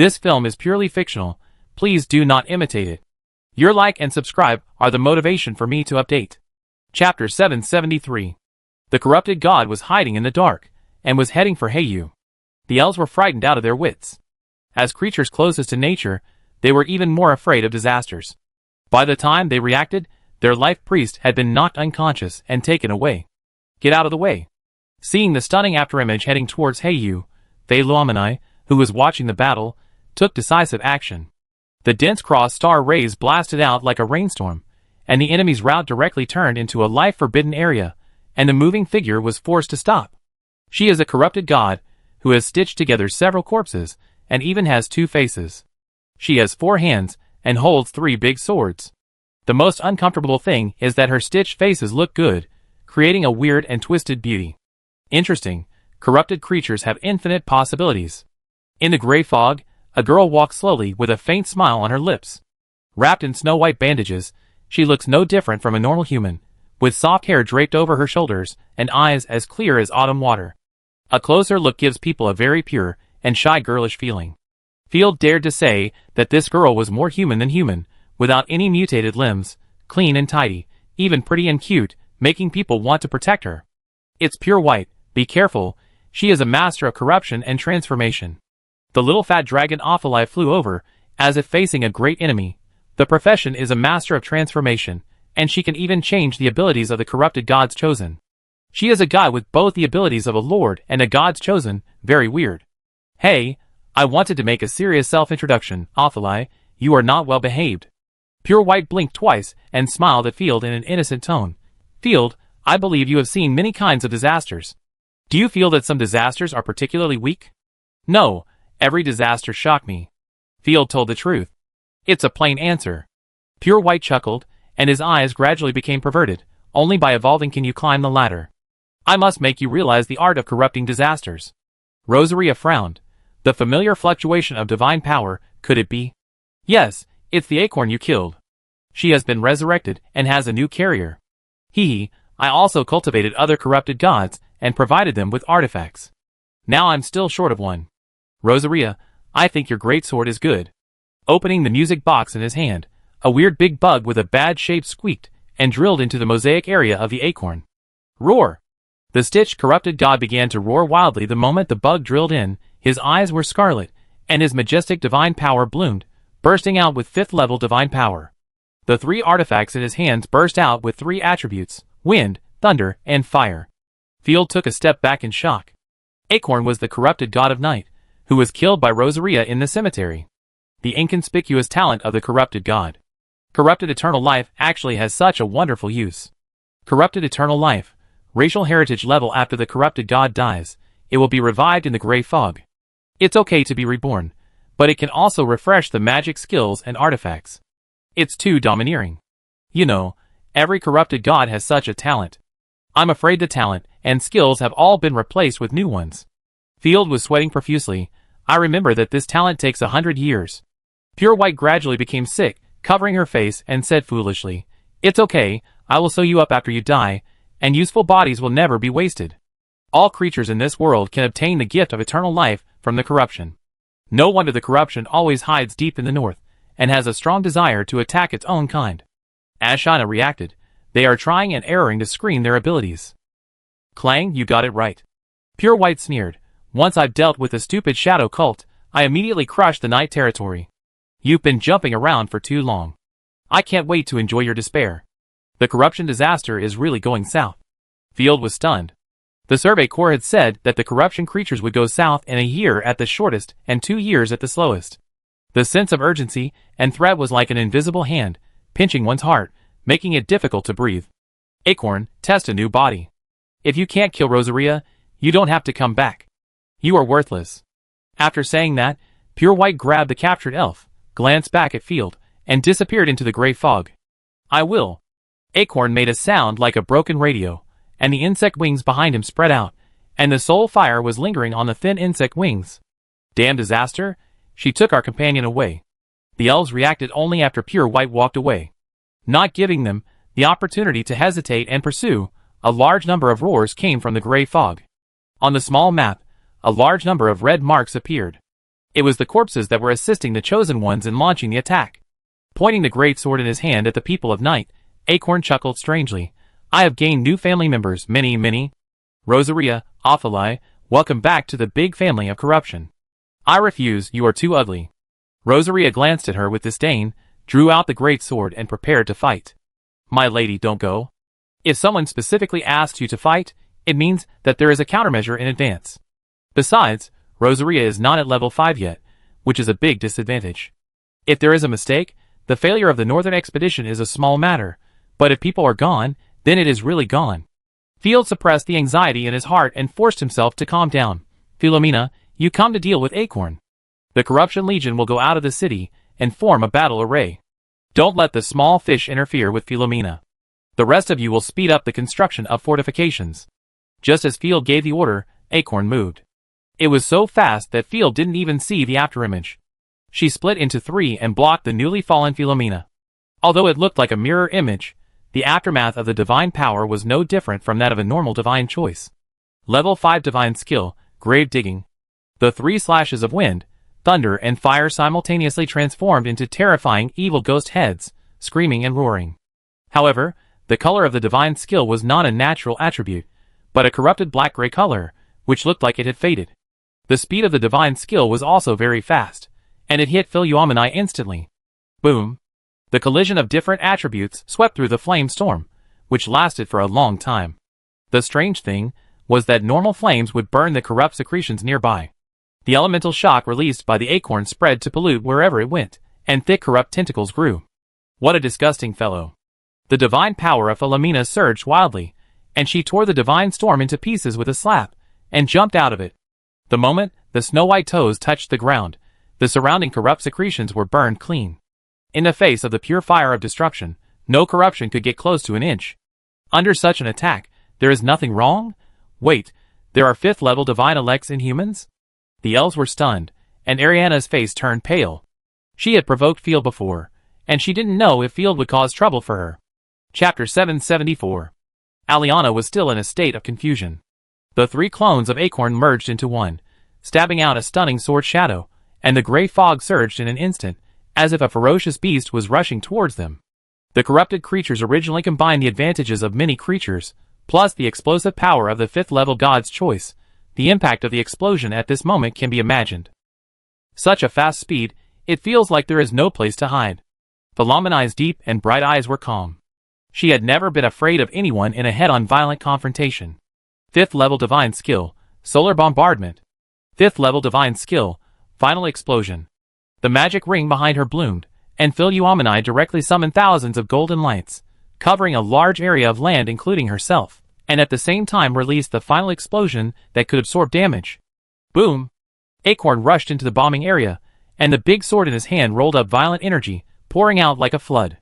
This film is purely fictional. Please do not imitate it. Your like and subscribe are the motivation for me to update. Chapter 773. The corrupted god was hiding in the dark, and was heading for Heyu. The elves were frightened out of their wits. As creatures closest to nature, they were even more afraid of disasters. By the time they reacted, their life priest had been knocked unconscious and taken away. Get out of the way. Seeing the stunning afterimage heading towards Heyu, Fei Luomenai, who was watching the battle, took decisive action. The dense cross-star rays blasted out like a rainstorm, and the enemy's route directly turned into a life-forbidden area, and the moving figure was forced to stop. She is a corrupted god, who has stitched together several corpses, and even has 2 faces. She has 4 hands, and holds 3 big swords. The most uncomfortable thing is that her stitched faces look good, creating a weird and twisted beauty. Interesting, corrupted creatures have infinite possibilities. In the gray fog, a girl walks slowly with a faint smile on her lips. Wrapped in snow-white bandages, she looks no different from a normal human, with soft hair draped over her shoulders and eyes as clear as autumn water. A closer look gives people a very pure and shy girlish feeling. Field dared to say that this girl was more human than human, without any mutated limbs, clean and tidy, even pretty and cute, making people want to protect her. It's pure white, be careful, she is a master of corruption and transformation. The little fat dragon Ophilia flew over, as if facing a great enemy. The profession is a master of transformation, and she can even change the abilities of the corrupted gods chosen. She is a god with both the abilities of a lord and a god's chosen, very weird. Hey, I wanted to make a serious self-introduction, Ophilia, you are not well behaved. Pure White blinked twice and smiled at Field in an innocent tone. Field, I believe you have seen many kinds of disasters. Do you feel that some disasters are particularly weak? No, every disaster shocked me. Field told the truth. It's a plain answer. Pure White chuckled, and his eyes gradually became perverted. Only by evolving can you climb the ladder. I must make you realize the art of corrupting disasters. Rosaria frowned. The familiar fluctuation of divine power, could it be? Yes, it's the acorn you killed. She has been resurrected and has a new carrier. I also cultivated other corrupted gods and provided them with artifacts. Now I'm still short of one. Rosaria, I think your great sword is good. Opening the music box in his hand, a weird big bug with a bad shape squeaked and drilled into the mosaic area of the acorn. Roar! The stitched corrupted god began to roar wildly the moment the bug drilled in. His eyes were scarlet, and his majestic divine power bloomed, bursting out with 5th-level divine power. The 3 artifacts in his hands burst out with 3 attributes: wind, thunder, and fire. Field took a step back in shock. Acorn was the corrupted god of night, who was killed by Rosaria in the cemetery. The inconspicuous talent of the corrupted god. Corrupted eternal life actually has such a wonderful use. Corrupted eternal life, racial heritage level. After the corrupted god dies, it will be revived in the gray fog. It's okay to be reborn, but it can also refresh the magic skills and artifacts. It's too domineering. You know, every corrupted god has such a talent. I'm afraid the talent and skills have all been replaced with new ones. Field was sweating profusely. I remember that this talent takes 100 years. Pure White gradually became sick, covering her face, and said foolishly, It's okay, I will sew you up after you die, and useful bodies will never be wasted. All creatures in this world can obtain the gift of eternal life from the corruption. No wonder the corruption always hides deep in the north, and has a strong desire to attack its own kind. Ashana reacted. They are trying and erroring to screen their abilities. Clang, you got it right. Pure White sneered. Once I've dealt with the stupid shadow cult, I immediately crushed the night territory. You've been jumping around for too long. I can't wait to enjoy your despair. The corruption disaster is really going south. Field was stunned. The Survey Corps had said that the corruption creatures would go south in a year at the shortest and 2 years at the slowest. The sense of urgency and threat was like an invisible hand, pinching one's heart, making it difficult to breathe. Acorn, test a new body. If you can't kill Rosaria, you don't have to come back. You are worthless. After saying that, Pure White grabbed the captured elf, glanced back at Field, and disappeared into the gray fog. I will. Acorn made a sound like a broken radio, and the insect wings behind him spread out, and the soul fire was lingering on the thin insect wings. Damn disaster, she took our companion away. The elves reacted only after Pure White walked away. Not giving them the opportunity to hesitate and pursue, a large number of roars came from the gray fog. On the small map, a large number of red marks appeared. It was the corpses that were assisting the chosen ones in launching the attack. Pointing the great sword in his hand at the people of night, Acorn chuckled strangely. I have gained new family members, many. Rosaria, Ophelai, welcome back to the big family of corruption. I refuse, you are too ugly. Rosaria glanced at her with disdain, drew out the great sword and prepared to fight. My lady, don't go. If someone specifically asks you to fight, it means that there is a countermeasure in advance. Besides, Rosaria is not at level 5 yet, which is a big disadvantage. If there is a mistake, the failure of the northern expedition is a small matter, but if people are gone, then it is really gone. Field suppressed the anxiety in his heart and forced himself to calm down. Philomena, you come to deal with Acorn. The Corruption Legion will go out of the city and form a battle array. Don't let the small fish interfere with Philomena. The rest of you will speed up the construction of fortifications. Just as Field gave the order, Acorn moved. It was so fast that Field didn't even see the afterimage. She split into 3 and blocked the newly fallen Philomena. Although it looked like a mirror image, the aftermath of the divine power was no different from that of a normal divine choice. Level 5 divine skill, grave digging. The 3 slashes of wind, thunder and fire simultaneously transformed into terrifying evil ghost heads, screaming and roaring. However, the color of the divine skill was not a natural attribute, but a corrupted black-gray color, which looked like it had faded. The speed of the divine skill was also very fast, and it hit Philomena instantly. Boom! The collision of different attributes swept through the flame storm, which lasted for a long time. The strange thing was that normal flames would burn the corrupt secretions nearby. The elemental shock released by the acorn spread to pollute wherever it went, and thick corrupt tentacles grew. What a disgusting fellow. The divine power of Philomena surged wildly, and she tore the divine storm into pieces with a slap, and jumped out of it. The moment the snow-white toes touched the ground, the surrounding corrupt secretions were burned clean. In the face of the pure fire of destruction, no corruption could get close to an inch. Under such an attack, there is nothing wrong? Wait, there are 5th level divine elects in humans? The elves were stunned, and Ariana's face turned pale. She had provoked Field before, and she didn't know if Field would cause trouble for her. Chapter 774. Aliana was still in a state of confusion. The 3 clones of Acorn merged into one, stabbing out a stunning sword shadow, and the gray fog surged in an instant, as if a ferocious beast was rushing towards them. The corrupted creatures originally combined the advantages of many creatures, plus the explosive power of the 5th level god's choice. The impact of the explosion at this moment can be imagined. Such a fast speed, it feels like there is no place to hide. Philomena's deep and bright eyes were calm. She had never been afraid of anyone in a head-on violent confrontation. 5th level divine skill, solar bombardment. 5th level divine skill, final explosion. The magic ring behind her bloomed, and Philomena directly summoned thousands of golden lights, covering a large area of land including herself, and at the same time released the final explosion that could absorb damage. Boom! Acorn rushed into the bombing area, and the big sword in his hand rolled up violent energy, pouring out like a flood.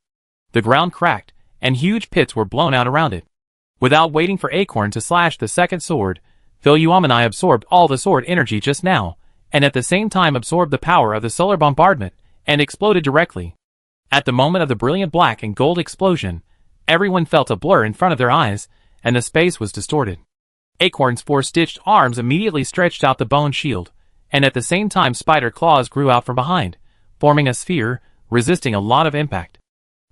The ground cracked, and huge pits were blown out around it. Without waiting for Acorn to slash the second sword, Philomena absorbed all the sword energy just now, and at the same time absorbed the power of the solar bombardment, and exploded directly. At the moment of the brilliant black and gold explosion, everyone felt a blur in front of their eyes, and the space was distorted. Acorn's 4-stitched arms immediately stretched out the bone shield, and at the same time spider claws grew out from behind, forming a sphere, resisting a lot of impact.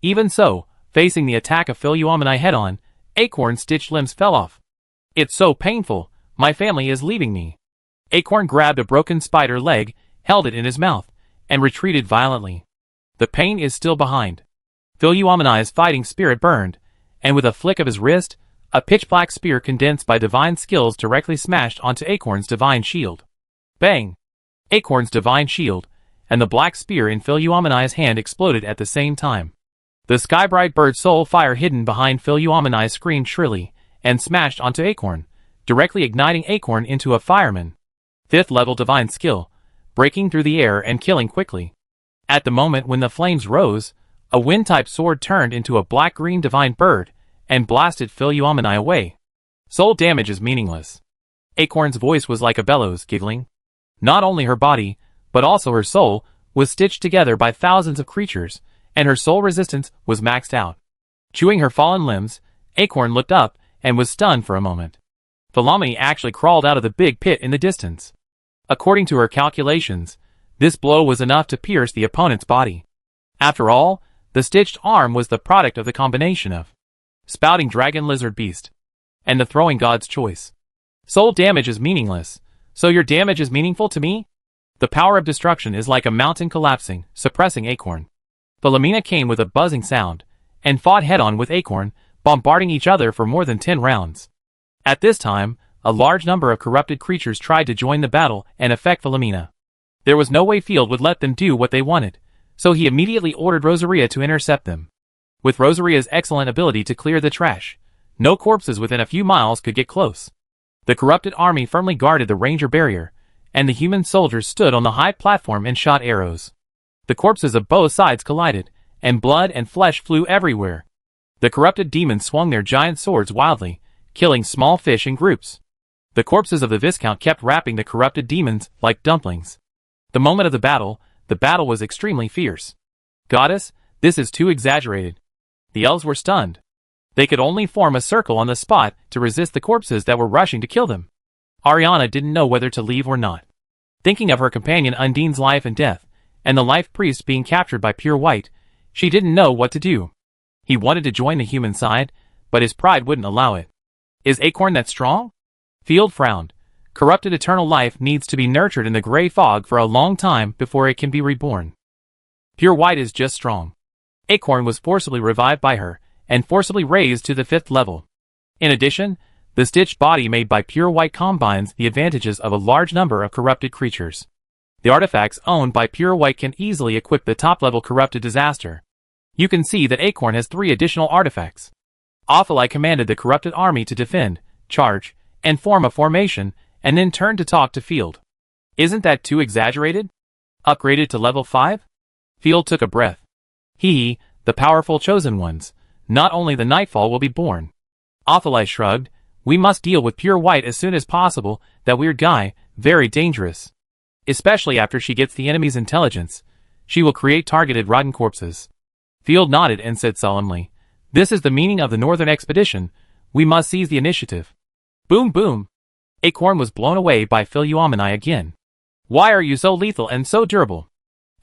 Even so, facing the attack of Philomena head-on, Acorn's stitched limbs fell off. It's so painful, my family is leaving me. Acorn grabbed a broken spider leg, held it in his mouth, and retreated violently. The pain is still behind. Philomena's fighting spirit burned, and with a flick of his wrist, a pitch-black spear condensed by divine skills directly smashed onto Acorn's divine shield. Bang! Acorn's divine shield, and the black spear in Philomana's hand exploded at the same time. The skybright bird soul fire hidden behind Philomena screamed shrilly, and smashed onto Acorn, directly igniting Acorn into a fireman. 5th level divine skill, breaking through the air and killing quickly. At the moment when the flames rose, a wind-type sword turned into a black-green divine bird, and blasted Philomena away. Soul damage is meaningless. Acorn's voice was like a bellows, giggling. Not only her body, but also her soul, was stitched together by thousands of creatures, and her soul resistance was maxed out. Chewing her fallen limbs, Acorn looked up, and was stunned for a moment. Philomena actually crawled out of the big pit in the distance. According to her calculations, This blow was enough to pierce the opponent's body. After all, the stitched arm was the product of the combination of spouting dragon lizard beast and the throwing god's choice. Soul damage is meaningless, so your damage is meaningful to me? The power of destruction is like a mountain collapsing, suppressing Acorn. Philomena came with a buzzing sound, and fought head-on with Acorn, bombarding each other for more than 10 rounds. At this time, a large number of corrupted creatures tried to join the battle and affect Philomena. There was no way Field would let them do what they wanted, so he immediately ordered Rosaria to intercept them. With Rosaria's excellent ability to clear the trash, no corpses within a few miles could get close. The corrupted army firmly guarded the ranger barrier, and the human soldiers stood on the high platform and shot arrows. The corpses of both sides collided, and blood and flesh flew everywhere. The corrupted demons swung their giant swords wildly, killing small fish in groups. The corpses of the Viscount kept wrapping the corrupted demons like dumplings. The moment of the battle was extremely fierce. Goddess, this is too exaggerated. The elves were stunned. They could only form a circle on the spot to resist the corpses that were rushing to kill them. Ariana didn't know whether to leave or not. Thinking of her companion Undine's life and death, and the life priest being captured by Pure White, she didn't know what to do. He wanted to join the human side, but his pride wouldn't allow it. Is Acorn that strong? Field frowned. Corrupted eternal life needs to be nurtured in the gray fog for a long time before it can be reborn. Pure White is just strong. Acorn was forcibly revived by her, and forcibly raised to the 5th level. In addition, the stitched body made by Pure White combines the advantages of a large number of corrupted creatures. The artifacts owned by Pure White can easily equip the top-level corrupted disaster. You can see that Acorn has 3 additional artifacts. Ophelai commanded the corrupted army to defend, charge, and form a formation, and then turned to talk to Field. Isn't that too exaggerated? Upgraded to level 5? Field took a breath. The powerful chosen ones. Not only the Nightfall will be born. Ophelai shrugged. We must deal with Pure White as soon as possible. That weird guy, very dangerous. Especially after she gets the enemy's intelligence. She will create targeted rotten corpses. Field nodded and said solemnly, this is the meaning of the Northern Expedition. We must seize the initiative. Boom boom. Acorn was blown away by Philomena again. Why are you so lethal and so durable?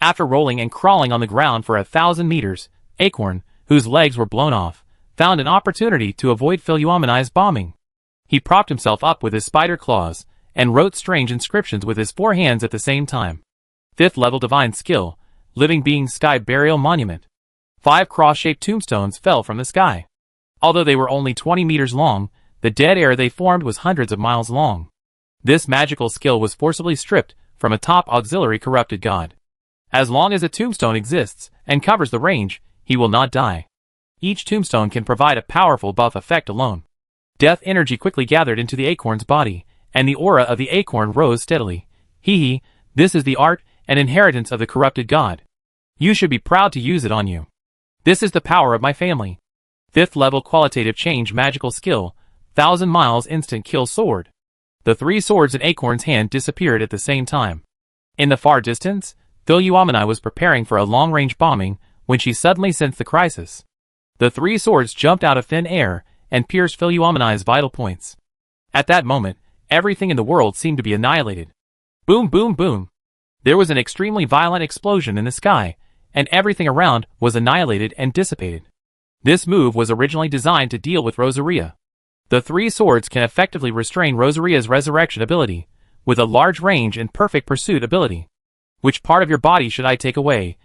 After rolling and crawling on the ground for 1,000 meters, Acorn, whose legs were blown off, found an opportunity to avoid Philomena's bombing. He propped himself up with his spider claws, and wrote strange inscriptions with his 4 hands at the same time. 5th level divine skill, living being sky burial monument. 5 cross-shaped tombstones fell from the sky. Although they were only 20 meters long, the dead air they formed was hundreds of miles long. This magical skill was forcibly stripped from a top auxiliary corrupted god. As long as a tombstone exists and covers the range, he will not die. Each tombstone can provide a powerful buff effect alone. Death energy quickly gathered into the acorn's body, and the aura of the acorn rose steadily. This is the art and inheritance of the corrupted god. You should be proud to use it on you. This is the power of my family. 5th level qualitative change magical skill, 1,000 miles instant kill sword. The 3 swords in Acorn's hand disappeared at the same time. In the far distance, Philomena was preparing for a long-range bombing when she suddenly sensed the crisis. The 3 swords jumped out of thin air and pierced Philomena's vital points. At that moment, everything in the world seemed to be annihilated. Boom boom boom. There was an extremely violent explosion in the sky, and everything around was annihilated and dissipated. This move was originally designed to deal with Rosaria. The 3 swords can effectively restrain Rosaria's resurrection ability, with a large range and perfect pursuit ability. Which part of your body should I take away?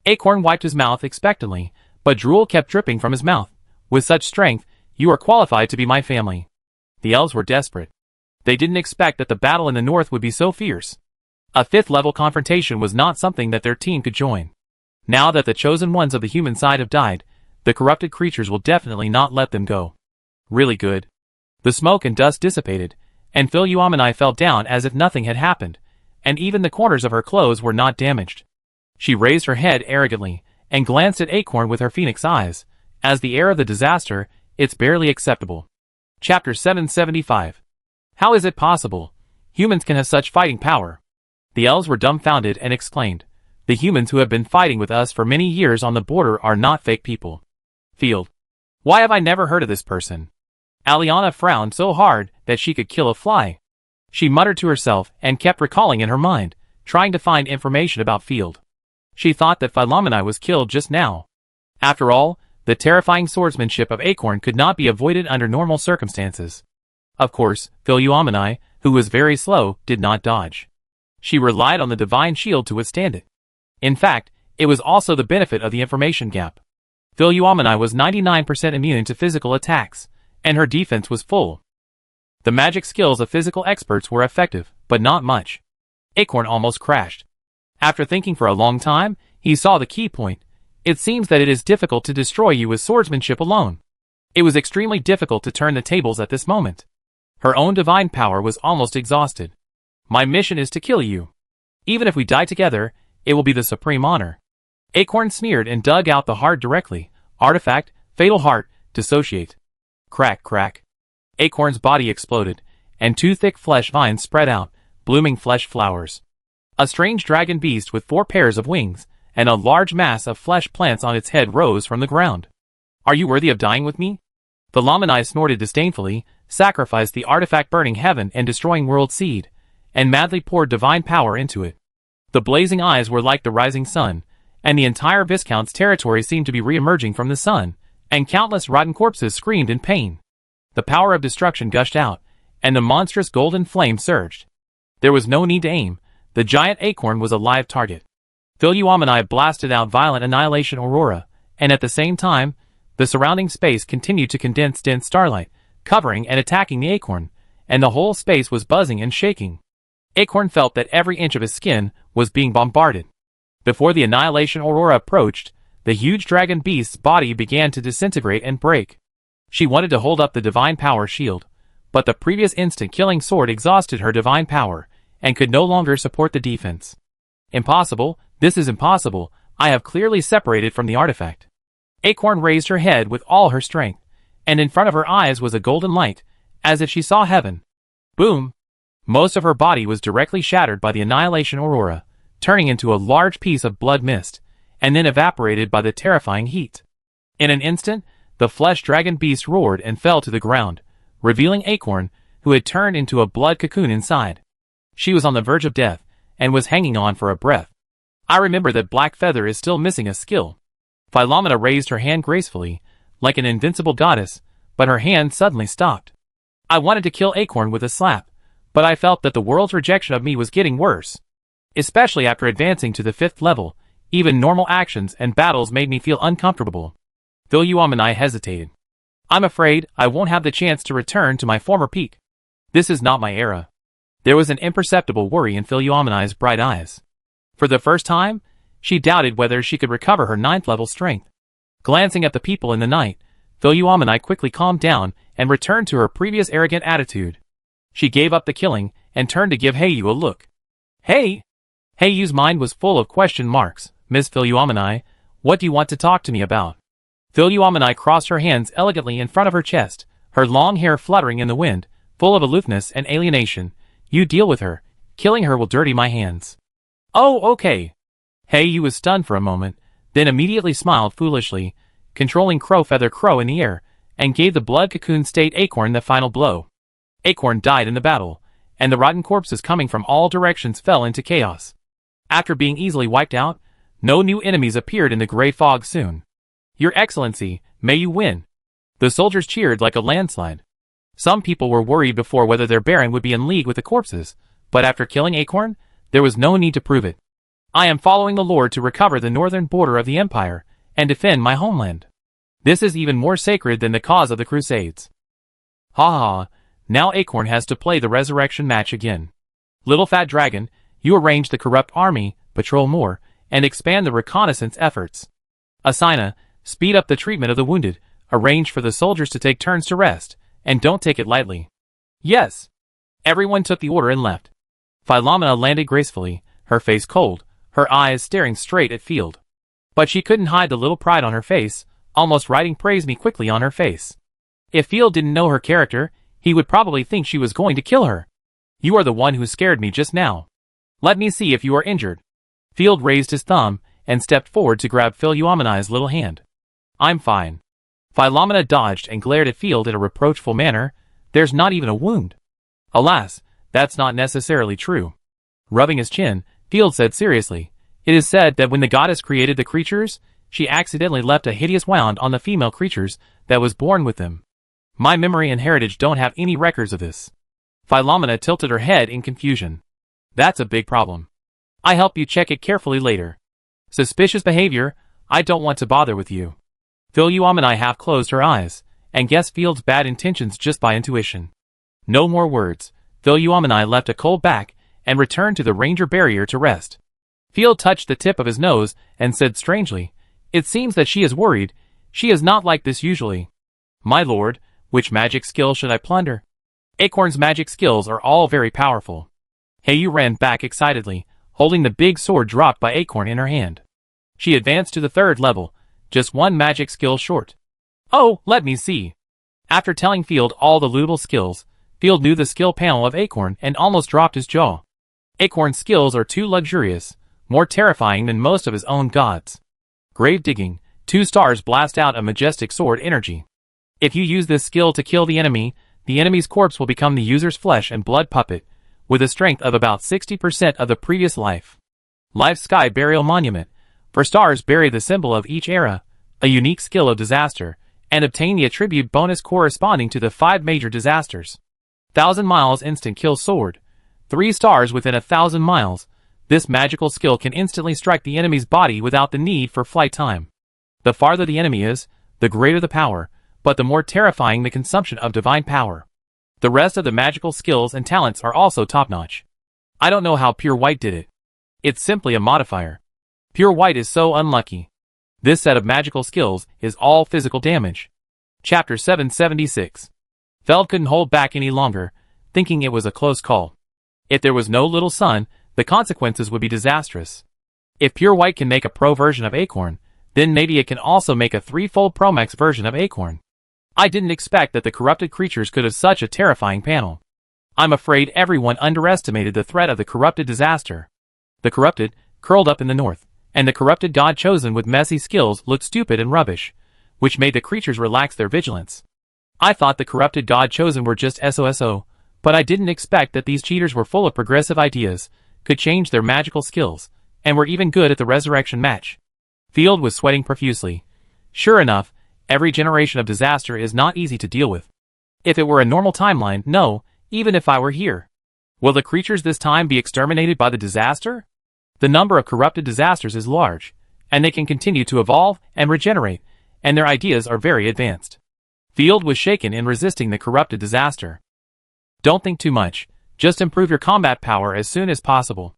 Acorn wiped his mouth expectantly, but drool kept dripping from his mouth. With such strength, you are qualified to be my family. The elves were desperate. They didn't expect that the battle in the north would be so fierce. A 5th level confrontation was not something that their team could join. Now that the chosen ones of the human side have died, the corrupted creatures will definitely not let them go. Really good. The smoke and dust dissipated, and Philomena fell down as if nothing had happened, and even the corners of her clothes were not damaged. She raised her head arrogantly, and glanced at Acorn with her phoenix eyes. As the heir of the disaster, it's barely acceptable. Chapter 775. How is it possible? Humans can have such fighting power. The elves were dumbfounded and exclaimed, the humans who have been fighting with us for many years on the border are not fake people. Field. Why have I never heard of this person? Aliana frowned so hard that she could kill a fly. She muttered to herself and kept recalling in her mind, trying to find information about Field. She thought that Philomene was killed just now. After all, the terrifying swordsmanship of Acorn could not be avoided under normal circumstances. Of course, Philomene, who was very slow, did not dodge. She relied on the divine shield to withstand it. In fact, it was also the benefit of the information gap. Philomene was 99% immune to physical attacks, and her defense was full. The magic skills of physical experts were effective, but not much. Acorn almost crashed. After thinking for a long time, he saw the key point. It seems that it is difficult to destroy you with swordsmanship alone. It was extremely difficult to turn the tables at this moment. Her own divine power was almost exhausted. My mission is to kill you. Even if we die together, it will be the supreme honor. Acorn sneered and dug out the heart directly. Artifact, fatal heart, dissociate. Crack, crack. Acorn's body exploded, and two thick flesh vines spread out, blooming flesh flowers. A strange dragon beast with 4 pairs of wings, and a large mass of flesh plants on its head rose from the ground. Are you worthy of dying with me? Philomene snorted disdainfully, sacrificed the artifact burning heaven and destroying world seed, and madly poured divine power into it. The blazing eyes were like the rising sun, and the entire Viscount's territory seemed to be re-emerging from the sun, and countless rotten corpses screamed in pain. The power of destruction gushed out, and the monstrous golden flame surged. There was no need to aim. The giant acorn was a live target. Philomene blasted out violent annihilation aurora, and at the same time, the surrounding space continued to condense dense starlight, covering and attacking the acorn, and the whole space was buzzing and shaking. Acorn felt that every inch of his skin was being bombarded. Before the annihilation aurora approached, the huge dragon beast's body began to disintegrate and break. She wanted to hold up the divine power shield, but the previous instant killing sword exhausted her divine power, and could no longer support the defense. Impossible, this is impossible, I have clearly separated from the artifact. Acorn raised her head with all her strength, and in front of her eyes was a golden light, as if she saw heaven. Boom! Most of her body was directly shattered by the annihilation aurora, turning into a large piece of blood mist, and then evaporated by the terrifying heat. In an instant, the flesh dragon beast roared and fell to the ground, revealing Acorn, who had turned into a blood cocoon inside. She was on the verge of death, and was hanging on for a breath. I remember that Black Feather is still missing a skill. Philomene raised her hand gracefully, like an invincible goddess, but her hand suddenly stopped. I wanted to kill Acorn with a slap, but I felt that the world's rejection of me was getting worse. Especially after advancing to the 5th level, even normal actions and battles made me feel uncomfortable. Philomene hesitated. I'm afraid I won't have the chance to return to my former peak. This is not my era. There was an imperceptible worry in Philomene's bright eyes. For the first time, she doubted whether she could recover her 9th level strength. Glancing at the people in the night, Philomene quickly calmed down and returned to her previous arrogant attitude. She gave up the killing and turned to give Heiyu a look. Hey! Heiyu's mind was full of question marks. Miss Philomene, what do you want to talk to me about? Philomene crossed her hands elegantly in front of her chest, her long hair fluttering in the wind, full of aloofness and alienation. You deal with her. Killing her will dirty my hands. Oh, okay. Heiyu was stunned for a moment, then immediately smiled foolishly, controlling Feather Crow in the air, and gave the blood cocoon state Acorn the final blow. Acorn died in the battle, and the rotten corpses coming from all directions fell into chaos. After being easily wiped out, no new enemies appeared in the gray fog soon. Your Excellency, may you win. The soldiers cheered like a landslide. Some people were worried before whether their baron would be in league with the corpses, but after killing Acorn, there was no need to prove it. I am following the Lord to recover the northern border of the Empire, and defend my homeland. This is even more sacred than the cause of the Crusades. Ha ha, now Acorn has to play the resurrection match again. Little Fat Dragon, you arrange the corrupt army, patrol more, and expand the reconnaissance efforts. Asina, speed up the treatment of the wounded, arrange for the soldiers to take turns to rest, and don't take it lightly. Yes. Everyone took the order and left. Philomene landed gracefully, her face cold, her eyes staring straight at Field. But she couldn't hide the little pride on her face, almost writing praise me quickly on her face. If Field didn't know her character, he would probably think she was going to kill her. You are the one who scared me just now. Let me see if you are injured. Field raised his thumb, and stepped forward to grab Philomene's little hand. I'm fine. Philomene dodged and glared at Field in a reproachful manner. There's not even a wound. Alas, that's not necessarily true. Rubbing his chin, Field said seriously. It is said that when the goddess created the creatures, she accidentally left a hideous wound on the female creatures that was born with them. My memory and heritage don't have any records of this. Philomena tilted her head in confusion. That's a big problem. I help you check it carefully later. Suspicious behavior, I don't want to bother with you. Philomena half closed her eyes, and guessed Field's bad intentions just by intuition. No more words. Philomena left a cold back, and returned to the ranger barrier to rest. Field touched the tip of his nose, and said strangely, "It seems that she is worried. She is not like this usually. My lord, which magic skill should I plunder?" Acorn's magic skills are all very powerful. Heiyu ran back excitedly, holding the big sword dropped by Acorn in her hand. She advanced to the 3rd level, just one magic skill short. "Oh, let me see." After telling Field all the lootable skills, Field knew the skill panel of Acorn and almost dropped his jaw. Acorn's skills are too luxurious, more terrifying than most of his own gods. Grave digging, 2 stars blast out a majestic sword energy. If you use this skill to kill the enemy's corpse will become the user's flesh and blood puppet, with a strength of about 60% of the previous life. Life Sky Burial Monument. For stars bury the symbol of each era, a unique skill of disaster, and obtain the attribute bonus corresponding to the 5 major disasters. 1,000 miles instant kill sword. 3 stars within 1,000 miles. This magical skill can instantly strike the enemy's body without the need for flight time. The farther the enemy is, the greater the power, but the more terrifying the consumption of divine power. The rest of the magical skills and talents are also top-notch. I don't know how Pure White did it. It's simply a modifier. Pure White is so unlucky. This set of magical skills is all physical damage. Chapter 776. Feld couldn't hold back any longer, thinking it was a close call. If there was no little sun, the consequences would be disastrous. If Pure White can make a pro version of Acorn, then maybe it can also make a 3-fold Pro Max version of Acorn. I didn't expect that the corrupted creatures could have such a terrifying panel. I'm afraid everyone underestimated the threat of the corrupted disaster. The corrupted, curled up in the north, and the corrupted god chosen with messy skills looked stupid and rubbish, which made the creatures relax their vigilance. I thought the corrupted god chosen were just SOSO, but I didn't expect that these cheaters were full of progressive ideas, could change their magical skills, and were even good at the resurrection match. Field was sweating profusely. Sure enough, every generation of disaster is not easy to deal with. If it were a normal timeline, no, even if I were here. Will the creatures this time be exterminated by the disaster? The number of corrupted disasters is large, and they can continue to evolve and regenerate, and their ideas are very advanced. Field was shaken in resisting the corrupted disaster. Don't think too much, just improve your combat power as soon as possible.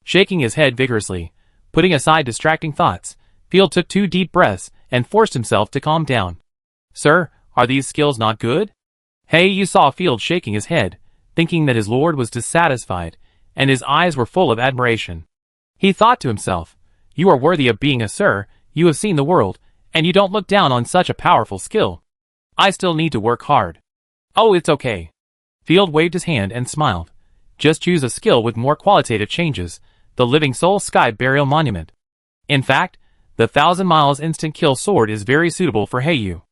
Shaking his head vigorously, putting aside distracting thoughts, Field took 2 deep breaths and forced himself to calm down. Sir, are these skills not good? You saw Field shaking his head, thinking that his lord was dissatisfied, and his eyes were full of admiration. He thought to himself, you are worthy of being a sir, you have seen the world, and you don't look down on such a powerful skill. I still need to work hard. Oh, it's okay. Field waved his hand and smiled. Just choose a skill with more qualitative changes, the Living Soul Sky Burial Monument. In fact, the 1,000 miles instant kill sword is very suitable for Heiyu.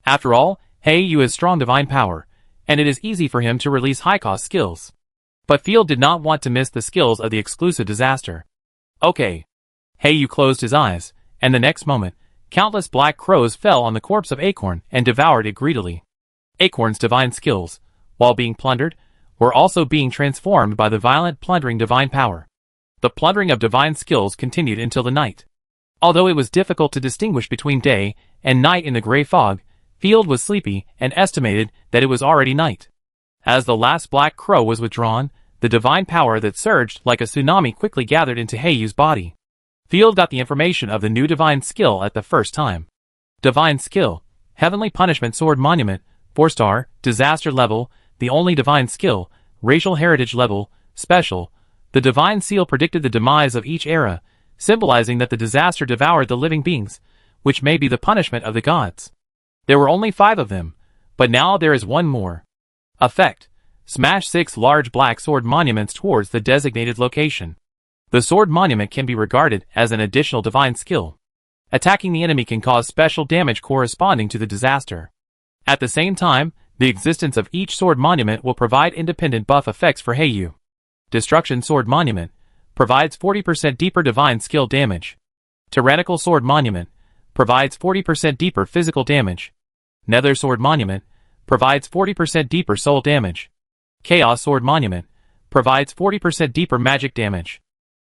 After all, Heiyu has strong divine power, and it is easy for him to release high-cost skills. But Field did not want to miss the skills of the exclusive disaster. Okay. Heiyu closed his eyes, and the next moment, countless black crows fell on the corpse of Acorn and devoured it greedily. Acorn's divine skills, while being plundered, were also being transformed by the violent plundering divine power. The plundering of divine skills continued until the night. Although it was difficult to distinguish between day and night in the gray fog, Field was sleepy and estimated that it was already night. As the last black crow was withdrawn, the divine power that surged like a tsunami quickly gathered into Heiyu's body. Field got the information of the new divine skill at the first time. Divine skill, Heavenly Punishment Sword Monument, 4-star, disaster level, the only divine skill, racial heritage level, special. The divine seal predicted the demise of each era, symbolizing that the disaster devoured the living beings, which may be the punishment of the gods. There were only 5 of them, but now there is one more. Effect: smash 6 large black sword monuments towards the designated location. The sword monument can be regarded as an additional divine skill. Attacking the enemy can cause special damage corresponding to the disaster. At the same time, the existence of each sword monument will provide independent buff effects for Heiyu. Destruction Sword Monument. provides 40% deeper divine skill damage. Tyrannical Sword Monument provides 40% deeper physical damage. Nether Sword Monument provides 40% deeper soul damage. Chaos Sword Monument provides 40% deeper magic damage.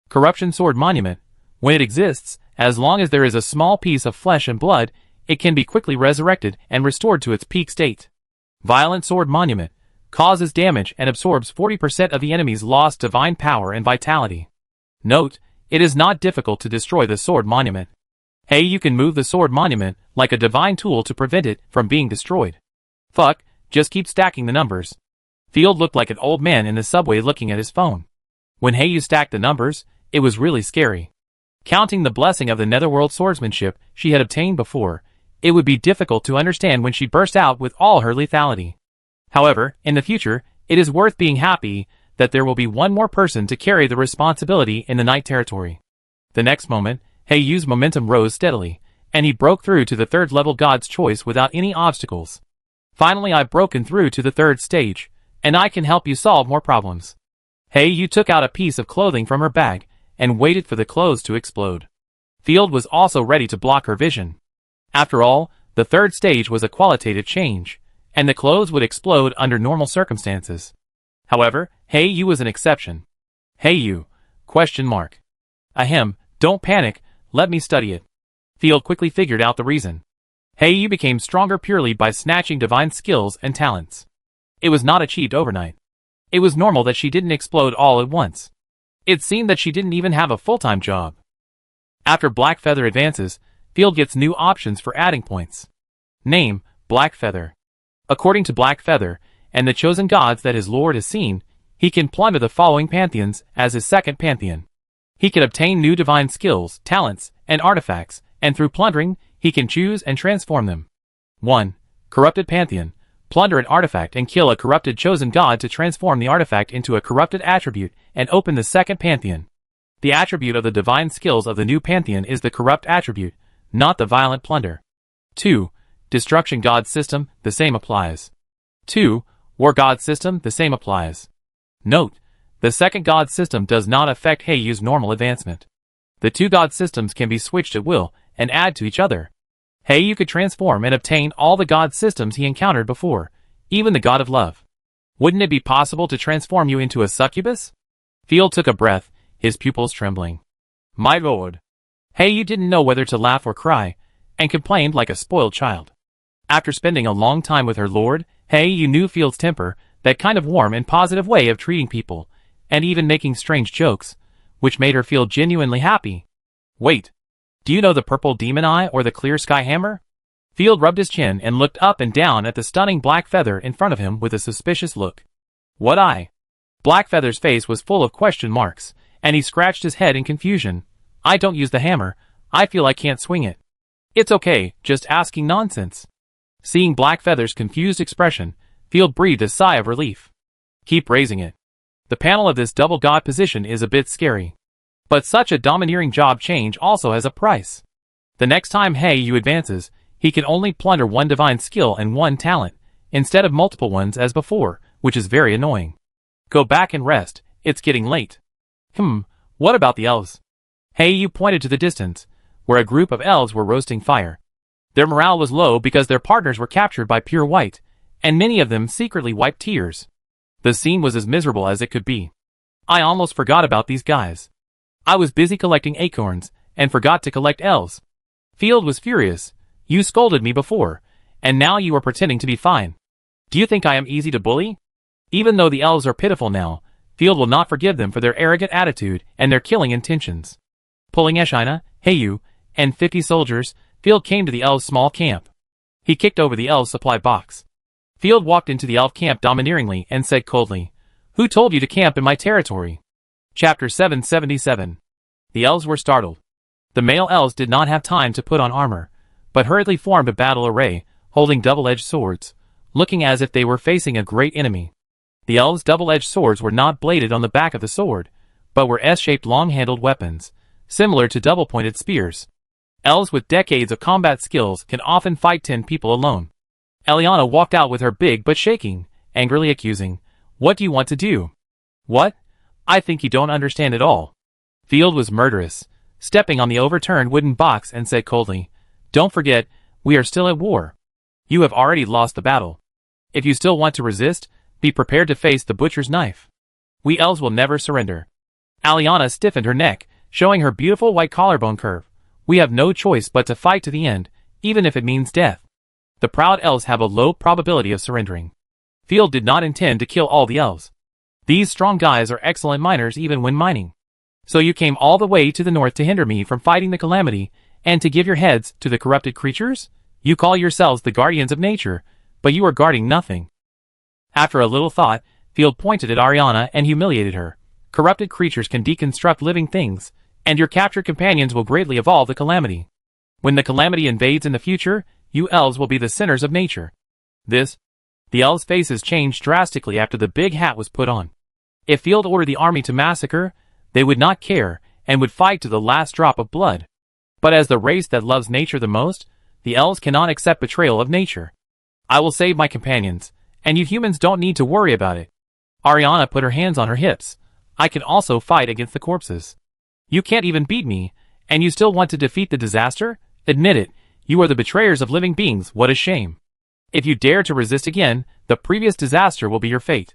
Corruption Sword Monument, when it exists, as long as there is a small piece of flesh and blood, it can be quickly resurrected and restored to its peak state. Violent Sword Monument causes damage and absorbs 40% of the enemy's lost divine power and vitality. Note, it is not difficult to destroy the Sword Monument. Hey, you can move the Sword Monument like a divine tool to prevent it from being destroyed. Fuck, just keep stacking the numbers. Field looked like an old man in the subway looking at his phone. When Heyu stacked the numbers, it was really scary. Counting the blessing of the netherworld swordsmanship she had obtained before, it would be difficult to understand when she burst out with all her lethality. However, in the future, it is worth being happy that there will be one more person to carry the responsibility in the night territory. The next moment, Heiyu's momentum rose steadily, and he broke through to the third level God's Choice without any obstacles. Finally, I've broken through to the third stage, and I can help you solve more problems. Heiyu took out a piece of clothing from her bag, and waited for the clothes to explode. Field was also ready to block her vision. After all, the third stage was a qualitative change, and the clothes would explode under normal circumstances. However, Heiyu was an exception. Heiyu? ? Ahem, don't panic, let me study it. Field quickly figured out the reason. Heiyu became stronger purely by snatching divine skills and talents. It was not achieved overnight. It was normal that she didn't explode all at once. It seemed that she didn't even have a full-time job. After Black Feather advances, Field gets new options for adding points. Name, Black Feather. According to Black Feather, and the chosen gods that his lord has seen, he can plunder the following pantheons as his second pantheon. He can obtain new divine skills, talents, and artifacts, and through plundering, he can choose and transform them. 1. Corrupted Pantheon. Plunder an artifact and kill a corrupted chosen god to transform the artifact into a corrupted attribute and open the second pantheon. The attribute of the divine skills of the new pantheon is the corrupt attribute, not the violent plunder. 2. Destruction God System, the same applies. 2. War God System, the same applies. Note, the second God System does not affect Heiyu's normal advancement. The two God Systems can be switched at will and add to each other. Heiyu could transform and obtain all the God Systems he encountered before, even the God of Love. Wouldn't it be possible to transform you into a succubus? Field took a breath, his pupils trembling. My lord. Heiyu didn't know whether to laugh or cry, and complained like a spoiled child. After spending a long time with her lord, Heiyu knew Field's temper, that kind of warm and positive way of treating people, and even making strange jokes, which made her feel genuinely happy. Wait. Do you know the purple demon eye or the clear sky hammer? Field rubbed his chin and looked up and down at the stunning Black Feather in front of him with a suspicious look. What eye? Black Feather's face was full of question marks, and he scratched his head in confusion. I don't use the hammer, I feel I can't swing it. It's okay, just asking nonsense. Seeing Black Feather's confused expression, Field breathed a sigh of relief. Keep raising it. The panel of this double god position is a bit scary. But such a domineering job change also has a price. The next time Heiyu advances, he can only plunder one divine skill and one talent, instead of multiple ones as before, which is very annoying. Go back and rest, it's getting late. What about the elves? Heiyu pointed to the distance, where a group of elves were roasting fire. Their morale was low because their partners were captured by pure white, and many of them secretly wiped tears. The scene was as miserable as it could be. I almost forgot about these guys. I was busy collecting acorns, and forgot to collect elves. Field was furious. You scolded me before, and now you are pretending to be fine. Do you think I am easy to bully? Even though the elves are pitiful now, Field will not forgive them for their arrogant attitude and their killing intentions. Pulling Eshina, Heiyu, and 50 soldiers, Field came to the elves' small camp. He kicked over the elves' supply box. Field walked into the elf camp domineeringly and said coldly, "Who told you to camp in my territory?" Chapter 777. The elves were startled. The male elves did not have time to put on armor, but hurriedly formed a battle array, holding double-edged swords, looking as if they were facing a great enemy. The elves' double-edged swords were not bladed on the back of the sword, but were S-shaped long-handled weapons, similar to double-pointed spears. Elves with decades of combat skills can often fight 10 people alone. Eliana walked out with her big but shaking, angrily accusing, "What do you want to do?" "What? I think you don't understand at all. Field was murderous, stepping on the overturned wooden box and said coldly, "Don't forget, we are still at war. You have already lost the battle. If you still want to resist, be prepared to face the butcher's knife. We elves will never surrender." Aliana stiffened her neck, showing her beautiful white collarbone curve. "We have no choice but to fight to the end, even if it means death. The proud elves have a low probability of surrendering." Field did not intend to kill all the elves. These strong guys are excellent miners even when mining. "So you came all the way to the north to hinder me from fighting the calamity, and to give your heads to the corrupted creatures? You call yourselves the guardians of nature, but you are guarding nothing." After a little thought, Field pointed at Ariana and humiliated her. "Corrupted creatures can deconstruct living things, and your captured companions will greatly evolve the calamity. When the calamity invades in the future, you elves will be the sinners of nature." The elves' faces changed drastically after the big hat was put on. If Field ordered the army to massacre, they would not care, and would fight to the last drop of blood. But as the race that loves nature the most, the elves cannot accept betrayal of nature. "I will save my companions, and you humans don't need to worry about it." Ariana put her hands on her hips. "I can also fight against the corpses. You can't even beat me, and you still want to defeat the disaster? Admit it, you are the betrayers of living beings, what a shame. If you dare to resist again, the previous disaster will be your fate."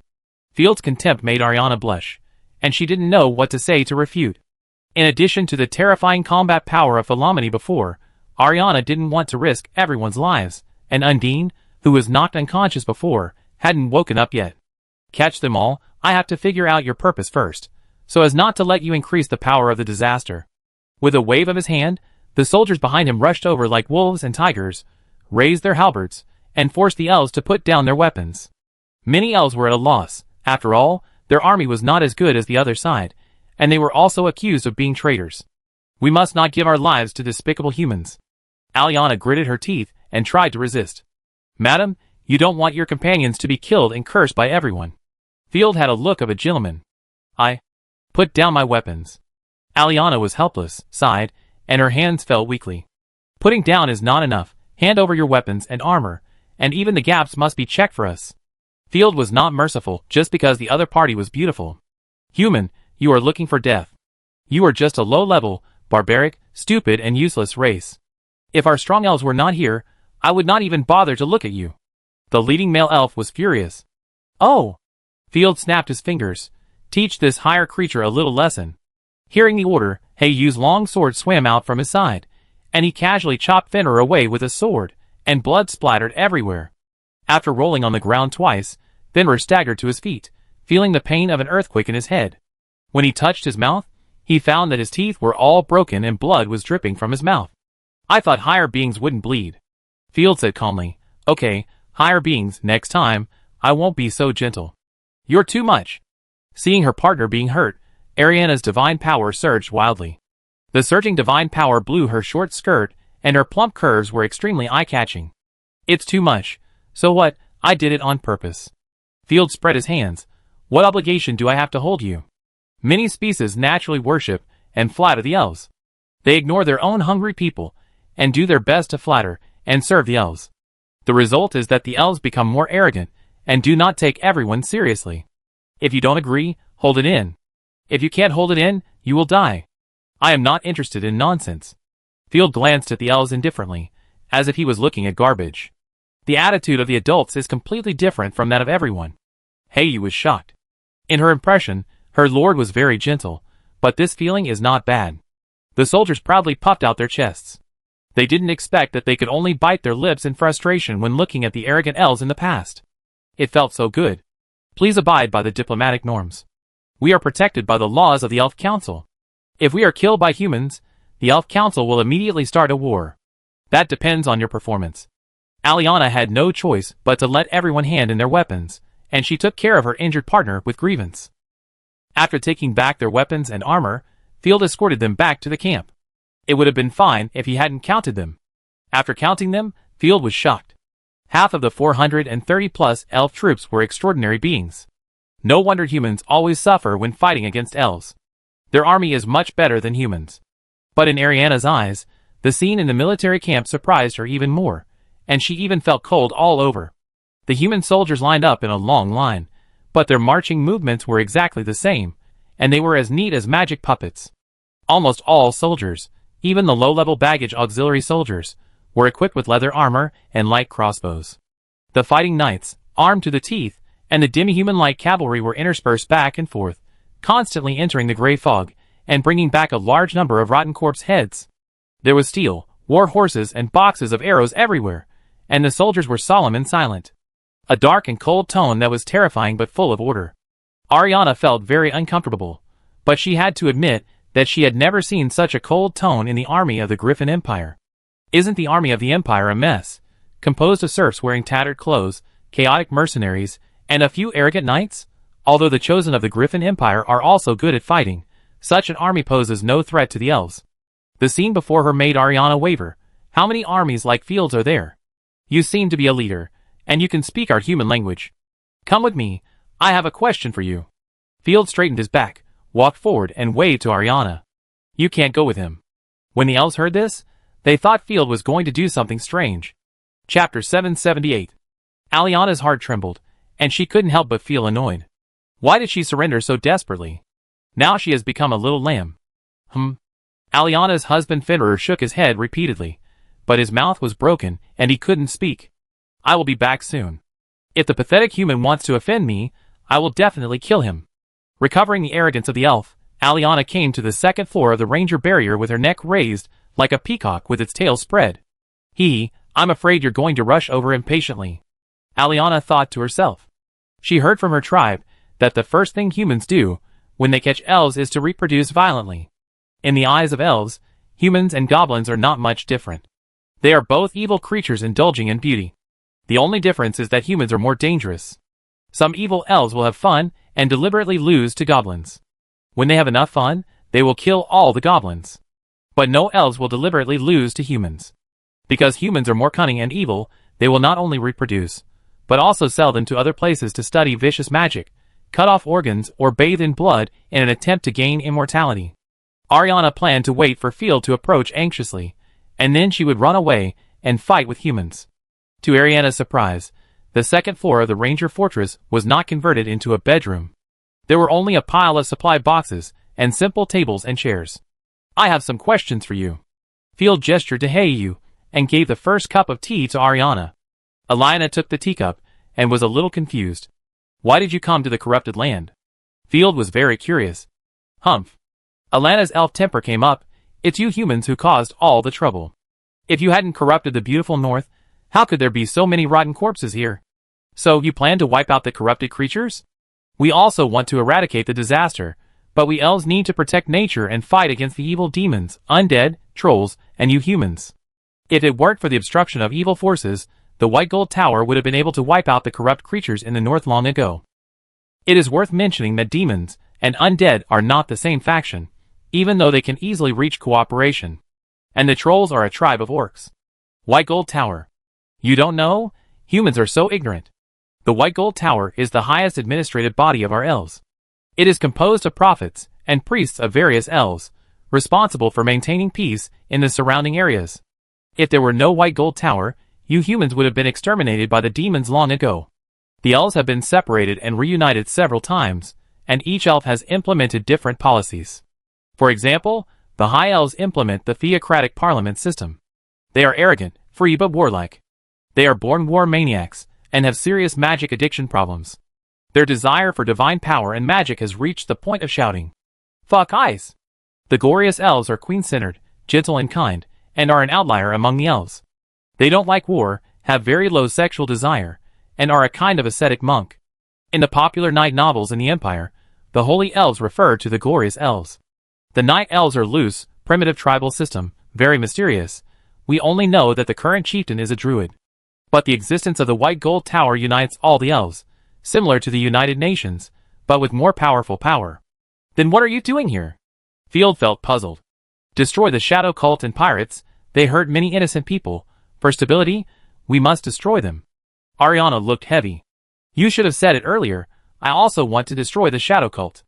Field's contempt made Ariana blush, and she didn't know what to say to refute. In addition to the terrifying combat power of Philomene before, Ariana didn't want to risk everyone's lives, and Undine, who was knocked unconscious before, hadn't woken up yet. "Catch them all, I have to figure out your purpose first, so as not to let you increase the power of the disaster." With a wave of his hand, the soldiers behind him rushed over like wolves and tigers, raised their halberds, and forced the elves to put down their weapons. Many elves were at a loss. After all, their army was not as good as the other side, and they were also accused of being traitors. "We must not give our lives to despicable humans." Aliana gritted her teeth and tried to resist. "Madam, you don't want your companions to be killed and cursed by everyone." Field had a look of a gentleman. "I put down my weapons." Aliana was helpless, sighed, and her hands fell weakly. "Putting down is not enough. Hand over your weapons and armor, and even the gaps must be checked for us." Field was not merciful just because the other party was beautiful. "Human, you are looking for death. You are just a low-level, barbaric, stupid and useless race. If our strong elves were not here, I would not even bother to look at you." The leading male elf was furious. "Oh!" Field snapped his fingers. "Teach this higher creature a little lesson." Hearing the order, Heyu's long sword swam out from his side, and he casually chopped Fenrir away with his sword, and blood splattered everywhere. After rolling on the ground twice, Fenrir staggered to his feet, feeling the pain of an earthquake in his head. When he touched his mouth, he found that his teeth were all broken and blood was dripping from his mouth. "I thought higher beings wouldn't bleed." Field said calmly, "Okay, higher beings, next time, I won't be so gentle. You're too much." Seeing her partner being hurt, Ariana's divine power surged wildly. The surging divine power blew her short skirt, and her plump curves were extremely eye-catching. "It's too much. So what, I did it on purpose." Field spread his hands. "What obligation do I have to hold you?" Many species naturally worship and flatter the elves. They ignore their own hungry people, and do their best to flatter and serve the elves. The result is that the elves become more arrogant, and do not take everyone seriously. If you don't agree, hold it in. If you can't hold it in, you will die. I am not interested in nonsense." Field glanced at the elves indifferently, as if he was looking at garbage. The attitude of the adults is completely different from that of everyone. Heyu was shocked. In her impression, her lord was very gentle, but this feeling is not bad. The soldiers proudly puffed out their chests. They didn't expect that they could only bite their lips in frustration when looking at the arrogant elves in the past. It felt so good. "Please abide by the diplomatic norms. We are protected by the laws of the Elf Council. If we are killed by humans, the Elf Council will immediately start a war. That depends on your performance." Aliana had no choice but to let everyone hand in their weapons, and she took care of her injured partner with grievance. After taking back their weapons and armor, Field escorted them back to the camp. It would have been fine if he hadn't counted them. After counting them, Field was shocked. Half of the 430-plus elf troops were extraordinary beings. No wonder humans always suffer when fighting against elves. Their army is much better than humans. But in Ariana's eyes, the scene in the military camp surprised her even more, and she even felt cold all over. The human soldiers lined up in a long line, but their marching movements were exactly the same, and they were as neat as magic puppets. Almost all soldiers, even the low-level baggage auxiliary soldiers, were equipped with leather armor and light crossbows. The fighting knights, armed to the teeth, and the demi-human light cavalry were interspersed back and forth, constantly entering the gray fog, and bringing back a large number of rotten corpse heads. There was steel, war horses, and boxes of arrows everywhere, and the soldiers were solemn and silent. A dark and cold tone that was terrifying but full of order. Ariana felt very uncomfortable, but she had to admit that she had never seen such a cold tone in the army of the Griffin Empire. Isn't the army of the Empire a mess, composed of serfs wearing tattered clothes, chaotic mercenaries, and a few arrogant knights? Although the chosen of the Griffin Empire are also good at fighting, such an army poses no threat to the elves. The scene before her made Ariana waver. How many armies like Fields are there? You seem to be a leader, and you can speak our human language. Come with me, I have a question for you. Field straightened his back, walked forward, and waved to Ariana. You can't go with him. When the elves heard this, they thought Field was going to do something strange. Chapter 778. Aliana's heart trembled, and she couldn't help but feel annoyed. Why did she surrender so desperately? Now she has become a little lamb. Aliana's husband Fenrir shook his head repeatedly, but his mouth was broken, and he couldn't speak. I will be back soon. If the pathetic human wants to offend me, I will definitely kill him. Recovering the arrogance of the elf, Aliana came to the second floor of the ranger barrier with her neck raised, like a peacock with its tail spread. I'm afraid you're going to rush over impatiently. Aliana thought to herself. She heard from her tribe that the first thing humans do when they catch elves is to reproduce violently. In the eyes of elves, humans and goblins are not much different. They are both evil creatures indulging in beauty. The only difference is that humans are more dangerous. Some evil elves will have fun and deliberately lose to goblins. When they have enough fun, they will kill all the goblins. But no elves will deliberately lose to humans. Because humans are more cunning and evil, they will not only reproduce, but also sell them to other places to study vicious magic, cut off organs, or bathe in blood in an attempt to gain immortality. Ariana planned to wait for Field to approach anxiously, and then she would run away and fight with humans. To Ariana's surprise, the second floor of the Ranger Fortress was not converted into a bedroom. There were only a pile of supply boxes and simple tables and chairs. I have some questions for you. Field gestured to Heiyu and gave the first cup of tea to Ariana. Aliana took the teacup and was a little confused. Why did you come to the corrupted land? Field was very curious. Alana's elf temper came up. It's you humans who caused all the trouble. If you hadn't corrupted the beautiful north, how could there be so many rotten corpses here? So you plan to wipe out the corrupted creatures? We also want to eradicate the disaster, but we elves need to protect nature and fight against the evil demons, undead, trolls, and you humans. If it weren't for the obstruction of evil forces, the White Gold Tower would have been able to wipe out the corrupt creatures in the north long ago. It is worth mentioning that demons and undead are not the same faction, even though they can easily reach cooperation. And the trolls are a tribe of orcs. White Gold Tower. You don't know? Humans are so ignorant. The White Gold Tower is the highest administrative body of our elves. It is composed of prophets and priests of various elves, responsible for maintaining peace in the surrounding areas. If there were no White Gold Tower, you humans would have been exterminated by the demons long ago. The elves have been separated and reunited several times, and each elf has implemented different policies. For example, the High Elves implement the theocratic parliament system. They are arrogant, free but warlike. They are born war maniacs, and have serious magic addiction problems. Their desire for divine power and magic has reached the point of shouting, "Fuck ice!" The glorious elves are queen-centered, gentle and kind, and are an outlier among the elves. They don't like war, have very low sexual desire, and are a kind of ascetic monk. In the popular night novels in the Empire, the holy elves refer to the glorious elves. The night elves are loose, primitive tribal system, very mysterious. We only know that the current chieftain is a druid. But the existence of the White Gold Tower unites all the elves, similar to the United Nations, but with more powerful power. Then what are you doing here? Field felt puzzled. Destroy the shadow cult and pirates, they hurt many innocent people. For stability, we must destroy them. Ariana looked heavy. You should have said it earlier, I also want to destroy the shadow cult.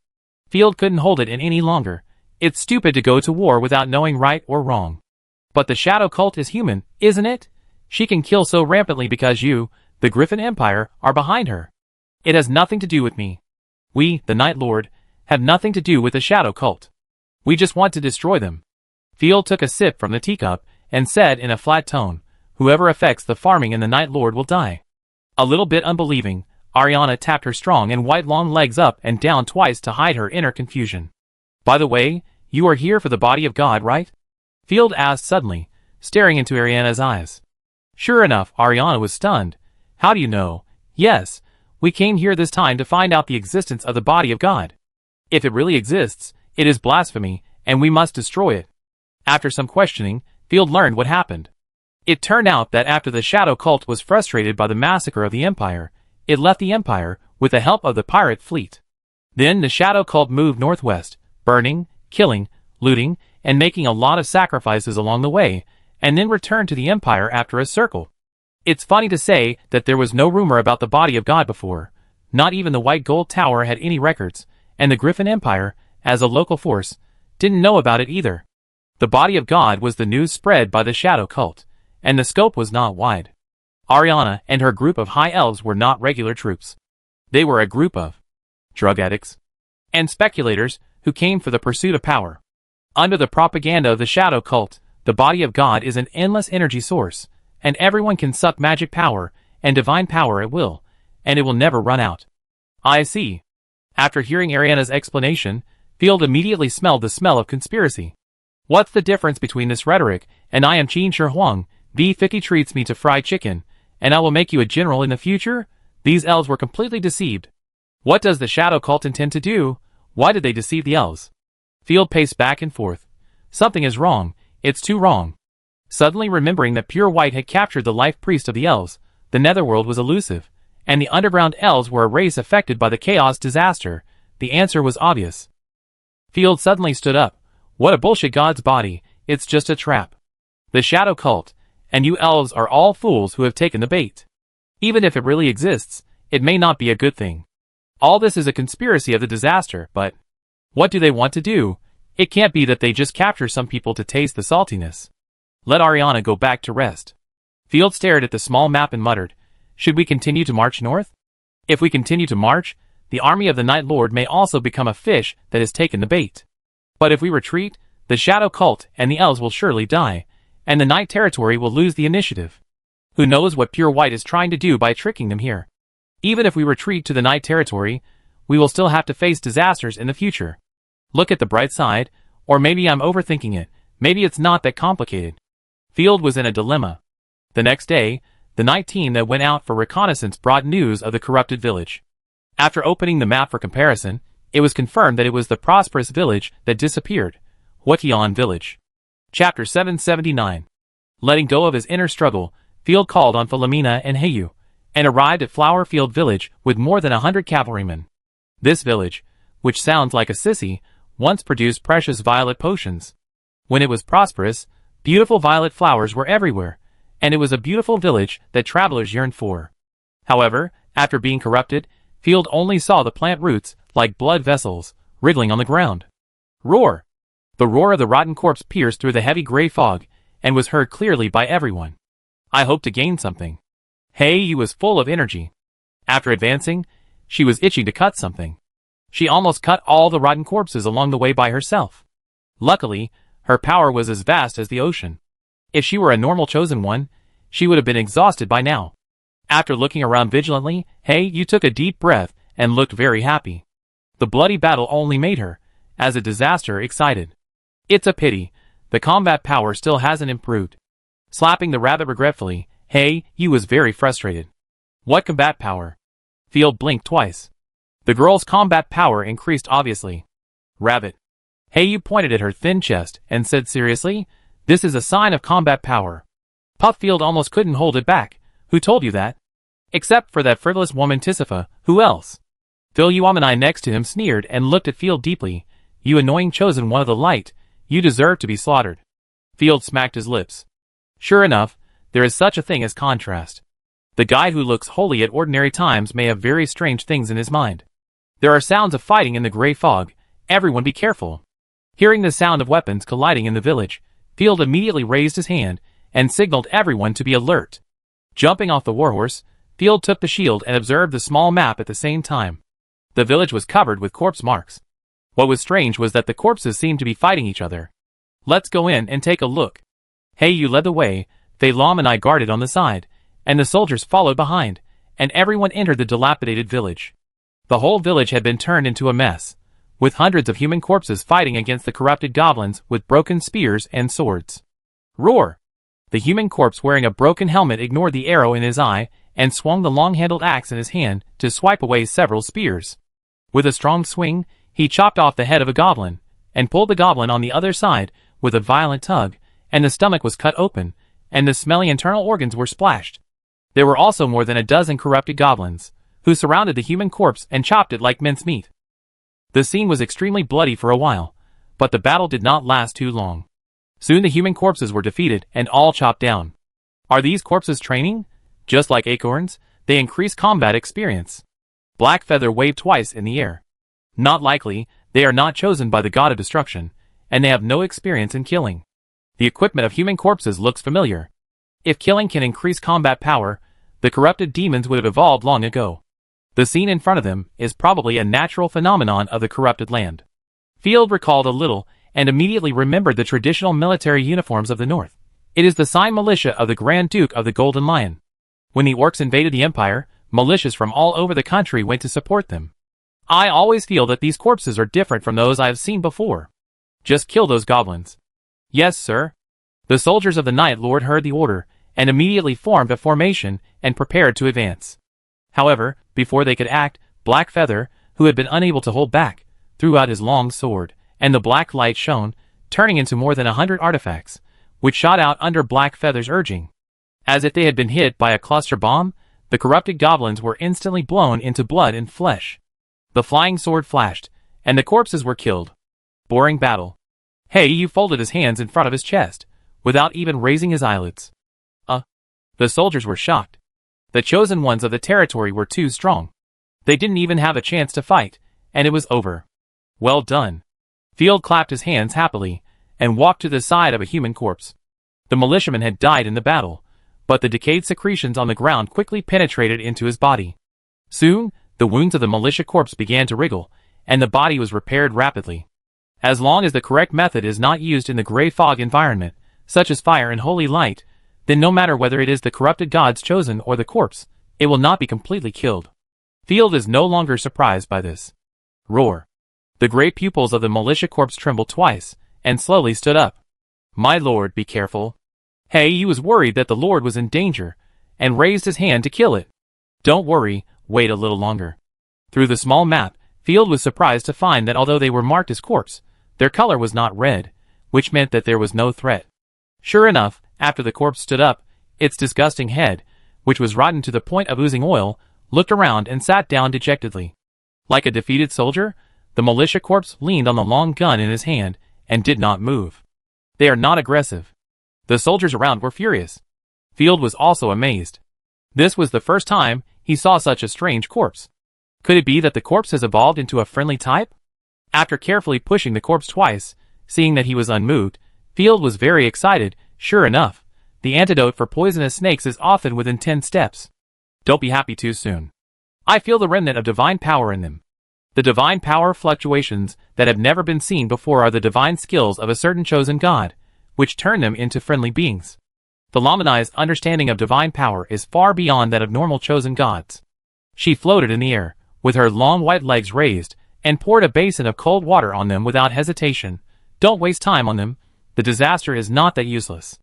Field couldn't hold it in any longer. It's stupid to go to war without knowing right or wrong. But the shadow cult is human, isn't it? She can kill so rampantly because you, the Griffin Empire, are behind her. It has nothing to do with me. We, the Night Lord, have nothing to do with the shadow cult. We just want to destroy them. Field took a sip from the teacup and said in a flat tone, whoever affects the farming in the Night Lord will die. A little bit unbelieving, Ariana tapped her strong and white long legs up and down twice to hide her inner confusion. By the way, you are here for the body of God, right? Field asked suddenly, staring into Ariana's eyes. Sure enough, Ariana was stunned. How do you know? Yes, we came here this time to find out the existence of the body of God. If it really exists, it is blasphemy, and we must destroy it. After some questioning, Field learned what happened. It turned out that after the Shadow Cult was frustrated by the massacre of the Empire, it left the Empire with the help of the pirate fleet. Then the Shadow Cult moved northwest, burning, killing, looting, and making a lot of sacrifices along the way, and then returned to the Empire after a circle. It's funny to say that there was no rumor about the body of God before. Not even the White Gold Tower had any records, and the Griffin Empire, as a local force, didn't know about it either. The body of God was the news spread by the Shadow Cult, and the scope was not wide. Ariana and her group of high elves were not regular troops. They were a group of drug addicts and speculators who came for the pursuit of power. Under the propaganda of the Shadow Cult, the body of God is an endless energy source, and everyone can suck magic power and divine power at will, and it will never run out. I see. After hearing Ariana's explanation, Field immediately smelled the smell of conspiracy. What's the difference between this rhetoric and I am Qin Shi Huang, V. Ficky treats me to fried chicken, and I will make you a general in the future? These elves were completely deceived. What does the Shadow Cult intend to do? Why did they deceive the elves? Field paced back and forth. Something is wrong. It's too wrong. Suddenly remembering that Pure White had captured the life priest of the elves, the netherworld was elusive, and the underground elves were a race affected by the chaos disaster, the answer was obvious. Field suddenly stood up. What a bullshit, God's body, it's just a trap. The Shadow Cult, and you elves are all fools who have taken the bait. Even if it really exists, it may not be a good thing. All this is a conspiracy of the disaster, but what do they want to do? It can't be that they just capture some people to taste the saltiness. Let Ariana go back to rest. Field stared at the small map and muttered, should we continue to march north? If we continue to march, the army of the Night Lord may also become a fish that has taken the bait. But if we retreat, the Shadow Cult and the elves will surely die, and the Night Territory will lose the initiative. Who knows what Pure White is trying to do by tricking them here? Even if we retreat to the Night Territory, we will still have to face disasters in the future. Look at the bright side, or maybe I'm overthinking it, maybe it's not that complicated. Field was in a dilemma. The next day, the night team that went out for reconnaissance brought news of the corrupted village. After opening the map for comparison, it was confirmed that it was the prosperous village that disappeared, Huatian Village. Chapter 779. Letting go of his inner struggle, Field called on Philomena and Heyu, and arrived at Flower Field Village with more than 100 cavalrymen. This village, which sounds like a sissy, once produced precious violet potions. When it was prosperous, beautiful violet flowers were everywhere, and it was a beautiful village that travelers yearned for. However, after being corrupted, Field only saw the plant roots, like blood vessels, wriggling on the ground. Roar! The roar of the rotten corpse pierced through the heavy gray fog, and was heard clearly by everyone. I hope to gain something. Heyu was full of energy. After advancing, she was itching to cut something. She almost cut all the rotten corpses along the way by herself. Luckily, her power was as vast as the ocean. If she were a normal chosen one, she would have been exhausted by now. After looking around vigilantly, Heyu took a deep breath and looked very happy. The bloody battle only made her, as a disaster, excited. It's a pity, the combat power still hasn't improved. Slapping the rabbit regretfully, Heyu was very frustrated. What combat power? Field blinked twice. The girl's combat power increased obviously. Rabbit. Heyu pointed at her thin chest and said seriously, this is a sign of combat power. Pufffield almost couldn't hold it back. Who told you that? Except for that frivolous woman Tisifa, who else? Phil Yuamanai next to him sneered and looked at Field deeply. You annoying chosen one of the light, you deserve to be slaughtered. Field smacked his lips. Sure enough, there is such a thing as contrast. The guy who looks holy at ordinary times may have very strange things in his mind. There are sounds of fighting in the gray fog. Everyone be careful. Hearing the sound of weapons colliding in the village, Field immediately raised his hand and signaled everyone to be alert. Jumping off the warhorse, Field took the shield and observed the small map at the same time. The village was covered with corpse marks. What was strange was that the corpses seemed to be fighting each other. Let's go in and take a look. Hey, you led the way, Fei Lam and I guarded on the side, and the soldiers followed behind, and everyone entered the dilapidated village. The whole village had been turned into a mess, with hundreds of human corpses fighting against the corrupted goblins with broken spears and swords. Roar! The human corpse wearing a broken helmet ignored the arrow in his eye and swung the long-handled axe in his hand to swipe away several spears. With a strong swing, he chopped off the head of a goblin, and pulled the goblin on the other side with a violent tug, and the stomach was cut open, and the smelly internal organs were splashed. There were also more than a dozen corrupted goblins, who surrounded the human corpse and chopped it like mincemeat. The scene was extremely bloody for a while, but the battle did not last too long. Soon the human corpses were defeated and all chopped down. Are these corpses training? Just like acorns, they increase combat experience. Black Feather waved twice in the air. Not likely, they are not chosen by the god of destruction, and they have no experience in killing. The equipment of human corpses looks familiar. If killing can increase combat power, the corrupted demons would have evolved long ago. The scene in front of them is probably a natural phenomenon of the corrupted land. Field recalled a little and immediately remembered the traditional military uniforms of the north. It is the sign militia of the Grand Duke of the Golden Lion. When the orcs invaded the empire, militias from all over the country went to support them. I always feel that these corpses are different from those I have seen before. Just kill those goblins. Yes, sir. The soldiers of the Night Lord heard the order and immediately formed a formation and prepared to advance. However, before they could act, Black Feather, who had been unable to hold back, threw out his long sword, and the black light shone, turning into more than 100 artifacts, which shot out under Black Feather's urging. As if they had been hit by a cluster bomb, the corrupted goblins were instantly blown into blood and flesh. The flying sword flashed, and the corpses were killed. Boring battle. Hey, you folded his hands in front of his chest, without even raising his eyelids. The soldiers were shocked. The chosen ones of the territory were too strong. They didn't even have a chance to fight, and it was over. Well done. Field clapped his hands happily, and walked to the side of a human corpse. The militiaman had died in the battle, but the decayed secretions on the ground quickly penetrated into his body. Soon, the wounds of the militia corpse began to wriggle, and the body was repaired rapidly. As long as the correct method is not used in the gray fog environment, such as fire and holy light, then no matter whether it is the corrupted gods chosen or the corpse, it will not be completely killed. Field is no longer surprised by this. Roar. The gray pupils of the militia corpse trembled twice, and slowly stood up. My lord, be careful. Hey, he was worried that the lord was in danger, and raised his hand to kill it. Don't worry, wait a little longer. Through the small map, Field was surprised to find that although they were marked as corpse, their color was not red, which meant that there was no threat. Sure enough, after the corpse stood up, its disgusting head, which was rotten to the point of oozing oil, looked around and sat down dejectedly. Like a defeated soldier, the militia corpse leaned on the long gun in his hand and did not move. They are not aggressive. The soldiers around were furious. Field was also amazed. This was the first time he saw such a strange corpse. Could it be that the corpse has evolved into a friendly type? After carefully pushing the corpse twice, seeing that he was unmoved, Field was very excited. Sure enough, the antidote for poisonous snakes is often within 10 steps. Don't be happy too soon. I feel the remnant of divine power in them. The divine power fluctuations that have never been seen before are the divine skills of a certain chosen god, which turn them into friendly beings. The Lamanai's understanding of divine power is far beyond that of normal chosen gods. She floated in the air, with her long white legs raised, and poured a basin of cold water on them without hesitation. Don't waste time on them. The disaster is not that useless.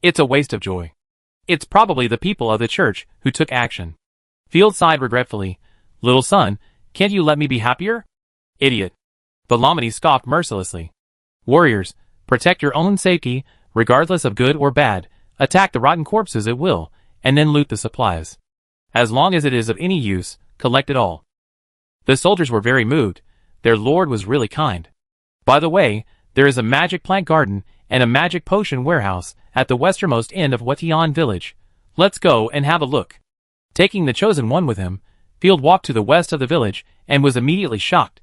It's a waste of joy. It's probably the people of the church who took action. Field sighed regretfully. Little son, can't you let me be happier? Idiot. The Lamani scoffed mercilessly. Warriors, protect your own safety, regardless of good or bad. Attack the rotten corpses at will, and then loot the supplies. As long as it is of any use, collect it all. The soldiers were very moved. Their lord was really kind. By the way, there is a magic plant garden and a magic potion warehouse at the westernmost end of Watian village. Let's go and have a look. Taking the chosen one with him, Field walked to the west of the village and was immediately shocked.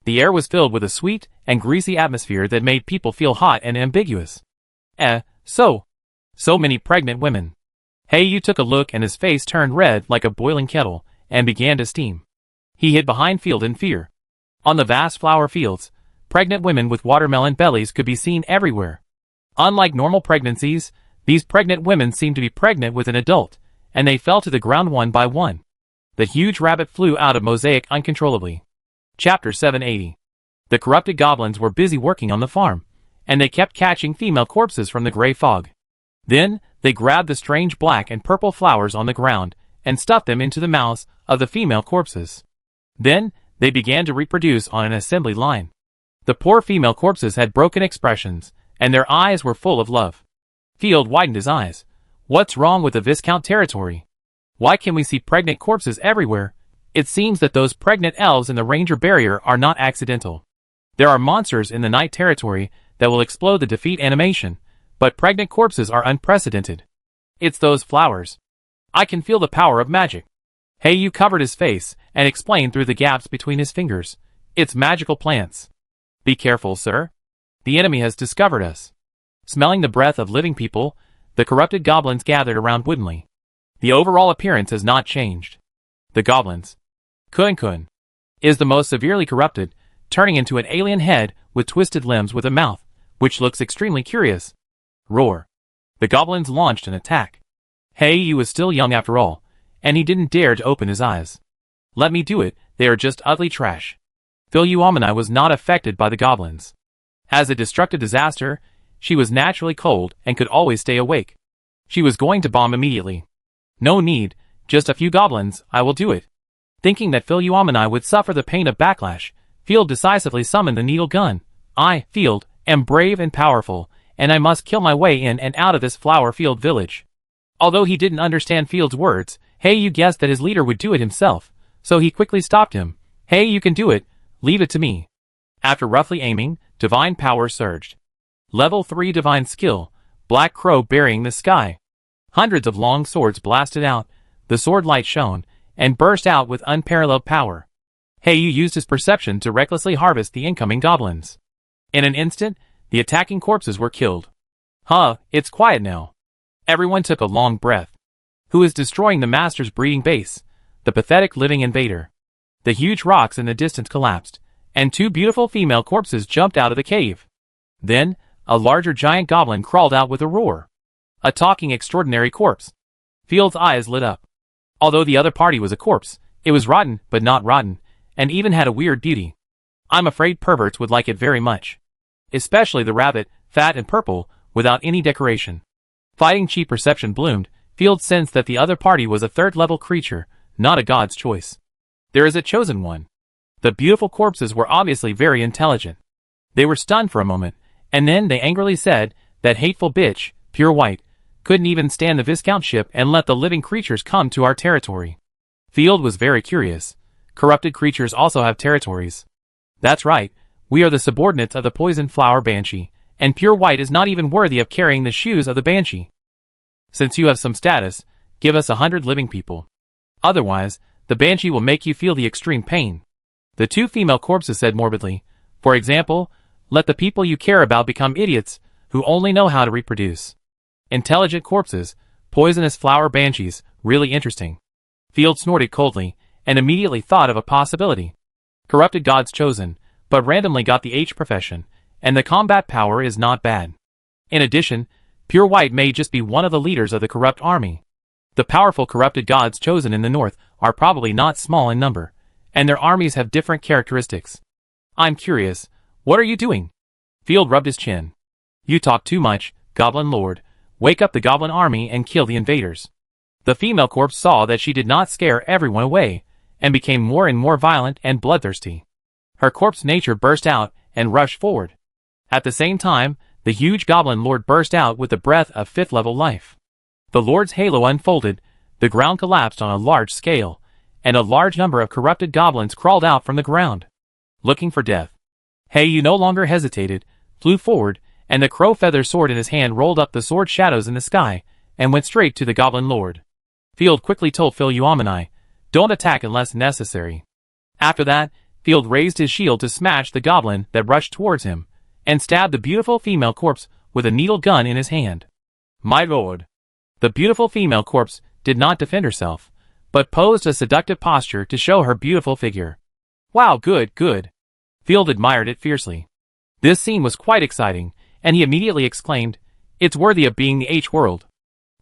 The air was filled with a sweet and greasy atmosphere that made people feel hot and ambiguous. So many pregnant women. Hey, you took a look and his face turned red like a boiling kettle and began to steam. He hid behind Field in fear. On the vast flower fields, pregnant women with watermelon bellies could be seen everywhere. Unlike normal pregnancies, these pregnant women seemed to be pregnant with an adult, and they fell to the ground one by one. The huge rabbit flew out of Mosaic uncontrollably. Chapter 780. The corrupted goblins were busy working on the farm, and they kept catching female corpses from the gray fog. Then, they grabbed the strange black and purple flowers on the ground and stuffed them into the mouths of the female corpses. Then, they began to reproduce on an assembly line. The poor female corpses had broken expressions, and their eyes were full of love. Field widened his eyes. What's wrong with the Viscount territory? Why can we see pregnant corpses everywhere? It seems that those pregnant elves in the Ranger barrier are not accidental. There are monsters in the Night territory that will explode the defeat animation, but pregnant corpses are unprecedented. It's those flowers. I can feel the power of magic. Heiyu covered his face and explained through the gaps between his fingers. It's magical plants. Be careful, sir. The enemy has discovered us. Smelling the breath of living people, the corrupted goblins gathered around woodenly. The overall appearance has not changed. The goblins. Kun is the most severely corrupted, turning into an alien head with twisted limbs with a mouth, which looks extremely curious. Roar. The goblins launched an attack. Heiyu was still young after all, and he didn't dare to open his eyes. Let me do it, they are just ugly trash. Philuomeni was not affected by the goblins. As a destructive disaster, she was naturally cold and could always stay awake. She was going to bomb immediately. No need, just a few goblins, I will do it. Thinking that Philuomeni would suffer the pain of backlash, Field decisively summoned the needle gun. I, Field, am brave and powerful, and I must kill my way in and out of this flower field village. Although he didn't understand Field's words, Heiyu guessed that his leader would do it himself, so he quickly stopped him. Hey, you can do it, leave it to me. After roughly aiming, divine power surged. Level 3 divine skill, Black Crow burying the sky. Hundreds of long swords blasted out, the sword light shone, and burst out with unparalleled power. Heiyu used his perception to recklessly harvest the incoming goblins. In an instant, the attacking corpses were killed. It's quiet now. Everyone took a long breath. Who is destroying the master's breeding base? The pathetic living invader. The huge rocks in the distance collapsed, and two beautiful female corpses jumped out of the cave. Then, a larger giant goblin crawled out with a roar. A talking extraordinary corpse. Field's eyes lit up. Although the other party was a corpse, it was rotten but not rotten, and even had a weird beauty. I'm afraid perverts would like it very much. Especially the rabbit, fat and purple, without any decoration. Fighting cheap perception bloomed, Field sensed that the other party was a third-level creature, not a god's choice. There is a chosen one. The beautiful corpses were obviously very intelligent. They were stunned for a moment, and then they angrily said, that hateful bitch, pure white, couldn't even stand the Viscountship and let the living creatures come to our territory. Field was very curious. Corrupted creatures also have territories. That's right, we are the subordinates of the poison flower banshee, and pure white is not even worthy of carrying the shoes of the banshee. Since you have some status, give us 100 living people. Otherwise, the banshee will make you feel the extreme pain. The two female corpses said morbidly, for example, let the people you care about become idiots, who only know how to reproduce. Intelligent corpses, poisonous flower banshees, really interesting. Field snorted coldly, and immediately thought of a possibility. Corrupted gods chosen, but randomly got the H profession, and the combat power is not bad. In addition, pure white may just be one of the leaders of the corrupt army. The powerful corrupted gods chosen in the north are probably not small in number, and their armies have different characteristics. I'm curious, what are you doing? Field rubbed his chin. You talk too much, Goblin Lord. Wake up the goblin army and kill the invaders. The female corpse saw that she did not scare everyone away, and became more and more violent and bloodthirsty. Her corpse nature burst out and rushed forward. At the same time, the huge goblin lord burst out with the breath of 5th level life. The lord's halo unfolded, the ground collapsed on a large scale, and a large number of corrupted goblins crawled out from the ground, looking for death. Heiyu no longer hesitated, flew forward, and the crow feather sword in his hand rolled up the sword shadows in the sky, and went straight to the goblin lord. Field quickly told Philuomeni, don't attack unless necessary. After that, Field raised his shield to smash the goblin that rushed towards him, and stabbed the beautiful female corpse with a needle gun in his hand. My lord. The beautiful female corpse did not defend herself, but posed a seductive posture to show her beautiful figure. Wow, good. Field admired it fiercely. This scene was quite exciting, and he immediately exclaimed, "It's worthy of being the H-world."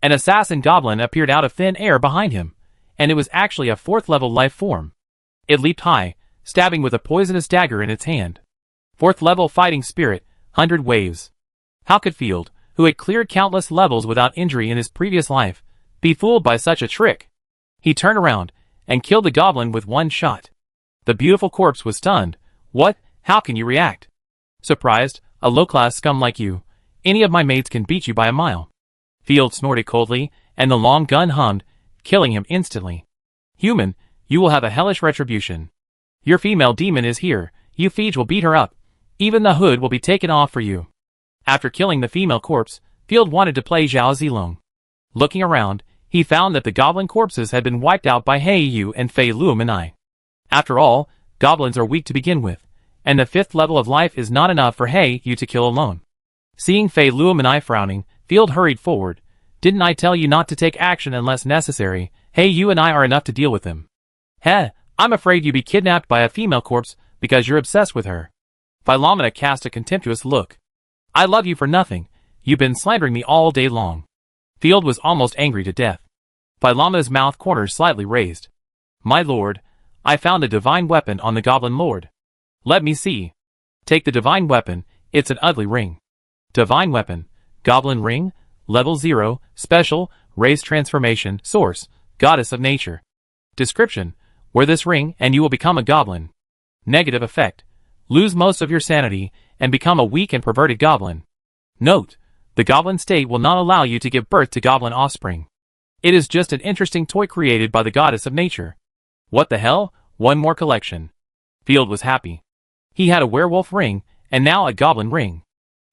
An assassin goblin appeared out of thin air behind him, and it was actually a 4th level life form. It leaped high, stabbing with a poisonous dagger in its hand. 4th level fighting spirit, 100 waves. How could Field, who had cleared countless levels without injury in his previous life, be fooled by such a trick? He turned around and killed the goblin with one shot. The beautiful corpse was stunned. What? How can you react? Surprised, a low-class scum like you. Any of my mates can beat you by a mile. Field snorted coldly, and the long gun hummed, killing him instantly. Human, you will have a hellish retribution. Your female demon is here, you Feige will beat her up. Even the hood will be taken off for you. After killing the female corpse, Field wanted to play Zhao Zilong. Looking around, he found that the goblin corpses had been wiped out by He Yu and Fei Luomenai. After all, goblins are weak to begin with, and the 5th level of life is not enough for He Yu to kill alone. Seeing Fei Luomenai frowning, Field hurried forward. Didn't I tell you not to take action unless necessary? He Yu and I are enough to deal with him. Heh, I'm afraid you be kidnapped by a female corpse because you're obsessed with her. Philomena cast a contemptuous look. I love you for nothing. You've been slandering me all day long. Field was almost angry to death. Philomena's mouth corners slightly raised. My lord, I found a divine weapon on the goblin lord. Let me see. Take the divine weapon, it's an ugly ring. Divine weapon, goblin ring, level 0, special, race transformation, source, goddess of nature. Description, wear this ring and you will become a goblin. Negative effect, lose most of your sanity and become a weak and perverted goblin. Note, the goblin state will not allow you to give birth to goblin offspring. It is just an interesting toy created by the goddess of nature. What the hell? One more collection. Field was happy. He had a werewolf ring, and now a goblin ring.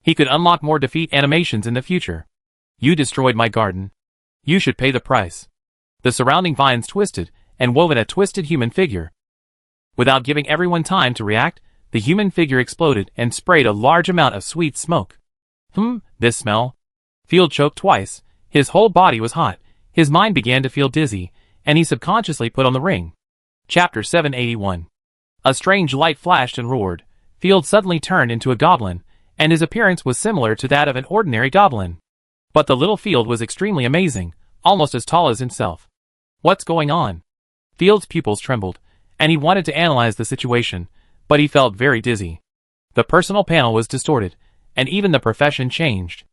He could unlock more defeat animations in the future. You destroyed my garden. You should pay the price. The surrounding vines twisted, and wove a twisted human figure. Without giving everyone time to react, the human figure exploded and sprayed a large amount of sweet smoke. This smell. Field choked twice. His whole body was hot. His mind began to feel dizzy, and he subconsciously put on the ring. Chapter 781. A strange light flashed and roared. Field suddenly turned into a goblin, and his appearance was similar to that of an ordinary goblin. But the little Field was extremely amazing, almost as tall as himself. What's going on? Field's pupils trembled, and he wanted to analyze the situation, but he felt very dizzy. The personal panel was distorted, and even the profession changed.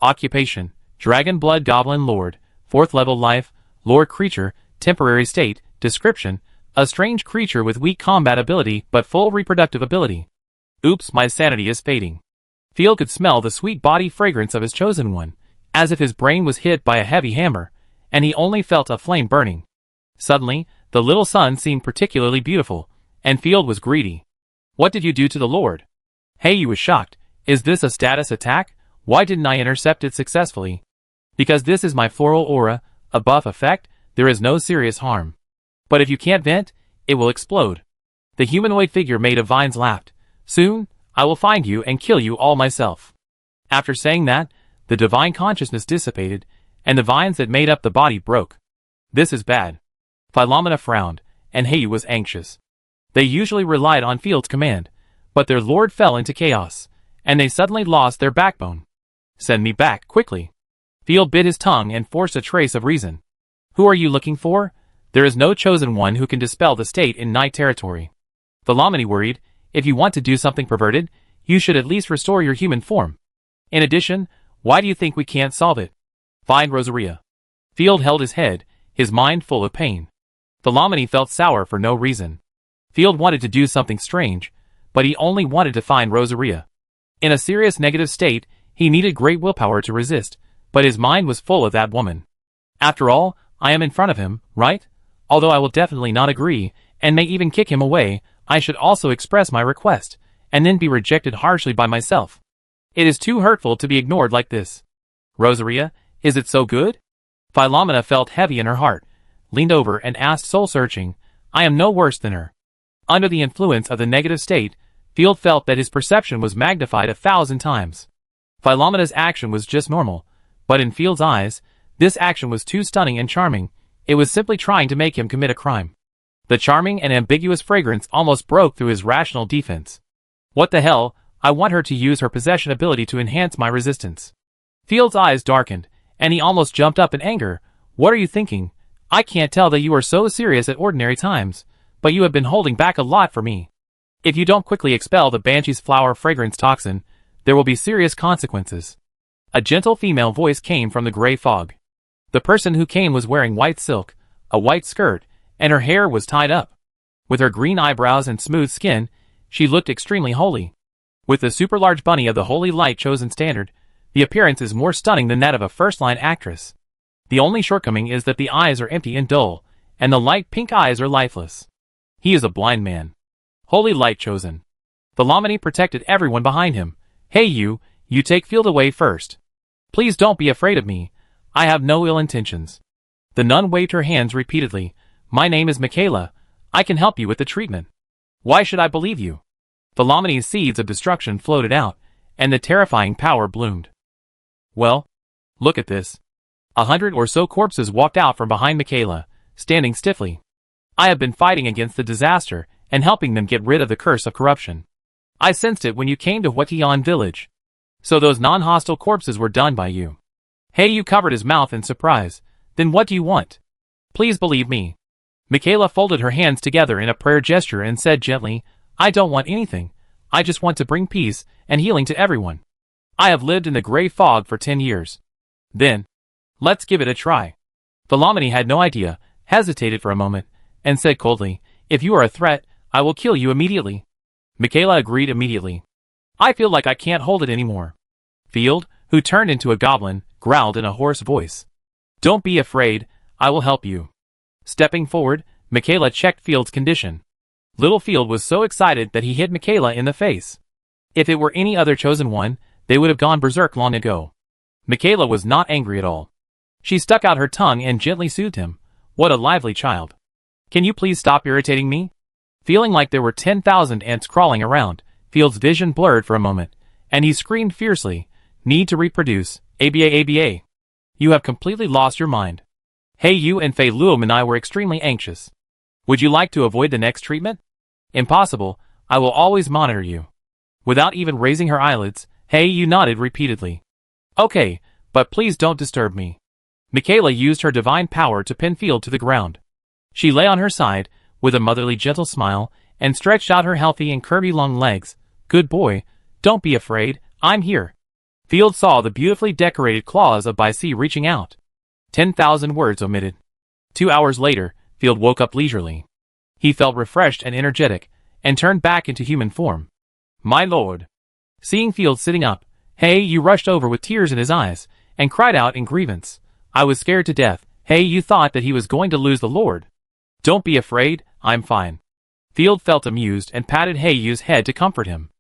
Occupation, Dragon Blood Goblin Lord, 4th level life, Lord Creature, temporary state, description, a strange creature with weak combat ability but full reproductive ability. Oops, my sanity is fading. Field could smell the sweet body fragrance of his chosen one, as if his brain was hit by a heavy hammer, and he only felt a flame burning. Suddenly, the little sun seemed particularly beautiful, and Field was greedy. What did you do to the Lord? He Yu was shocked. Is this a status attack? Why didn't I intercept it successfully? Because this is my floral aura, a buff effect, there is no serious harm. But if you can't vent, it will explode. The humanoid figure made of vines laughed. Soon, I will find you and kill you all myself. After saying that, the divine consciousness dissipated, and the vines that made up the body broke. This is bad. Philomena frowned, and He Yu was anxious. They usually relied on Field's command, but their lord fell into chaos, and they suddenly lost their backbone. Send me back, quickly. Field bit his tongue and forced a trace of reason. Who are you looking for? There is no chosen one who can dispel the state in night territory. Philomena worried, if you want to do something perverted, you should at least restore your human form. In addition, why do you think we can't solve it? Find Rosaria. Field held his head, his mind full of pain. Philomena felt sour for no reason. Field wanted to do something strange, but he only wanted to find Rosaria. In a serious negative state, he needed great willpower to resist, but his mind was full of that woman. After all, I am in front of him, right? Although I will definitely not agree, and may even kick him away, I should also express my request, and then be rejected harshly by myself. It is too hurtful to be ignored like this. Rosaria, is it so good? Philomena felt heavy in her heart, leaned over and asked soul-searching, I am no worse than her. Under the influence of the negative state, Field felt that his perception was magnified 1,000 times. Philomena's action was just normal, but in Field's eyes, this action was too stunning and charming. It was simply trying to make him commit a crime. The charming and ambiguous fragrance almost broke through his rational defense. What the hell, I want her to use her possession ability to enhance my resistance. Field's eyes darkened, and he almost jumped up in anger. What are you thinking? I can't tell that you are so serious at ordinary times, but you have been holding back a lot for me. If you don't quickly expel the Banshee's flower fragrance toxin, there will be serious consequences. A gentle female voice came from the gray fog. The person who came was wearing white silk, a white skirt, and her hair was tied up. With her green eyebrows and smooth skin, she looked extremely holy. With the super large bunny of the holy light chosen standard, the appearance is more stunning than that of a first-line actress. The only shortcoming is that the eyes are empty and dull, and the light pink eyes are lifeless. He is a blind man. Holy light chosen. The Lamini protected everyone behind him. Hey you take Field away first. Please don't be afraid of me. I have no ill intentions. The nun waved her hands repeatedly. My name is Michaela. I can help you with the treatment. Why should I believe you? The Lamini's seeds of destruction floated out, and the terrifying power bloomed. Well, look at this. 100 or so corpses walked out from behind Michaela, standing stiffly. I have been fighting against the disaster and helping them get rid of the curse of corruption. I sensed it when you came to Huatian village. So those non-hostile corpses were done by you. Hey, you covered his mouth in surprise. Then what do you want? Please believe me. Michaela folded her hands together in a prayer gesture and said gently, I don't want anything. I just want to bring peace and healing to everyone. I have lived in the gray fog for 10 years. Then, let's give it a try. The Lamini had no idea, hesitated for a moment, and said coldly, if you are a threat, I will kill you immediately. Michaela agreed immediately. I feel like I can't hold it anymore. Field, who turned into a goblin, growled in a hoarse voice. Don't be afraid, I will help you. Stepping forward, Michaela checked Field's condition. Little Field was so excited that he hit Michaela in the face. If it were any other chosen one, they would have gone berserk long ago. Michaela was not angry at all. She stuck out her tongue and gently soothed him. What a lively child. Can you please stop irritating me? Feeling like there were 10,000 ants crawling around, Field's vision blurred for a moment, and he screamed fiercely, Need to reproduce, ABA. You have completely lost your mind. Hey, you and Fei Luom and I were extremely anxious. Would you like to avoid the next treatment? Impossible, I will always monitor you. Without even raising her eyelids, Hey, you nodded repeatedly. Okay, but please don't disturb me. Michaela used her divine power to pin Field to the ground. She lay on her side, with a motherly gentle smile, and stretched out her healthy and curvy long legs. Good boy, don't be afraid, I'm here. Field saw the beautifully decorated claws of Baici reaching out. 10,000 words omitted. 2 hours later, Field woke up leisurely. He felt refreshed and energetic, and turned back into human form. My lord. Seeing Field sitting up, Hey, you rushed over with tears in his eyes, and cried out in grievance. I was scared to death. Hey, you thought that he was going to lose the lord. Don't be afraid, I'm fine. Field felt amused and patted Heiyu's head to comfort him.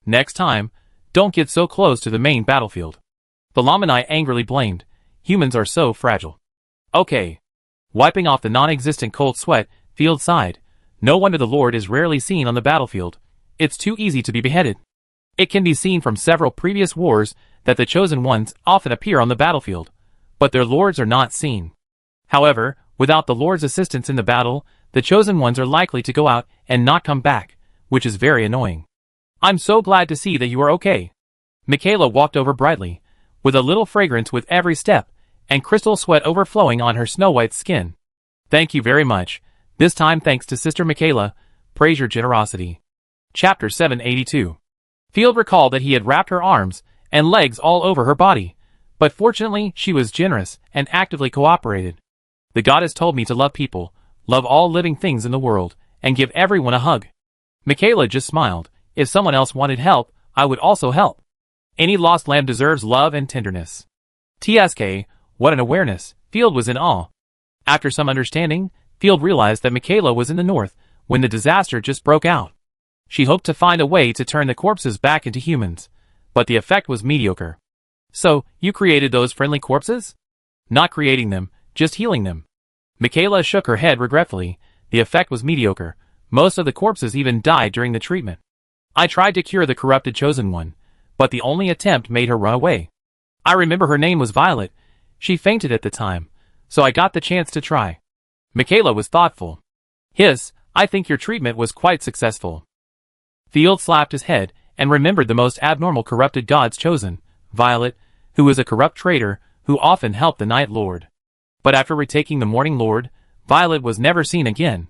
Next time, don't get so close to the main battlefield. The Lamini angrily blamed. Humans are so fragile. Okay. Wiping off the non-existent cold sweat, Field sighed. No wonder the Lord is rarely seen on the battlefield. It's too easy to be beheaded. It can be seen from several previous wars that the chosen ones often appear on the battlefield, but their lords are not seen. However, without the Lord's assistance in the battle, the chosen ones are likely to go out and not come back, which is very annoying. I'm so glad to see that you are okay. Michaela walked over brightly, with a little fragrance with every step, and crystal sweat overflowing on her snow-white skin. Thank you very much, this time thanks to Sister Michaela, praise your generosity. Chapter 782. Field recalled that he had wrapped her arms and legs all over her body, but fortunately she was generous and actively cooperated. The goddess told me to love people, love all living things in the world, and give everyone a hug. Michaela just smiled. If someone else wanted help, I would also help. Any lost lamb deserves love and tenderness. TSK, what an awareness. Field was in awe. After some understanding, Field realized that Michaela was in the north when the disaster just broke out. She hoped to find a way to turn the corpses back into humans, but the effect was mediocre. So, you created those friendly corpses? Not creating them, just healing them. Michaela shook her head regretfully. The effect was mediocre. Most of the corpses even died during the treatment. I tried to cure the corrupted chosen one, but the only attempt made her run away. I remember her name was Violet. She fainted at the time, so I got the chance to try. Michaela was thoughtful. I think your treatment was quite successful. Field slapped his head and remembered the most abnormal corrupted god's chosen, Violet, who was a corrupt traitor who often helped the Night Lord. But after retaking the Morning Lord, Violet was never seen again.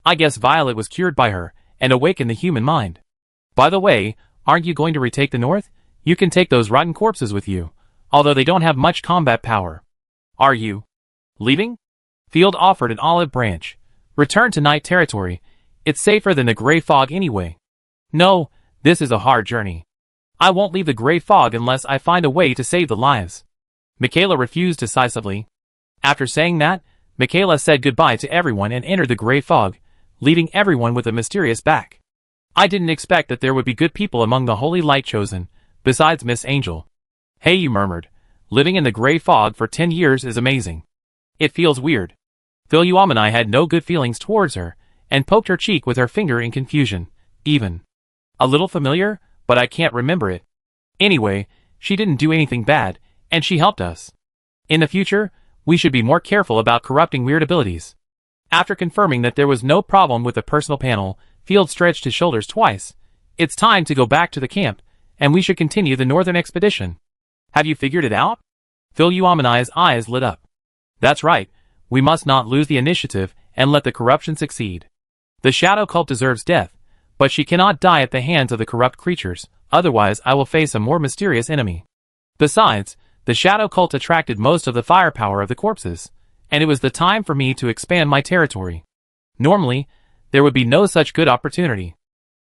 I guess Violet was cured by her and awakened the human mind. By the way, aren't you going to retake the North? You can take those rotten corpses with you, although they don't have much combat power. Are you leaving? Field offered an olive branch. Return to Night Territory. It's safer than the Grey Fog anyway. No, this is a hard journey. I won't leave the Grey Fog unless I find a way to save the lives. Michaela refused decisively. After saying that, Michaela said goodbye to everyone and entered the Grey Fog, leaving everyone with a mysterious back. I didn't expect that there would be good people among the Holy Light Chosen, besides Miss Angel. Hey, you murmured. Living in the Grey Fog for 10 years is amazing. It feels weird. Philuamani had no good feelings towards her, and poked her cheek with her finger in confusion. Even a little familiar, but I can't remember it. Anyway, she didn't do anything bad, and she helped us. In the future, we should be more careful about corrupting weird abilities. After confirming that there was no problem with the personal panel, Field stretched his shoulders twice. It's time to go back to the camp, and we should continue the northern expedition. Have you figured it out? Philuamani's eyes lit up. That's right, we must not lose the initiative and let the corruption succeed. The Shadow Cult deserves death, but she cannot die at the hands of the corrupt creatures, otherwise I will face a more mysterious enemy. Besides, the Shadow Cult attracted most of the firepower of the corpses, and it was the time for me to expand my territory. Normally, there would be no such good opportunity.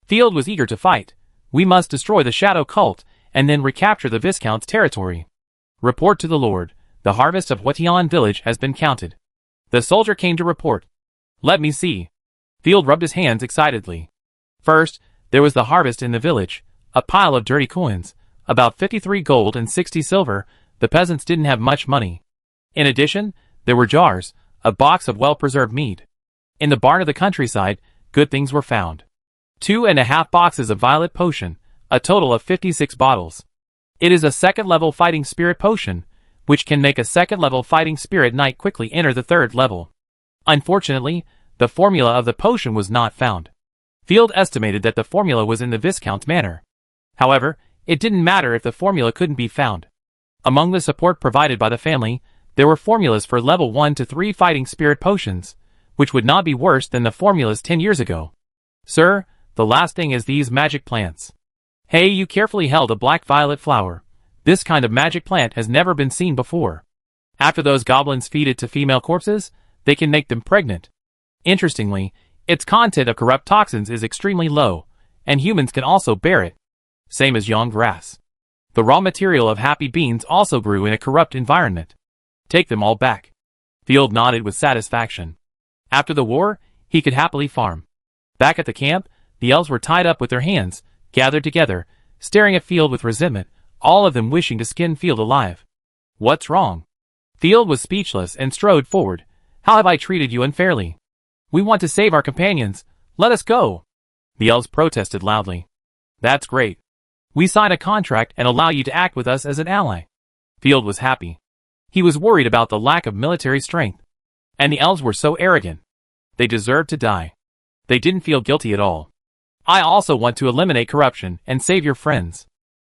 Field was eager to fight. We must destroy the Shadow Cult, and then recapture the Viscount's territory. Report to the Lord. The harvest of Wetian village has been counted. The soldier came to report. Let me see. Field rubbed his hands excitedly. First, there was the harvest in the village, a pile of dirty coins, about 53 gold and 60 silver. The peasants didn't have much money. In addition, there were jars, a box of well-preserved meat. In the barn of the countryside, good things were found. 2.5 boxes of violet potion, a total of 56 bottles. It is a second-level fighting spirit potion, which can make a second-level fighting spirit knight quickly enter the third level. Unfortunately, the formula of the potion was not found. Field estimated that the formula was in the Viscount's manor. However, it didn't matter if the formula couldn't be found. Among the support provided by the family, there were formulas for level 1 to 3 fighting spirit potions, which would not be worse than the formulas 10 years ago. Sir, the last thing is these magic plants. Hey, you carefully held a black violet flower. This kind of magic plant has never been seen before. After those goblins feed it to female corpses, they can make them pregnant. Interestingly, its content of corrupt toxins is extremely low, and humans can also bear it. Same as young grass. The raw material of happy beans also grew in a corrupt environment. Take them all back. Field nodded with satisfaction. After the war, he could happily farm. Back at the camp, the elves were tied up with their hands, gathered together, staring at Field with resentment, all of them wishing to skin Field alive. What's wrong? Field was speechless and strode forward. How have I treated you unfairly? We want to save our companions. Let us go. The elves protested loudly. That's great. We sign a contract and allow you to act with us as an ally. Field was happy. He was worried about the lack of military strength. And the elves were so arrogant. They deserved to die. They didn't feel guilty at all. I also want to eliminate corruption and save your friends.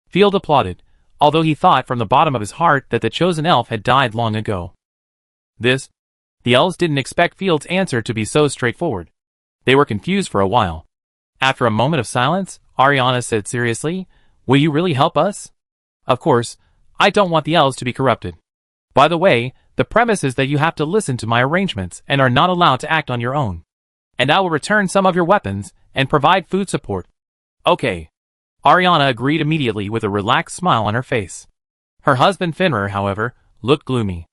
Field applauded, although he thought from the bottom of his heart that the chosen elf had died long ago. The elves didn't expect Field's answer to be so straightforward. They were confused for a while. After a moment of silence, Ariana said seriously, "Will you really help us?" Of course, I don't want the elves to be corrupted. By the way, the premise is that you have to listen to my arrangements and are not allowed to act on your own. And I will return some of your weapons and provide food support. Okay. Ariana agreed immediately with a relaxed smile on her face. Her husband Fenrir, however, looked gloomy.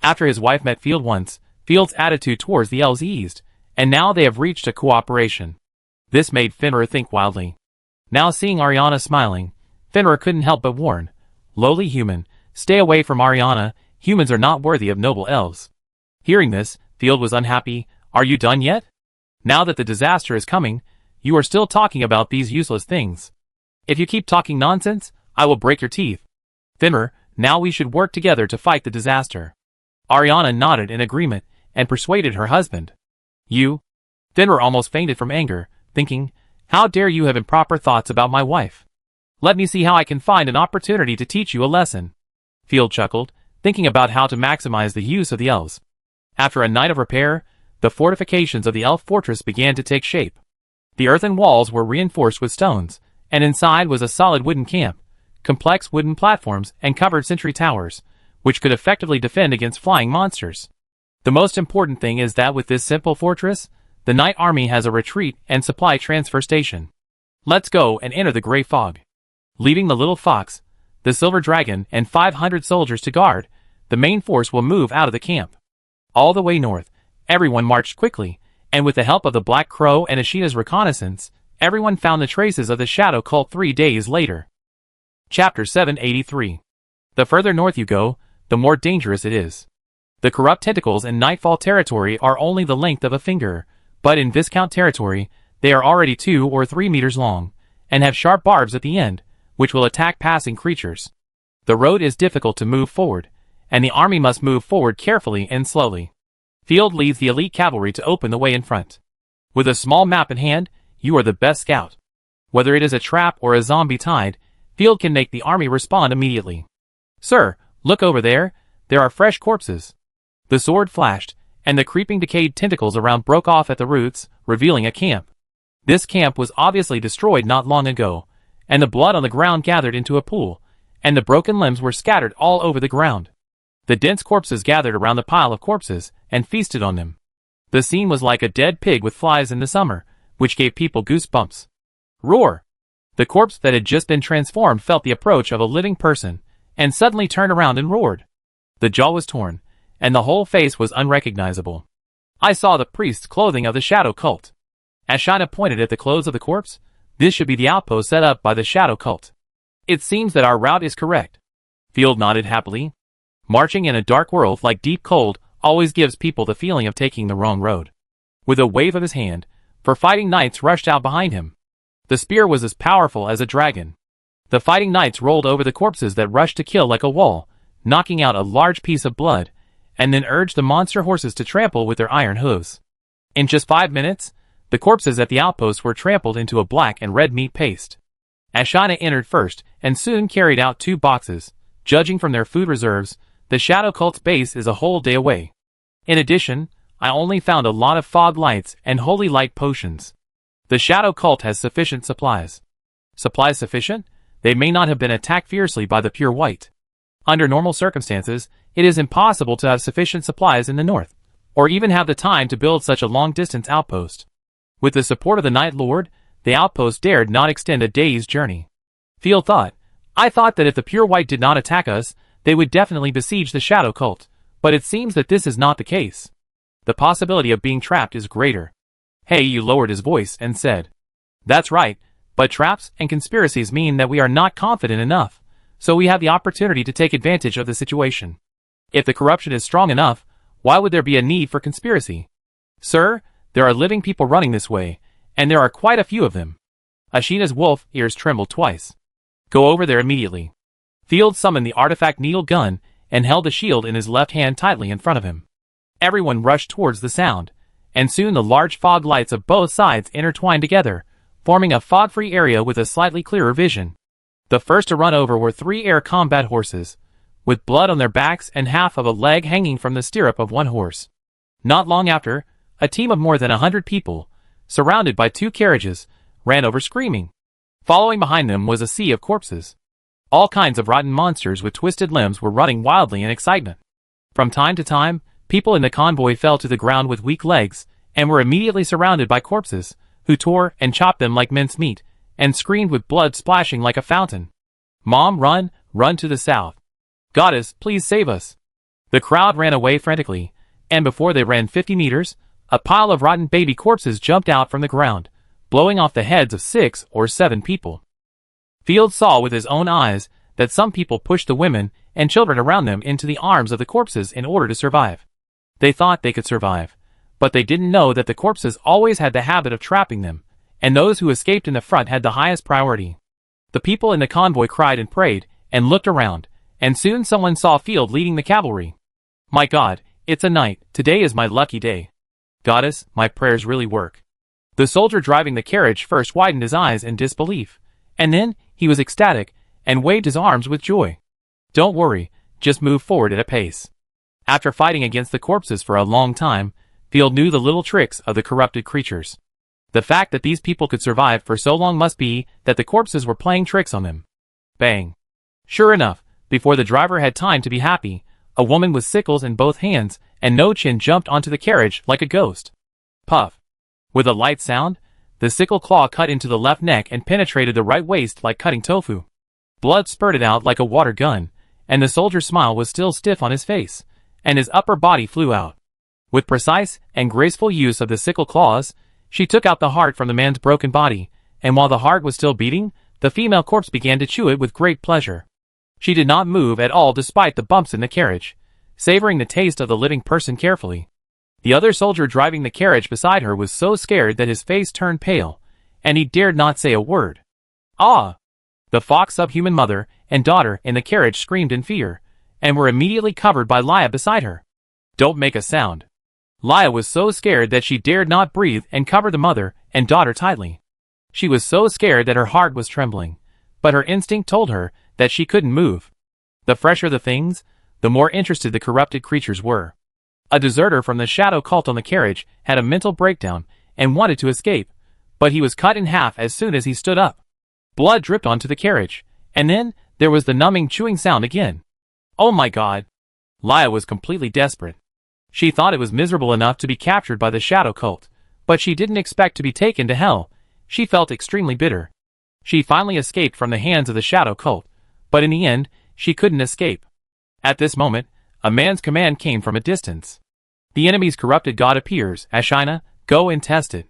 After his wife met Field once, Field's attitude towards the elves eased, and now they have reached a cooperation. This made Fenrir think wildly. Now seeing Ariana smiling, Fenrir couldn't help but warn, "Lowly human, stay away from Ariana, humans are not worthy of noble elves." Hearing this, Field was unhappy. Are you done yet? Now that the disaster is coming, you are still talking about these useless things. If you keep talking nonsense, I will break your teeth. Fenrir, now we should work together to fight the disaster. Ariana nodded in agreement and persuaded her husband. You? Fenrir almost fainted from anger, thinking, how dare you have improper thoughts about my wife? Let me see how I can find an opportunity to teach you a lesson. Field chuckled, thinking about how to maximize the use of the elves. After a night of repair, the fortifications of the elf fortress began to take shape. The earthen walls were reinforced with stones, and inside was a solid wooden camp, complex wooden platforms, and covered sentry towers, which could effectively defend against flying monsters. The most important thing is that with this simple fortress, the Night Army has a retreat and supply transfer station. Let's go and enter the Grey Fog. Leaving the Little Fox, the Silver Dragon, and 500 soldiers to guard, the main force will move out of the camp. All the way north, everyone marched quickly, and with the help of the Black Crow and Ashina's reconnaissance, everyone found the traces of the Shadow Cult 3 days later. Chapter 783. The further north you go, the more dangerous it is. The corrupt tentacles in Nightfall territory are only the length of a finger, but in Viscount territory, they are already 2 or 3 meters long, and have sharp barbs at the end, which will attack passing creatures. The road is difficult to move forward, and the army must move forward carefully and slowly. Field leads the elite cavalry to open the way in front. With a small map in hand, you are the best scout. Whether it is a trap or a zombie tide, Field can make the army respond immediately. Sir, look over there, there are fresh corpses. The sword flashed, and the creeping decayed tentacles around broke off at the roots, revealing a camp. This camp was obviously destroyed not long ago, and the blood on the ground gathered into a pool, and the broken limbs were scattered all over the ground. The dense corpses gathered around the pile of corpses, and feasted on them. The scene was like a dead pig with flies in the summer, which gave people goosebumps. Roar! The corpse that had just been transformed felt the approach of a living person, and suddenly turned around and roared. The jaw was torn, and the whole face was unrecognizable. I saw the priest's clothing of the Shadow Cult. Ashina pointed at the clothes of the corpse. This should be the outpost set up by the Shadow Cult. It seems that our route is correct. Field nodded happily. Marching in a dark world like deep cold always gives people the feeling of taking the wrong road. With a wave of his hand, 4 fighting knights rushed out behind him. The spear was as powerful as a dragon. The fighting knights rolled over the corpses that rushed to kill like a wall, knocking out a large piece of blood, and then urged the monster horses to trample with their iron hooves. In just 5 minutes, the corpses at the outpost were trampled into a black and red meat paste. Ashina entered first, and soon carried out 2 boxes. Judging from their food reserves, the Shadow Cult's base is a whole day away. In addition, I only found a lot of fog lights and holy light potions. The Shadow Cult has sufficient supplies. Supplies sufficient? They may not have been attacked fiercely by the pure white. Under normal circumstances, it is impossible to have sufficient supplies in the north, or even have the time to build such a long-distance outpost. With the support of the Night Lord, the outpost dared not extend a day's journey. Field thought, I thought that if the pure white did not attack us, they would definitely besiege the Shadow Cult, but it seems that this is not the case. The possibility of being trapped is greater. He lowered his voice and said, That's right, but traps and conspiracies mean that we are not confident enough, so we have the opportunity to take advantage of the situation. If the corruption is strong enough, why would there be a need for conspiracy? Sir, there are living people running this way, and there are quite a few of them. Ashina's wolf ears trembled twice. Go over there immediately. Field summoned the artifact needle gun and held the shield in his left hand tightly in front of him. Everyone rushed towards the sound, and soon the large fog lights of both sides intertwined together, forming a fog-free area with a slightly clearer vision. The first to run over were 3 air combat horses, with blood on their backs and half of a leg hanging from the stirrup of one horse. Not long after, a team of more than 100 people, surrounded by 2 carriages, ran over screaming. Following behind them was a sea of corpses. All kinds of rotten monsters with twisted limbs were running wildly in excitement. From time to time, people in the convoy fell to the ground with weak legs, and were immediately surrounded by corpses, who tore and chopped them like mincemeat, and screamed with blood splashing like a fountain. Mom, run, run to the south. Goddess, please save us. The crowd ran away frantically, and before they ran 50 meters, a pile of rotten baby corpses jumped out from the ground, blowing off the heads of 6 or 7 people. Field saw with his own eyes that some people pushed the women and children around them into the arms of the corpses in order to survive. They thought they could survive, but they didn't know that the corpses always had the habit of trapping them, and those who escaped in the front had the highest priority. The people in the convoy cried and prayed, and looked around, and soon someone saw Field leading the cavalry. My God, it's a night, today is my lucky day. Goddess, my prayers really work. The soldier driving the carriage first widened his eyes in disbelief, and then He was ecstatic, and waved his arms with joy. Don't worry, just move forward at a pace. After fighting against the corpses for a long time, Field knew the little tricks of the corrupted creatures. The fact that these people could survive for so long must be that the corpses were playing tricks on them. Bang. Sure enough, before the driver had time to be happy, a woman with sickles in both hands and no chin jumped onto the carriage like a ghost. Puff. With a light sound, the sickle claw cut into the left neck and penetrated the right waist like cutting tofu. Blood spurted out like a water gun, and the soldier's smile was still stiff on his face, and his upper body flew out. With precise and graceful use of the sickle claws, she took out the heart from the man's broken body, and while the heart was still beating, the female corpse began to chew it with great pleasure. She did not move at all despite the bumps in the carriage, savoring the taste of the living person carefully. The other soldier driving the carriage beside her was so scared that his face turned pale, and he dared not say a word. Ah! The Fox subhuman mother and daughter in the carriage screamed in fear, and were immediately covered by Leia beside her. Don't make a sound. Leia was so scared that she dared not breathe and covered the mother and daughter tightly. She was so scared that her heart was trembling, but her instinct told her that she couldn't move. The fresher the things, the more interested the corrupted creatures were. A deserter from the shadow cult on the carriage had a mental breakdown and wanted to escape, but he was cut in half as soon as he stood up. Blood dripped onto the carriage, and then there was the numbing chewing sound again. Oh my God! Leia was completely desperate. She thought it was miserable enough to be captured by the shadow cult, but she didn't expect to be taken to hell. She felt extremely bitter. She finally escaped from the hands of the shadow cult, but in the end, she couldn't escape. At this moment, a man's command came from a distance. The enemy's corrupted god appears, Ashina, go and test it.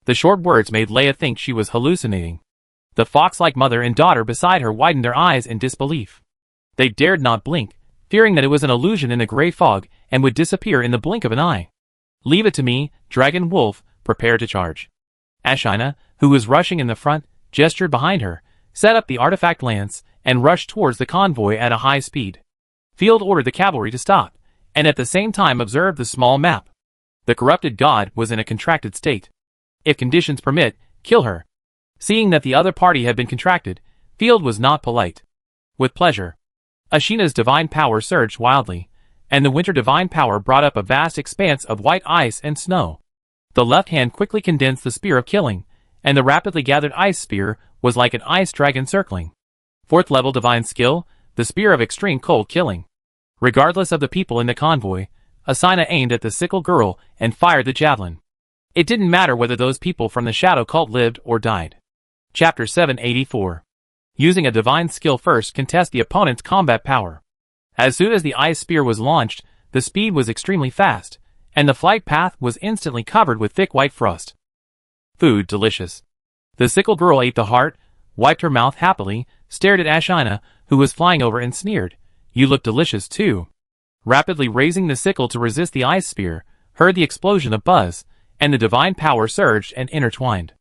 The short words made Leia think she was hallucinating. The fox-like mother and daughter beside her widened their eyes in disbelief. They dared not blink, fearing that it was an illusion in the gray fog and would disappear in the blink of an eye. Leave it to me, Dragon Wolf, prepare to charge. Ashina, who was rushing in the front, gestured behind her, set up the artifact lance, and rushed towards the convoy at a high speed. Field ordered the cavalry to stop, and at the same time observed the small map. The corrupted god was in a contracted state. If conditions permit, kill her. Seeing that the other party had been contracted, Field was not polite. With pleasure. Ashina's divine power surged wildly, and the winter divine power brought up a vast expanse of white ice and snow. The left hand quickly condensed the spear of killing, and the rapidly gathered ice spear was like an ice dragon circling. 4th level divine skill, the spear of extreme cold killing. Regardless of the people in the convoy, Ashina aimed at the sickle girl and fired the javelin. It didn't matter whether those people from the shadow cult lived or died. Chapter 784. Using a divine skill first can test the opponent's combat power. As soon as the ice spear was launched, the speed was extremely fast, and the flight path was instantly covered with thick white frost. Food delicious. The sickle girl ate the heart, wiped her mouth happily, stared at Ashina, who was flying over, and sneered, "You look delicious too." Rapidly raising the sickle to resist the ice spear, heard the explosion of buzz, and the divine power surged and intertwined.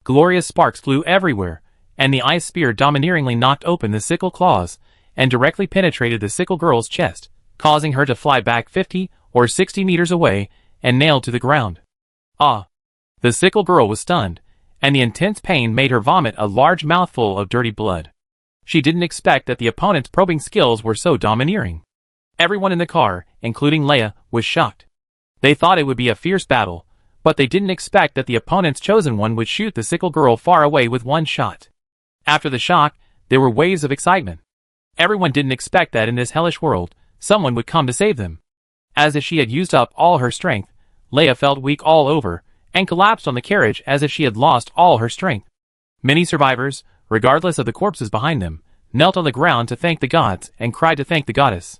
Glorious sparks flew everywhere, and the ice spear domineeringly knocked open the sickle claws, and directly penetrated the sickle girl's chest, causing her to fly back 50 or 60 meters away, and nailed to the ground. Ah! The sickle girl was stunned, and the intense pain made her vomit a large mouthful of dirty blood. She didn't expect that the opponent's probing skills were so domineering. Everyone in the car, including Leia, was shocked. They thought it would be a fierce battle, but they didn't expect that the opponent's chosen one would shoot the sickle girl far away with one shot. After the shock, there were waves of excitement. Everyone didn't expect that in this hellish world, someone would come to save them. As if she had used up all her strength, Leia felt weak all over, and collapsed on the carriage as if she had lost all her strength. Many survivors, regardless of the corpses behind them, knelt on the ground to thank the gods and cried to thank the goddess.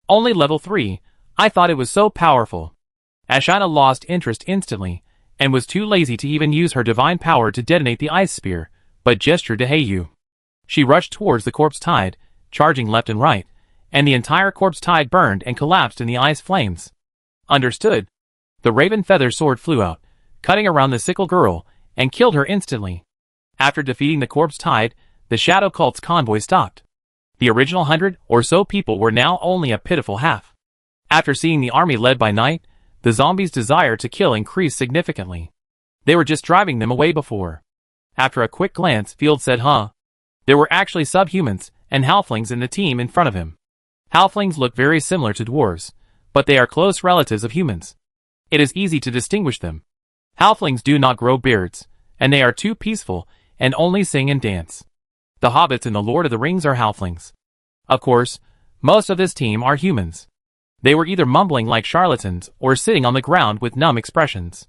Only level 3, I thought it was so powerful. Ashina lost interest instantly, and was too lazy to even use her divine power to detonate the ice spear, but gestured to Heiyu. She rushed towards the corpse tide, charging left and right, and the entire corpse tide burned and collapsed in the ice flames. Understood. The raven feather sword flew out, cutting around the sickle girl, and killed her instantly. After defeating the corpse tide, the shadow cult's convoy stopped. The original 100 or so people were now only a pitiful half. After seeing the army led by Night, the zombies' desire to kill increased significantly. They were just driving them away before. After a quick glance, Field said, There were actually subhumans and halflings in the team in front of him. Halflings look very similar to dwarves, but they are close relatives of humans. It is easy to distinguish them. Halflings do not grow beards, and they are too peaceful and only sing and dance. The hobbits in The Lord of the Rings are halflings. Of course, most of this team are humans. They were either mumbling like charlatans or sitting on the ground with numb expressions.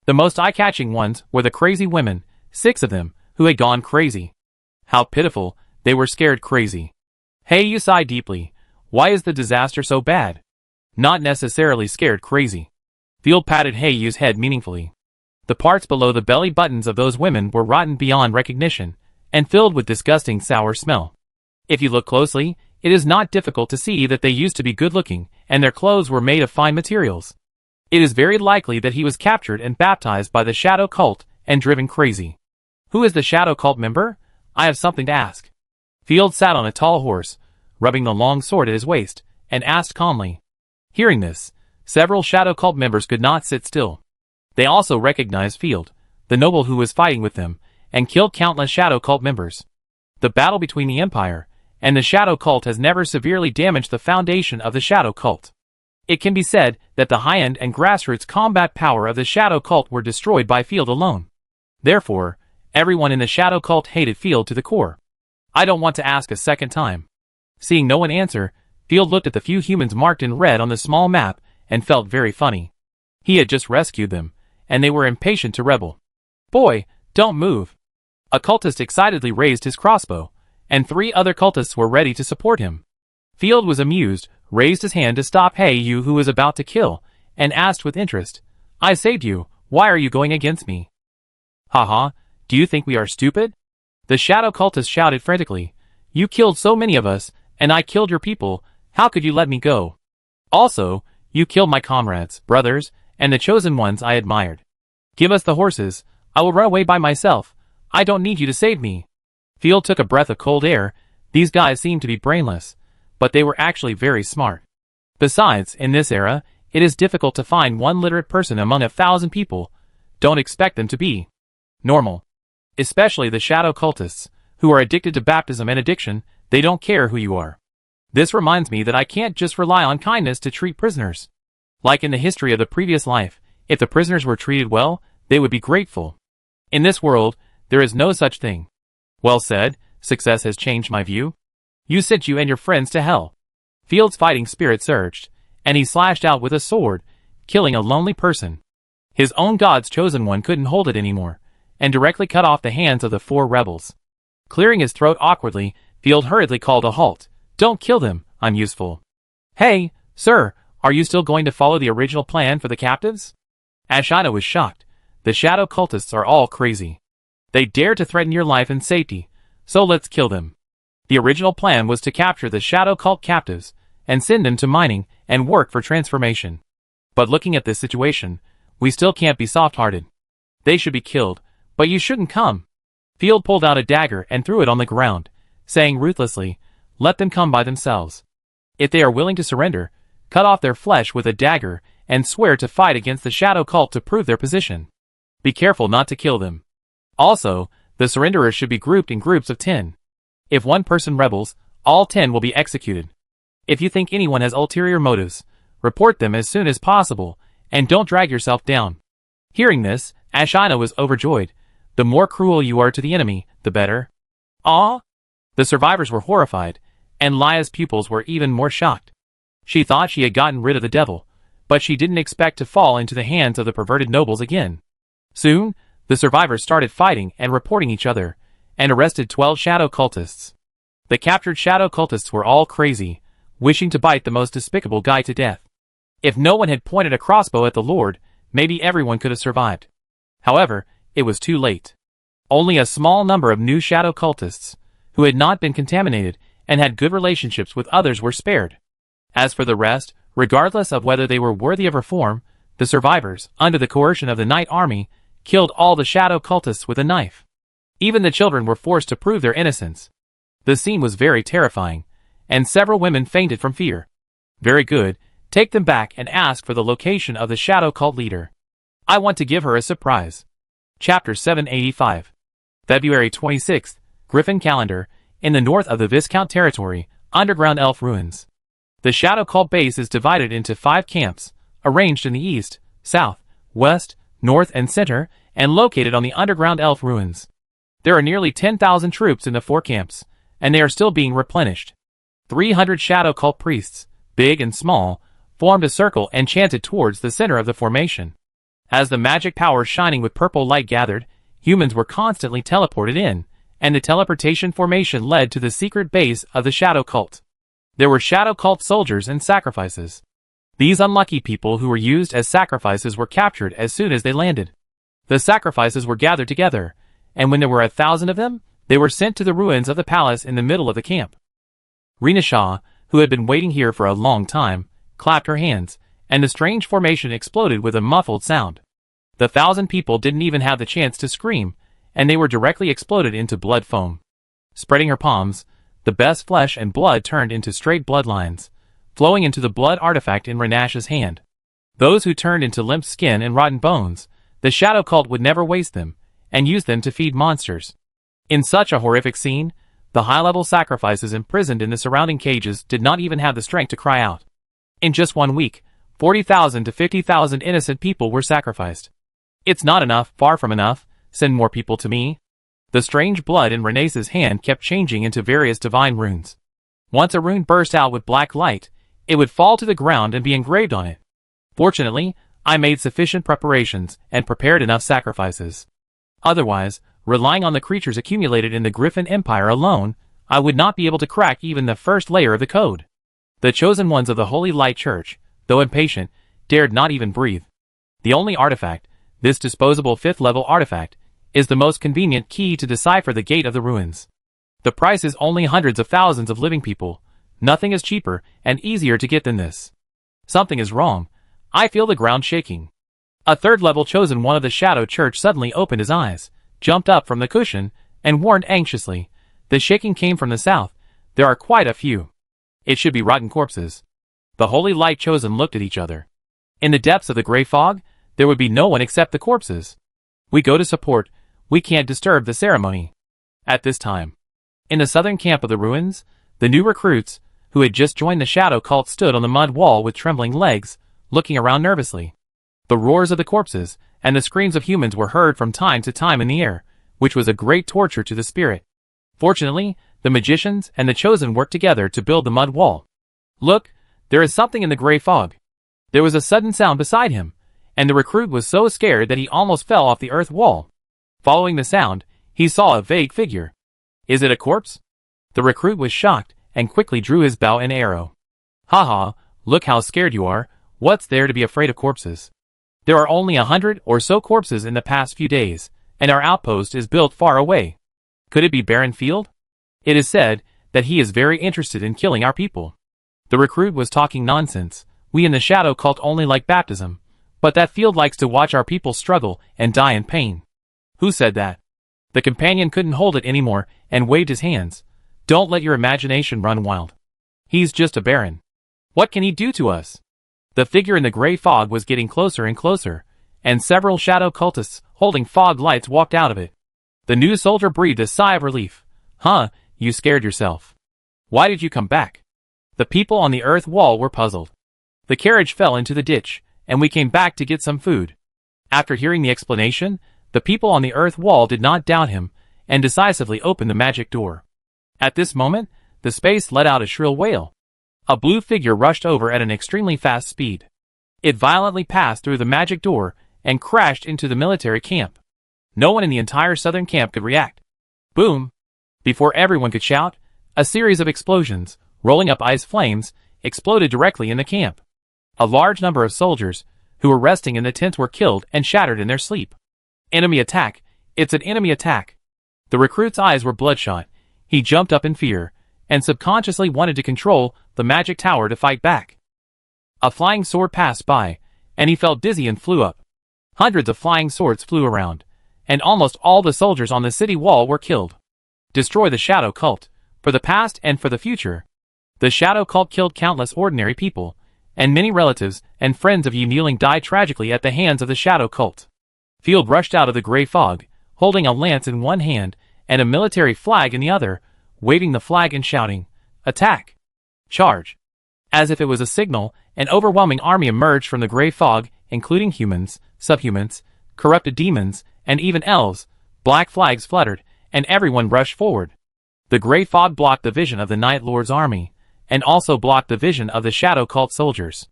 The most eye-catching ones were the crazy women, 6 of them, who had gone crazy. How pitiful, they were scared crazy. Hey, you sigh deeply. Why is the disaster so bad? Not necessarily scared crazy. Field patted Heiyu's head meaningfully. The parts below the belly buttons of those women were rotten beyond recognition, and filled with disgusting sour smell. If you look closely, it is not difficult to see that they used to be good-looking, and their clothes were made of fine materials. It is very likely that he was captured and baptized by the Shadow Cult and driven crazy. Who is the Shadow Cult member? I have something to ask. Field sat on a tall horse, rubbing the long sword at his waist, and asked calmly. Hearing this, several Shadow Cult members could not sit still. They also recognized Field, the noble who was fighting with them, and killed countless Shadow Cult members. The battle between the Empire and the Shadow Cult has never severely damaged the foundation of the Shadow Cult. It can be said that the high-end and grassroots combat power of the Shadow Cult were destroyed by Field alone. Therefore, everyone in the Shadow Cult hated Field to the core. I don't want to ask a second time. Seeing no one answer, Field looked at the few humans marked in red on the small map and felt very funny. He had just rescued them, and they were impatient to rebel. Boy, don't move. A cultist excitedly raised his crossbow, and 3 other cultists were ready to support him. Field was amused, raised his hand to stop Heiyu who was about to kill, and asked with interest, I saved you, why are you going against me? Haha, do you think we are stupid? The Shadow Cultist shouted frantically, You killed so many of us, and I killed your people, how could you let me go? Also, you killed my comrades, brothers, and the chosen ones I admired. Give us the horses, I will run away by myself, I don't need you to save me. Field took a breath of cold air. These guys seemed to be brainless, but they were actually very smart. Besides, in this era, it is difficult to find one literate person among 1,000 people. Don't expect them to be normal. Especially the Shadow Cultists, who are addicted to baptism and addiction, they don't care who you are. This reminds me that I can't just rely on kindness to treat prisoners. Like in the history of the previous life, if the prisoners were treated well, they would be grateful. In this world, there is no such thing. Well said, success has changed my view. You sent you and your friends to hell. Field's fighting spirit surged, and he slashed out with a sword, killing a lonely person. His own God's chosen one couldn't hold it anymore, and directly cut off the hands of the 4 rebels. Clearing his throat awkwardly, Field hurriedly called a halt. Don't kill them, I'm useful. Hey, sir, are you still going to follow the original plan for the captives? Ashina was shocked. The Shadow Cultists are all crazy. They dare to threaten your life and safety, so let's kill them. The original plan was to capture the Shadow Cult captives, and send them to mining and work for transformation. But looking at this situation, we still can't be soft-hearted. They should be killed, but you shouldn't come. Field pulled out a dagger and threw it on the ground, saying ruthlessly, let them come by themselves. If they are willing to surrender, cut off their flesh with a dagger and swear to fight against the Shadow Cult to prove their position. Be careful not to kill them. Also, the surrenderers should be grouped in groups of 10. If one person rebels, all 10 will be executed. If you think anyone has ulterior motives, report them as soon as possible, and don't drag yourself down. Hearing this, Ashina was overjoyed. The more cruel you are to the enemy, the better. Ah! The survivors were horrified, and Lia's pupils were even more shocked. She thought she had gotten rid of the devil, but she didn't expect to fall into the hands of the perverted nobles again. Soon, the survivors started fighting and reporting each other, and arrested 12 Shadow Cultists. The captured Shadow Cultists were all crazy, wishing to bite the most despicable guy to death. If no one had pointed a crossbow at the Lord, maybe everyone could have survived. However, it was too late. Only a small number of new Shadow Cultists, who had not been contaminated and had good relationships with others, were spared. As for the rest, regardless of whether they were worthy of reform, the survivors, under the coercion of the Night Army, killed all the Shadow Cultists with a knife. Even the children were forced to prove their innocence. The scene was very terrifying, and several women fainted from fear. Very good, take them back and ask for the location of the Shadow Cult leader. I want to give her a surprise. Chapter 785. February 26th, Griffin Calendar, in the north of the Viscount territory, underground elf ruins. The Shadow Cult base is divided into 5 camps, arranged in the east, south, west, north and center, and located on the underground elf ruins. There are nearly 10,000 troops in the 4 camps, and they are still being replenished. 300 Shadow Cult priests, big and small, formed a circle and chanted towards the center of the formation. As the magic power shining with purple light gathered, humans were constantly teleported in, and the teleportation formation led to the secret base of the Shadow Cult. There were Shadow Cult soldiers and sacrifices. These unlucky people who were used as sacrifices were captured as soon as they landed. The sacrifices were gathered together, and when there were 1,000 of them, they were sent to the ruins of the palace in the middle of the camp. Rena Shah, who had been waiting here for a long time, clapped her hands, and the strange formation exploded with a muffled sound. The 1,000 people didn't even have the chance to scream, and they were directly exploded into blood foam. Spreading her palms, the best flesh and blood turned into straight bloodlines, flowing into the blood artifact in Renash's hand. Those who turned into limp skin and rotten bones, the Shadow Cult would never waste them, and use them to feed monsters. In such a horrific scene, the high-level sacrifices imprisoned in the surrounding cages did not even have the strength to cry out. In just 1 week, 40,000 to 50,000 innocent people were sacrificed. It's not enough, far from enough, send more people to me. The strange blood in Renace's hand kept changing into various divine runes. Once a rune burst out with black light, it would fall to the ground and be engraved on it. Fortunately, I made sufficient preparations and prepared enough sacrifices. Otherwise, relying on the creatures accumulated in the Griffin Empire alone, I would not be able to crack even the first layer of the code. The chosen ones of the Holy Light Church, though impatient, dared not even breathe. The only artifact, this disposable 5th-level artifact, is the most convenient key to decipher the gate of the ruins. The price is only hundreds of thousands of living people. Nothing is cheaper and easier to get than this. Something is wrong. I feel the ground shaking. A 3rd-level chosen one of the Shadow Church suddenly opened his eyes, jumped up from the cushion, and warned anxiously. The shaking came from the south. There are quite a few. It should be rotten corpses. The Holy Light Chosen looked at each other. In the depths of the gray fog, there would be no one except the corpses. We go to support. We can't disturb the ceremony. At this time, in the southern camp of the ruins, the new recruits, who had just joined the Shadow Cult, stood on the mud wall with trembling legs, looking around nervously. The roars of the corpses and the screams of humans were heard from time to time in the air, which was a great torture to the spirit. Fortunately, the magicians and the chosen worked together to build the mud wall. Look, there is something in the gray fog. There was a sudden sound beside him, and the recruit was so scared that he almost fell off the earth wall. Following the sound, he saw a vague figure. Is it a corpse? The recruit was shocked and quickly drew his bow and arrow. Haha, look how scared you are. What's there to be afraid of corpses? There are only 100 or so corpses in the past few days, and our outpost is built far away. Could it be Baron Field? It is said that he is very interested in killing our people. The recruit was talking nonsense. We in the Shadow Cult only like baptism, but that Field likes to watch our people struggle and die in pain. Who said that? The companion couldn't hold it anymore and waved his hands. Don't let your imagination run wild. He's just a baron. What can he do to us? The figure in the gray fog was getting closer and closer, and several Shadow Cultists holding fog lights walked out of it. The new soldier breathed a sigh of relief. Huh, you scared yourself. Why did you come back? The people on the earth wall were puzzled. The carriage fell into the ditch, and we came back to get some food. After hearing the explanation, the people on the earth wall did not doubt him, and decisively opened the magic door. At this moment, the space let out a shrill wail. A blue figure rushed over at an extremely fast speed. It violently passed through the magic door and crashed into the military camp. No one in the entire southern camp could react. Boom! Before everyone could shout, a series of explosions, rolling up ice flames, exploded directly in the camp. A large number of soldiers, who were resting in the tents, were killed and shattered in their sleep. Enemy attack! It's an enemy attack! The recruit's eyes were bloodshot. He jumped up in fear, and subconsciously wanted to control the magic tower to fight back. A flying sword passed by, and he felt dizzy and flew up. Hundreds of flying swords flew around, and almost all the soldiers on the city wall were killed. Destroy the Shadow Cult, for the past and for the future. The Shadow Cult killed countless ordinary people, and many relatives and friends of Yi Muling died tragically at the hands of the Shadow Cult. Field rushed out of the gray fog, holding a lance in one hand and a military flag in the other, waving the flag and shouting, "Attack! Charge!" As if it was a signal, an overwhelming army emerged from the gray fog, including humans, subhumans, corrupted demons, and even elves. Black flags fluttered, and everyone rushed forward. The gray fog blocked the vision of the Night Lord's army, and also blocked the vision of the Shadow Cult soldiers.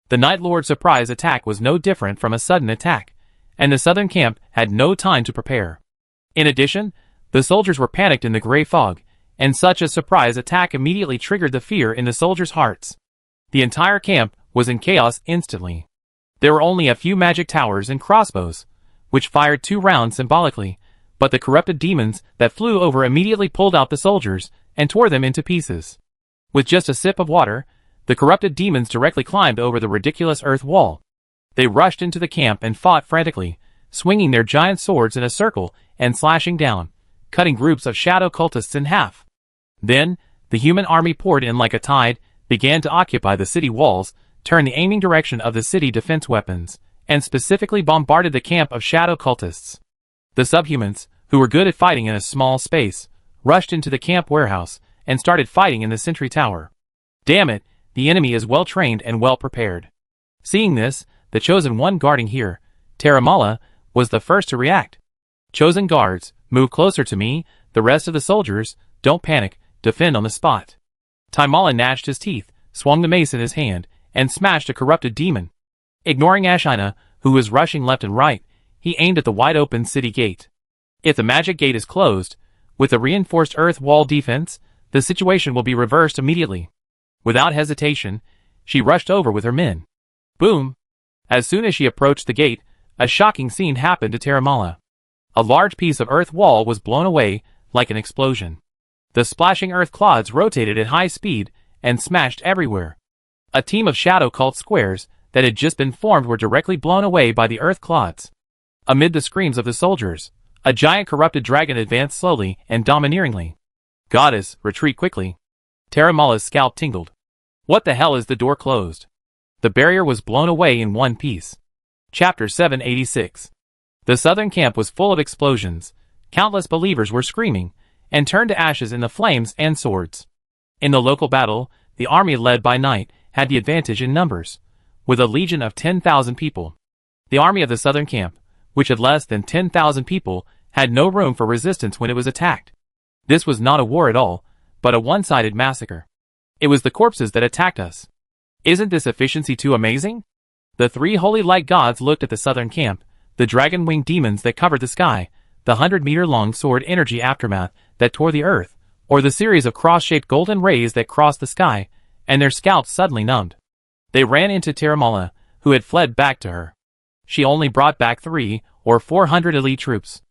The Night Lord's surprise attack was no different from a sudden attack, and the southern camp had no time to prepare. In addition, the soldiers were panicked in the gray fog, and such a surprise attack immediately triggered the fear in the soldiers' hearts. The entire camp was in chaos instantly. There were only a few magic towers and crossbows, which fired 2 rounds symbolically, but the corrupted demons that flew over immediately pulled out the soldiers and tore them into pieces. With just a sip of water, the corrupted demons directly climbed over the ridiculous earth wall. They rushed into the camp and fought frantically, swinging their giant swords in a circle and slashing down, cutting groups of shadow cultists in half. Then, the human army poured in like a tide, began to occupy the city walls, turned the aiming direction of the city defense weapons, and specifically bombarded the camp of shadow cultists. The subhumans, who were good at fighting in a small space, rushed into the camp warehouse and started fighting in the sentry tower. Damn it, the enemy is well trained and well prepared. Seeing this, the chosen one guarding here, Terramala, was the first to react. Chosen guards, move closer to me, the rest of the soldiers, don't panic, defend on the spot. Taimala gnashed his teeth, swung the mace in his hand, and smashed a corrupted demon. Ignoring Ashina, who was rushing left and right, he aimed at the wide-open city gate. If the magic gate is closed, with a reinforced earth wall defense, the situation will be reversed immediately. Without hesitation, she rushed over with her men. Boom! As soon as she approached the gate, a shocking scene happened to Terramala. A large piece of earth wall was blown away, like an explosion. The splashing earth clods rotated at high speed, and smashed everywhere. A team of shadow cult squares that had just been formed were directly blown away by the earth clods. Amid the screams of the soldiers, a giant corrupted dragon advanced slowly and domineeringly. Goddess, retreat quickly. Terramala's scalp tingled. What the hell is the door closed? The barrier was blown away in one piece. Chapter 786. The southern camp was full of explosions. Countless believers were screaming, and turned to ashes in the flames and swords. In the local battle, the army led by Night had the advantage in numbers, with a legion of 10,000 people. The army of the southern camp, which had less than 10,000 people, had no room for resistance when it was attacked. This was not a war at all, but a one-sided massacre. It was the corpses that attacked us. Isn't this efficiency too amazing? The 3 holy light gods looked at the southern camp, the dragon-winged demons that covered the sky, the 100-meter-long sword energy aftermath that tore the earth, or the series of cross-shaped golden rays that crossed the sky, and their scalps suddenly numbed. They ran into Terramala, who had fled back to her. She only brought back 3 or 400 elite troops.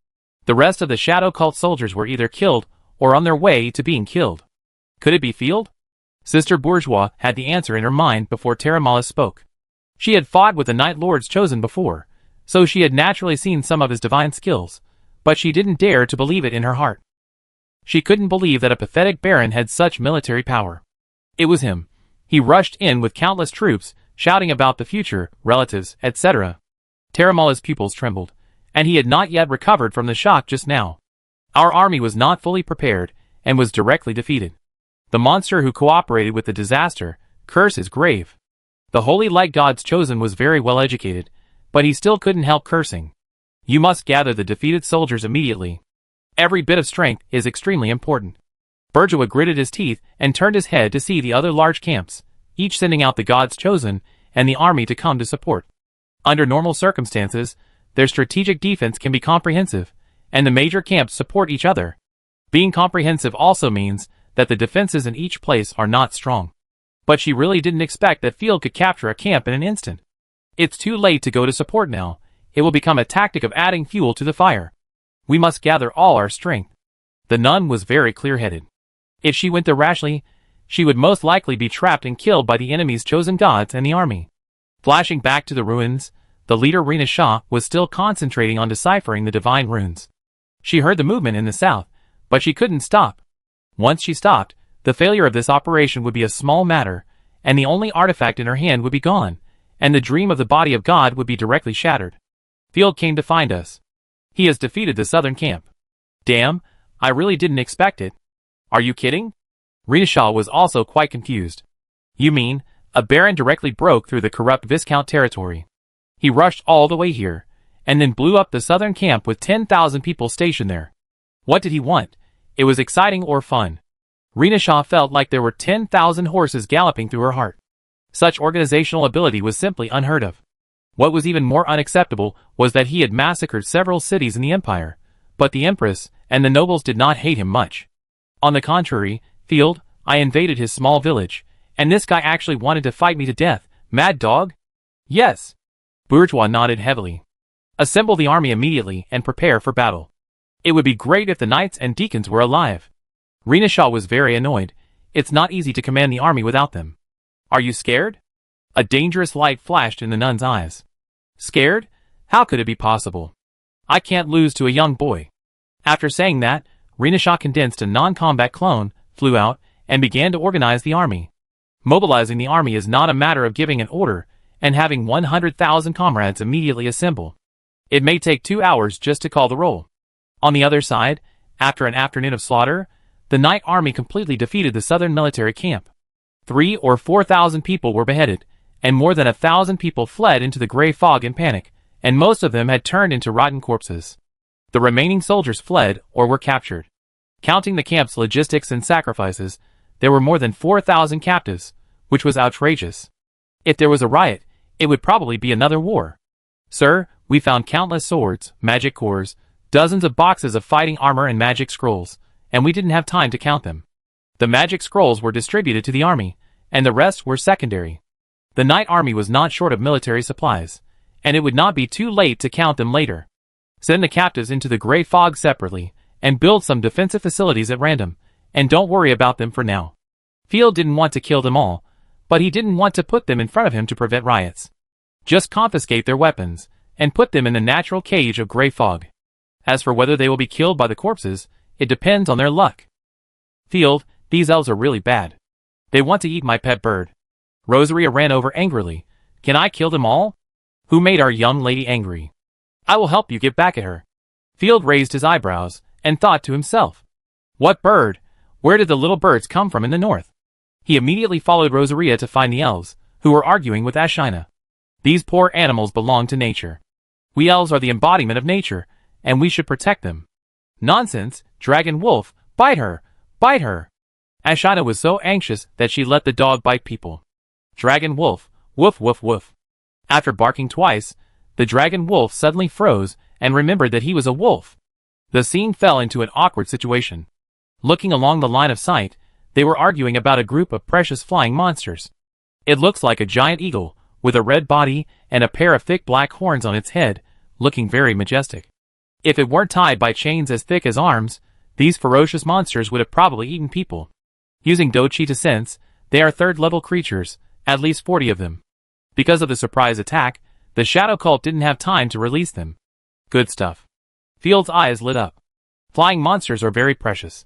The rest of the shadow cult soldiers were either killed or on their way to being killed. Could it be Field? Sister Bourgeois had the answer in her mind before Terramala spoke. She had fought with the Night Lord's Chosen before, so she had naturally seen some of his divine skills, but she didn't dare to believe it in her heart. She couldn't believe that a pathetic baron had such military power. It was him. He rushed in with countless troops, shouting about the future, relatives, etc. Terramala's pupils trembled, and he had not yet recovered from the shock just now. Our army was not fully prepared, and was directly defeated. The monster who cooperated with the disaster, curse his grave. The holy light god's chosen was very well educated, but he still couldn't help cursing. You must gather the defeated soldiers immediately. Every bit of strength is extremely important. Bourgeois gritted his teeth and turned his head to see the other large camps, each sending out the gods chosen and the army to come to support. Under normal circumstances, their strategic defense can be comprehensive, and the major camps support each other. Being comprehensive also means that the defenses in each place are not strong. But she really didn't expect that Field could capture a camp in an instant. It's too late to go to support now. It will become a tactic of adding fuel to the fire. We must gather all our strength. The nun was very clear-headed. If she went there rashly, she would most likely be trapped and killed by the enemy's chosen gods and the army. Flashing back to the ruins, the leader Rena Shah was still concentrating on deciphering the divine runes. She heard the movement in the south, but she couldn't stop. Once she stopped, the failure of this operation would be a small matter, and the only artifact in her hand would be gone, and the dream of the body of God would be directly shattered. Field came to find us. He has defeated the southern camp. Damn, I really didn't expect it. Are you kidding? Renashaw was also quite confused. You mean, a baron directly broke through the corrupt Viscount territory. He rushed all the way here, and then blew up the southern camp with 10,000 people stationed there. What did he want? It was exciting or fun. Renashaw felt like there were 10,000 horses galloping through her heart. Such organizational ability was simply unheard of. What was even more unacceptable was that he had massacred several cities in the empire, but the empress and the nobles did not hate him much. On the contrary, Field, I invaded his small village, and this guy actually wanted to fight me to death. Mad dog? Yes. Bourgeois nodded heavily. Assemble the army immediately and prepare for battle. It would be great if the knights and deacons were alive. Renashaw was very annoyed. It's not easy to command the army without them. Are you scared? A dangerous light flashed in the nun's eyes. Scared? How could it be possible? I can't lose to a young boy. After saying that, Renashaw condensed a non-combat clone, flew out, and began to organize the army. Mobilizing the army is not a matter of giving an order and having 100,000 comrades immediately assemble. It may take 2 hours just to call the roll. On the other side, after an afternoon of slaughter, the night army completely defeated the southern military camp. 3,000 or 4,000 people were beheaded, and more than 1,000 people fled into the gray fog in panic, and most of them had turned into rotten corpses. The remaining soldiers fled or were captured. Counting the camp's logistics and sacrifices, there were more than 4,000 captives, which was outrageous. If there was a riot, it would probably be another war. Sir, we found countless swords, magic cores, dozens of boxes of fighting armor and magic scrolls, and we didn't have time to count them. The magic scrolls were distributed to the army, and the rest were secondary. The night army was not short of military supplies, and it would not be too late to count them later. Send the captives into the gray fog separately, and build some defensive facilities at random, and don't worry about them for now. Field didn't want to kill them all, but he didn't want to put them in front of him to prevent riots. Just confiscate their weapons, and put them in the natural cage of gray fog. As for whether they will be killed by the corpses, it depends on their luck. Field, these elves are really bad. They want to eat my pet bird. Rosaria ran over angrily. Can I kill them all? Who made our young lady angry? I will help you get back at her. Field raised his eyebrows, and thought to himself. What bird? Where did the little birds come from in the north? He immediately followed Rosaria to find the elves, who were arguing with Ashina. These poor animals belong to nature. We elves are the embodiment of nature, and we should protect them. Nonsense, Dragon Wolf, bite her, bite her. Ashina was so anxious that she let the dog bite people. Dragon Wolf, woof woof woof. After barking twice, the Dragon Wolf suddenly froze and remembered that he was a wolf. The scene fell into an awkward situation. Looking along the line of sight, they were arguing about a group of precious flying monsters. It looks like a giant eagle, with a red body and a pair of thick black horns on its head, looking very majestic. If it weren't tied by chains as thick as arms, these ferocious monsters would have probably eaten people. Using Dochi to sense, they are third-level creatures, at least 40 of them. Because of the surprise attack, the Shadow Cult didn't have time to release them. Good stuff. Field's eyes lit up. Flying monsters are very precious.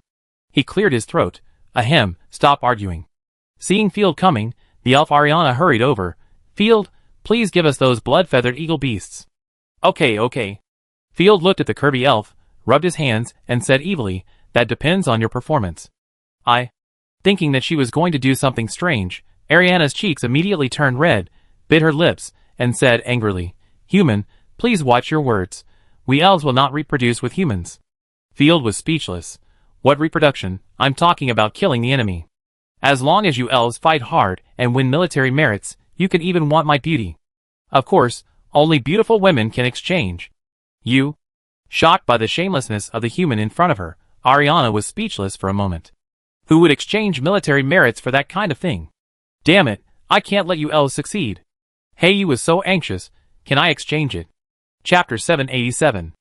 He cleared his throat. Ahem, stop arguing. Seeing Field coming, the elf Ariana hurried over. Field, please give us those blood-feathered eagle beasts. Okay. Field looked at the curvy elf, rubbed his hands, and said evilly, that depends on your performance. Thinking that she was going to do something strange, Ariana's cheeks immediately turned red, bit her lips, and said angrily, Human, please watch your words. We elves will not reproduce with humans. Field was speechless. What reproduction? I'm talking about killing the enemy. As long as you elves fight hard and win military merits, you can even want my beauty. Of course, only beautiful women can exchange. You? Shocked by the shamelessness of the human in front of her, Ariana was speechless for a moment. Who would exchange military merits for that kind of thing? Damn it, I can't let you elves succeed. Hey, you was so anxious, can I exchange it? Chapter 787.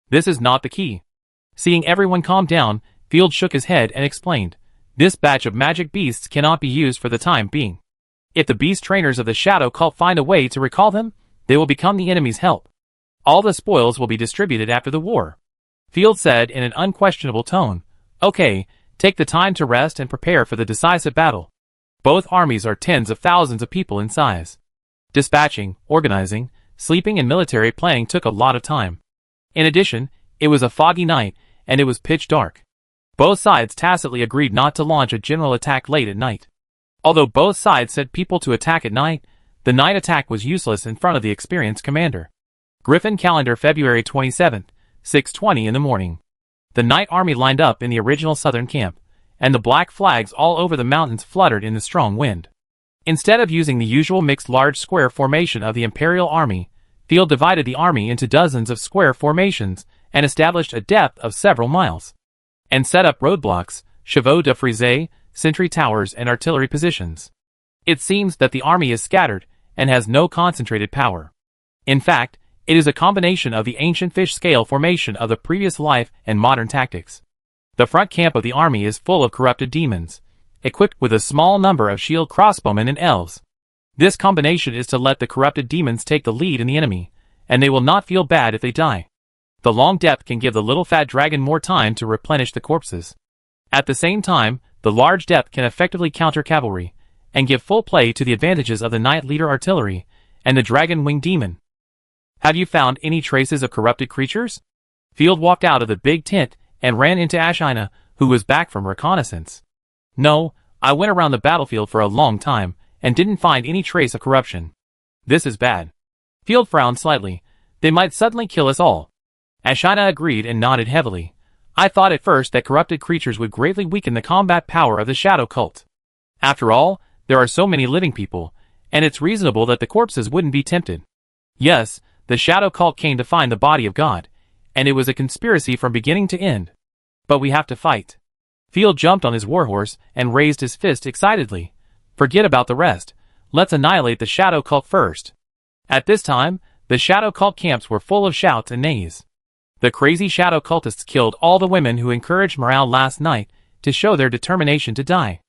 This is not the key. Seeing everyone calm down, Field shook his head and explained, this batch of magic beasts cannot be used for the time being. If the beast trainers of the Shadow Cult find a way to recall them, they will become the enemy's help. All the spoils will be distributed after the war. Field said in an unquestionable tone, Okay, take the time to rest and prepare for the decisive battle. Both armies are tens of thousands of people in size. Dispatching, organizing, sleeping and military planning took a lot of time. In addition, it was a foggy night, and it was pitch dark. Both sides tacitly agreed not to launch a general attack late at night. Although both sides sent people to attack at night, the night attack was useless in front of the experienced commander. Griffin calendar February 27th, 6:20 in the morning. The night army lined up in the original southern camp, and the black flags all over the mountains fluttered in the strong wind. Instead of using the usual mixed large square formation of the Imperial Army, Field divided the army into dozens of square formations and established a depth of several miles, and set up roadblocks, chevaux de frise, sentry towers, and artillery positions. It seems that the army is scattered and has no concentrated power. In fact, it is a combination of the ancient fish scale formation of the previous life and modern tactics. The front camp of the army is full of corrupted demons, equipped with a small number of shield crossbowmen and elves. This combination is to let the corrupted demons take the lead in the enemy, and they will not feel bad if they die. The long depth can give the little fat dragon more time to replenish the corpses. At the same time, the large depth can effectively counter cavalry, and give full play to the advantages of the Knight Leader artillery and the Dragon Wing Demon. Have you found any traces of corrupted creatures? Field walked out of the big tent and ran into Ashina, who was back from reconnaissance. No, I went around the battlefield for a long time, and didn't find any trace of corruption. This is bad. Field frowned slightly. They might suddenly kill us all. Ashina agreed and nodded heavily. I thought at first that corrupted creatures would greatly weaken the combat power of the Shadow Cult. After all, there are so many living people, and it's reasonable that the corpses wouldn't be tempted. Yes, the Shadow Cult came to find the body of God, and it was a conspiracy from beginning to end. But we have to fight. Field jumped on his warhorse and raised his fist excitedly. Forget about the rest. Let's annihilate the Shadow Cult first. At this time, the Shadow Cult camps were full of shouts and neighs. The crazy Shadow Cultists killed all the women who encouraged morale last night to show their determination to die.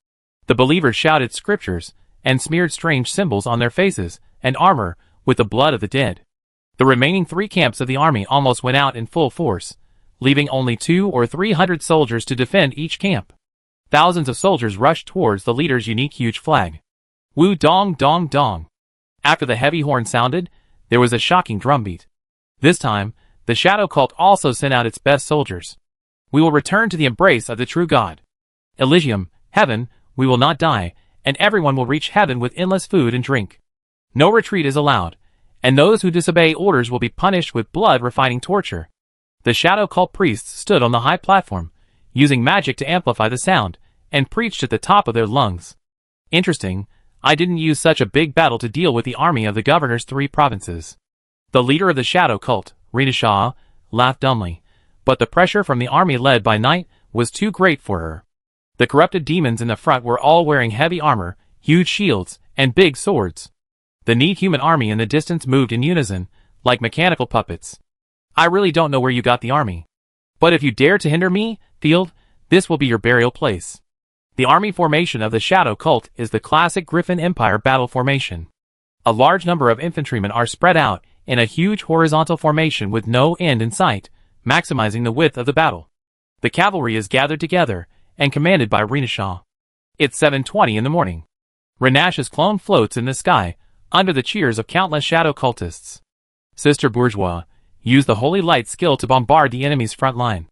The believers shouted scriptures and smeared strange symbols on their faces and armor with the blood of the dead. The remaining 3 camps of the army almost went out in full force, leaving only 200 or 300 soldiers to defend each camp. Thousands of soldiers rushed towards the leader's unique huge flag. Woo dong dong dong. After the heavy horn sounded, there was a shocking drumbeat. This time, the Shadow Cult also sent out its best soldiers. We will return to the embrace of the true God. Elysium, heaven, we will not die, and everyone will reach heaven with endless food and drink. No retreat is allowed, and those who disobey orders will be punished with blood-refining torture. The Shadow Cult priests stood on the high platform, using magic to amplify the sound, and preached at the top of their lungs. Interesting, I didn't use such a big battle to deal with the army of the governor's 3 provinces. The leader of the Shadow Cult, Rita Shah, laughed dumbly, but the pressure from the army led by Knight was too great for her. The corrupted demons in the front were all wearing heavy armor, huge shields, and big swords. The neat human army in the distance moved in unison, like mechanical puppets. I really don't know where you got the army. But if you dare to hinder me, Field, this will be your burial place. The army formation of the Shadow Cult is the classic Griffin Empire battle formation. A large number of infantrymen are spread out in a huge horizontal formation with no end in sight, maximizing the width of the battle. The cavalry is gathered together and commanded by Renashaw. It's 7:20 in the morning. Renash's clone floats in the sky, under the cheers of countless Shadow Cultists. Sister Bourgeois, use the Holy Light skill to bombard the enemy's front line.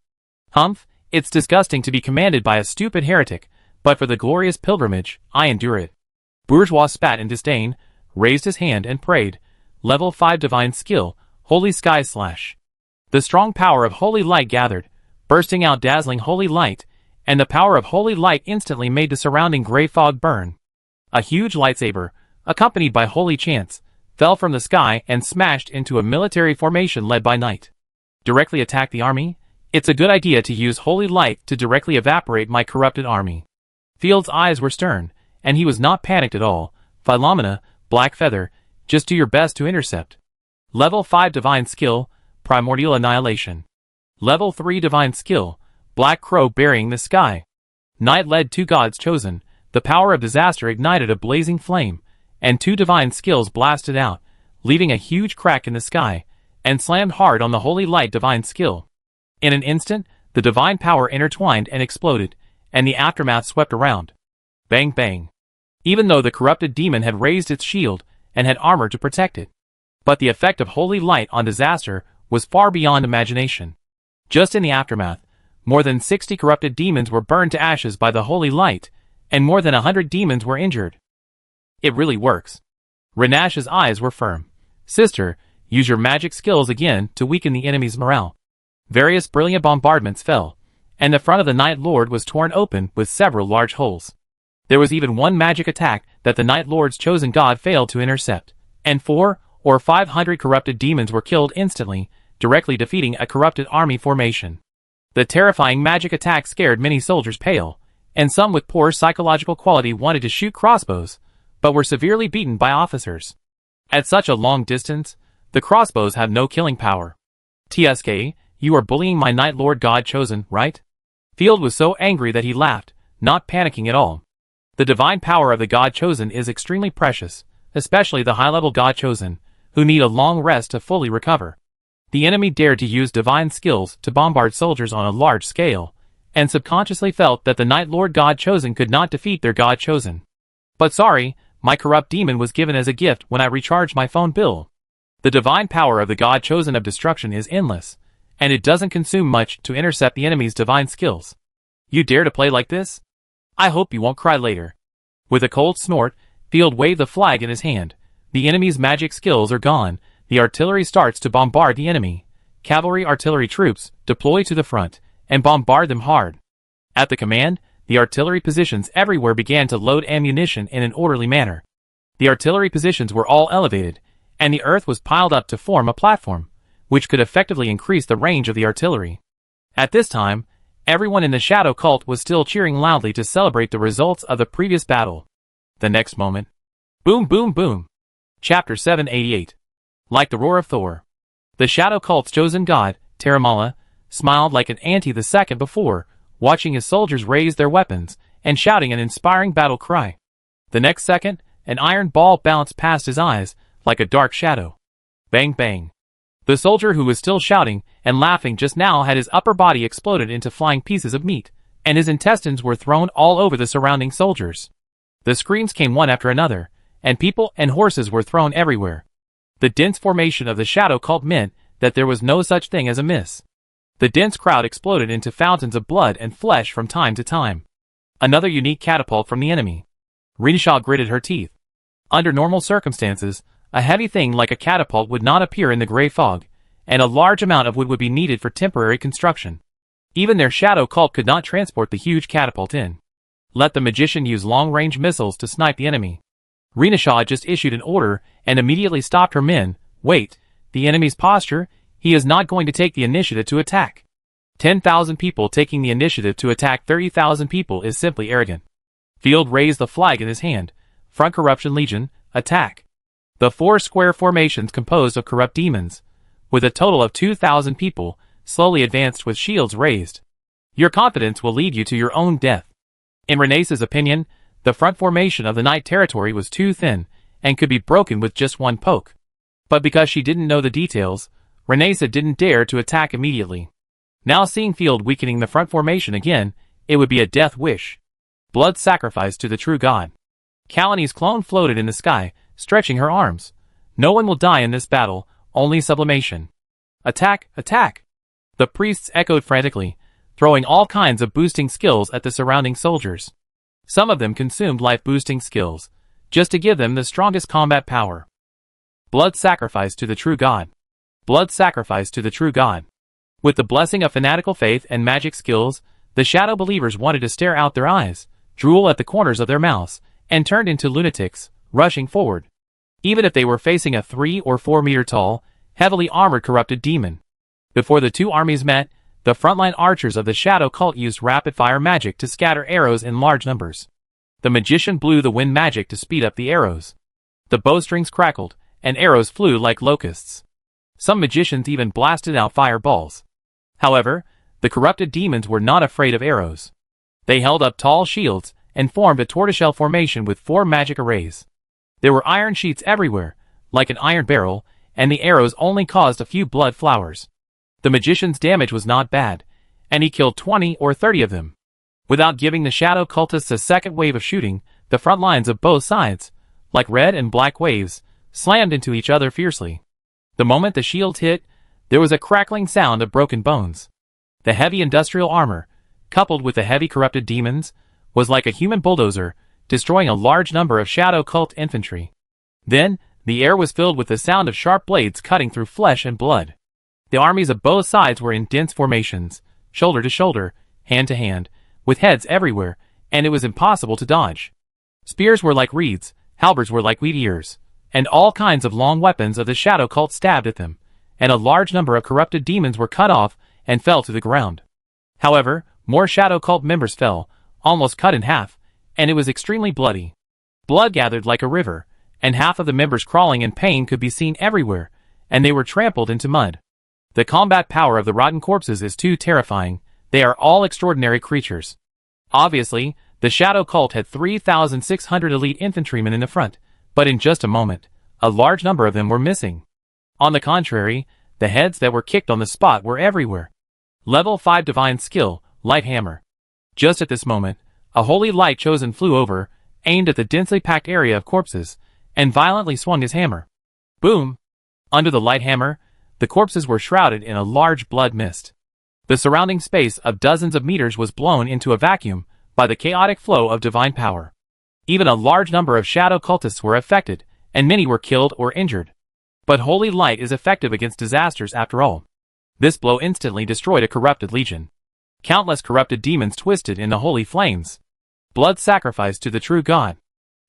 Humph, it's disgusting to be commanded by a stupid heretic, but for the glorious pilgrimage, I endure it. Bourgeois spat in disdain, raised his hand and prayed, Level 5 Divine Skill, Holy Sky Slash. The strong power of Holy Light gathered, bursting out dazzling Holy Light, and the power of Holy Light instantly made the surrounding gray fog burn. A huge lightsaber, accompanied by Holy Chants, fell from the sky and smashed into a military formation led by Knight. Directly attack the army? It's a good idea to use Holy Light to directly evaporate my corrupted army. Field's eyes were stern, and he was not panicked at all. Philomena, Black Feather, just do your best to intercept. Level 5 Divine Skill, Primordial Annihilation. Level 3 Divine Skill, Black Crow Burying the Sky. Knight led 2 gods chosen, the power of disaster ignited a blazing flame, and 2 divine skills blasted out, leaving a huge crack in the sky, and slammed hard on the Holy Light divine skill. In an instant, the divine power intertwined and exploded, and the aftermath swept around. Bang bang. Even though the corrupted demon had raised its shield, and had armor to protect it. But the effect of Holy Light on disaster was far beyond imagination. Just in the aftermath, More than 60 corrupted demons were burned to ashes by the holy light, and more than 100 demons were injured. It really works. Renash's eyes were firm. Sister, use your magic skills again to weaken the enemy's morale. Various brilliant bombardments fell, and the front of the Night Lord was torn open with several large holes. There was even one magic attack that the Night Lord's chosen god failed to intercept, and 400 or 500 corrupted demons were killed instantly, directly defeating a corrupted army formation. The terrifying magic attack scared many soldiers pale, and some with poor psychological quality wanted to shoot crossbows, but were severely beaten by officers. At such a long distance, the crossbows have no killing power. TSK, you are bullying my Night Lord God chosen, right? Field was so angry that he laughed, not panicking at all. The divine power of the God chosen is extremely precious, especially the high-level God chosen, who need a long rest to fully recover. The enemy dared to use divine skills to bombard soldiers on a large scale, and subconsciously felt that the Night Lord God chosen could not defeat their God chosen. But sorry, my corrupt demon was given as a gift when I recharged my phone bill. The divine power of the God chosen of destruction is endless, and it doesn't consume much to intercept the enemy's divine skills. You dare to play like this? I hope you won't cry later. With a cold snort, Field waved the flag in his hand. The enemy's magic skills are gone. The artillery starts to bombard the enemy. Cavalry artillery troops deploy to the front and bombard them hard. At the command, the artillery positions everywhere began to load ammunition in an orderly manner. The artillery positions were all elevated, and the earth was piled up to form a platform, which could effectively increase the range of the artillery. At this time, everyone in the Shadow Cult was still cheering loudly to celebrate the results of the previous battle. The next moment, boom boom boom. Chapter 788. Like the roar of Thor. The Shadow Cult's chosen god, Terramala, smiled like an auntie the second before, watching his soldiers raise their weapons and shouting an inspiring battle cry. The next second, an iron ball bounced past his eyes like a dark shadow. Bang bang. The soldier who was still shouting and laughing just now had his upper body exploded into flying pieces of meat, and his intestines were thrown all over the surrounding soldiers. The screams came one after another, and people and horses were thrown everywhere. The dense formation of the Shadow Cult meant that there was no such thing as a miss. The dense crowd exploded into fountains of blood and flesh from time to time. Another unique catapult from the enemy. Renisha gritted her teeth. Under normal circumstances, a heavy thing like a catapult would not appear in the gray fog, and a large amount of wood would be needed for temporary construction. Even their Shadow Cult could not transport the huge catapult in. Let the magician use long-range missiles to snipe the enemy. Renisha just issued an order and immediately stopped her men. Wait, the enemy's posture? He is not going to take the initiative to attack. 10,000 people taking the initiative to attack 30,000 people is simply arrogant. Field raised the flag in his hand. Front Corruption Legion, attack. The 4 square formations composed of corrupt demons, with a total of 2,000 people, slowly advanced with shields raised. Your confidence will lead you to your own death. In Renese's opinion, the front formation of the Night Territory was too thin, and could be broken with just one poke. But because she didn't know the details, Renese didn't dare to attack immediately. Now seeing Field weakening the front formation again, it would be a death wish. Blood sacrifice to the true god. Kalani's clone floated in the sky, stretching her arms. No one will die in this battle, only sublimation. Attack, attack! The priests echoed frantically, throwing all kinds of boosting skills at the surrounding soldiers. Some of them consumed life-boosting skills, just to give them the strongest combat power. Blood sacrifice to the true god. Blood sacrifice to the true god. With the blessing of fanatical faith and magic skills, the shadow believers wanted to stare out their eyes, drool at the corners of their mouths, and turned into lunatics, rushing forward. Even if they were facing a 3 or 4 meter tall, heavily armored corrupted demon. Before the two armies met, the frontline archers of the Shadow Cult used rapid-fire magic to scatter arrows in large numbers. The magician blew the wind magic to speed up the arrows. The bowstrings crackled, and arrows flew like locusts. Some magicians even blasted out fireballs. However, the corrupted demons were not afraid of arrows. They held up tall shields and formed a tortoiseshell formation with 4 magic arrays. There were iron sheets everywhere, like an iron barrel, and the arrows only caused a few blood flowers. The magician's damage was not bad, and he killed 20 or 30 of them. Without giving the shadow cultists a second wave of shooting, the front lines of both sides, like red and black waves, slammed into each other fiercely. The moment the shields hit, there was a crackling sound of broken bones. The heavy industrial armor, coupled with the heavy corrupted demons, was like a human bulldozer, destroying a large number of shadow cult infantry. Then, the air was filled with the sound of sharp blades cutting through flesh and blood. The armies of both sides were in dense formations, shoulder to shoulder, hand to hand, with heads everywhere, and it was impossible to dodge. Spears were like reeds, halberds were like wheat ears, and all kinds of long weapons of the shadow cult stabbed at them, and a large number of corrupted demons were cut off and fell to the ground. However, more shadow cult members fell, almost cut in half, and it was extremely bloody. Blood gathered like a river, and half of the members crawling in pain could be seen everywhere, and they were trampled into mud. The combat power of the rotten corpses is too terrifying. They are all extraordinary creatures. Obviously, the shadow cult had 3,600 elite infantrymen in the front, but in just a moment, a large number of them were missing. On the contrary, the heads that were kicked on the spot were everywhere. Level 5 Divine Skill, Light Hammer. Just at this moment, a holy light chosen flew over, aimed at the densely packed area of corpses, and violently swung his hammer. Boom! Under the light hammer, the corpses were shrouded in a large blood mist. The surrounding space of dozens of meters was blown into a vacuum by the chaotic flow of divine power. Even a large number of shadow cultists were affected, and many were killed or injured. But holy light is effective against disasters after all. This blow instantly destroyed a corrupted legion. Countless corrupted demons twisted in the holy flames. Blood sacrificed to the true God.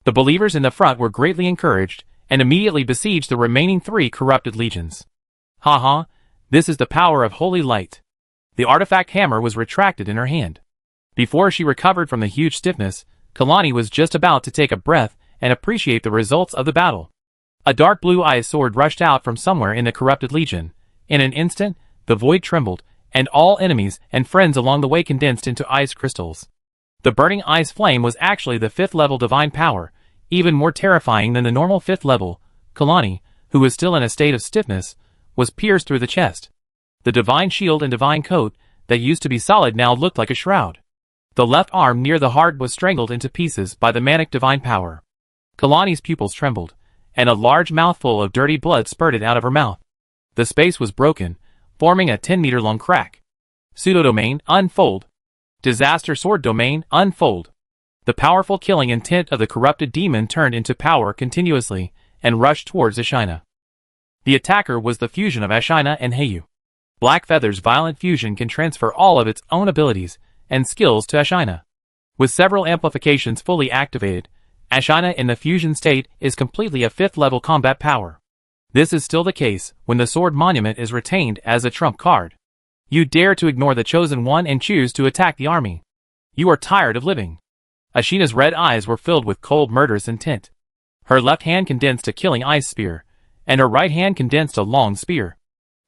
The believers in the front were greatly encouraged, and immediately besieged the remaining 3 corrupted legions. Haha, this is the power of holy light. The artifact hammer was retracted in her hand. Before she recovered from the huge stiffness, Kalani was just about to take a breath and appreciate the results of the battle. A dark blue-eyed sword rushed out from somewhere in the corrupted legion. In an instant, the void trembled, and all enemies and friends along the way condensed into ice crystals. The burning ice flame was actually the 5th level divine power, even more terrifying than the normal 5th level. Kalani, who was still in a state of stiffness, was pierced through the chest. The divine shield and divine coat that used to be solid now looked like a shroud. The left arm near the heart was strangled into pieces by the manic divine power. Kalani's pupils trembled, and a large mouthful of dirty blood spurted out of her mouth. The space was broken, forming a 10-meter-long crack. Pseudo-domain, unfold. Disaster sword domain, unfold. The powerful killing intent of the corrupted demon turned into power continuously, and rushed towards Ashina. The attacker was the fusion of Ashina and Heiyu. Black Feather's violent fusion can transfer all of its own abilities and skills to Ashina. With several amplifications fully activated, Ashina in the fusion state is completely a 5th level combat power. This is still the case when the sword monument is retained as a trump card. You dare to ignore the chosen one and choose to attack the army. You are tired of living. Ashina's red eyes were filled with cold murderous intent. Her left hand condensed a killing ice spear, and her right hand condensed a long spear.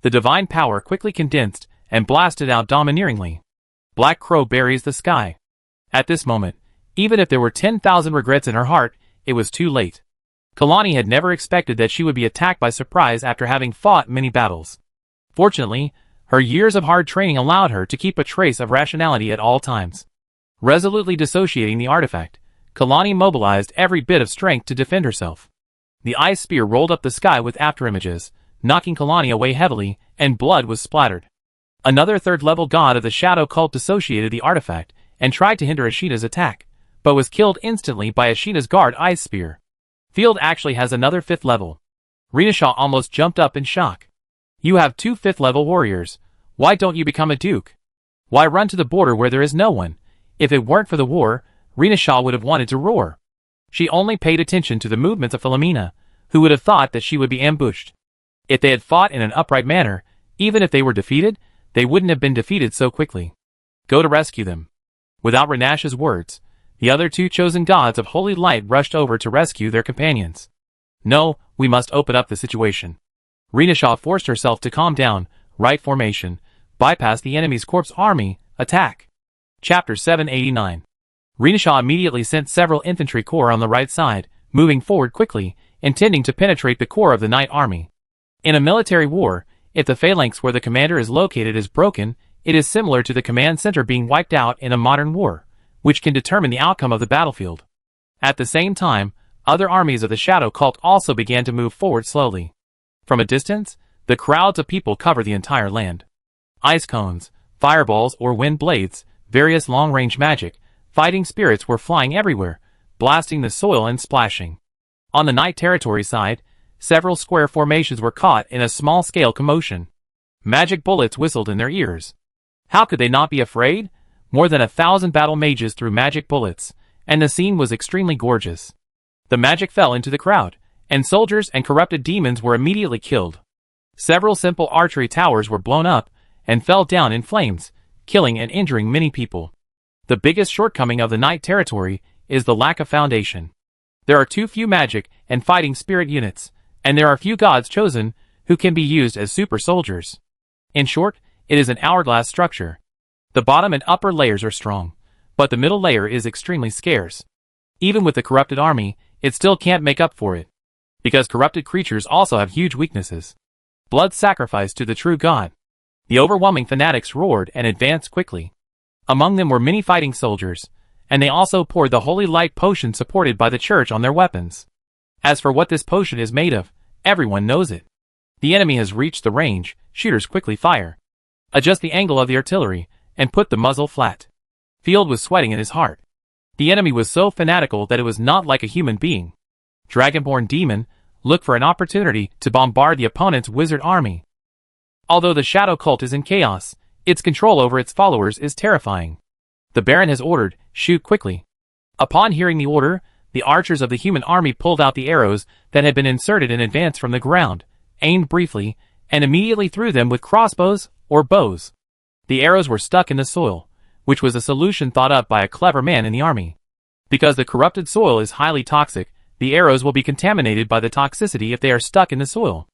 The divine power quickly condensed and blasted out domineeringly. Black Crow buries the sky. At this moment, even if there were 10,000 regrets in her heart, it was too late. Kalani had never expected that she would be attacked by surprise after having fought many battles. Fortunately, her years of hard training allowed her to keep a trace of rationality at all times. Resolutely dissociating the artifact, Kalani mobilized every bit of strength to defend herself. The ice spear rolled up the sky with afterimages, knocking Kalani away heavily, and blood was splattered. Another 3rd-level god of the shadow cult dissociated the artifact and tried to hinder Ashina's attack, but was killed instantly by Ashina's guard ice spear. Field actually has another 5th level. Renashaw almost jumped up in shock. You have 2 5th-level warriors. Why don't you become a duke? Why run to the border where there is no one? If it weren't for the war, Renashaw would have wanted to roar. She only paid attention to the movements of Philomena, who would have thought that she would be ambushed. If they had fought in an upright manner, even if they were defeated, they wouldn't have been defeated so quickly. Go to rescue them. Without Renash's words, the other 2 chosen gods of holy light rushed over to rescue their companions. No, we must open up the situation. Renashaw forced herself to calm down, right formation, bypass the enemy's corpse army, attack. Chapter 789. Renashaw immediately sent several infantry corps on the right side, moving forward quickly, intending to penetrate the core of the Night Army. In a military war, if the phalanx where the commander is located is broken, it is similar to the command center being wiped out in a modern war, which can determine the outcome of the battlefield. At the same time, other armies of the Shadow Cult also began to move forward slowly. From a distance, the crowds of people cover the entire land. Ice cones, Fireballs or wind blades, various long-range magic, fighting spirits were flying everywhere, blasting the soil and splashing. On the Night Territory side, several square formations were caught in a small-scale commotion. Magic bullets whistled in their ears. How could they not be afraid? More than 1,000 battle mages threw magic bullets, and the scene was extremely gorgeous. The magic fell into the crowd, and soldiers and corrupted demons were immediately killed. Several simple archery towers were blown up and fell down in flames, killing and injuring many people. The biggest shortcoming of the Night Territory is the lack of foundation. There are too few magic and fighting spirit units, and there are few gods chosen who can be used as super soldiers. In short, it is an hourglass structure. The bottom and upper layers are strong, but the middle layer is extremely scarce. Even with the corrupted army, it still can't make up for it. Because corrupted creatures also have huge weaknesses. Blood sacrificed to the true God. The overwhelming fanatics roared and advanced quickly. Among them were many fighting soldiers, and they also poured the holy light potion supported by the church on their weapons. As for what this potion is made of, everyone knows it. The enemy has reached the range, shooters quickly fire. Adjust the angle of the artillery, and put the muzzle flat. Field was sweating in his heart. The enemy was so fanatical that it was not like a human being. Dragonborn demon, look for an opportunity to bombard the opponent's wizard army. Although the shadow cult is in chaos, its control over its followers is terrifying. The Baron has ordered, shoot quickly. Upon hearing the order, the archers of the human army pulled out the arrows that had been inserted in advance from the ground, aimed briefly, and immediately threw them with crossbows or bows. The arrows were stuck in the soil, which was a solution thought up by a clever man in the army. Because the corrupted soil is highly toxic, the arrows will be contaminated by the toxicity if they are stuck in the soil.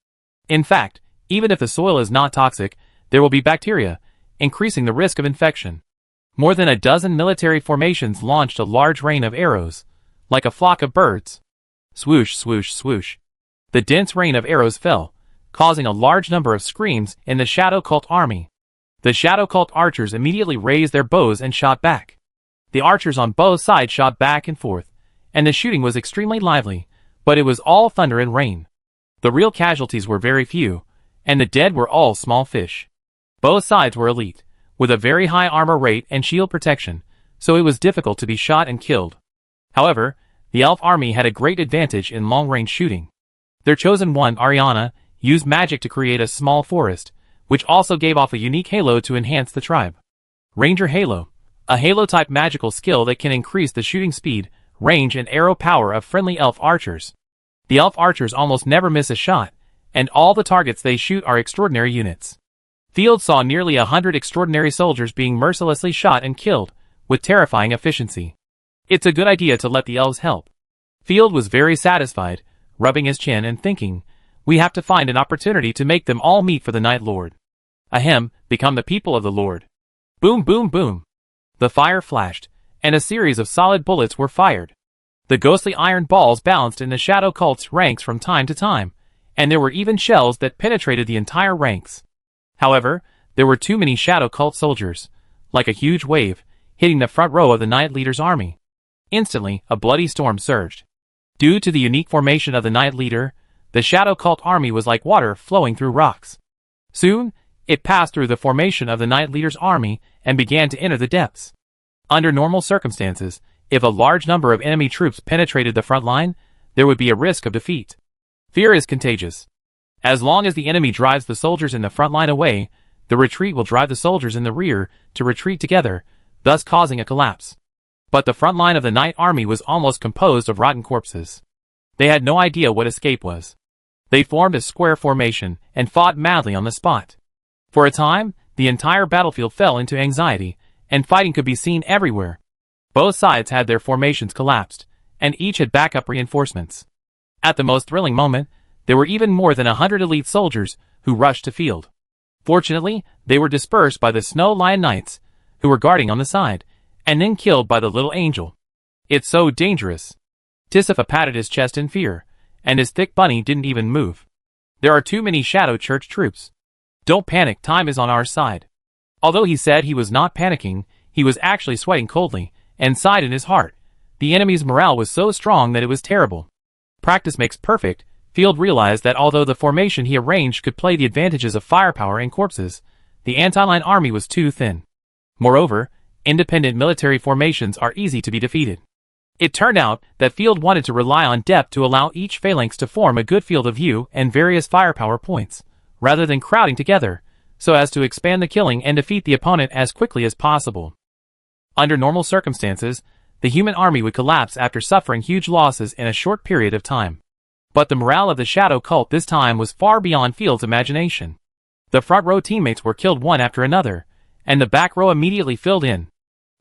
In fact, even if the soil is not toxic, there will be bacteria, increasing the risk of infection. More than a dozen military formations launched a large rain of arrows, like a flock of birds. Swoosh, swoosh, swoosh. The dense rain of arrows fell, causing a large number of screams in the Shadow Cult army. The Shadow Cult archers immediately raised their bows and shot back. The archers on both sides shot back and forth, and the shooting was extremely lively, but it was all thunder and rain. The real casualties were very few, and the dead were all small fish. Both sides were elite, with a very high armor rate and shield protection, so it was difficult to be shot and killed. However, the elf army had a great advantage in long-range shooting. Their chosen one, Ariana, used magic to create a small forest, which also gave off a unique halo to enhance the tribe. Ranger Halo, a halo-type magical skill that can increase the shooting speed, range and arrow power of friendly elf archers. The elf archers almost never miss a shot, and all the targets they shoot are extraordinary units. Field saw nearly 100 extraordinary soldiers being mercilessly shot and killed, with terrifying efficiency. It's a good idea to let the elves help. Field was very satisfied, rubbing his chin and thinking, we have to find an opportunity to make them all meet for the Night Lord. Ahem, become the people of the Lord. Boom, boom, boom. The fire flashed, and a series of solid bullets were fired. The ghostly iron balls bounced in the Shadow Cult's ranks from time to time, and there were even shells that penetrated the entire ranks. However, there were too many Shadow Cult soldiers, like a huge wave, hitting the front row of the Night Leader's army. Instantly, a bloody storm surged. Due to the unique formation of the Night Leader, the Shadow Cult army was like water flowing through rocks. Soon, it passed through the formation of the Night Leader's army and began to enter the depths. Under normal circumstances, if a large number of enemy troops penetrated the front line, there would be a risk of defeat. Fear is contagious. As long as the enemy drives the soldiers in the front line away, the retreat will drive the soldiers in the rear to retreat together, thus causing a collapse. But the front line of the Night Army was almost composed of rotten corpses. They had no idea what escape was. They formed a square formation and fought madly on the spot. For a time, the entire battlefield fell into anxiety, and fighting could be seen everywhere. Both sides had their formations collapsed, and each had backup reinforcements. At the most thrilling moment, there were even more than 100 elite soldiers who rushed to field. Fortunately, they were dispersed by the Snow Lion Knights, who were guarding on the side, and then killed by the little angel. It's so dangerous. Tisifa patted his chest in fear, and his thick bunny didn't even move. There are too many Shadow Church troops. Don't panic, time is on our side. Although he said he was not panicking, he was actually sweating coldly, and sighed in his heart. The enemy's morale was so strong that it was terrible. Practice makes perfect. Field realized that although the formation he arranged could play the advantages of firepower and corpses, the anti-line army was too thin. Moreover, independent military formations are easy to be defeated. It turned out that Field wanted to rely on depth to allow each phalanx to form a good field of view and various firepower points, rather than crowding together, so as to expand the killing and defeat the opponent as quickly as possible. Under normal circumstances, the human army would collapse after suffering huge losses in a short period of time. But the morale of the Shadow Cult this time was far beyond Field's imagination. The front row teammates were killed one after another, and the back row immediately filled in.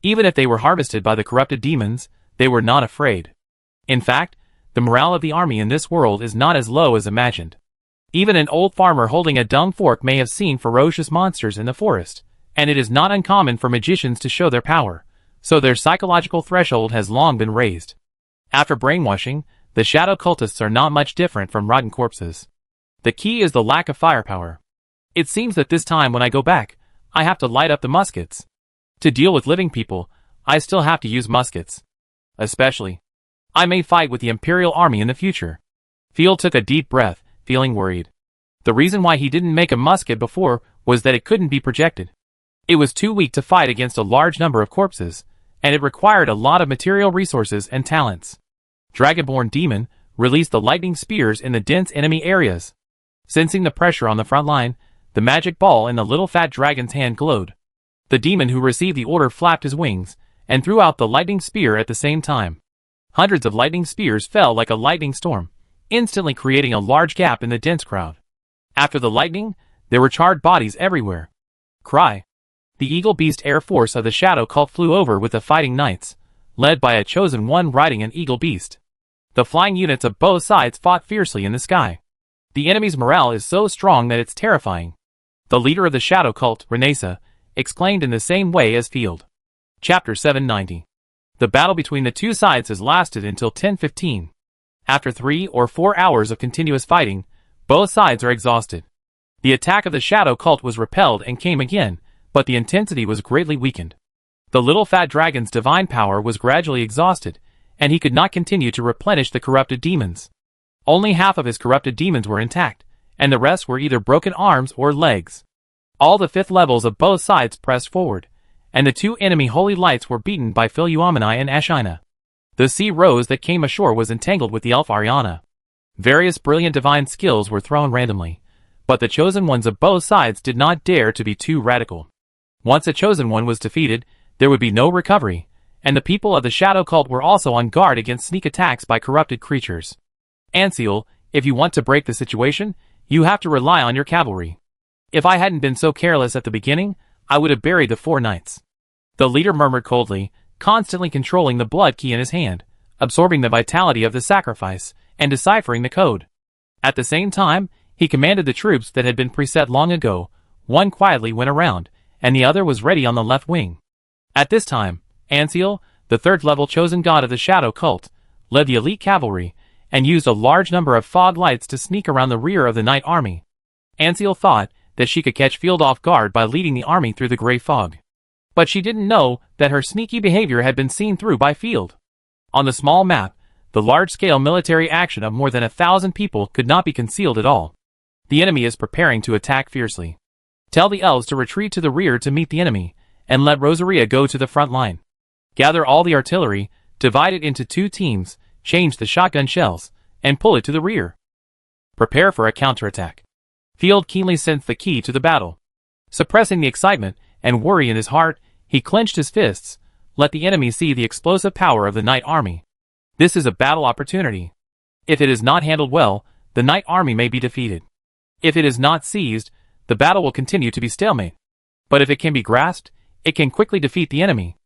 Even if they were harvested by the corrupted demons, they were not afraid. In fact, the morale of the army in this world is not as low as imagined. Even an old farmer holding a dung fork may have seen ferocious monsters in the forest, and it is not uncommon for magicians to show their power, so their psychological threshold has long been raised. After brainwashing, the shadow cultists are not much different from rotten corpses. The key is the lack of firepower. It seems that this time when I go back, I have to light up the muskets. To deal with living people, I still have to use muskets. Especially, I may fight with the Imperial Army in the future. Field took a deep breath, feeling worried. The reason why he didn't make a musket before was that it couldn't be projected. It was too weak to fight against a large number of corpses, and it required a lot of material resources and talents. Dragonborn Demon released the lightning spears in the dense enemy areas. Sensing the pressure on the front line, the magic ball in the little fat dragon's hand glowed. The demon who received the order flapped his wings, and threw out the lightning spear at the same time. Hundreds of lightning spears fell like a lightning storm, instantly creating a large gap in the dense crowd. After the lightning, there were charred bodies everywhere. Cry. The Eagle Beast Air Force of the Shadow Cult flew over with the fighting knights, led by a chosen one riding an Eagle Beast. The flying units of both sides fought fiercely in the sky. The enemy's morale is so strong that it's terrifying. The leader of the Shadow Cult, Renessa, exclaimed in the same way as Field. Chapter 790. The battle between the two sides has lasted until 10:15. After 3 or 4 hours of continuous fighting, both sides are exhausted. The attack of the Shadow Cult was repelled and came again, but the intensity was greatly weakened. The little fat dragon's divine power was gradually exhausted, and he could not continue to replenish the corrupted demons. Only half of his corrupted demons were intact, and the rest were either broken arms or legs. All the 5th levels of both sides pressed forward, and the two enemy holy lights were beaten by Philuamani and Ashina. The sea rose that came ashore was entangled with the elf Ariana. Various brilliant divine skills were thrown randomly, but the chosen ones of both sides did not dare to be too radical. Once a chosen one was defeated, there would be no recovery, and the people of the Shadow Cult were also on guard against sneak attacks by corrupted creatures. Anseal, if you want to break the situation, you have to rely on your cavalry. If I hadn't been so careless at the beginning, I would have buried the 4 knights. The leader murmured coldly, constantly controlling the blood key in his hand, absorbing the vitality of the sacrifice, and deciphering the code. At the same time, he commanded the troops that had been preset long ago. One quietly went around, and the other was ready on the left wing. At this time, Anseal, the 3rd-level chosen god of the Shadow Cult, led the elite cavalry, and used a large number of fog lights to sneak around the rear of the knight army. Anseal thought that she could catch Field off guard by leading the army through the gray fog. But she didn't know that her sneaky behavior had been seen through by Field. On the small map, the large-scale military action of more than 1,000 people could not be concealed at all. The enemy is preparing to attack fiercely. Tell the elves to retreat to the rear to meet the enemy, and let Rosaria go to the front line. Gather all the artillery, divide it into 2 teams, change the shotgun shells, and pull it to the rear. Prepare for a counterattack. Field keenly sensed the key to the battle. Suppressing the excitement and worry in his heart, he clenched his fists. Let the enemy see the explosive power of the knight army. This is a battle opportunity. If it is not handled well, the knight army may be defeated. If it is not seized, the battle will continue to be stalemate. But if it can be grasped, it can quickly defeat the enemy.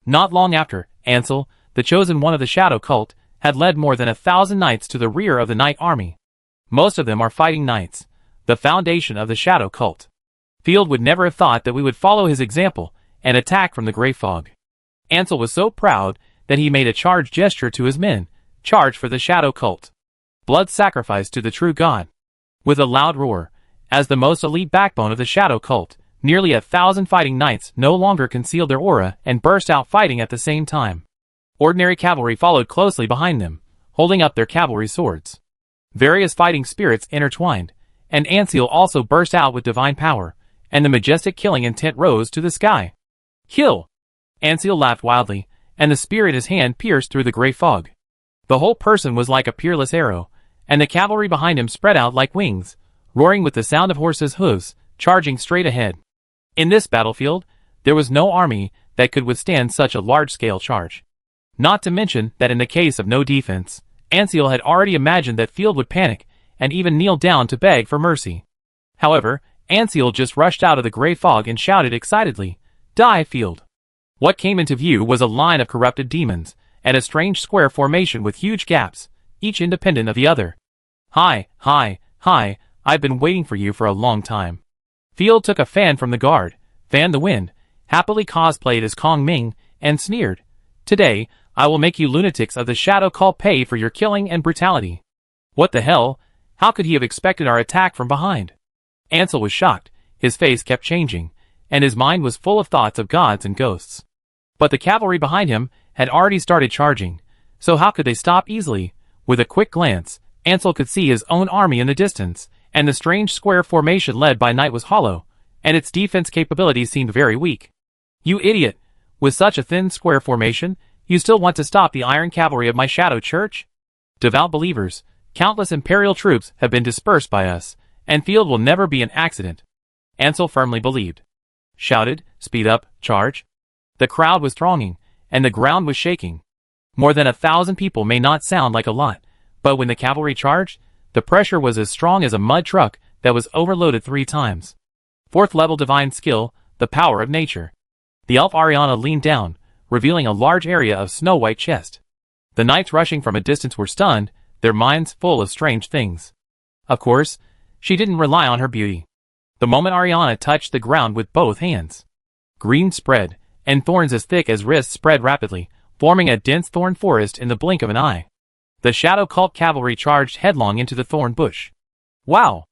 Not long after, Ansel, the chosen one of the Shadow Cult, had led more than 1,000 knights to the rear of the knight army. Most of them are fighting knights, the foundation of the Shadow Cult. Field would never have thought that we would follow his example and attack from the gray fog. Ansel was so proud that he made a charge gesture to his men. Charge for the Shadow Cult. Blood sacrifice to the true god. With a loud roar, as the most elite backbone of the Shadow Cult, nearly 1,000 fighting knights no longer concealed their aura and burst out fighting at the same time. Ordinary cavalry followed closely behind them, holding up their cavalry swords. Various fighting spirits intertwined, and Anseal also burst out with divine power, and the majestic killing intent rose to the sky. Kill! Ansel laughed wildly, and the spear in his hand pierced through the gray fog. The whole person was like a peerless arrow, and the cavalry behind him spread out like wings, roaring with the sound of horses' hooves, charging straight ahead. In this battlefield, there was no army that could withstand such a large-scale charge. Not to mention that in the case of no defense, Ansel had already imagined that Field would panic and even kneel down to beg for mercy. However, Ansel just rushed out of the gray fog and shouted excitedly, "Die, Field!" What came into view was a line of corrupted demons, and a strange square formation with huge gaps, each independent of the other. Hi, I've been waiting for you for a long time. Field took a fan from the guard, fanned the wind, happily cosplayed as Kong Ming, and sneered, "Today, I will make you lunatics of the Shadow Cult pay for your killing and brutality." What the hell? How could he have expected our attack from behind? Ansel was shocked, his face kept changing, and his mind was full of thoughts of gods and ghosts. But the cavalry behind him had already started charging, so how could they stop easily? With a quick glance, Ansel could see his own army in the distance, and the strange square formation led by Knight was hollow, and its defense capabilities seemed very weak. You idiot! With such a thin square formation, you still want to stop the iron cavalry of my shadow church? Devout believers, countless Imperial troops have been dispersed by us, and Field will never be an accident. Ansel firmly believed. Shouted, "Speed up, charge!" The crowd was thronging, and the ground was shaking. More than 1,000 people may not sound like a lot, but when the cavalry charged, the pressure was as strong as a mud truck that was overloaded 3 times. 4th level divine skill, the power of nature. The elf Ariana leaned down, revealing a large area of snow-white chest. The knights rushing from a distance were stunned, their minds full of strange things. Of course, she didn't rely on her beauty. The moment Ariana touched the ground with both hands, green spread, and thorns as thick as wrists spread rapidly, forming a dense thorn forest in the blink of an eye. The Shadow Cult cavalry charged headlong into the thorn bush. Wow!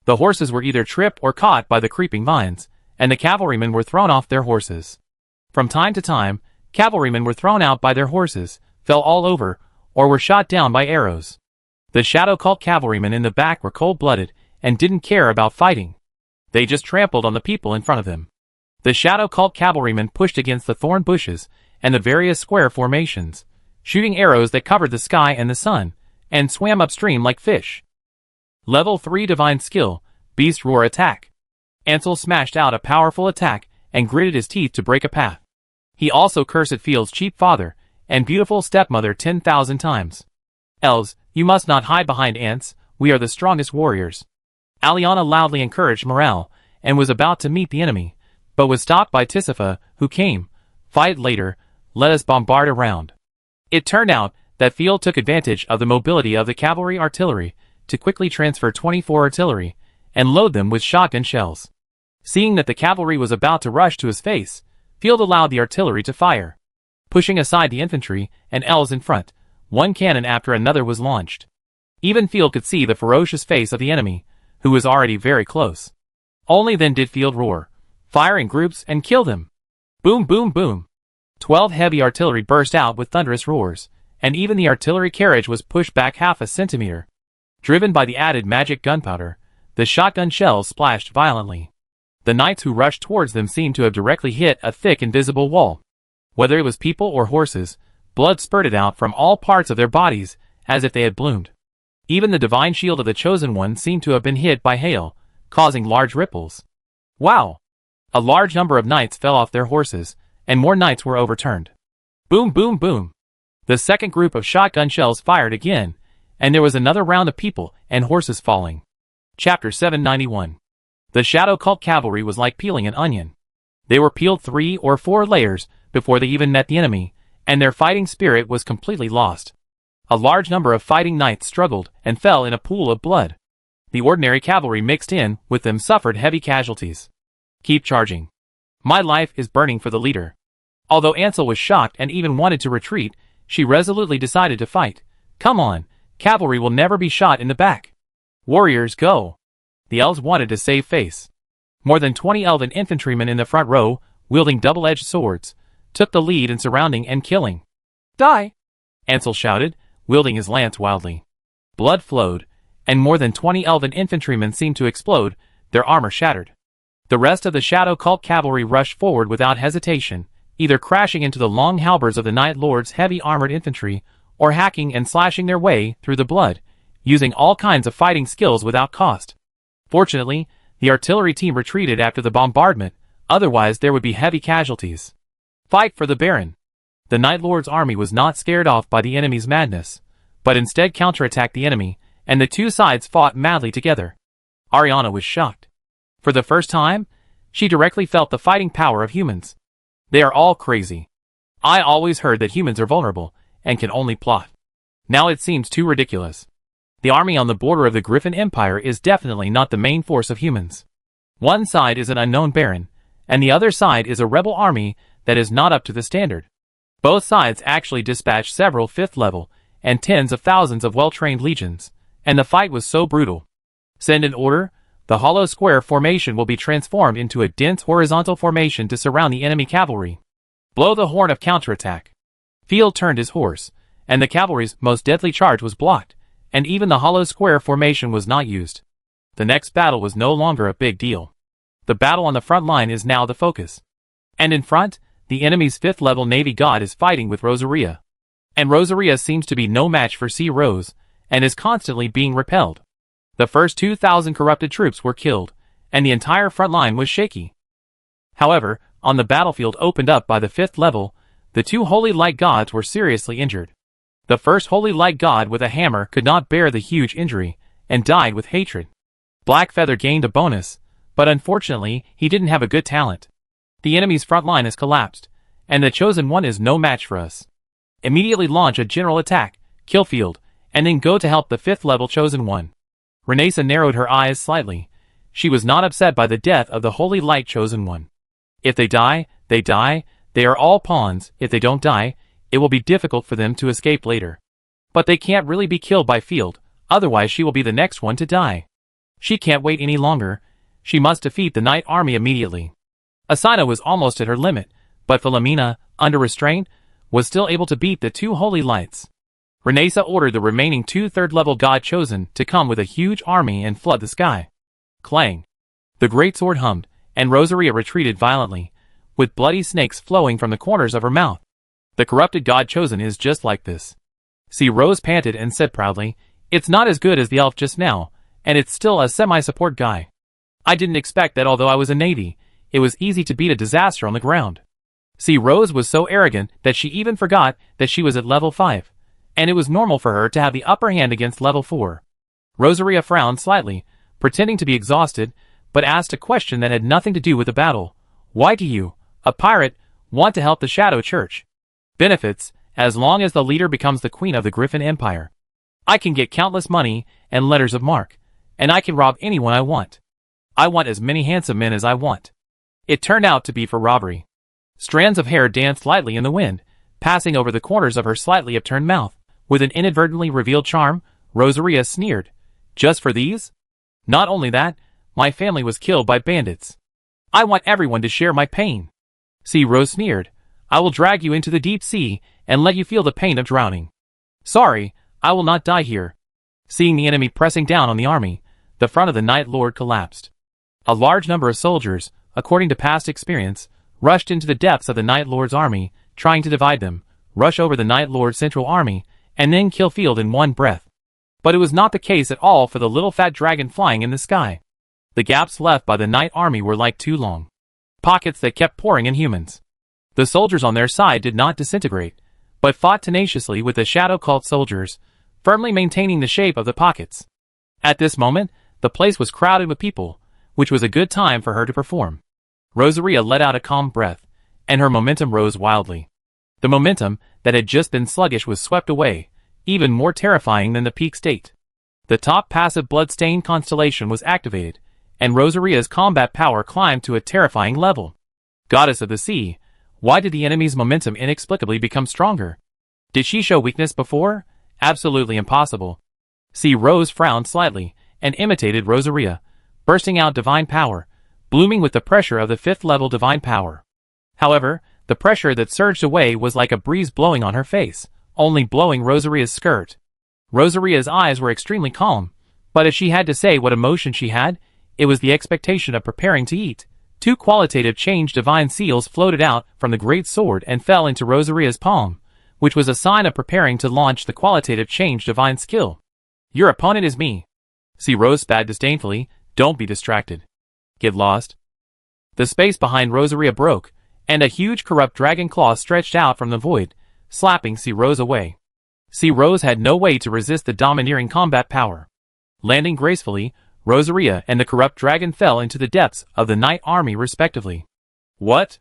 The horses were either tripped or caught by the creeping vines, and the cavalrymen were thrown off their horses. From time to time, cavalrymen were thrown out by their horses, fell all over, or were shot down by arrows. The Shadow Cult cavalrymen in the back were cold-blooded and didn't care about fighting. They just trampled on the people in front of them. The Shadow Cult cavalrymen pushed against the thorn bushes and the various square formations, shooting arrows that covered the sky and the sun, and swam upstream like fish. Level 3 Divine Skill, Beast Roar Attack. Ansel smashed out a powerful attack and gritted his teeth to break a path. He also cursed Field's cheap father and beautiful stepmother 10,000 times. "Elves, you must not hide behind ants, we are the strongest warriors." Aliana loudly encouraged morale, and was about to meet the enemy, but was stopped by Tisifa, who came, "Fight later, let us bombard around." It turned out that Field took advantage of the mobility of the cavalry artillery to quickly transfer 24 artillery, and load them with shotgun shells. Seeing that the cavalry was about to rush to his face, Field allowed the artillery to fire. Pushing aside the infantry and elves in front, one cannon after another was launched. Even Field could see the ferocious face of the enemy, who was already very close. Only then did Field roar, "Fire in groups and kill them!" Boom, boom, boom. 12 heavy artillery burst out with thunderous roars, and even the artillery carriage was pushed back half a centimeter. Driven by the added magic gunpowder, the shotgun shells splashed violently. The knights who rushed towards them seemed to have directly hit a thick invisible wall. Whether it was people or horses, blood spurted out from all parts of their bodies, as if they had bloomed. Even the divine shield of the Chosen One seemed to have been hit by hail, causing large ripples. Wow! A large number of knights fell off their horses, and more knights were overturned. Boom, boom, boom! The second group of shotgun shells fired again, and there was another round of people and horses falling. Chapter 791. The Shadow Cult cavalry was like peeling an onion. They were peeled 3 or 4 layers before they even met the enemy, and their fighting spirit was completely lost. A large number of fighting knights struggled and fell in a pool of blood. The ordinary cavalry mixed in with them suffered heavy casualties. Keep charging. My life is burning for the leader. Although Ansel was shocked and even wanted to retreat, she resolutely decided to fight. Come on, cavalry will never be shot in the back. Warriors, go! The elves wanted to save face. More than 20 elven infantrymen in the front row, wielding double-edged swords, took the lead in surrounding and killing. Die! Ansel shouted, wielding his lance wildly. Blood flowed, and more than 20 elven infantrymen seemed to explode, their armor shattered. The rest of the Shadow Cult cavalry rushed forward without hesitation, either crashing into the long halberds of the Night Lord's heavy armored infantry, or hacking and slashing their way through the blood, using all kinds of fighting skills without cost. Fortunately, the artillery team retreated after the bombardment, otherwise there would be heavy casualties. Fight for the Baron. The Night Lord's army was not scared off by the enemy's madness, but instead counterattacked the enemy, and the two sides fought madly together. Ariana was shocked. For the first time, she directly felt the fighting power of humans. They are all crazy. I always heard that humans are vulnerable, and can only plot. Now it seems too ridiculous. The army on the border of the Griffin Empire is definitely not the main force of humans. One side is an unknown baron, and the other side is a rebel army that is not up to the standard. Both sides actually dispatched several 5th level and tens of thousands of well-trained legions, and the fight was so brutal. Send an order, the hollow square formation will be transformed into a dense horizontal formation to surround the enemy cavalry. Blow the horn of counterattack. Field turned his horse, and the cavalry's most deadly charge was blocked, and even the hollow square formation was not used. The next battle was no longer a big deal. The battle on the front line is now the focus. And in front, the enemy's 5th level Navy God is fighting with Rosaria. And Rosaria seems to be no match for C. Rose, and is constantly being repelled. The first 2,000 corrupted troops were killed, and the entire front line was shaky. However, on the battlefield opened up by the 5th level, the two Holy Light Gods were seriously injured. The first Holy Light God with a hammer could not bear the huge injury, and died with hatred. Blackfeather gained a bonus, but unfortunately he didn't have a good talent. The enemy's front line has collapsed, and the Chosen One is no match for us. Immediately launch a general attack, kill Field, and then go to help the 5th level Chosen One. Renessa narrowed her eyes slightly. She was not upset by the death of the Holy Light Chosen One. If they die, they die. They are all pawns. If they don't die, it will be difficult for them to escape later. But they can't really be killed by Field, otherwise she will be the next one to die. She can't wait any longer. She must defeat the Night Army immediately. Asina was almost at her limit, but Philomena, under restraint, was still able to beat the two Holy Lights. Renessa ordered the remaining 2 3rd-level God Chosen to come with a huge army and flood the sky. Clang! The great sword hummed, and Rosaria retreated violently, with bloody snakes flowing from the corners of her mouth. The corrupted God Chosen is just like this. C. Rose panted and said proudly, "It's not as good as the elf just now, and it's still a semi-support guy. I didn't expect that although I was a navy, it was easy to beat a disaster on the ground." C. Rose was so arrogant that she even forgot that she was at level 5. And it was normal for her to have the upper hand against level 4. Rosaria frowned slightly, pretending to be exhausted, but asked a question that had nothing to do with the battle. "Why do you, a pirate, want to help the Shadow Church?" "Benefits, as long as the leader becomes the queen of the Griffin Empire. I can get countless money and letters of marque, and I can rob anyone I want. I want as many handsome men as I want." It turned out to be for robbery. Strands of hair danced lightly in the wind, passing over the corners of her slightly upturned mouth. With an inadvertently revealed charm, Rosaria sneered. "Just for these? Not only that, my family was killed by bandits. I want everyone to share my pain." C. Rose sneered. "I will drag you into the deep sea and let you feel the pain of drowning." "Sorry, I will not die here." Seeing the enemy pressing down on the army, the front of the Night Lord collapsed. A large number of soldiers, according to past experience, rushed into the depths of the Night Lord's army, trying to divide them, rush over the Night Lord's central army, and then kill Field in one breath. But it was not the case at all for the little fat dragon flying in the sky. The gaps left by the Night Army were like two long pockets that kept pouring in humans. The soldiers on their side did not disintegrate, but fought tenaciously with the Shadow Cult soldiers, firmly maintaining the shape of the pockets. At this moment, the place was crowded with people, which was a good time for her to perform. Rosaria let out a calm breath, and her momentum rose wildly. The momentum that had just been sluggish was swept away, even more terrifying than the peak state. The top passive blood-stained constellation was activated, and Rosaria's combat power climbed to a terrifying level. Goddess of the Sea, why did the enemy's momentum inexplicably become stronger? Did she show weakness before? Absolutely impossible. C. Rose frowned slightly, and imitated Rosaria, bursting out divine power, blooming with the pressure of the 5th-level divine power. However, the pressure that surged away was like a breeze blowing on her face, only blowing Rosaria's skirt. Rosaria's eyes were extremely calm, but if she had to say what emotion she had, it was the expectation of preparing to eat, 2 qualitative change divine seals floated out from the great sword and fell into Rosaria's palm, which was a sign of preparing to launch the qualitative change divine skill. Your opponent is me. See, Rose spat disdainfully. Don't be distracted. Get lost. The space behind Rosaria broke, and a huge corrupt dragon claw stretched out from the void, slapping C. Rose away. C. Rose had no way to resist the domineering combat power. Landing gracefully, Rosaria and the corrupt dragon fell into the depths of the Knight Army respectively. What?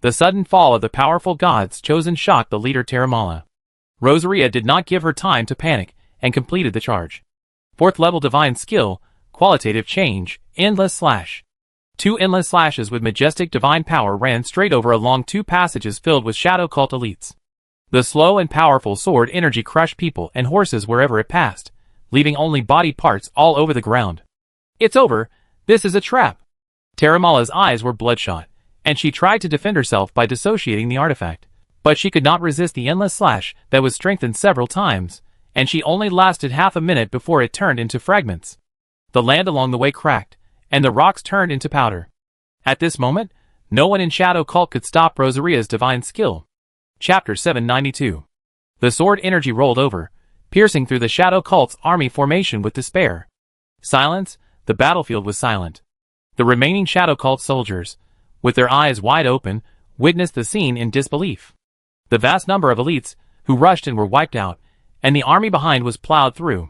The sudden fall of the powerful gods chosen shocked the leader Terramala. Rosaria did not give her time to panic and completed the charge. 4th level divine skill, qualitative change, endless slash. 2 endless slashes with majestic divine power ran straight over along 2 passages filled with shadow cult elites. The slow and powerful sword energy crushed people and horses wherever it passed, leaving only body parts all over the ground. It's over. This is a trap. Terramala's eyes were bloodshot, and she tried to defend herself by dissociating the artifact, but she could not resist the endless slash that was strengthened several times, and she only lasted half a minute before it turned into fragments. The land along the way cracked, and the rocks turned into powder. At this moment, no one in Shadow Cult could stop Rosaria's divine skill. Chapter 792. The sword energy rolled over, piercing through the Shadow Cult's army formation with despair. Silence. The battlefield was silent. The remaining Shadow Cult soldiers, with their eyes wide open, witnessed the scene in disbelief. The vast number of elites who rushed in were wiped out, and the army behind was plowed through.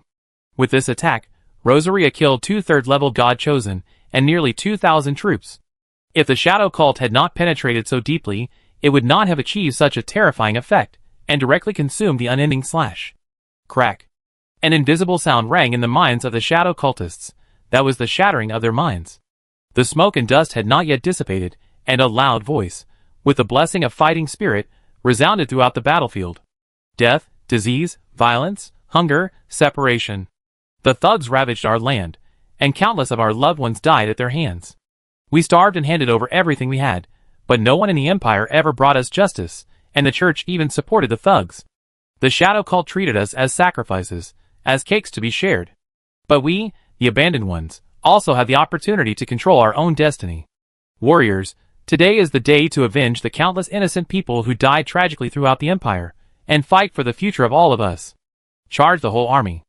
With this attack, Rosaria killed 2 third-level God Chosen and nearly 2,000 troops. If the Shadow Cult had not penetrated so deeply, it would not have achieved such a terrifying effect, and directly consumed the unending slash. Crack. An invisible sound rang in the minds of the Shadow Cultists. That was the shattering of their minds. The smoke and dust had not yet dissipated, and a loud voice, with the blessing of fighting spirit, resounded throughout the battlefield. Death, disease, violence, hunger, separation. The thugs ravaged our land, and countless of our loved ones died at their hands. We starved and handed over everything we had, but no one in the Empire ever brought us justice, and the Church even supported the thugs. The Shadow Cult treated us as sacrifices, as cakes to be shared. But we, the abandoned ones, also have the opportunity to control our own destiny. Warriors, today is the day to avenge the countless innocent people who died tragically throughout the Empire, and fight for the future of all of us. Charge the whole army.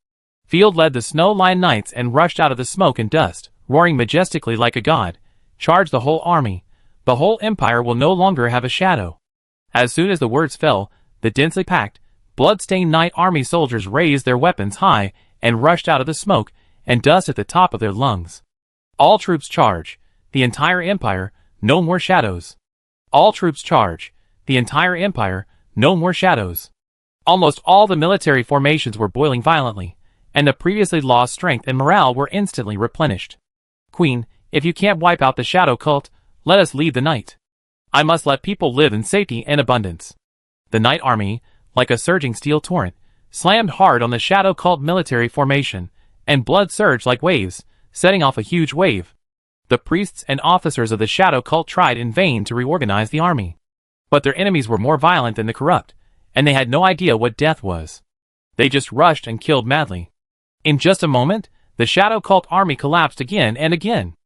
Field led the Snow-Line Knights and rushed out of the smoke and dust, roaring majestically like a god. Charge the whole army. The whole Empire will no longer have a shadow. As soon as the words fell, the densely packed, blood-stained Knight Army soldiers raised their weapons high and rushed out of the smoke and dust at the top of their lungs. All troops charge. The entire Empire, no more shadows. All troops charge. The entire Empire, no more shadows. Almost all the military formations were boiling violently, and the previously lost strength and morale were instantly replenished. Queen, if you can't wipe out the Shadow Cult, let us lead the night. I must let people live in safety and abundance. The Knight Army, like a surging steel torrent, slammed hard on the Shadow Cult military formation, and blood surged like waves, setting off a huge wave. The priests and officers of the Shadow Cult tried in vain to reorganize the army. But their enemies were more violent than the corrupt, and they had no idea what death was. They just rushed and killed madly. In just a moment, the Shadow Cult army collapsed again and again.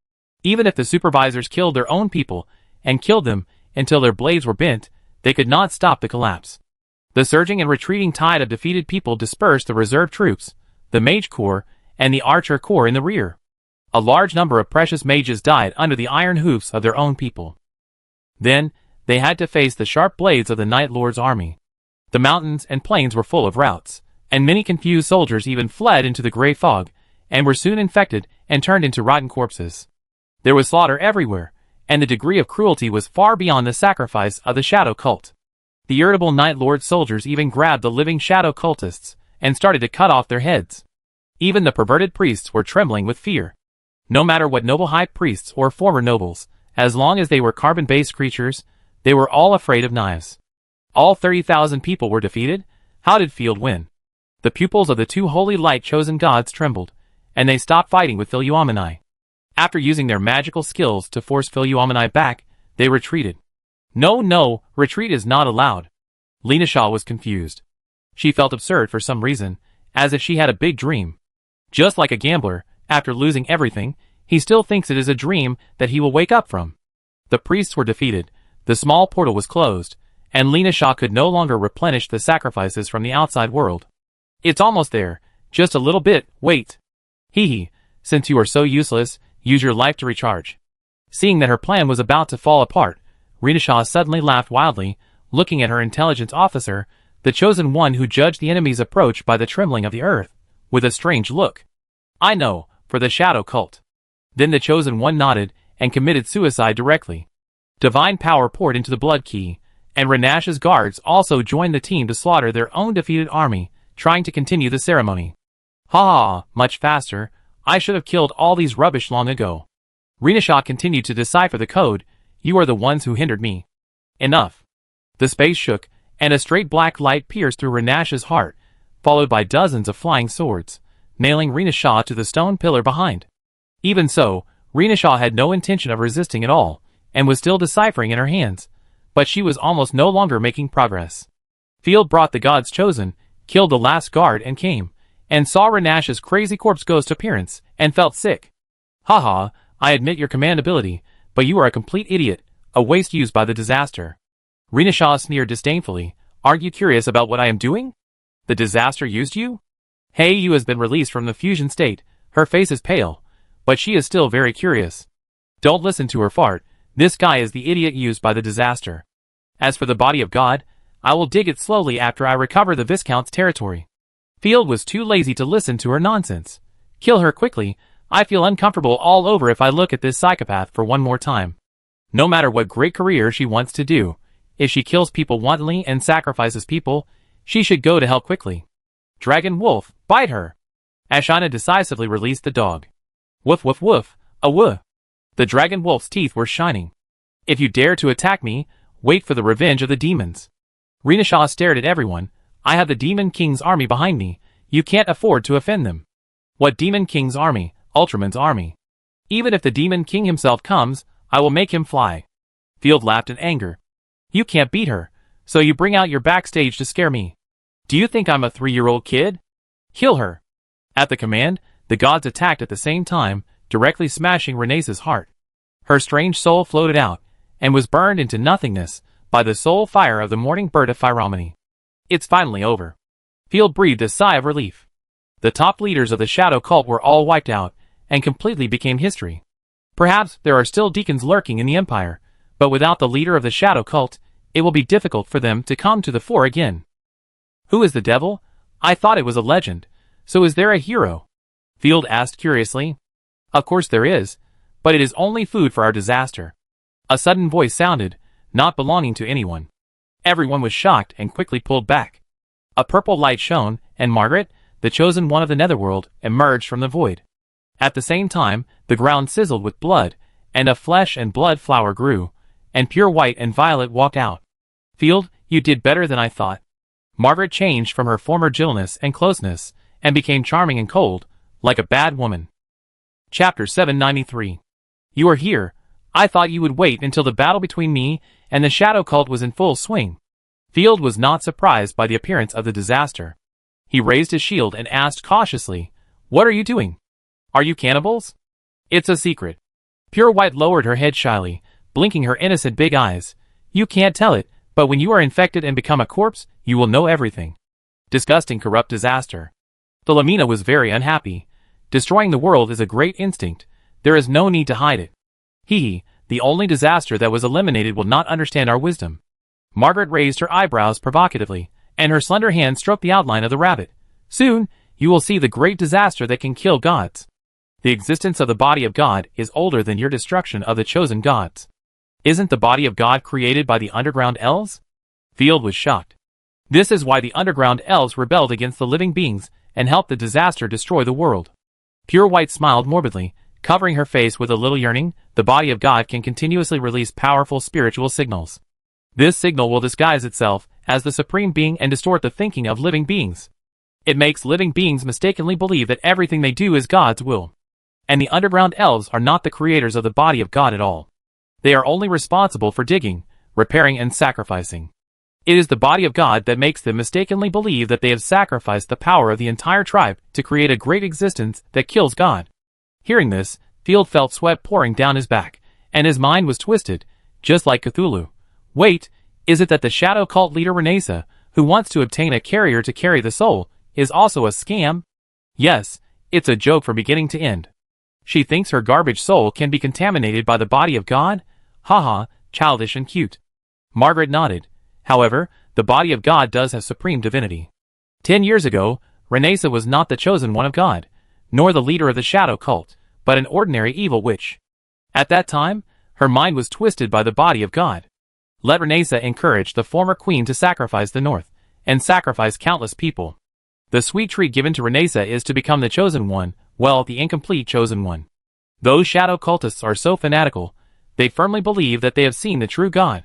Even if the supervisors killed their own people, and killed them until their blades were bent, they could not stop the collapse. The surging and retreating tide of defeated people dispersed the reserve troops, the Mage Corps, and the Archer Corps in the rear. A large number of precious mages died under the iron hoofs of their own people. Then, they had to face the sharp blades of the Night Lord's army. The mountains and plains were full of routes, and many confused soldiers even fled into the gray fog, and were soon infected and turned into rotten corpses. There was slaughter everywhere, and the degree of cruelty was far beyond the sacrifice of the Shadow Cult. The irritable Night Lord soldiers even grabbed the living Shadow Cultists, and started to cut off their heads. Even the perverted priests were trembling with fear. No matter what noble high priests or former nobles, as long as they were carbon-based creatures, they were all afraid of knives. All 30,000 people were defeated? How did Field win? The pupils of the 2 holy light-chosen gods trembled, and they stopped fighting with Philuamani. After using their magical skills to force Philuamani back, they retreated. No, retreat is not allowed. Lena Shaw was confused. She felt absurd for some reason, as if she had a big dream. Just like a gambler, after losing everything, he still thinks it is a dream that he will wake up from. The priests were defeated, the small portal was closed, and Lena Shaw could no longer replenish the sacrifices from the outside world. It's almost there, just a little bit, wait. Hee, since you are so useless, use your life to recharge. Seeing that her plan was about to fall apart, Rita Shaw suddenly laughed wildly, looking at her intelligence officer, the chosen one who judged the enemy's approach by the trembling of the earth, with a strange look. I know, for the shadow cult. Then the chosen one nodded, and committed suicide directly. Divine power poured into the blood key, and Renash's guards also joined the team to slaughter their own defeated army, trying to continue the ceremony. Ha ha, much faster, I should have killed all these rubbish long ago. Rita Shaw continued to decipher the code, you are the ones who hindered me. Enough. The space shook, and a straight black light pierced through Renash's heart, followed by dozens of flying swords, nailing Rita Shaw to the stone pillar behind. Even so, Rita Shaw had no intention of resisting at all, and was still deciphering in her hands, but she was almost no longer making progress. Field brought the gods chosen, killed the last guard and came, and saw Renash's crazy corpse ghost appearance, and felt sick. Haha, I admit your command ability, but you are a complete idiot, a waste used by the disaster. Rita Shaw sneered disdainfully, aren't you curious about what I am doing? The disaster used you? Hey, you has been released from the fusion state, her face is pale, but she is still very curious. Don't listen to her fart, this guy is the idiot used by the disaster. As for the body of God, I will dig it slowly after I recover the Viscount's territory. Field was too lazy to listen to her nonsense. Kill her quickly, I feel uncomfortable all over if I look at this psychopath for one more time. No matter what great career she wants to do, if she kills people wantonly and sacrifices people, she should go to hell quickly. Dragon Wolf, bite her! Ashana decisively released the dog. Woof woof woof, a woof. The Dragon Wolf's teeth were shining. If you dare to attack me, wait for the revenge of the demons. Rita Shaw stared at everyone. I have the Demon King's army behind me, you can't afford to offend them. What Demon King's army? Ultraman's army. Even if the Demon King himself comes, I will make him fly. Field laughed in anger. You can't beat her, so you bring out your backstage to scare me. Do you think I'm a 3-year-old kid? Kill her. At the command, the gods attacked at the same time, directly smashing Renee's heart. Her strange soul floated out, and was burned into nothingness by the soul fire of the morning bird of Phiromony. It's finally over. Field breathed a sigh of relief. The top leaders of the shadow cult were all wiped out, and completely became history. Perhaps there are still deacons lurking in the Empire, but without the leader of the shadow cult, it will be difficult for them to come to the fore again. Who is the devil? I thought it was a legend, so is there a hero? Field asked curiously. Of course there is, but it is only food for our disaster. A sudden voice sounded, not belonging to anyone. Everyone was shocked and quickly pulled back. A purple light shone, and Margaret, the chosen one of the netherworld, emerged from the void. At the same time, the ground sizzled with blood, and a flesh and blood flower grew, and pure white and violet walked out. Field, you did better than I thought. Margaret changed from her former gentleness and closeness, and became charming and cold, like a bad woman. Chapter 793. You are here. I thought you would wait until the battle between me and the shadow cult was in full swing. Field was not surprised by the appearance of the disaster. He raised his shield and asked cautiously, what are you doing? Are you cannibals? It's a secret. Pure White lowered her head shyly, blinking her innocent big eyes. You can't tell it, but when you are infected and become a corpse, you will know everything. Disgusting corrupt disaster. The Lamina was very unhappy. Destroying the world is a great instinct. There is no need to hide it. Hee, the only disaster that was eliminated will not understand our wisdom. Margaret raised her eyebrows provocatively, and her slender hand stroked the outline of the rabbit. Soon, you will see the great disaster that can kill gods. The existence of the body of God is older than your destruction of the chosen gods. Isn't the body of God created by the underground elves? Field was shocked. This is why the underground elves rebelled against the living beings and helped the disaster destroy the world. Pure White smiled morbidly, covering her face with a little yearning. The body of God can continuously release powerful spiritual signals. This signal will disguise itself as the supreme being and distort the thinking of living beings. It makes living beings mistakenly believe that everything they do is God's will. And the underground elves are not the creators of the body of God at all. They are only responsible for digging, repairing and sacrificing. It is the body of God that makes them mistakenly believe that they have sacrificed the power of the entire tribe to create a great existence that kills God. Hearing this, Field felt sweat pouring down his back, and his mind was twisted, just like Cthulhu. Wait, is it that the shadow cult leader Renasa, who wants to obtain a carrier to carry the soul, is also a scam? Yes, it's a joke from beginning to end. She thinks her garbage soul can be contaminated by the body of God? Haha, childish and cute. Margaret nodded. However, the body of God does have supreme divinity. 10 years ago, Renasa was not the chosen one of God, nor the leader of the shadow cult, but an ordinary evil witch. At that time, her mind was twisted by the body of God. Let Renasa encourage the former queen to sacrifice the North, and sacrifice countless people. The sweet treat given to Renasa is to become the chosen one, well, the incomplete chosen one. Those shadow cultists are so fanatical, they firmly believe that they have seen the true God.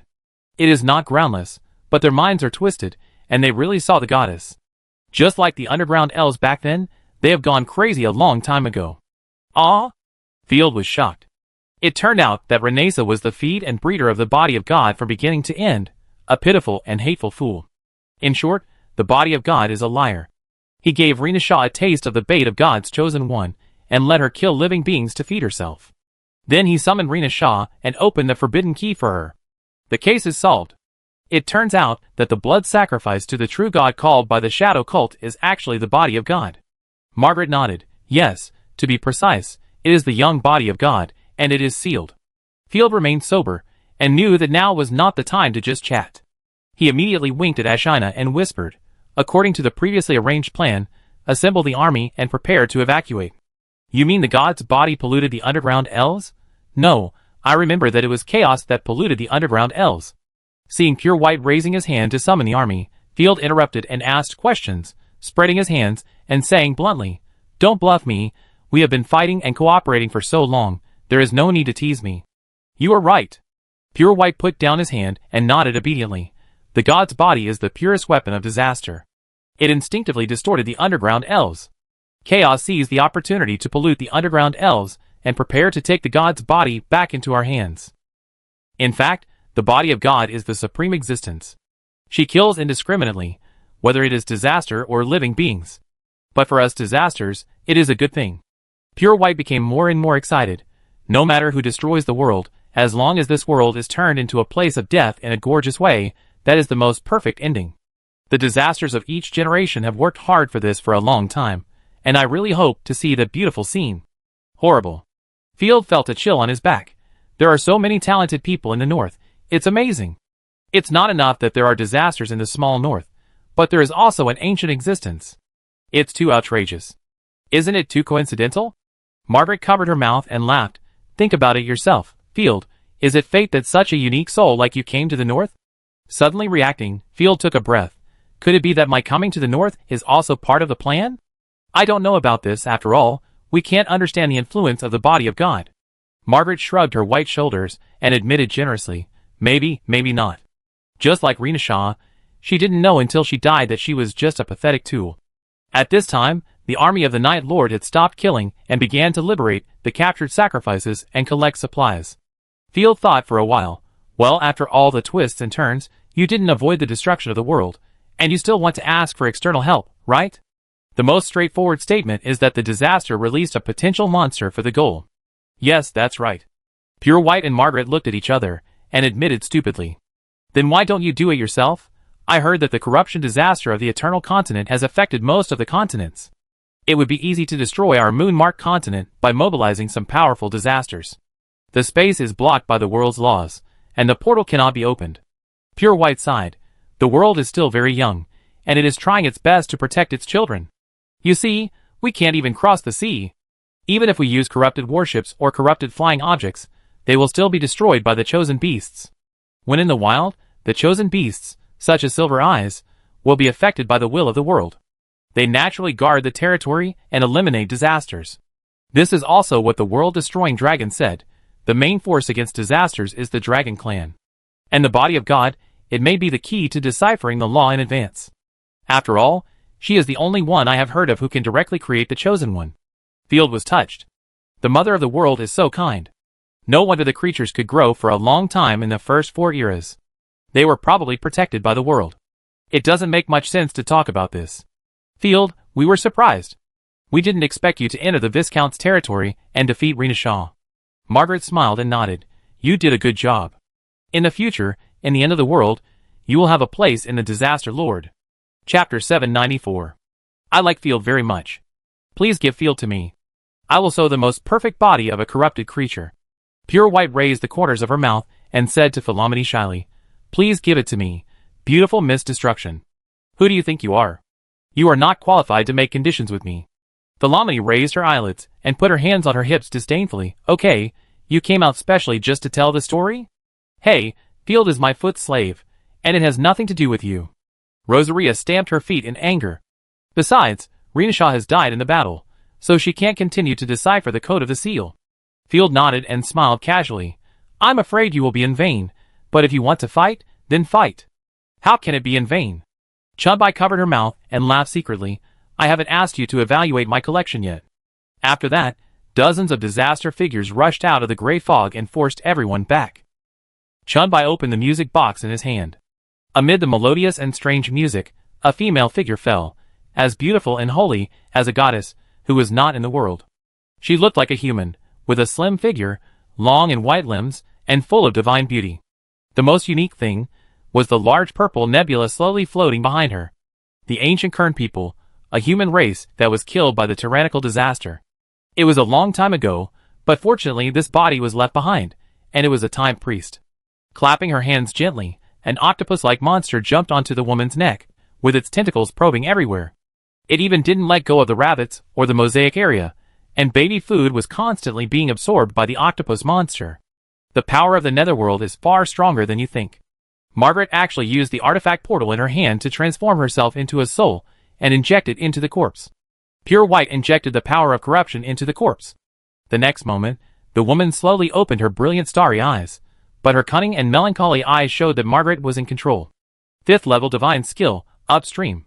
It is not groundless, but their minds are twisted, and they really saw the goddess. Just like the underground elves back then, they have gone crazy a long time ago. Ah? Field was shocked. It turned out that Renasa was the feed and breeder of the body of God from beginning to end, a pitiful and hateful fool. In short, the body of God is a liar. He gave Rena Shah a taste of the bait of God's chosen one, and let her kill living beings to feed herself. Then he summoned Rena Shah and opened the forbidden key for her. The case is solved. It turns out that the blood sacrifice to the true God called by the shadow cult is actually the body of God. Margaret nodded. Yes, to be precise, it is the young body of God, and it is sealed. Field remained sober, and knew that now was not the time to just chat. He immediately winked at Ashina and whispered, according to the previously arranged plan, assemble the army and prepare to evacuate. You mean the god's body polluted the underground elves? No, I remember that it was chaos that polluted the underground elves. Seeing Pure White raising his hand to summon the army, Field interrupted and asked questions, spreading his hands and saying bluntly, don't bluff me, we have been fighting and cooperating for so long, there is no need to tease me. You are right. Pure White put down his hand and nodded obediently. The god's body is the purest weapon of disaster. It instinctively distorted the underground elves. Chaos seized the opportunity to pollute the underground elves and prepare to take the god's body back into our hands. In fact, the body of God is the supreme existence. She kills indiscriminately, whether it is disaster or living beings. But for us disasters, it is a good thing. Pure White became more and more excited. No matter who destroys the world, as long as this world is turned into a place of death in a gorgeous way, that is the most perfect ending. The disasters of each generation have worked hard for this for a long time, and I really hope to see that beautiful scene. Horrible. Field felt a chill on his back. There are so many talented people in the North, it's amazing. It's not enough that there are disasters in the small North, but there is also an ancient existence. It's too outrageous. Isn't it too coincidental? Margaret covered her mouth and laughed. Think about it yourself, Field. Is it fate that such a unique soul like you came to the North? Suddenly reacting, Field took a breath. Could it be that my coming to the North is also part of the plan? I don't know about this, after all. We can't understand the influence of the body of God. Margaret shrugged her white shoulders and admitted generously, maybe, maybe not. Just like Rena Shah, she didn't know until she died that she was just a pathetic tool. At this time, the army of the Night Lord had stopped killing and began to liberate the captured sacrifices and collect supplies. Field thought for a while. Well, after all the twists and turns, you didn't avoid the destruction of the world, and you still want to ask for external help, right? The most straightforward statement is that the disaster released a potential monster for the goal. Yes, that's right. Pure White and Margaret looked at each other and admitted stupidly. Then why don't you do it yourself? I heard that the corruption disaster of the Eternal Continent has affected most of the continents. It would be easy to destroy our moon-marked continent by mobilizing some powerful disasters. The space is blocked by the world's laws, and the portal cannot be opened. Pure White sighed. The world is still very young, and it is trying its best to protect its children. You see, we can't even cross the sea. Even if we use corrupted warships or corrupted flying objects, they will still be destroyed by the chosen beasts. When in the wild, the chosen beasts, such as Silver Eyes, will be affected by the will of the world. They naturally guard the territory and eliminate disasters. This is also what the world-destroying dragon said. The main force against disasters is the dragon clan. And the body of God, it may be the key to deciphering the law in advance. After all, she is the only one I have heard of who can directly create the chosen one. Field was touched. The mother of the world is so kind. No wonder the creatures could grow for a long time in the first 4 eras. They were probably protected by the world. It doesn't make much sense to talk about this. Field, we were surprised. We didn't expect you to enter the Viscount's territory and defeat Rena Shah. Margaret smiled and nodded. You did a good job. In the future, in the end of the world, you will have a place in the Disaster Lord. Chapter 794. I like Field very much. Please give Field to me. I will sew the most perfect body of a corrupted creature. Pure White raised the corners of her mouth and said to Philomene shyly, Please give it to me, beautiful Miss Destruction. Who do you think you are? You are not qualified to make conditions with me. Philomene raised her eyelids and put her hands on her hips disdainfully. Okay, you came out specially just to tell the story? Hey, Field is my foot slave, and it has nothing to do with you. Rosaria stamped her feet in anger. Besides, Renashaw has died in the battle, so she can't continue to decipher the code of the seal. Field nodded and smiled casually. I'm afraid you will be in vain, but if you want to fight, then fight. How can it be in vain? Chunbai covered her mouth and laughed secretly. I haven't asked you to evaluate my collection yet. After that, dozens of disaster figures rushed out of the gray fog and forced everyone back. Chunbai opened the music box in his hand. Amid the melodious and strange music, a female figure fell, as beautiful and holy as a goddess who was not in the world. She looked like a human, with a slim figure, long and white limbs, and full of divine beauty. The most unique thing was the large purple nebula slowly floating behind her. The ancient Kern people, a human race that was killed by the tyrannical disaster. It was a long time ago, but fortunately this body was left behind, and it was a time priest. Clapping her hands gently, an octopus-like monster jumped onto the woman's neck, with its tentacles probing everywhere. It even didn't let go of the rabbits or the mosaic area, and baby food was constantly being absorbed by the octopus monster. The power of the netherworld is far stronger than you think. Margaret actually used the artifact portal in her hand to transform herself into a soul and inject it into the corpse. Pure White injected the power of corruption into the corpse. The next moment, the woman slowly opened her brilliant starry eyes, but her cunning and melancholy eyes showed that Margaret was in control. 5th level divine skill, upstream.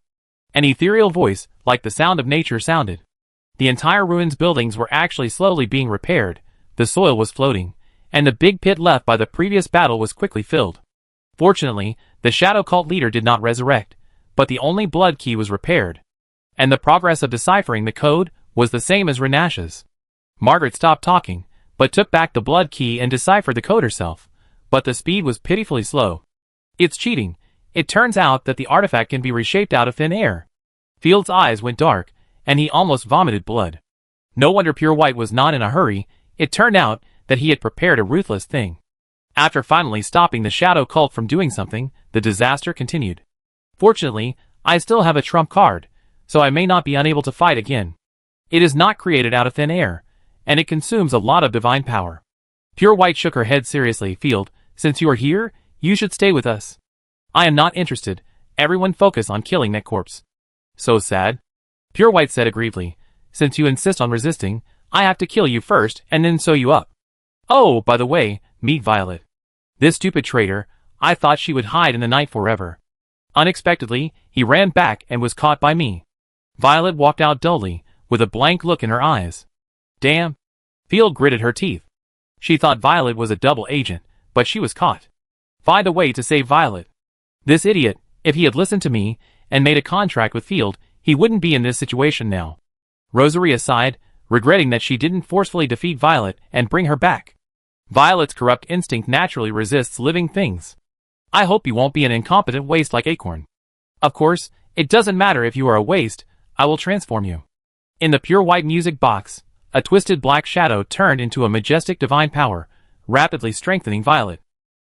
An ethereal voice, like the sound of nature, sounded. The entire ruins buildings were actually slowly being repaired, the soil was floating, and the big pit left by the previous battle was quickly filled. Fortunately, the shadow cult leader did not resurrect, but the only blood key was repaired. And the progress of deciphering the code was the same as Renash's. Margaret stopped talking, but took back the blood key and deciphered the code herself, but the speed was pitifully slow. It's cheating. It turns out that the artifact can be reshaped out of thin air. Field's eyes went dark, and he almost vomited blood. No wonder Pure White was not in a hurry. It turned out that he had prepared a ruthless thing. After finally stopping the shadow cult from doing something, the disaster continued. Fortunately, I still have a trump card, so I may not be unable to fight again. It is not created out of thin air, and it consumes a lot of divine power. Pure White shook her head seriously. Field, since you are here, you should stay with us. I am not interested. Everyone focus on killing that corpse. So sad. Pure White said aggrievedly. Since you insist on resisting, I have to kill you first and then sew you up. Oh, by the way, meet Violet. This stupid traitor, I thought she would hide in the night forever. Unexpectedly, he ran back and was caught by me. Violet walked out dully, with a blank look in her eyes. Damn. Field gritted her teeth. She thought Violet was a double agent, but she was caught. Find a way to save Violet. This idiot, if he had listened to me and made a contract with Field, he wouldn't be in this situation now. Rosaria sighed, regretting that she didn't forcefully defeat Violet and bring her back. Violet's corrupt instinct naturally resists living things. I hope you won't be an incompetent waste like Acorn. Of course, it doesn't matter if you are a waste, I will transform you. In the Pure White music box, a twisted black shadow turned into a majestic divine power, rapidly strengthening Violet.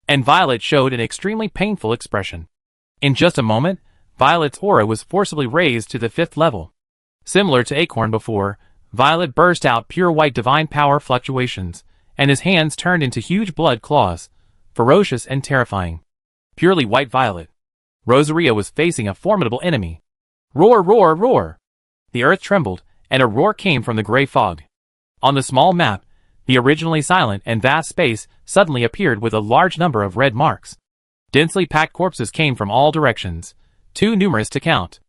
And Violet showed an extremely painful expression. In just a moment, Violet's aura was forcibly raised to the 5th level. Similar to Acorn before, Violet burst out Pure White divine power fluctuations, and his hands turned into huge blood claws, ferocious and terrifying. Purely white Violet. Rosaria was facing a formidable enemy. Roar, roar, roar! The earth trembled, and a roar came from the gray fog. On the small map, the originally silent and vast space suddenly appeared with a large number of red marks. Densely packed corpses came from all directions, too numerous to count.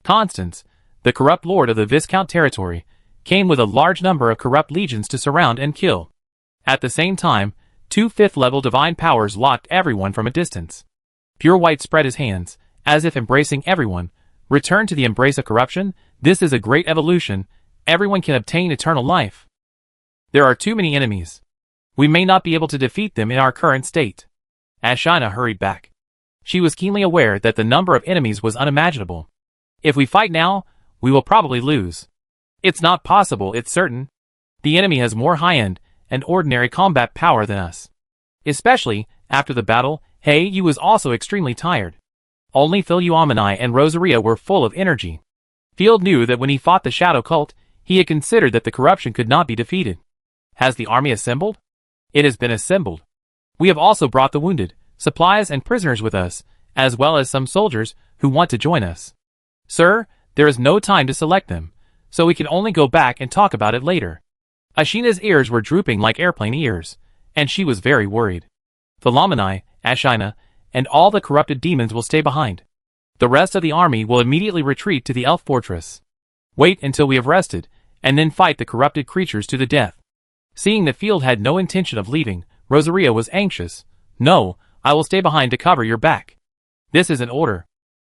Constance, the corrupt lord of the Viscount territory, came with a large number of corrupt legions to surround and kill. At the same time, 2 5th-level divine powers locked everyone from a distance. Pure White spread his hands, as if embracing everyone. Return to the embrace of corruption. This is a great evolution. Everyone can obtain eternal life. There are too many enemies. We may not be able to defeat them in our current state. Ashina hurried back. She was keenly aware that the number of enemies was unimaginable. If we fight now, we will probably lose. It's not possible, it's certain. The enemy has more high-end and ordinary combat power than us. Especially, after the battle, Yu was also extremely tired. Only Philoumeni and Rosaria were full of energy. Field knew that when he fought the Shadow Cult, he had considered that the corruption could not be defeated. Has the army assembled? It has been assembled. We have also brought the wounded, supplies and prisoners with us, as well as some soldiers who want to join us. Sir, there is no time to select them, so we can only go back and talk about it later. Ashina's ears were drooping like airplane ears, and she was very worried. Philoumeni, Ashina, and all the corrupted demons will stay behind. The rest of the army will immediately retreat to the elf fortress. Wait until we have rested, and then fight the corrupted creatures to the death. Seeing that Field had no intention of leaving, Rosaria was anxious. No, I will stay behind to cover your back. This is an order.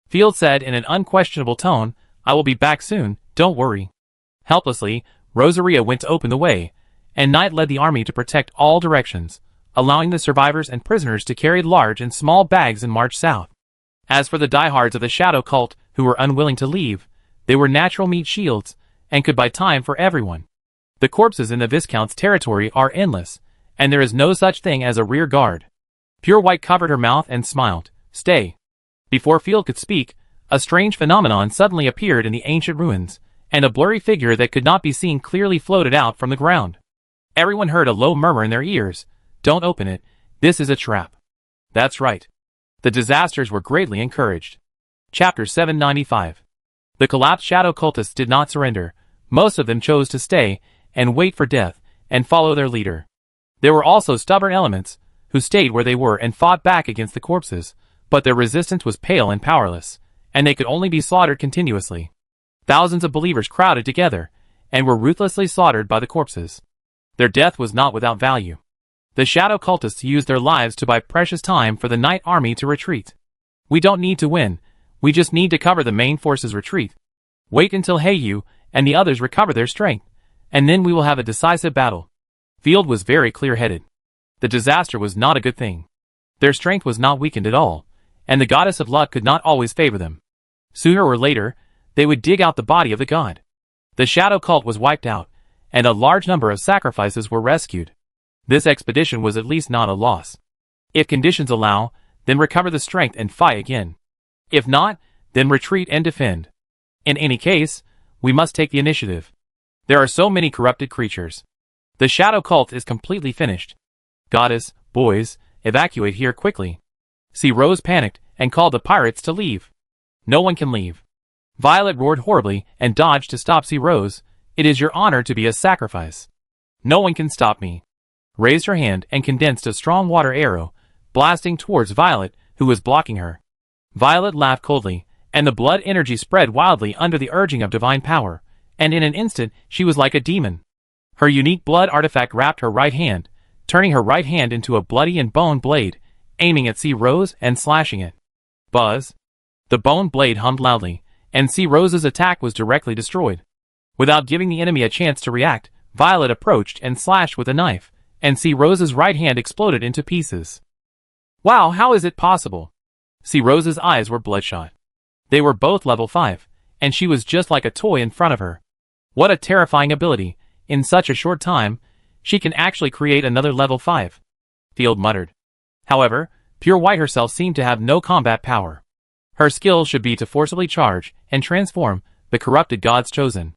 Field said in an unquestionable tone, I will be back soon, don't worry. Helplessly, Rosaria went to open the way, and Knight led the army to protect all directions, allowing the survivors and prisoners to carry large and small bags and march south. As for the diehards of the Shadow Cult who were unwilling to leave, they were natural meat shields, and could buy time for everyone. The corpses in the Viscount's territory are endless, and there is no such thing as a rear guard. Pure White covered her mouth and smiled. Stay. Before Field could speak, a strange phenomenon suddenly appeared in the ancient ruins, and a blurry figure that could not be seen clearly floated out from the ground. Everyone heard a low murmur in their ears. Don't open it, this is a trap. That's right. The disasters were greatly encouraged. Chapter 795. The collapsed Shadow Cultists did not surrender. Most of them chose to stay and wait for death and follow their leader. There were also stubborn elements who stayed where they were and fought back against the corpses, but their resistance was pale and powerless, and they could only be slaughtered continuously. Thousands of believers crowded together and were ruthlessly slaughtered by the corpses. Their death was not without value. The Shadow Cultists used their lives to buy precious time for the Night Army to retreat. We don't need to win, we just need to cover the main force's retreat. Wait until Yu and the others recover their strength, and then we will have a decisive battle. Field was very clear-headed. The disaster was not a good thing. Their strength was not weakened at all, and the goddess of luck could not always favor them. Sooner or later, they would dig out the body of the god. The Shadow Cult was wiped out, and a large number of sacrifices were rescued. This expedition was at least not a loss. If conditions allow, then recover the strength and fight again. If not, then retreat and defend. In any case, we must take the initiative. There are so many corrupted creatures. The Shadow Cult is completely finished. Goddess, boys, evacuate here quickly. See Rose panicked and called the pirates to leave. No one can leave. Violet roared horribly and dodged to stop See Rose. It is your honor to be a sacrifice. No one can stop me. Raised her hand and condensed a strong water arrow, blasting towards Violet, who was blocking her. Violet laughed coldly, and the blood energy spread wildly under the urging of divine power, and in an instant she was like a demon. Her unique blood artifact wrapped her right hand, turning her right hand into a bloody and bone blade, aiming at See Rose and slashing it. Buzz! The bone blade hummed loudly, and See Rose's attack was directly destroyed. Without giving the enemy a chance to react, Violet approached and slashed with a knife, and See Rose's right hand exploded into pieces. Wow, how is it possible? See Rose's eyes were bloodshot. They were both level 5, and she was just like a toy in front of her. What a terrifying ability! In such a short time, she can actually create another level 5. Field muttered. However, Pure White herself seemed to have no combat power. Her skill should be to forcibly charge and transform the corrupted gods chosen.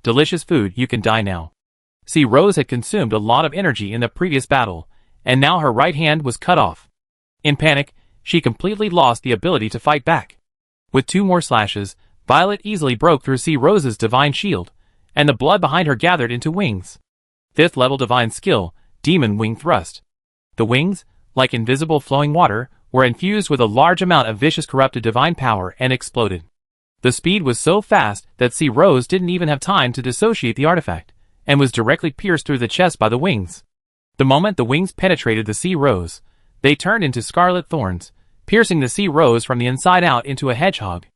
Delicious food, you can die now. See Rose had consumed a lot of energy in the previous battle, and now her right hand was cut off. In panic, she completely lost the ability to fight back. With 2 more slashes, Violet easily broke through See Rose's divine shield, and the blood behind her gathered into wings. 5th level divine skill, Demon Wing Thrust. The wings, like invisible flowing water, were infused with a large amount of vicious corrupted divine power and exploded. The speed was so fast that See Rose didn't even have time to dissociate the artifact, and was directly pierced through the chest by the wings. The moment the wings penetrated the See Rose, they turned into scarlet thorns, piercing the See Rose from the inside out into a hedgehog.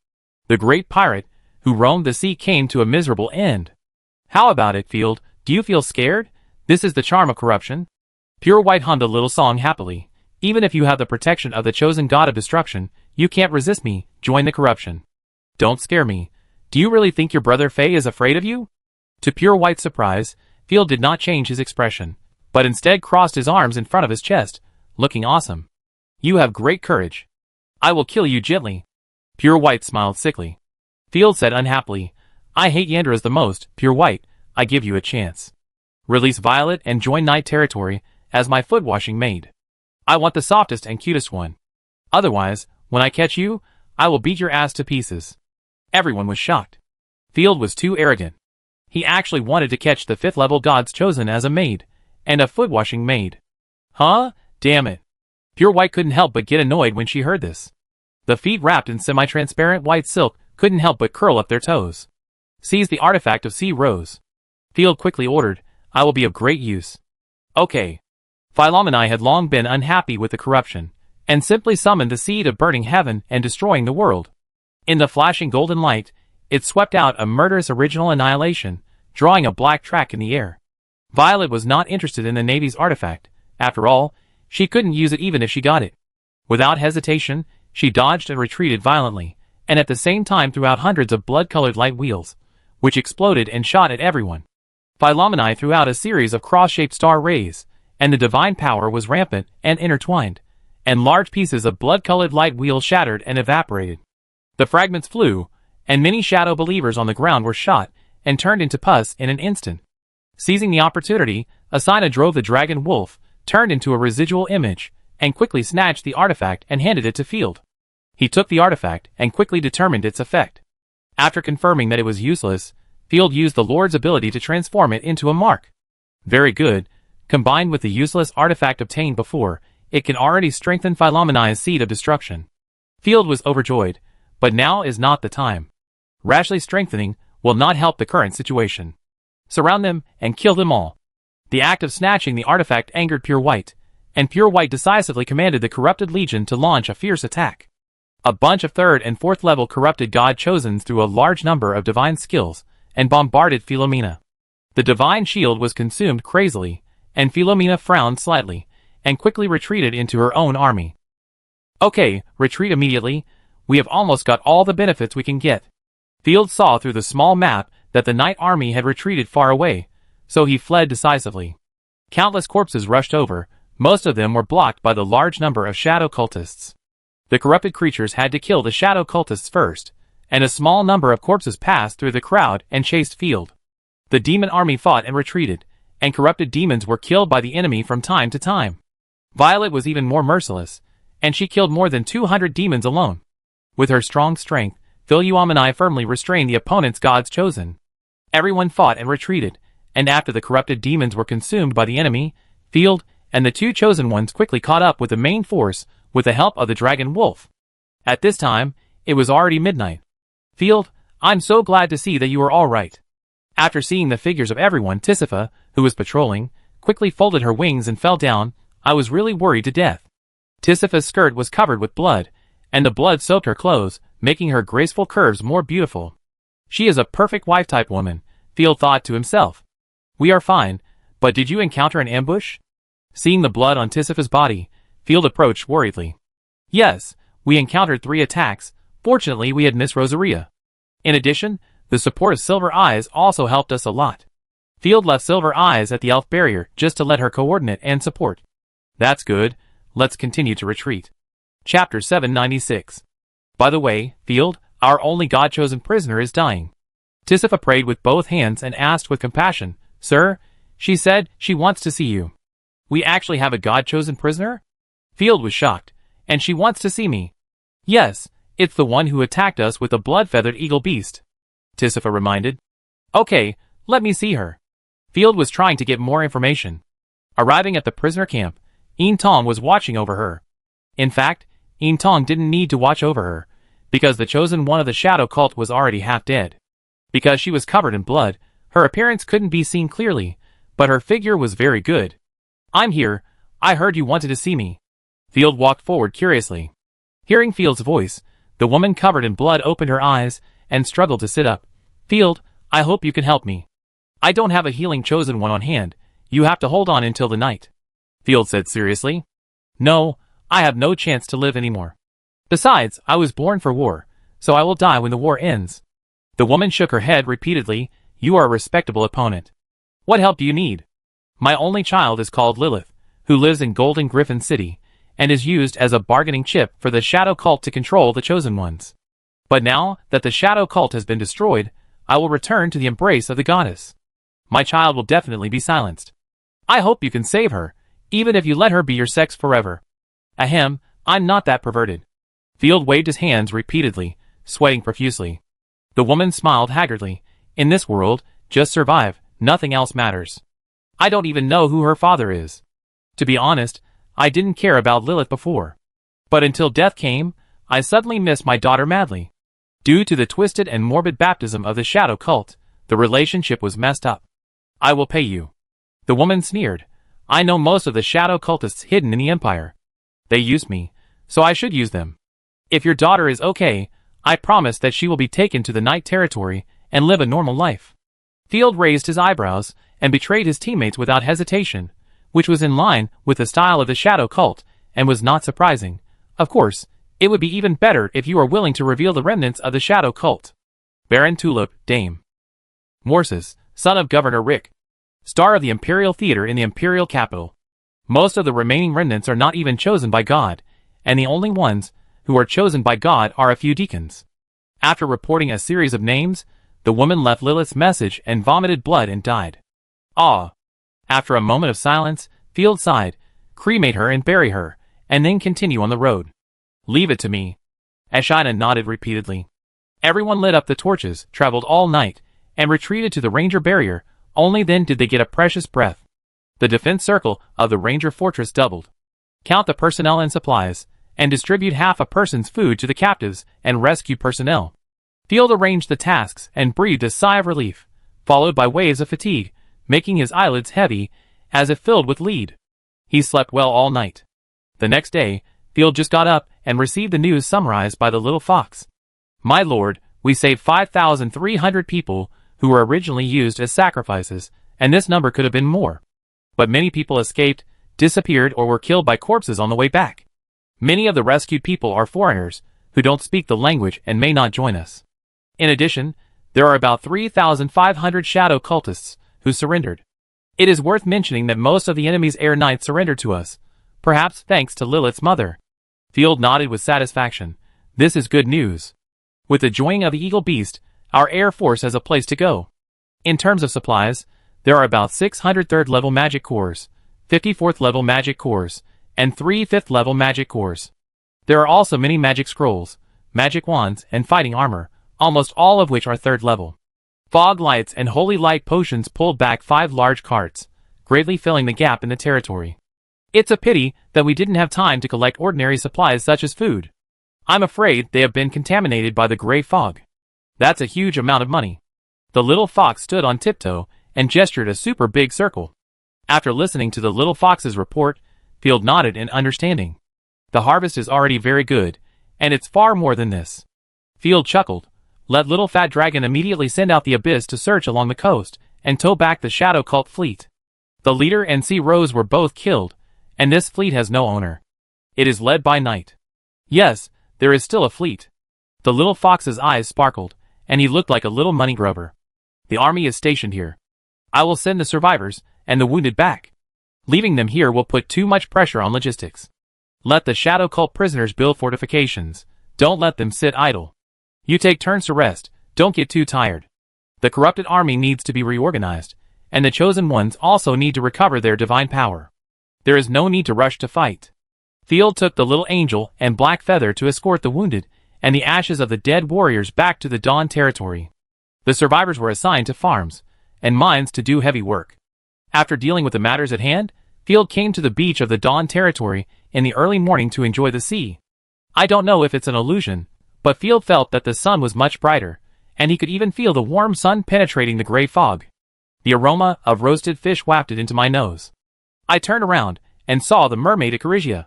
The great pirate, who roamed the sea, came to a miserable end. How about it, Field? Do you feel scared? This is the charm of corruption. Pure White hummed a little song happily. Even if you have the protection of the chosen god of destruction, you can't resist me. Join the corruption. Don't scare me. Do you really think your brother Faye is afraid of you? To Pure White's surprise, Field did not change his expression, but instead crossed his arms in front of his chest, looking awesome. You have great courage. I will kill you gently. Pure White smiled sickly. Field said unhappily, I hate Yandras the most. Pure White, I give you a chance. Release Violet and join Night Territory as my foot washing maid. I want the softest and cutest one. Otherwise, when I catch you, I will beat your ass to pieces. Everyone was shocked. Field was too arrogant. He actually wanted to catch the 5th level gods chosen as a maid, and a foot washing maid. Huh? Damn it. Pure White couldn't help but get annoyed when she heard this. The feet wrapped in semi-transparent white silk couldn't help but curl up their toes. Seize the artifact of Sea Rose. Field quickly ordered, I will be of great use. Okay. Philomeni had long been unhappy with the corruption, and simply summoned the seed of burning heaven and destroying the world. In the flashing golden light, it swept out a murderous original annihilation, drawing a black track in the air. Violet was not interested in the Navy's artifact. After all, she couldn't use it even if she got it. Without hesitation, she dodged and retreated violently, and at the same time threw out hundreds of blood-colored light wheels, which exploded and shot at everyone. Philomeni threw out a series of cross-shaped star rays, and the divine power was rampant and intertwined, and large pieces of blood-colored light wheels shattered and evaporated. The fragments flew, and many shadow believers on the ground were shot and turned into pus in an instant. Seizing the opportunity, Asina drove the dragon wolf, turned into a residual image, and quickly snatched the artifact and handed it to Field. He took the artifact and quickly determined its effect. After confirming that it was useless, Field used the Lord's ability to transform it into a mark. Very good. Combined with the useless artifact obtained before, it can already strengthen Philomeni's seed of destruction. Field was overjoyed, but now is not the time. Rashly strengthening will not help the current situation. Surround them and kill them all. The act of snatching the artifact angered Pure White, and Pure White decisively commanded the Corrupted Legion to launch a fierce attack. A bunch of 3rd and 4th level corrupted god chosens threw a large number of divine skills and bombarded Philomena. The divine shield was consumed crazily, and Philomena frowned slightly, and quickly retreated into her own army. Okay, retreat immediately. We have almost got all the benefits we can get. Field saw through the small map that the Night Army had retreated far away, so he fled decisively. Countless corpses rushed over, most of them were blocked by the large number of shadow cultists. The corrupted creatures had to kill the shadow cultists first, and a small number of corpses passed through the crowd and chased Field. The demon army fought and retreated, and corrupted demons were killed by the enemy from time to time. Violet was even more merciless, and she killed more than 200 demons alone. With her strong strength, Philomeni firmly restrained the opponent's gods chosen. Everyone fought and retreated, and after the corrupted demons were consumed by the enemy, Field and the 2 chosen ones quickly caught up with the main force with the help of the dragon wolf. At this time, it was already midnight. Field, I'm so glad to see that you are all right. After seeing the figures of everyone, Tisifa, who was patrolling, quickly folded her wings and fell down. I was really worried to death. Tisifa's skirt was covered with blood, and the blood soaked her clothes, making her graceful curves more beautiful. She is a perfect wife-type woman, Field thought to himself. We are fine, but did you encounter an ambush? Seeing the blood on Tisifa's body, Field approached worriedly. Yes, we encountered 3 attacks. Fortunately, we had Miss Rosaria. In addition, the support of Silver Eyes also helped us a lot. Field left Silver Eyes at the elf barrier just to let her coordinate and support. That's good. Let's continue to retreat. Chapter 796. By the way, Field, our only god-chosen prisoner is dying. Tisifa prayed with both hands and asked with compassion, Sir, she said she wants to see you. We actually have a god-chosen prisoner? Field was shocked. And she wants to see me. Yes, it's the one who attacked us with the blood-feathered eagle beast. Tisifa reminded. Okay, let me see her. Field was trying to get more information. Arriving at the prisoner camp, Yin Tong was watching over her. In fact, Yin Tong didn't need to watch over her, because the chosen one of the shadow cult was already half dead. Because she was covered in blood, her appearance couldn't be seen clearly, but her figure was very good. I'm here. I heard you wanted to see me. Field walked forward curiously. Hearing Field's voice, the woman covered in blood opened her eyes and struggled to sit up. Field, I hope you can help me. I don't have a healing chosen one on hand. You have to hold on until the night. Field said seriously. No, I have no chance to live anymore. Besides, I was born for war, so I will die when the war ends. The woman shook her head repeatedly. You are a respectable opponent. What help do you need? My only child is called Lilith, who lives in Golden Griffin City, and is used as a bargaining chip for the Shadow Cult to control the Chosen Ones. But now that the Shadow Cult has been destroyed, I will return to the embrace of the goddess. My child will definitely be silenced. I hope you can save her, even if you let her be your sex forever. Ahem, I'm not that perverted. Field waved his hands repeatedly, sweating profusely. The woman smiled haggardly. In this world, just survive, nothing else matters. I don't even know who her father is. To be honest, I didn't care about Lilith before. But until death came, I suddenly missed my daughter madly. Due to the twisted and morbid baptism of the Shadow Cult, the relationship was messed up. I will pay you. The woman sneered. I know most of the Shadow Cultists hidden in the Empire. They use me, so I should use them. If your daughter is okay, I promise that she will be taken to the Night Territory and live a normal life. Field raised his eyebrows and betrayed his teammates without hesitation, which was in line with the style of the Shadow Cult and was not surprising. Of course, it would be even better if you are willing to reveal the remnants of the Shadow Cult. Baron Tulip, Dame. Morses, son of Governor Rick. Star of the Imperial Theater in the Imperial Capital. Most of the remaining remnants are not even chosen by God, and the only ones who are chosen by God are a few deacons. After reporting a series of names, the woman left Lilith's message and vomited blood and died. Ah! After a moment of silence, Field sighed, cremate her and bury her, and then continue on the road. Leave it to me. Ashina nodded repeatedly. Everyone lit up the torches, traveled all night, and retreated to the Ranger barrier. Only then did they get a precious breath. The defense circle of the Ranger fortress doubled. Count the personnel and supplies, and distribute half a person's food to the captives and rescue personnel. Field arranged the tasks and breathed a sigh of relief, followed by waves of fatigue, making his eyelids heavy, as if filled with lead. He slept well all night. The next day, Field just got up and received the news summarized by the little fox. My lord, we saved 5,300 people who were originally used as sacrifices, and this number could have been more. But many people escaped, disappeared, or were killed by corpses on the way back. Many of the rescued people are foreigners, who don't speak the language and may not join us. In addition, there are about 3,500 Shadow Cultists who surrendered. It is worth mentioning that most of the enemy's air knights surrendered to us, perhaps thanks to Lilith's mother. Field nodded with satisfaction. This is good news. With the joining of the Eagle Beast, our air force has a place to go. In terms of supplies, there are about 600 third-level magic cores, 50 fourth-level magic cores, and 3 fifth-level magic cores. There are also many magic scrolls, magic wands, and fighting armor, almost all of which are third level. Fog lights and holy light potions pulled back 5 large carts, greatly filling the gap in the territory. It's a pity that we didn't have time to collect ordinary supplies such as food. I'm afraid they have been contaminated by the gray fog. That's a huge amount of money. The little fox stood on tiptoe and gestured a super big circle. After listening to the little fox's report, Field nodded in understanding. The harvest is already very good, and it's far more than this. Field chuckled. Let Little Fat Dragon immediately send out the Abyss to search along the coast and tow back the Shadow Cult fleet. The leader and Sea Rose were both killed, and this fleet has no owner. It is led by Night. Yes, there is still a fleet. The little fox's eyes sparkled, and he looked like a little money grubber. The army is stationed here. I will send the survivors and the wounded back. Leaving them here will put too much pressure on logistics. Let the Shadow Cult prisoners build fortifications. Don't let them sit idle. You take turns to rest, don't get too tired. The corrupted army needs to be reorganized, and the chosen ones also need to recover their divine power. There is no need to rush to fight. Field took the little angel and Black Feather to escort the wounded and the ashes of the dead warriors back to the Dawn territory. The survivors were assigned to farms and mines to do heavy work. After dealing with the matters at hand, Field came to the beach of the Dawn territory in the early morning to enjoy the sea. I don't know if it's an illusion, but Field felt that the sun was much brighter, and he could even feel the warm sun penetrating the gray fog. The aroma of roasted fish wafted into my nose. I turned around and saw the mermaid Icarigia.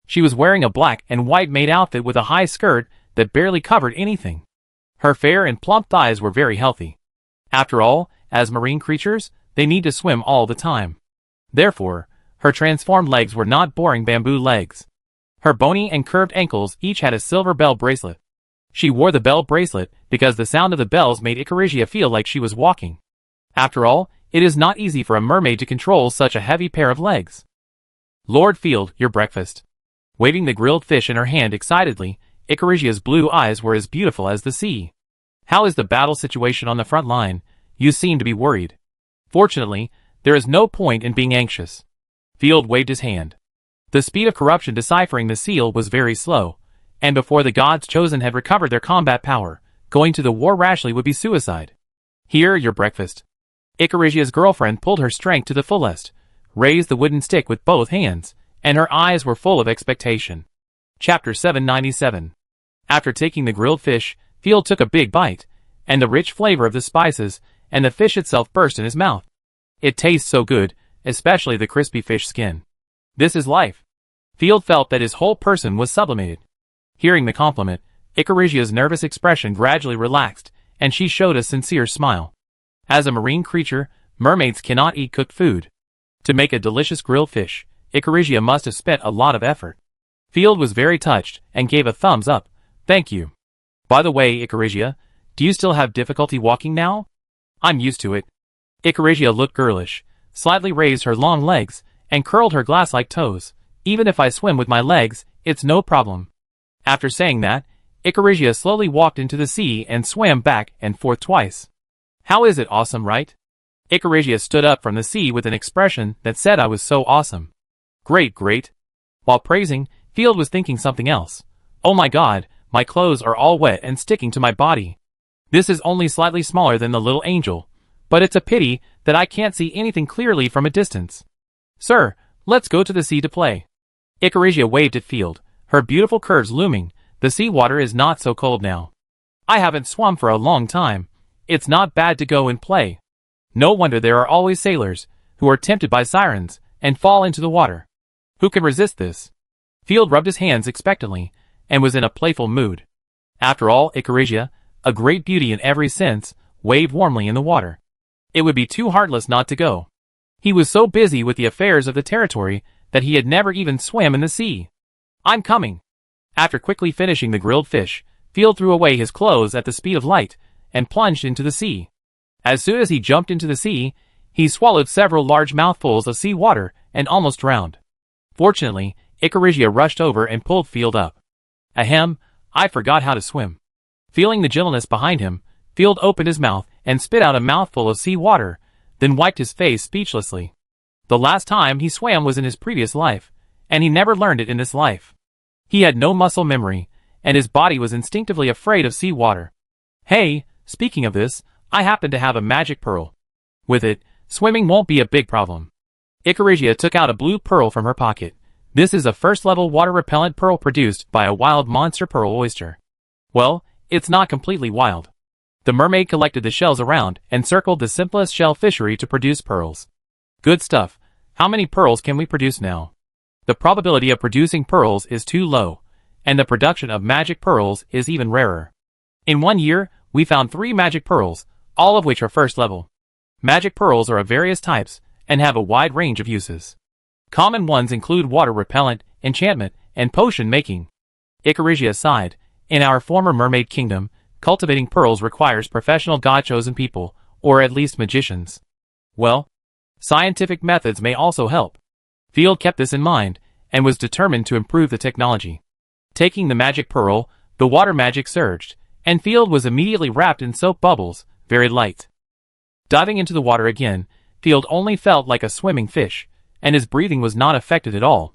She was wearing a black and white maid outfit with a high skirt that barely covered anything. Her fair and plump thighs were very healthy. After all, as marine creatures, they need to swim all the time. Therefore, her transformed legs were not boring bamboo legs. Her bony and curved ankles each had a silver bell bracelet. She wore the bell bracelet because the sound of the bells made Icarigia feel like she was walking. After all, it is not easy for a mermaid to control such a heavy pair of legs. Lord Field, your breakfast. Waving the grilled fish in her hand excitedly, Icarigia's blue eyes were as beautiful as the sea. How is the battle situation on the front line? You seem to be worried. Fortunately, there is no point in being anxious. Field waved his hand. The speed of corruption deciphering the seal was very slow, and before the gods chosen had recovered their combat power, going to the war rashly would be suicide. Here, your breakfast. Icarigia's girlfriend pulled her strength to the fullest, raised the wooden stick with both hands, and her eyes were full of expectation. Chapter 797. After taking the grilled fish, Field took a big bite, and the rich flavor of the spices and the fish itself burst in his mouth. It tastes so good, especially the crispy fish skin. This is life. Field felt that his whole person was sublimated. Hearing the compliment, Icarigia's nervous expression gradually relaxed, and she showed a sincere smile. As a marine creature, mermaids cannot eat cooked food. To make a delicious grilled fish, Icarigia must have spent a lot of effort. Field was very touched and gave a thumbs up. Thank you. By the way, Icarigia, do you still have difficulty walking now? I'm used to it. Icarigia looked girlish, slightly raised her long legs, and curled her glass-like toes. Even if I swim with my legs, it's no problem. After saying that, Icarigia slowly walked into the sea and swam back and forth twice. How is it awesome, right? Icarigia stood up from the sea with an expression that said I was so awesome. Great, great. While praising, Field was thinking something else. Oh my god, my clothes are all wet and sticking to my body. This is only slightly smaller than the little angel, but it's a pity that I can't see anything clearly from a distance. Sir, let's go to the sea to play. Icarigia waved at Field, her beautiful curves looming. The seawater is not so cold now. I haven't swum for a long time. It's not bad to go and play. No wonder there are always sailors who are tempted by sirens and fall into the water. Who can resist this? Field rubbed his hands expectantly and was in a playful mood. After all, Icarigia, a great beauty in every sense, waved warmly in the water. It would be too heartless not to go. He was so busy with the affairs of the territory that he had never even swam in the sea. I'm coming. After quickly finishing the grilled fish, Field threw away his clothes at the speed of light and plunged into the sea. As soon as he jumped into the sea, he swallowed several large mouthfuls of sea water and almost drowned. Fortunately, Icarigia rushed over and pulled Field up. Ahem, I forgot how to swim. Feeling the gentleness behind him, Field opened his mouth and spit out a mouthful of sea water, then wiped his face speechlessly. The last time he swam was in his previous life, and he never learned it in this life. He had no muscle memory, and his body was instinctively afraid of sea water. Hey, speaking of this, I happen to have a magic pearl. With it, swimming won't be a big problem. Icarigia took out a blue pearl from her pocket. This is a first-level water-repellent pearl produced by a wild monster pearl oyster. Well, it's not completely wild. The mermaid collected the shells around and circled the simplest shell fishery to produce pearls. Good stuff. How many pearls can we produce now? The probability of producing pearls is too low, and the production of magic pearls is even rarer. In 1 year, we found 3 magic pearls, all of which are first level. Magic pearls are of various types and have a wide range of uses. Common ones include water repellent, enchantment, and potion making. Icarigia sighed. In our former mermaid kingdom, cultivating pearls requires professional god-chosen people, or at least magicians. Well, scientific methods may also help. Field kept this in mind, and was determined to improve the technology. Taking the magic pearl, the water magic surged, and Field was immediately wrapped in soap bubbles, very light. Diving into the water again, Field only felt like a swimming fish, and his breathing was not affected at all.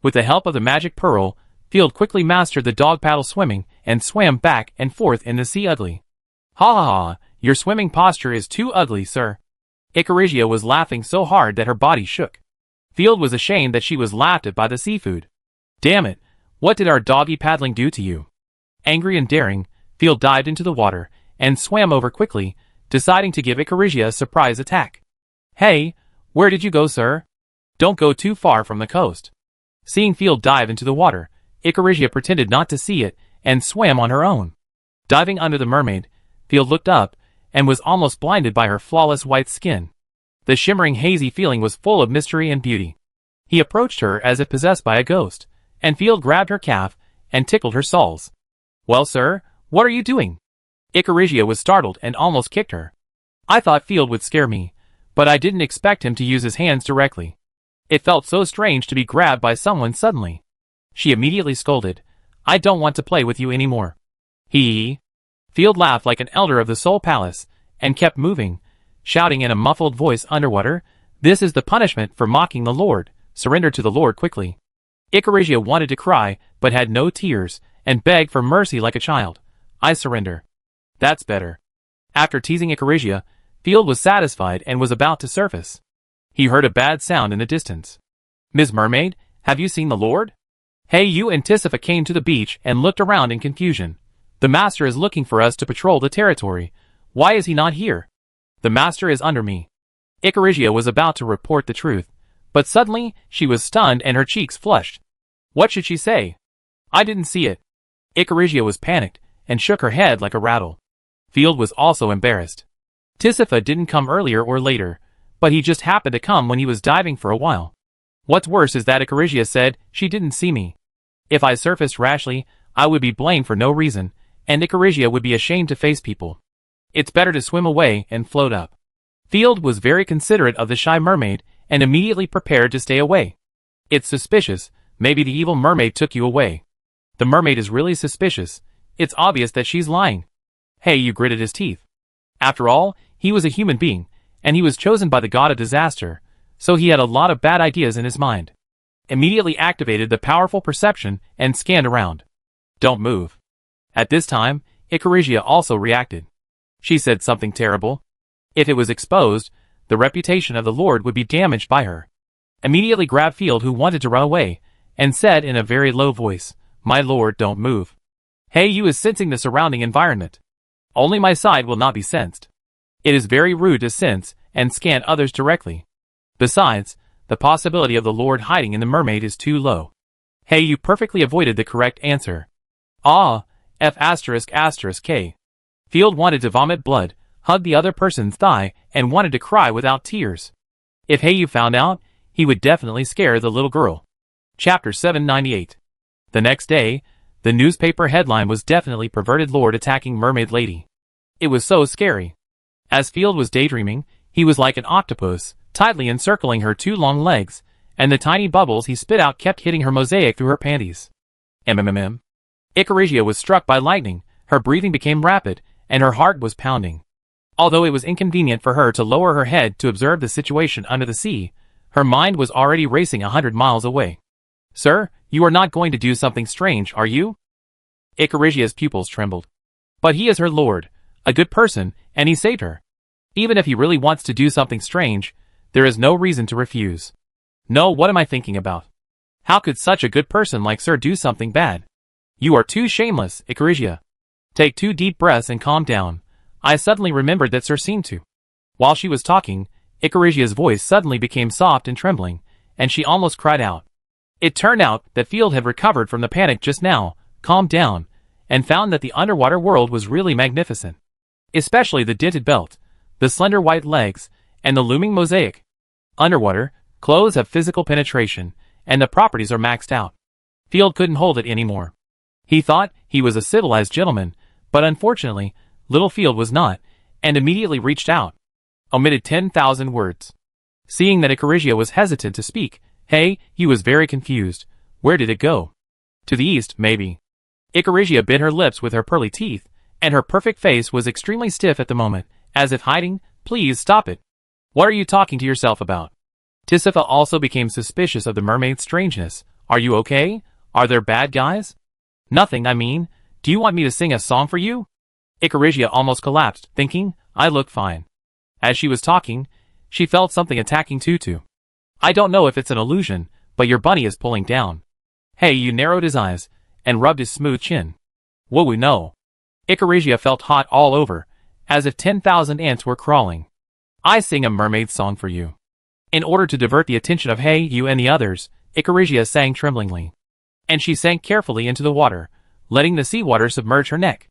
With the help of the magic pearl, Field quickly mastered the dog paddle swimming and swam back and forth in the sea ugly. Ha ha ha, your swimming posture is too ugly, sir. Icarigia was laughing so hard that her body shook. Field was ashamed that she was laughed at by the seafood. Damn it, what did our doggy paddling do to you? Angry and daring, Field dived into the water and swam over quickly, deciding to give Icarigia a surprise attack. Hey, where did you go, sir? Don't go too far from the coast. Seeing Field dive into the water, Icarigia pretended not to see it and swam on her own. Diving under the mermaid, Field looked up and was almost blinded by her flawless white skin. The shimmering hazy feeling was full of mystery and beauty. He approached her as if possessed by a ghost, and Field grabbed her calf and tickled her soles. "Well, sir, what are you doing?" Icarigia was startled and almost kicked her. "I thought Field would scare me, but I didn't expect him to use his hands directly. It felt so strange to be grabbed by someone suddenly." She immediately scolded, "I don't want to play with you anymore." He. Field laughed like an elder of the Soul Palace, and kept moving, shouting in a muffled voice underwater, "This is the punishment for mocking the Lord. Surrender to the Lord quickly." Icarigia wanted to cry, but had no tears, and begged for mercy like a child. "I surrender." "That's better." After teasing Icarigia, Field was satisfied and was about to surface. He heard a bad sound in the distance. "Ms. Mermaid, have you seen the Lord?" Hey-You and Tisifa came to the beach and looked around in confusion. "The Master is looking for us to patrol the territory. Why is he not here?" "The Master is under me." Icarigia was about to report the truth, but suddenly she was stunned and her cheeks flushed. What should she say? "I didn't see it." Icarigia was panicked and shook her head like a rattle. Field was also embarrassed. Tisifa didn't come earlier or later, but he just happened to come when he was diving for a while. What's worse is that Icarigia said she didn't see me. If I surfaced rashly, I would be blamed for no reason, and Icarigia would be ashamed to face people. It's better to swim away and float up. Field was very considerate of the shy mermaid and immediately prepared to stay away. "It's suspicious. Maybe the evil mermaid took you away." "The mermaid is really suspicious. It's obvious that she's lying." Hey-You gritted his teeth. After all, he was a human being, and he was chosen by the god of disaster, so he had a lot of bad ideas in his mind. Immediately activated the powerful perception and scanned around. "Don't move." At this time, Icarigia also reacted. She said something terrible. If it was exposed, the reputation of the Lord would be damaged by her. Immediately grabbed Field, who wanted to run away, and said in a very low voice, "My lord, don't move." Hey-You is sensing the surrounding environment. Only my side will not be sensed. It is very rude to sense and scan others directly. Besides, the possibility of the Lord hiding in the mermaid is too low. Hey-You perfectly avoided the correct answer. F***K. Field wanted to vomit blood, hugged the other person's thigh, and wanted to cry without tears. If Hey-You found out, he would definitely scare the little girl. Chapter 798. The next day, the newspaper headline was definitely "Perverted Lord Attacking Mermaid Lady." It was so scary. As Field was daydreaming, he was like an octopus, tightly encircling her two long legs, and the tiny bubbles he spit out kept hitting her mosaic through her panties. Icarigia was struck by lightning, her breathing became rapid, and her heart was pounding. Although it was inconvenient for her to lower her head to observe the situation under the sea, her mind was already racing 100 miles away. "Sir, you are not going to do something strange, are you?" Icarigia's pupils trembled. But he is her lord, a good person, and he saved her. Even if he really wants to do something strange, there is no reason to refuse. "No, what am I thinking about? How could such a good person like Sir do something bad?" "You are too shameless, Icarigia. Take 2 deep breaths and calm down. I suddenly remembered that Sir seemed to." While she was talking, Icarigia's voice suddenly became soft and trembling, and she almost cried out. It turned out that Field had recovered from the panic just now, calmed down, and found that the underwater world was really magnificent. Especially the dented belt, the slender white legs, and the looming mosaic. Underwater, clothes have physical penetration, and the properties are maxed out. Field couldn't hold it anymore. He thought he was a civilized gentleman, but unfortunately, little Field was not, and immediately reached out. Omitted 10,000 words. Seeing that Icarigia was hesitant to speak, he was very confused. Where did it go? To the east, maybe. Icarigia bit her lips with her pearly teeth, and her perfect face was extremely stiff at the moment, as if hiding. "Please stop it. What are you talking to yourself about?" Tisifa also became suspicious of the mermaid's strangeness. "Are you okay? Are there bad guys?" "Nothing, I mean, do you want me to sing a song for you?" Icarigia almost collapsed, thinking, "I look fine." As she was talking, she felt something attacking Tutu. "I don't know if it's an illusion, but your bunny is pulling down." You narrowed his eyes, and rubbed his smooth chin. "Whoa, no." Icarigia felt hot all over, as if 10,000 ants were crawling. "I sing a mermaid song for you." In order to divert the attention of You and the others, Icarigia sang tremblingly. And she sank carefully into the water, letting the seawater submerge her neck.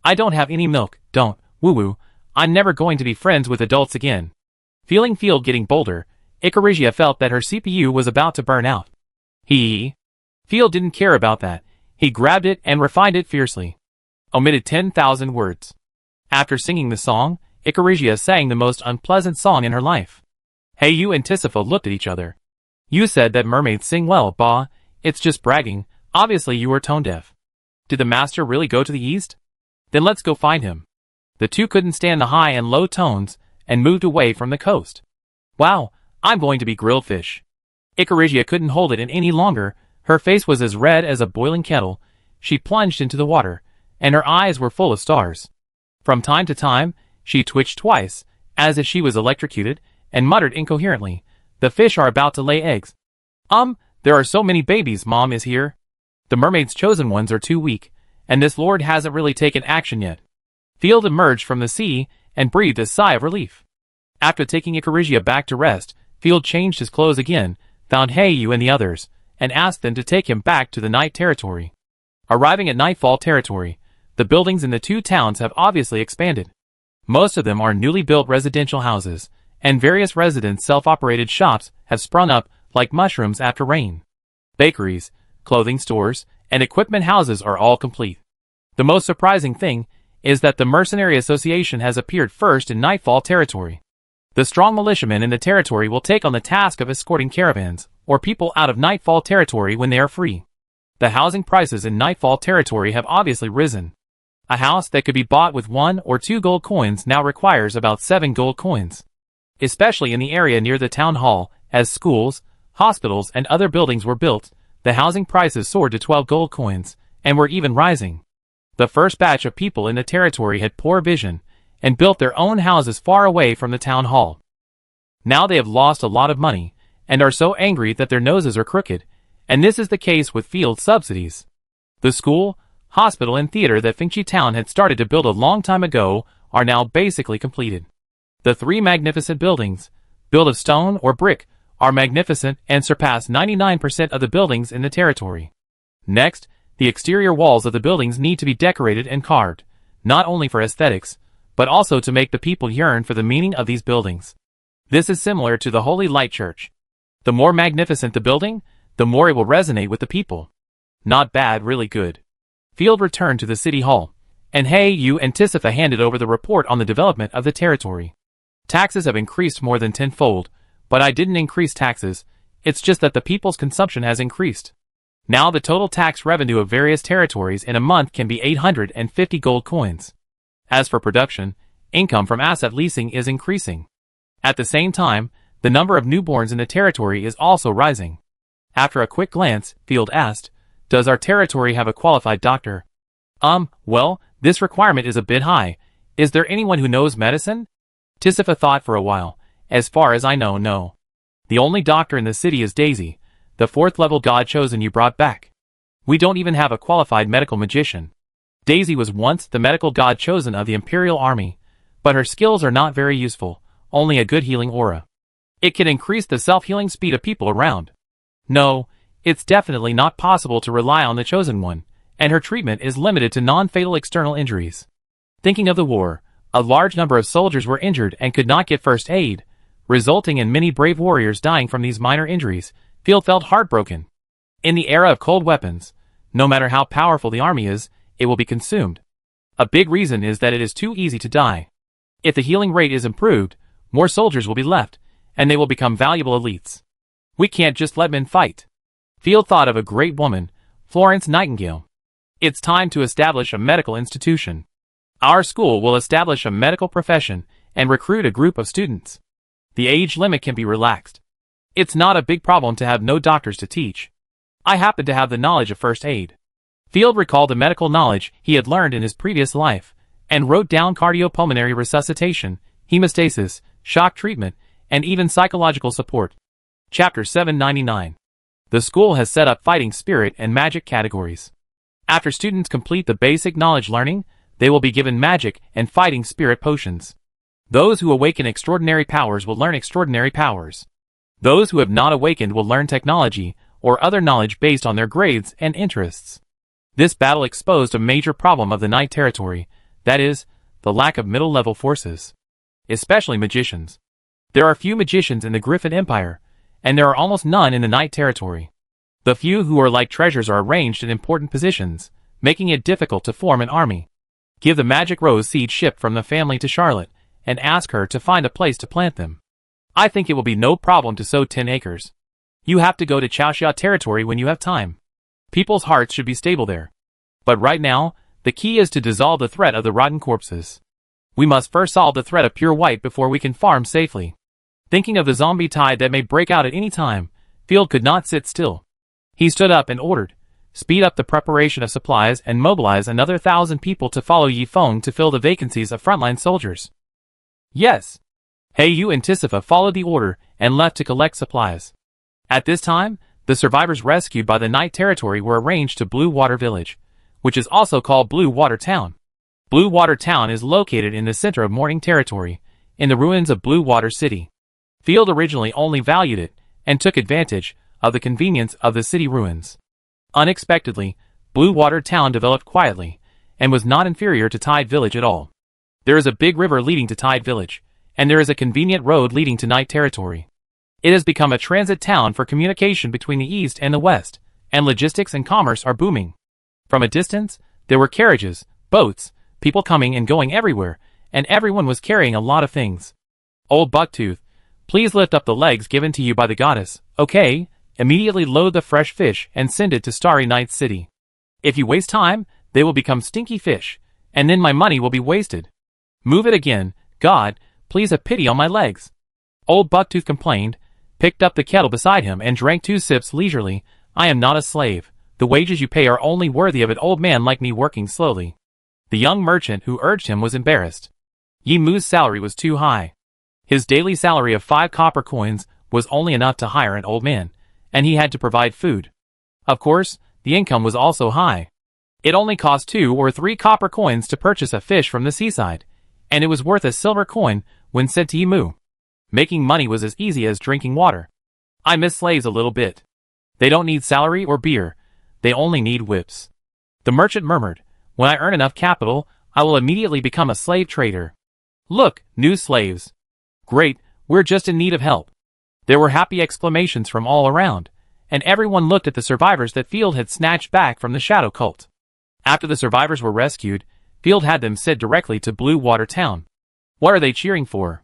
"I don't have any milk, don't, woo-woo, I'm never going to be friends with adults again." Feeling Field getting bolder, Icarigia felt that her CPU was about to burn out. Field didn't care about that. He grabbed it and refined it fiercely. Omitted 10,000 words. After singing the song, Icarigia sang the most unpleasant song in her life. Hey, you and Tisifa looked at each other. You said that mermaids sing well, bah. It's just bragging. Obviously you were tone deaf. Did the master really go to the east? Then let's go find him. The two couldn't stand the high and low tones and moved away from the coast. Wow, I'm going to be grilled fish. Icarigia couldn't hold it in any longer. Her face was as red as a boiling kettle. She plunged into the water, and her eyes were full of stars. From time to time, she twitched twice, as if she was electrocuted, and muttered incoherently, "The fish are about to lay eggs. There are so many babies, Mom is here. The mermaid's chosen ones are too weak, and this lord hasn't really taken action yet." Field emerged from the sea and breathed a sigh of relief. After taking Icarigia back to rest, Field changed his clothes again, found Heiyu and the others, and asked them to take him back to the Night Territory. Arriving at Nightfall Territory, the buildings in the two towns have obviously expanded. Most of them are newly built residential houses, and various residents' self-operated shops have sprung up like mushrooms after rain. Bakeries, clothing stores, and equipment houses are all complete. The most surprising thing is that the Mercenary Association has appeared first in Nightfall Territory. The strong militiamen in the territory will take on the task of escorting caravans or people out of Nightfall Territory when they are free. The housing prices in Nightfall Territory have obviously risen. A house that could be bought with 1 or 2 gold coins now requires about 7 gold coins. Especially in the area near the town hall, as schools, hospitals, and other buildings were built, the housing prices soared to 12 gold coins, and were even rising. The first batch of people in the territory had poor vision, and built their own houses far away from the town hall. Now they have lost a lot of money, and are so angry that their noses are crooked, and this is the case with field subsidies. The school, hospital, and theater that Fingchi Town had started to build a long time ago are now basically completed. The 3 magnificent buildings, built of stone or brick, are magnificent and surpass 99% of the buildings in the territory. Next, the exterior walls of the buildings need to be decorated and carved, not only for aesthetics, but also to make the people yearn for the meaning of these buildings. This is similar to the Holy Light Church. The more magnificent the building, the more it will resonate with the people. Not bad, really good. Field returned to the city hall, and Heiyu and Tisifa handed over the report on the development of the territory. Taxes have increased more than tenfold, but I didn't increase taxes, it's just that the people's consumption has increased. Now the total tax revenue of various territories in a month can be 850 gold coins. As for production, income from asset leasing is increasing. At the same time, the number of newborns in the territory is also rising. After a quick glance, Field asked, "Does our territory have a qualified doctor?" Well, this requirement is a bit high. Is there anyone who knows medicine? Tisifa thought for a while. As far as I know, no. The only doctor in the city is Daisy, the 4th-level god chosen you brought back. We don't even have a qualified medical magician. Daisy was once the medical god chosen of the Imperial Army, but her skills are not very useful, only a good healing aura. It can increase the self-healing speed of people around. No, it's definitely not possible to rely on the chosen one, and her treatment is limited to non-fatal external injuries. Thinking of the war, a large number of soldiers were injured and could not get first aid, resulting in many brave warriors dying from these minor injuries. Field felt heartbroken. In the era of cold weapons, no matter how powerful the army is, it will be consumed. A big reason is that it is too easy to die. If the healing rate is improved, more soldiers will be left, and they will become valuable elites. We can't just let men fight. Field thought of a great woman, Florence Nightingale. It's time to establish a medical institution. Our school will establish a medical profession and recruit a group of students. The age limit can be relaxed. It's not a big problem to have no doctors to teach. I happen to have the knowledge of first aid. Field recalled the medical knowledge he had learned in his previous life, and wrote down cardiopulmonary resuscitation, hemostasis, shock treatment, and even psychological support. Chapter 799. The school has set up fighting spirit and magic categories. After students complete the basic knowledge learning, they will be given magic and fighting spirit potions. Those who awaken extraordinary powers will learn extraordinary powers. Those who have not awakened will learn technology or other knowledge based on their grades and interests. This battle exposed a major problem of the Night Territory, that is, the lack of middle-level forces. Especially magicians. There are few magicians in the Griffin Empire, and there are almost none in the Night Territory. The few who are like treasures are arranged in important positions, making it difficult to form an army. Give the magic rose seed shipped from the family to Charlotte, and ask her to find a place to plant them. I think it will be no problem to sow 10 acres. You have to go to Chaoxia territory when you have time. People's hearts should be stable there. But right now, the key is to dissolve the threat of the rotten corpses. We must first solve the threat of pure white before we can farm safely. Thinking of the zombie tide that may break out at any time, Field could not sit still. He stood up and ordered, "Speed up the preparation of supplies and mobilize another 1,000 people to follow Yi Feng to fill the vacancies of frontline soldiers." Yes. He Yu and Tisifa followed the order and left to collect supplies. At this time, the survivors rescued by the Night Territory were arranged to Blue Water Village, which is also called Blue Water Town. Blue Water Town is located in the center of Morning Territory, in the ruins of Blue Water City. Field originally only valued it, and took advantage of the convenience of the city ruins. Unexpectedly, Blue Water Town developed quietly, and was not inferior to Tide Village at all. There is a big river leading to Tide Village, and there is a convenient road leading to Night Territory. It has become a transit town for communication between the east and the west, and logistics and commerce are booming. From a distance, there were carriages, boats, people coming and going everywhere, and everyone was carrying a lot of things. Old Bucktooth, please lift up the legs given to you by the goddess, okay? Immediately load the fresh fish and send it to Starry Night City. If you waste time, they will become stinky fish, and then my money will be wasted. Move it again, God, please have pity on my legs. Old Bucktooth complained, picked up the kettle beside him and drank 2 sips leisurely. I am not a slave. The wages you pay are only worthy of an old man like me working slowly. The young merchant who urged him was embarrassed. Yi Mu's salary was too high. His daily salary of 5 copper coins was only enough to hire an old man, and he had to provide food. Of course, the income was also high. It only cost 2 or 3 copper coins to purchase a fish from the seaside, and it was worth a silver coin when sent to Yi Mu. Making money was as easy as drinking water. I miss slaves a little bit. They don't need salary or beer, they only need whips. The merchant murmured, when I earn enough capital, I will immediately become a slave trader. Look, new slaves. Great, we're just in need of help. There were happy exclamations from all around, and everyone looked at the survivors that Field had snatched back from the shadow cult. After the survivors were rescued, Field had them sent directly to Blue Water Town. What are they cheering for?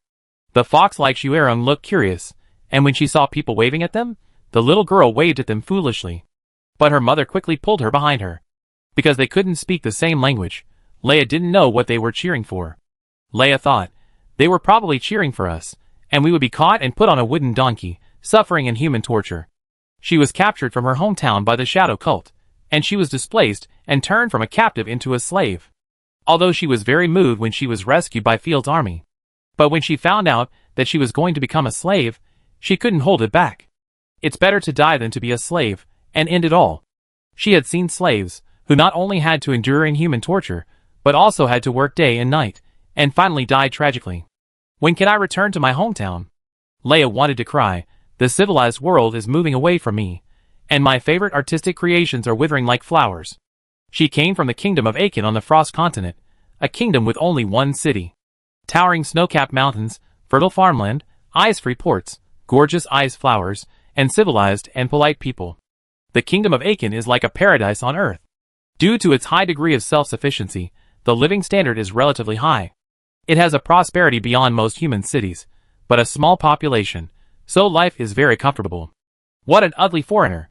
The fox-like Shuerong looked curious, and when she saw people waving at them, the little girl waved at them foolishly. But her mother quickly pulled her behind her. Because they couldn't speak the same language, Leia didn't know what they were cheering for. Leia thought, they were probably cheering for us, and we would be caught and put on a wooden donkey, suffering inhuman torture. She was captured from her hometown by the shadow cult, and she was displaced and turned from a captive into a slave. Although she was very moved when she was rescued by Field's army. But when she found out that she was going to become a slave, she couldn't hold it back. It's better to die than to be a slave, and end it all. She had seen slaves, who not only had to endure inhuman torture, but also had to work day and night, and finally died tragically. When can I return to my hometown? Leia wanted to cry, the civilized world is moving away from me, and my favorite artistic creations are withering like flowers. She came from the kingdom of Akin on the Frost Continent, a kingdom with only one city. Towering snow-capped mountains, fertile farmland, ice-free ports, gorgeous ice flowers, and civilized and polite people. The kingdom of Akin is like a paradise on earth. Due to its high degree of self-sufficiency, the living standard is relatively high. It has a prosperity beyond most human cities, but a small population, so life is very comfortable. What an ugly foreigner!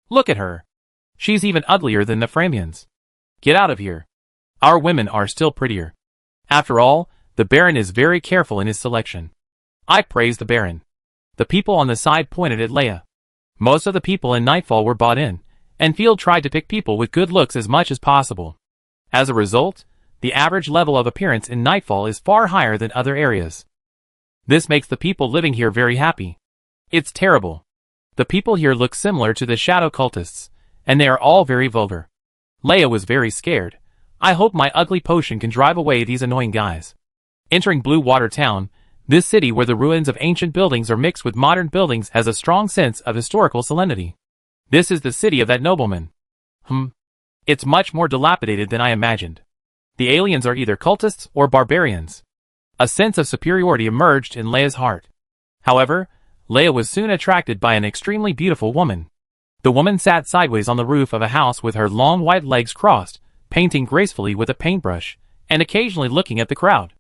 Look at her! She's even uglier than the Framians. Get out of here. Our women are still prettier. After all, the Baron is very careful in his selection. I praise the Baron. The people on the side pointed at Leia. Most of the people in Nightfall were bought in, and Field tried to pick people with good looks as much as possible. As a result, the average level of appearance in Nightfall is far higher than other areas. This makes the people living here very happy. It's terrible. The people here look similar to the shadow cultists, and they are all very vulgar. Leia was very scared. I hope my ugly potion can drive away these annoying guys. Entering Blue Water Town, this city where the ruins of ancient buildings are mixed with modern buildings has a strong sense of historical solemnity. This is the city of that nobleman. It's much more dilapidated than I imagined. The aliens are either cultists or barbarians. A sense of superiority emerged in Leia's heart. However, Leia was soon attracted by an extremely beautiful woman. The woman sat sideways on the roof of a house with her long white legs crossed, painting gracefully with a paintbrush, and occasionally looking at the crowd.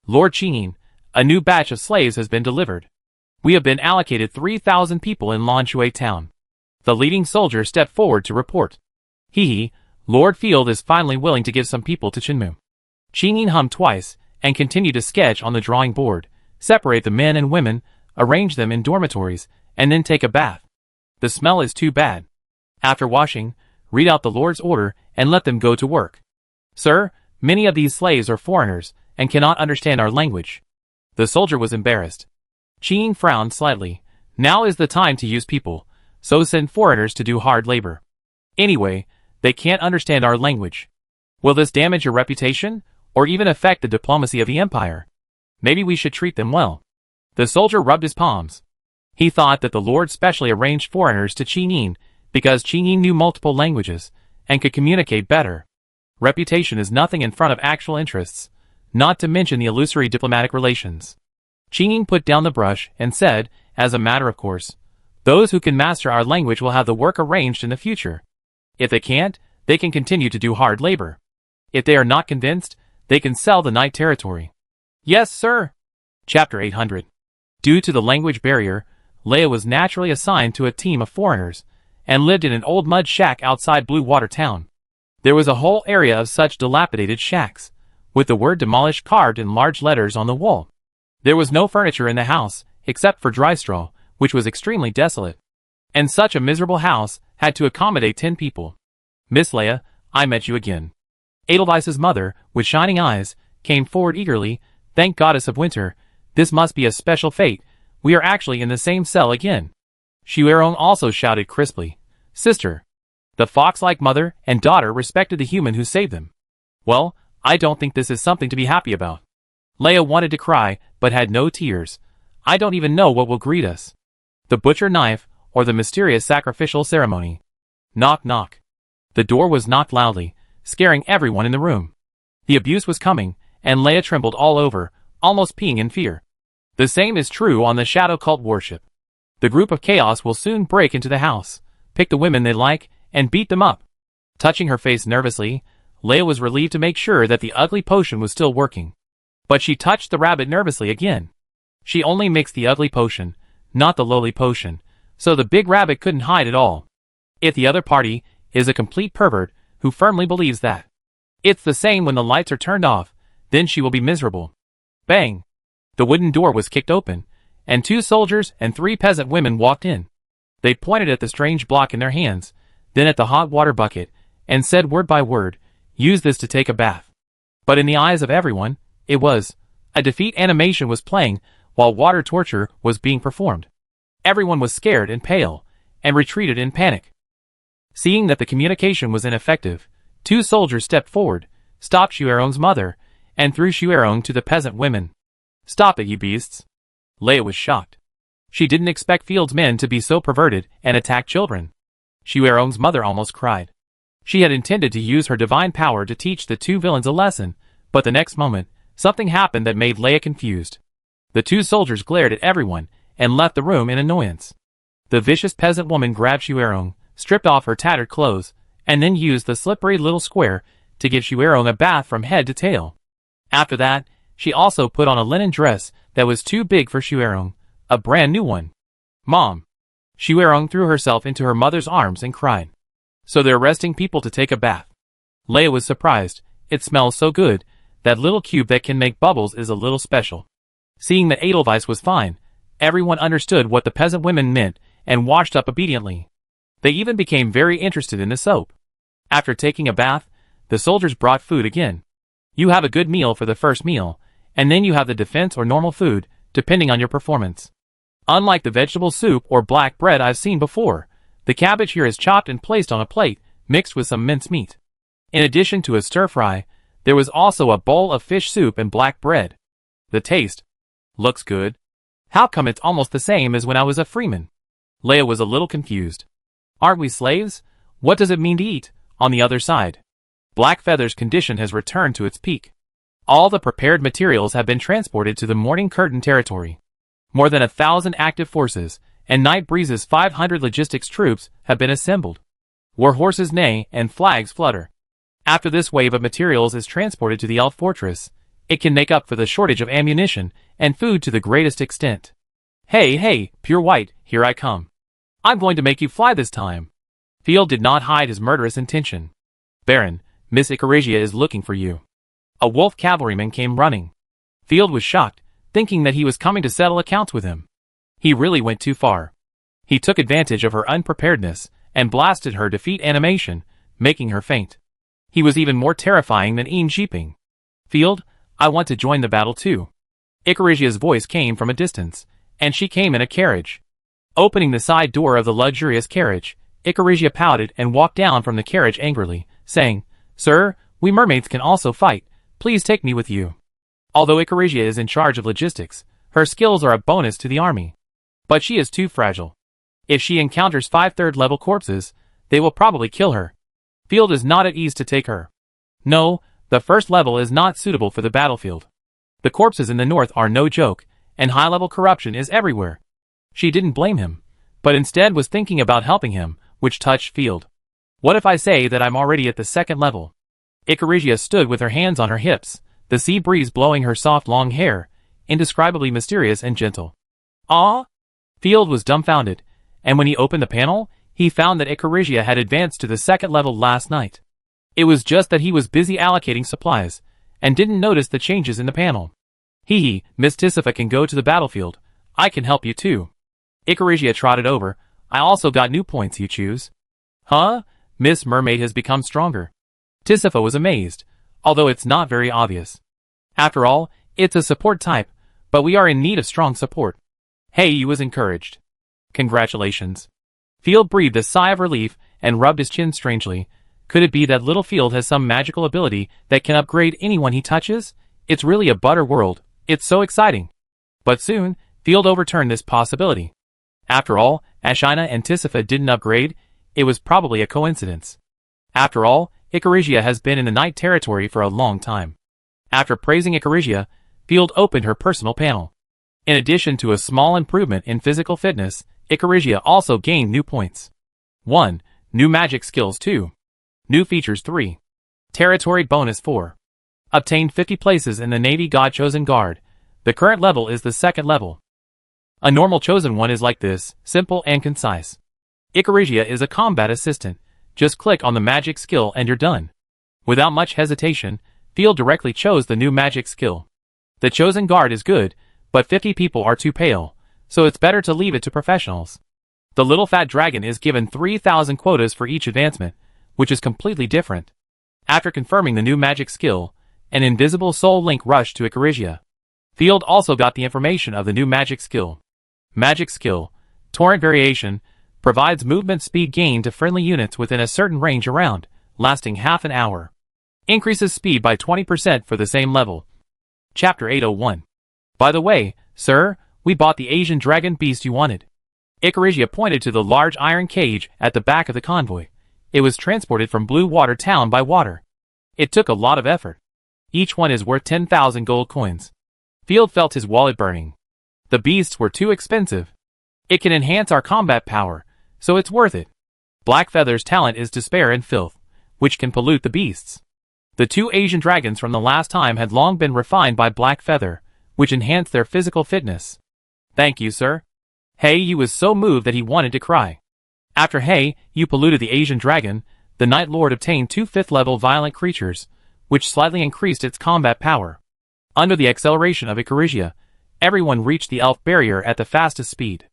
Lord Chinin, a new batch of slaves has been delivered. We have been allocated 3,000 people in Lanshui town. The leading soldier stepped forward to report. Lord Field is finally willing to give some people to Chinmu. Chinin hummed twice, and continued to sketch on the drawing board, separate the men and women, arrange them in dormitories, and then take a bath. The smell is too bad. After washing, read out the Lord's order and let them go to work. Sir, many of these slaves are foreigners, and cannot understand our language. The soldier was embarrassed. Chinin frowned slightly. Now is the time to use people, so send foreigners to do hard labor. Anyway, they can't understand our language. Will this damage your reputation, or even affect the diplomacy of the empire? Maybe we should treat them well. The soldier rubbed his palms. He thought that the Lord specially arranged foreigners to Chinin, because Chinin knew multiple languages, and could communicate better. Reputation is nothing in front of actual interests, not to mention the illusory diplomatic relations. Chinin put down the brush and said, as a matter of course, those who can master our language will have the work arranged in the future. If they can't, they can continue to do hard labor. If they are not convinced, they can sell the night territory. Yes, sir. Chapter 800. Due to the language barrier, Leia was naturally assigned to a team of foreigners, and lived in an old mud shack outside Blue Water Town. There was a whole area of such dilapidated shacks, with the word demolished carved in large letters on the wall. There was no furniture in the house, except for dry straw, which was extremely desolate. And such a miserable house had to accommodate 10 people. Miss Leia, I met you again. Edelweiss's mother, with shining eyes, came forward eagerly. Thank Goddess of Winter, this must be a special fate. We are actually in the same cell again. Xuerong also shouted crisply. Sister. The fox-like mother and daughter respected the human who saved them. Well, I don't think this is something to be happy about. Leia wanted to cry, but had no tears. I don't even know what will greet us. The butcher knife, or the mysterious sacrificial ceremony. Knock knock. The door was knocked loudly, scaring everyone in the room. The abuse was coming, and Leia trembled all over, almost peeing in fear. The same is true on the shadow cult worship. The group of chaos will soon break into the house, pick the women they like, and beat them up. Touching her face nervously, Leia was relieved to make sure that the ugly potion was still working. But she touched the rabbit nervously again. She only mixed the ugly potion, not the lowly potion, so the big rabbit couldn't hide at all. If the other party is a complete pervert who firmly believes that it's the same when the lights are turned off, then she will be miserable. Bang! The wooden door was kicked open, and 2 soldiers and 3 peasant women walked in. They pointed at the strange block in their hands, then at the hot water bucket, and said word by word, use this to take a bath. But in the eyes of everyone, it was a defeat animation was playing while water torture was being performed. Everyone was scared and pale, and retreated in panic. Seeing that the communication was ineffective, 2 soldiers stepped forward, stopped Xuerong's mother, and threw Xuerong to the peasant women. Stop it, you beasts. Leia was shocked. She didn't expect Field's men to be so perverted and attack children. Xuerong's mother almost cried. She had intended to use her divine power to teach the 2 villains a lesson, but the next moment, something happened that made Leia confused. The 2 soldiers glared at everyone, and left the room in annoyance. The vicious peasant woman grabbed Xuerong, stripped off her tattered clothes, and then used the slippery little square to give Xuerong a bath from head to tail. After that, she also put on a linen dress that was too big for Xuerong, a brand new one. Mom! Xuerong threw herself into her mother's arms and cried. So they're arresting people to take a bath. Leia was surprised. It smells so good. That little cube that can make bubbles is a little special. Seeing that Edelweiss was fine, everyone understood what the peasant women meant and washed up obediently. They even became very interested in the soap. After taking a bath, the soldiers brought food again. You have a good meal for the first meal, and then you have the defense or normal food, depending on your performance. Unlike the vegetable soup or black bread I've seen before, the cabbage here is chopped and placed on a plate, mixed with some minced meat. In addition to a stir-fry, there was also a bowl of fish soup and black bread. The taste looks good. How come it's almost the same as when I was a freeman? Leia was a little confused. Aren't we slaves? What does it mean to eat? On the other side, Blackfeather's condition has returned to its peak. All the prepared materials have been transported to the Morning Curtain territory. More than 1,000 active forces, and Night Breeze's 500 logistics troops have been assembled. War horses neigh and flags flutter. After this wave of materials is transported to the elf fortress, it can make up for the shortage of ammunition and food to the greatest extent. Hey, hey, Pure White, here I come. I'm going to make you fly this time. Field did not hide his murderous intention. Baron, Miss Icarasia is looking for you. A wolf cavalryman came running. Field was shocked, thinking that he was coming to settle accounts with him. He really went too far. He took advantage of her unpreparedness and blasted her defeat animation, making her faint. He was even more terrifying than Ian Jeeping. Field, I want to join the battle too. Icarasia's voice came from a distance, and she came in a carriage. Opening the side door of the luxurious carriage, Icarasia pouted and walked down from the carriage angrily, saying, Sir, we mermaids can also fight. Please take me with you. Although Icarasia is in charge of logistics, her skills are a bonus to the army. But she is too fragile. If she encounters 5 third-level corpses, they will probably kill her. Field is not at ease to take her. No, the first level is not suitable for the battlefield. The corpses in the north are no joke, and high-level corruption is everywhere. She didn't blame him, but instead was thinking about helping him, which touched Field. What if I say that I'm already at the second level? Icarasia stood with her hands on her hips, the sea breeze blowing her soft long hair, indescribably mysterious and gentle. Ah! Field was dumbfounded, and when he opened the panel, he found that Icarasia had advanced to the second level last night. It was just that he was busy allocating supplies, and didn't notice the changes in the panel. Hee, Miss Tisifa can go to the battlefield. I can help you too. Icarasia trotted over. I also got new points you choose. Huh? Miss Mermaid has become stronger. Tisifa was amazed, although it's not very obvious. After all, it's a support type, but we are in need of strong support. Hey, you was encouraged. Congratulations. Field breathed a sigh of relief and rubbed his chin strangely. Could it be that little Field has some magical ability that can upgrade anyone he touches? It's really a butter world. It's so exciting. But soon, Field overturned this possibility. After all, Ashina and Tisifa didn't upgrade. It was probably a coincidence. After all, Icarasia has been in the night territory for a long time. After praising Icarasia, Field opened her personal panel. In addition to a small improvement in physical fitness, Icarasia also gained new points. 1. New magic skills 2. New features 3. Territory bonus 4. Obtained 50 places in the Navy God Chosen Guard. The current level is the second level. A normal chosen one is like this, simple and concise. Icarasia is a combat assistant. Just click on the magic skill and you're done. Without much hesitation, Field directly chose the new magic skill. The chosen guard is good, but 50 people are too pale, so it's better to leave it to professionals. The little fat dragon is given 3,000 quotas for each advancement, which is completely different. After confirming the new magic skill, an invisible soul link rushed to Icarasia. Field also got the information of the new magic skill. Magic skill, Torrent Variation, provides movement speed gain to friendly units within a certain range around, lasting half an hour. Increases speed by 20% for the same level. Chapter 801. By the way, sir, we bought the Asian dragon beast you wanted. Icarasia pointed to the large iron cage at the back of the convoy. It was transported from Blue Water Town by water. It took a lot of effort. Each one is worth 10,000 gold coins. Field felt his wallet burning. The beasts were too expensive. It can enhance our combat power, so it's worth it. Blackfeather's talent is Despair and Filth, which can pollute the beasts. The 2 Asian dragons from the last time had long been refined by Blackfeather, which enhanced their physical fitness. Thank you, sir. Hey Yu was so moved that he wanted to cry. After Hey Yu polluted the Asian dragon, the Night Lord obtained 2 5th-level violent creatures, which slightly increased its combat power. Under the acceleration of Icarasia, everyone reached the elf barrier at the fastest speed.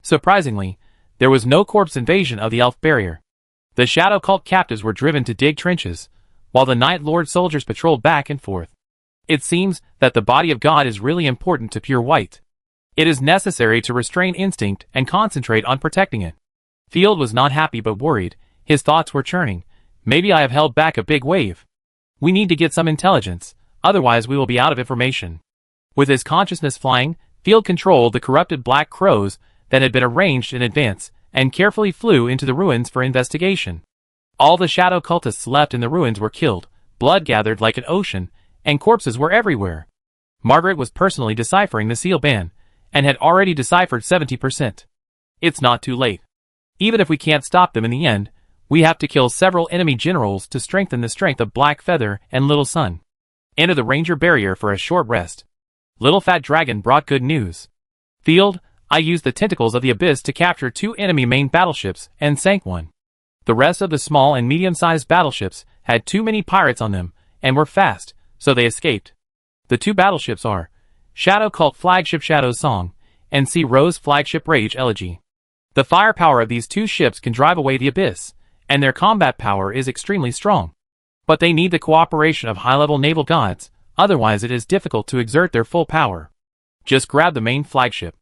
Surprisingly, there was no corpse invasion of the elf barrier. The Shadow Cult captives were driven to dig trenches, while the Night Lord soldiers patrolled back and forth. It seems that the body of God is really important to Pure White. It is necessary to restrain instinct and concentrate on protecting it. Field was not happy but worried. His thoughts were churning. Maybe I have held back a big wave. We need to get some intelligence, otherwise we will be out of information. With his consciousness flying, Field controlled the corrupted black crows that had been arranged in advance, and carefully flew into the ruins for investigation. All the shadow cultists left in the ruins were killed, blood gathered like an ocean, and corpses were everywhere. Margaret was personally deciphering the seal ban, and had already deciphered 70%. It's not too late. Even if we can't stop them in the end, we have to kill several enemy generals to strengthen the strength of Black Feather and Little Sun. Enter the Ranger barrier for a short rest. Little Fat Dragon brought good news. Field, I used the tentacles of the abyss to capture 2 enemy main battleships and sank one. The rest of the small and medium-sized battleships had too many pirates on them and were fast, so they escaped. The 2 battleships are Shadow Cult Flagship Shadow Song and Sea Rose Flagship Rage Elegy. The firepower of these 2 ships can drive away the abyss, and their combat power is extremely strong. But they need the cooperation of high-level naval gods, otherwise it is difficult to exert their full power. Just grab the main flagship.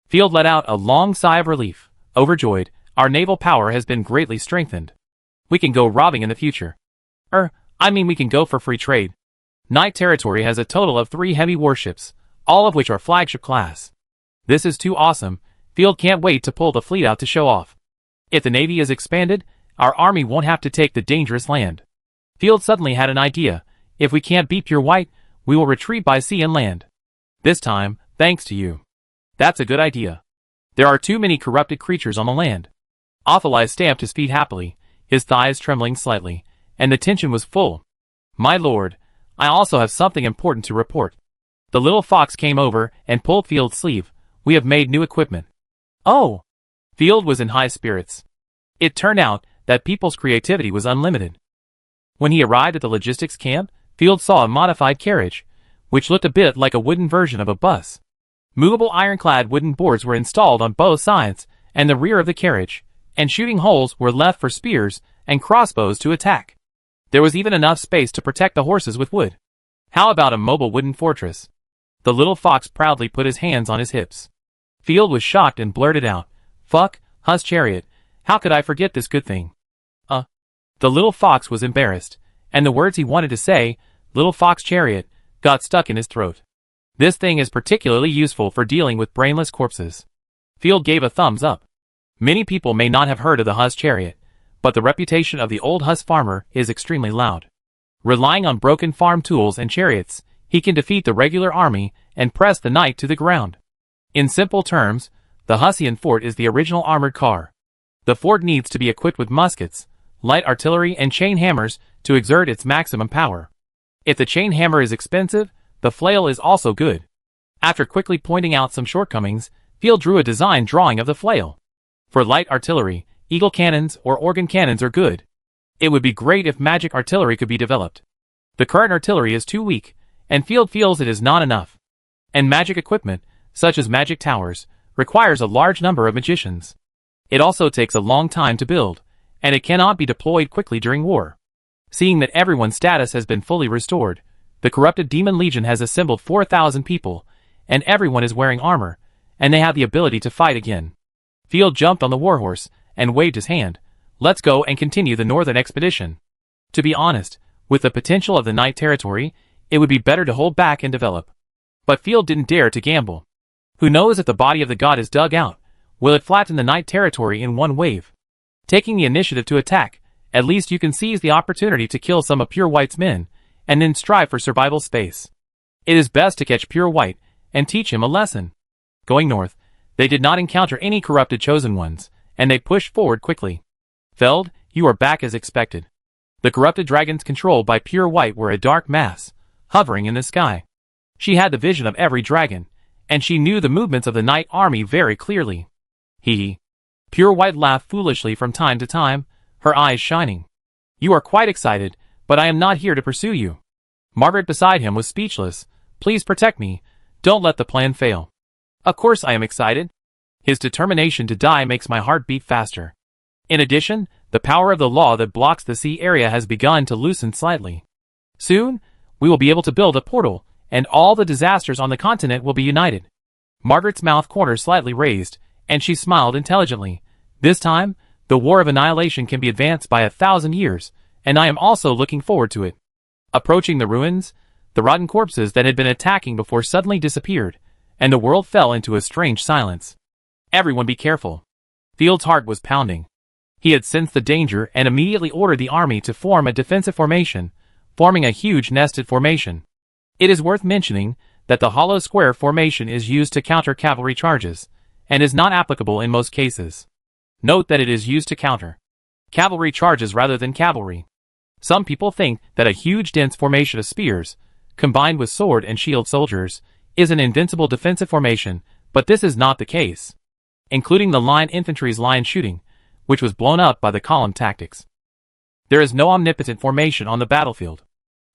Field let out a long sigh of relief. Overjoyed, our naval power has been greatly strengthened. We can go robbing in the future. We can go for free trade. Night Territory has a total of 3 heavy warships, all of which are flagship class. This is too awesome. Field can't wait to pull the fleet out to show off. If the Navy is expanded, our army won't have to take the dangerous land. Field suddenly had an idea. If we can't beat Pure White, we will retreat by sea and land. This time, thanks to you. That's a good idea. There are too many corrupted creatures on the land. Athaliah stamped his feet happily, his thighs trembling slightly, and the tension was full. My lord, I also have something important to report. The little fox came over and pulled Field's sleeve. We have made new equipment. Oh! Field was in high spirits. It turned out that people's creativity was unlimited. When he arrived at the logistics camp, Field saw a modified carriage, which looked a bit like a wooden version of a bus. Movable ironclad wooden boards were installed on both sides and the rear of the carriage, and shooting holes were left for spears and crossbows to attack. There was even enough space to protect the horses with wood. How about a mobile wooden fortress? The little fox proudly put his hands on his hips. Field was shocked and blurted out, "Fuck, Huss Chariot, how could I forget this good thing?" The little fox was embarrassed, and the words he wanted to say, "Little Fox Chariot," got stuck in his throat. This thing is particularly useful for dealing with brainless corpses. Field gave a thumbs up. Many people may not have heard of the Huss Chariot, but the reputation of the old Huss farmer is extremely loud. Relying on broken farm tools and chariots, he can defeat the regular army and press the knight to the ground. In simple terms, the Hussian fort is the original armored car. The fort needs to be equipped with muskets, light artillery and chain hammers to exert its maximum power. If the chain hammer is expensive, the flail is also good. After quickly pointing out some shortcomings, Field drew a design drawing of the flail. For light artillery, eagle cannons or organ cannons are good. It would be great if magic artillery could be developed. The current artillery is too weak, and Field feels it is not enough. And magic equipment, such as magic towers, requires a large number of magicians. It also takes a long time to build, and it cannot be deployed quickly during war. Seeing that everyone's status has been fully restored, the corrupted Demon Legion has assembled 4,000 people, and everyone is wearing armor, and they have the ability to fight again. Field jumped on the warhorse and waved his hand. Let's go and continue the northern expedition. To be honest, with the potential of the Night Territory, it would be better to hold back and develop. But Field didn't dare to gamble. Who knows if the body of the god is dug out? Will it flatten the Night Territory in one wave? Taking the initiative to attack, at least you can seize the opportunity to kill some of Pure White's men, and then strive for survival space. It is best to catch Pure White and teach him a lesson. Going north, they did not encounter any corrupted chosen ones, and they pushed forward quickly. Feld, you are back as expected. The corrupted dragons controlled by Pure White were a dark mass, hovering in the sky. She had the vision of every dragon, and she knew the movements of the night army very clearly. Hee. Pure White laughed foolishly from time to time, her eyes shining. You are quite excited, but I am not here to pursue you. Margaret beside him was speechless. Please protect me. Don't let the plan fail. Of course I am excited. His determination to die makes my heart beat faster. In addition, the power of the law that blocks the sea area has begun to loosen slightly. Soon, we will be able to build a portal, and all the disasters on the continent will be united. Margaret's mouth corner slightly raised, and she smiled intelligently. This time, the war of annihilation can be advanced by 1,000 years, and I am also looking forward to it. Approaching the ruins, the rotten corpses that had been attacking before suddenly disappeared, and the world fell into a strange silence. Everyone be careful. Field's heart was pounding. He had sensed the danger and immediately ordered the army to form a defensive formation, forming a huge nested formation. It is worth mentioning that the hollow square formation is used to counter cavalry charges, and is not applicable in most cases. Note that it is used to counter cavalry charges rather than cavalry. Some people think that a huge dense formation of spears, combined with sword and shield soldiers, is an invincible defensive formation, but this is not the case. Including the line infantry's line shooting, which was blown up by the column tactics. There is no omnipotent formation on the battlefield.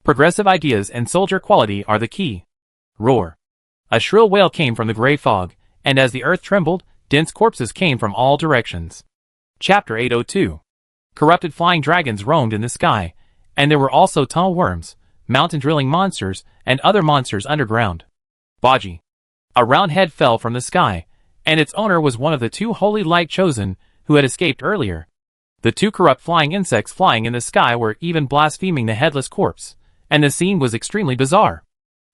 Progressive ideas and soldier quality are the key. Roar. A shrill wail came from the gray fog, and as the earth trembled, dense corpses came from all directions. Chapter 802. Corrupted flying dragons roamed in the sky, and there were also tunnel worms, mountain drilling monsters, and other monsters underground. Baji. A round head fell from the sky, and its owner was one of the two holy light chosen who had escaped earlier. The two corrupt flying insects flying in the sky were even blaspheming the headless corpse, and the scene was extremely bizarre.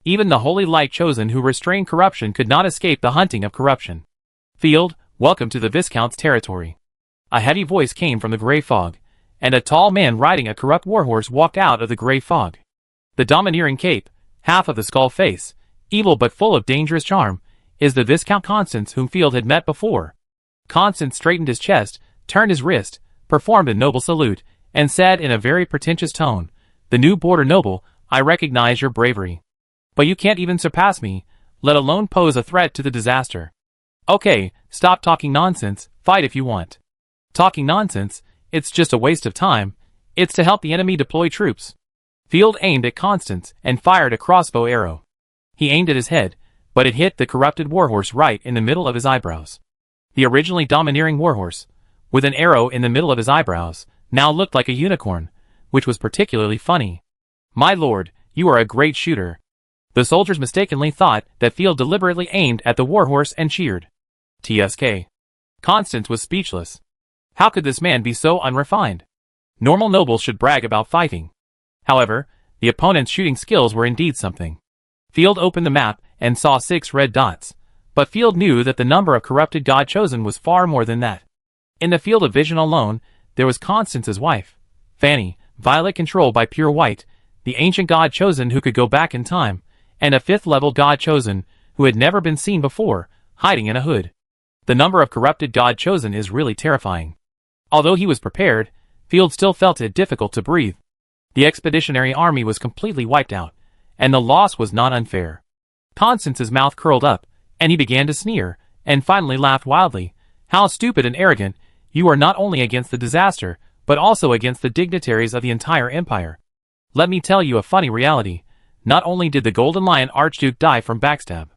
Even the holy light chosen who restrained corruption could not escape the hunting of corruption. Field, welcome to the Viscount's territory. A heavy voice came from the gray fog, and a tall man riding a corrupt warhorse walked out of the gray fog. The domineering cape, half of the skull face, evil but full of dangerous charm, is the Viscount Constance whom Field had met before. Constance straightened his chest, turned his wrist, performed a noble salute, and said in a very pretentious tone, "The new border noble, I recognize your bravery. But you can't even surpass me, let alone pose a threat to the disaster. Okay, stop talking nonsense, fight if you want." Talking nonsense? It's just a waste of time. It's to help the enemy deploy troops. Field aimed at Constance and fired a crossbow arrow. He aimed at his head, but it hit the corrupted warhorse right in the middle of his eyebrows. The originally domineering warhorse, with an arrow in the middle of his eyebrows, now looked like a unicorn, which was particularly funny. "My lord, you are a great shooter." The soldiers mistakenly thought that Field deliberately aimed at the warhorse and cheered. TSK. Constance was speechless. How could this man be so unrefined? Normal nobles should brag about fighting. However, the opponent's shooting skills were indeed something. Field opened the map and saw 6 red dots, but Field knew that the number of corrupted god chosen was far more than that. In the field of vision alone, there was Constance's wife, Fanny, violet controlled by pure white, the ancient god chosen who could go back in time, and a 5th-level god chosen who had never been seen before, hiding in a hood. The number of corrupted god chosen is really terrifying. Although he was prepared, Field still felt it difficult to breathe. The expeditionary army was completely wiped out, and the loss was not unfair. Constance's mouth curled up, and he began to sneer, and finally laughed wildly. "How stupid and arrogant! You are not only against the disaster, but also against the dignitaries of the entire empire. Let me tell you a funny reality. Not only did the Golden Lion Archduke die from backstab.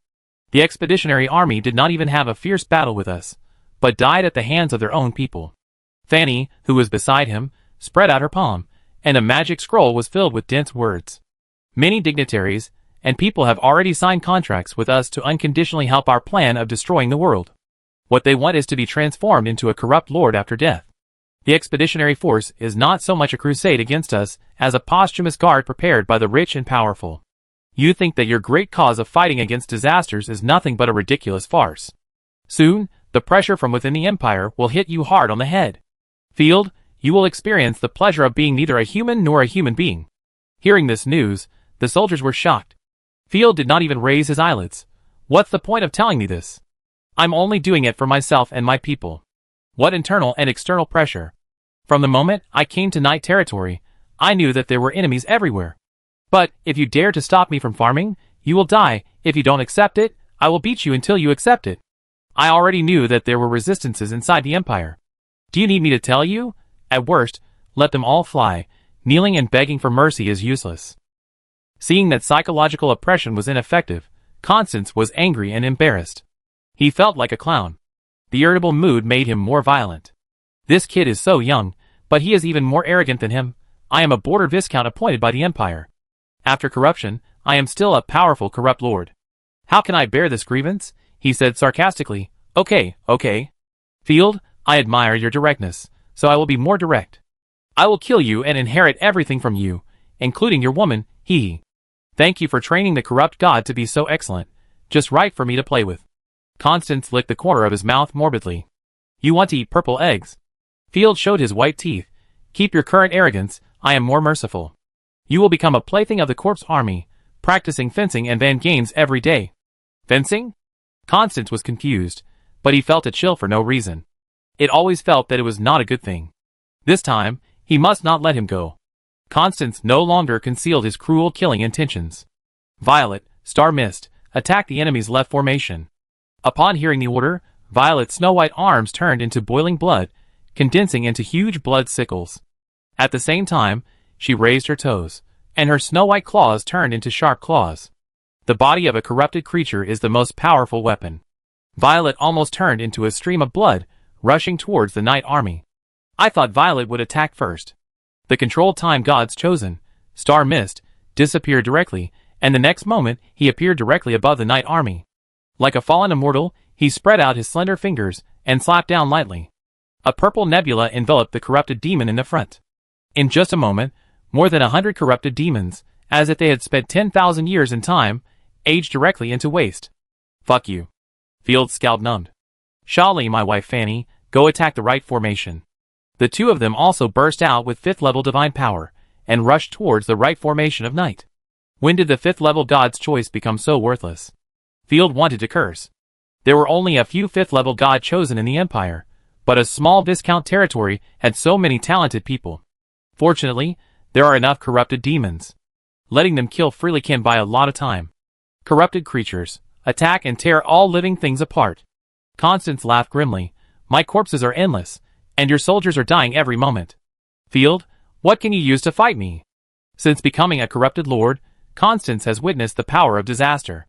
The expeditionary army did not even have a fierce battle with us, but died at the hands of their own people." Fanny, who was beside him, spread out her palm, and a magic scroll was filled with dense words. "Many dignitaries and people have already signed contracts with us to unconditionally help our plan of destroying the world. What they want is to be transformed into a corrupt lord after death. The expeditionary force is not so much a crusade against us as a posthumous guard prepared by the rich and powerful. You think that your great cause of fighting against disasters is nothing but a ridiculous farce. Soon, the pressure from within the empire will hit you hard on the head. Field, you will experience the pleasure of being neither a human nor a human being." Hearing this news, the soldiers were shocked. Field did not even raise his eyelids. "What's the point of telling me this? I'm only doing it for myself and my people." What internal and external pressure. From the moment I came to Night Territory, I knew that there were enemies everywhere. "But, if you dare to stop me from farming, you will die. If you don't accept it, I will beat you until you accept it." I already knew that there were resistances inside the empire. Do you need me to tell you? At worst, let them all fly. Kneeling and begging for mercy is useless. Seeing that psychological oppression was ineffective, Constance was angry and embarrassed. He felt like a clown. The irritable mood made him more violent. "This kid is so young, but he is even more arrogant than him. I am a border viscount appointed by the empire. After corruption, I am still a powerful corrupt lord. How can I bear this grievance?" he said sarcastically. Okay. Field, I admire your directness, so I will be more direct. I will kill you and inherit everything from you, including your woman, hee. Thank you for training the corrupt god to be so excellent, just right for me to play with." Constance licked the corner of his mouth morbidly. "You want to eat purple eggs?" Field showed his white teeth. "Keep your current arrogance, I am more merciful. You will become a plaything of the corpse army, practicing fencing and van games every day." "Fencing?" Constance was confused, but he felt a chill for no reason. It always felt that it was not a good thing. This time, he must not let him go. Constance no longer concealed his cruel killing intentions. Violet, Star Mist, attacked the enemy's left formation. Upon hearing the order, Violet's snow-white arms turned into boiling blood, condensing into huge blood sickles. At the same time, she raised her toes, and her snow-white claws turned into sharp claws. The body of a corrupted creature is the most powerful weapon. Violet almost turned into a stream of blood, rushing towards the Night Army. I thought Violet would attack first. The control time God's chosen, Star Mist, disappeared directly, and the next moment he appeared directly above the Night Army. Like a fallen immortal, he spread out his slender fingers and slapped down lightly. A purple nebula enveloped the corrupted demon in the front. In just a moment, more than 100 corrupted demons, as if they had spent 10,000 years in time, aged directly into waste. Fuck you. Field's scalp numbed. Shali, my wife Fanny, go attack the right formation. The two of them also burst out with 5th level divine power, and rushed towards the right formation of night. When did the 5th level God's choice become so worthless? Field wanted to curse. There were only a few 5th level God chosen in the Empire, but a small Viscount territory had so many talented people. Fortunately, there are enough corrupted demons. Letting them kill freely can buy a lot of time. Corrupted creatures, attack and tear all living things apart. Constance laughed grimly. My corpses are endless, and your soldiers are dying every moment. Field, what can you use to fight me? Since becoming a corrupted lord, Constance has witnessed the power of disaster.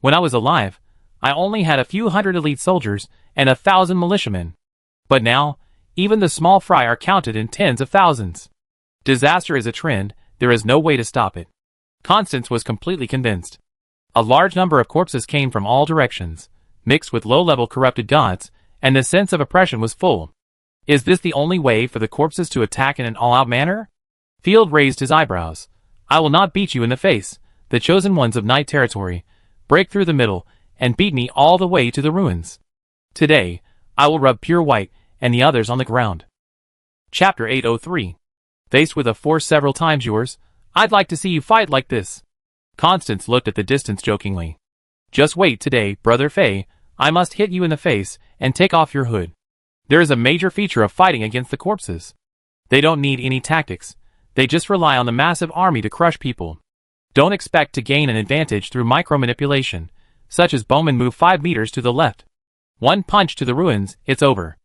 When I was alive, I only had a few hundred elite soldiers and 1,000 militiamen. But now, even the small fry are counted in tens of thousands. Disaster is a trend, there is no way to stop it. Constance was completely convinced. A large number of corpses came from all directions, mixed with low-level corrupted gods, and the sense of oppression was full. Is this the only way for the corpses to attack in an all-out manner? Field raised his eyebrows. I will not beat you in the face, the chosen ones of Night Territory. Break through the middle, and beat me all the way to the ruins. Today, I will rub pure white, and the others on the ground. Chapter 803. Faced with a force several times yours, I'd like to see you fight like this. Constance looked at the distance jokingly. Just wait today, Brother Fei, I must hit you in the face, and take off your hood. There is a major feature of fighting against the corpses. They don't need any tactics, they just rely on the massive army to crush people. Don't expect to gain an advantage through micromanipulation, such as bowmen move 5 meters to the left. One punch to the ruins, it's over.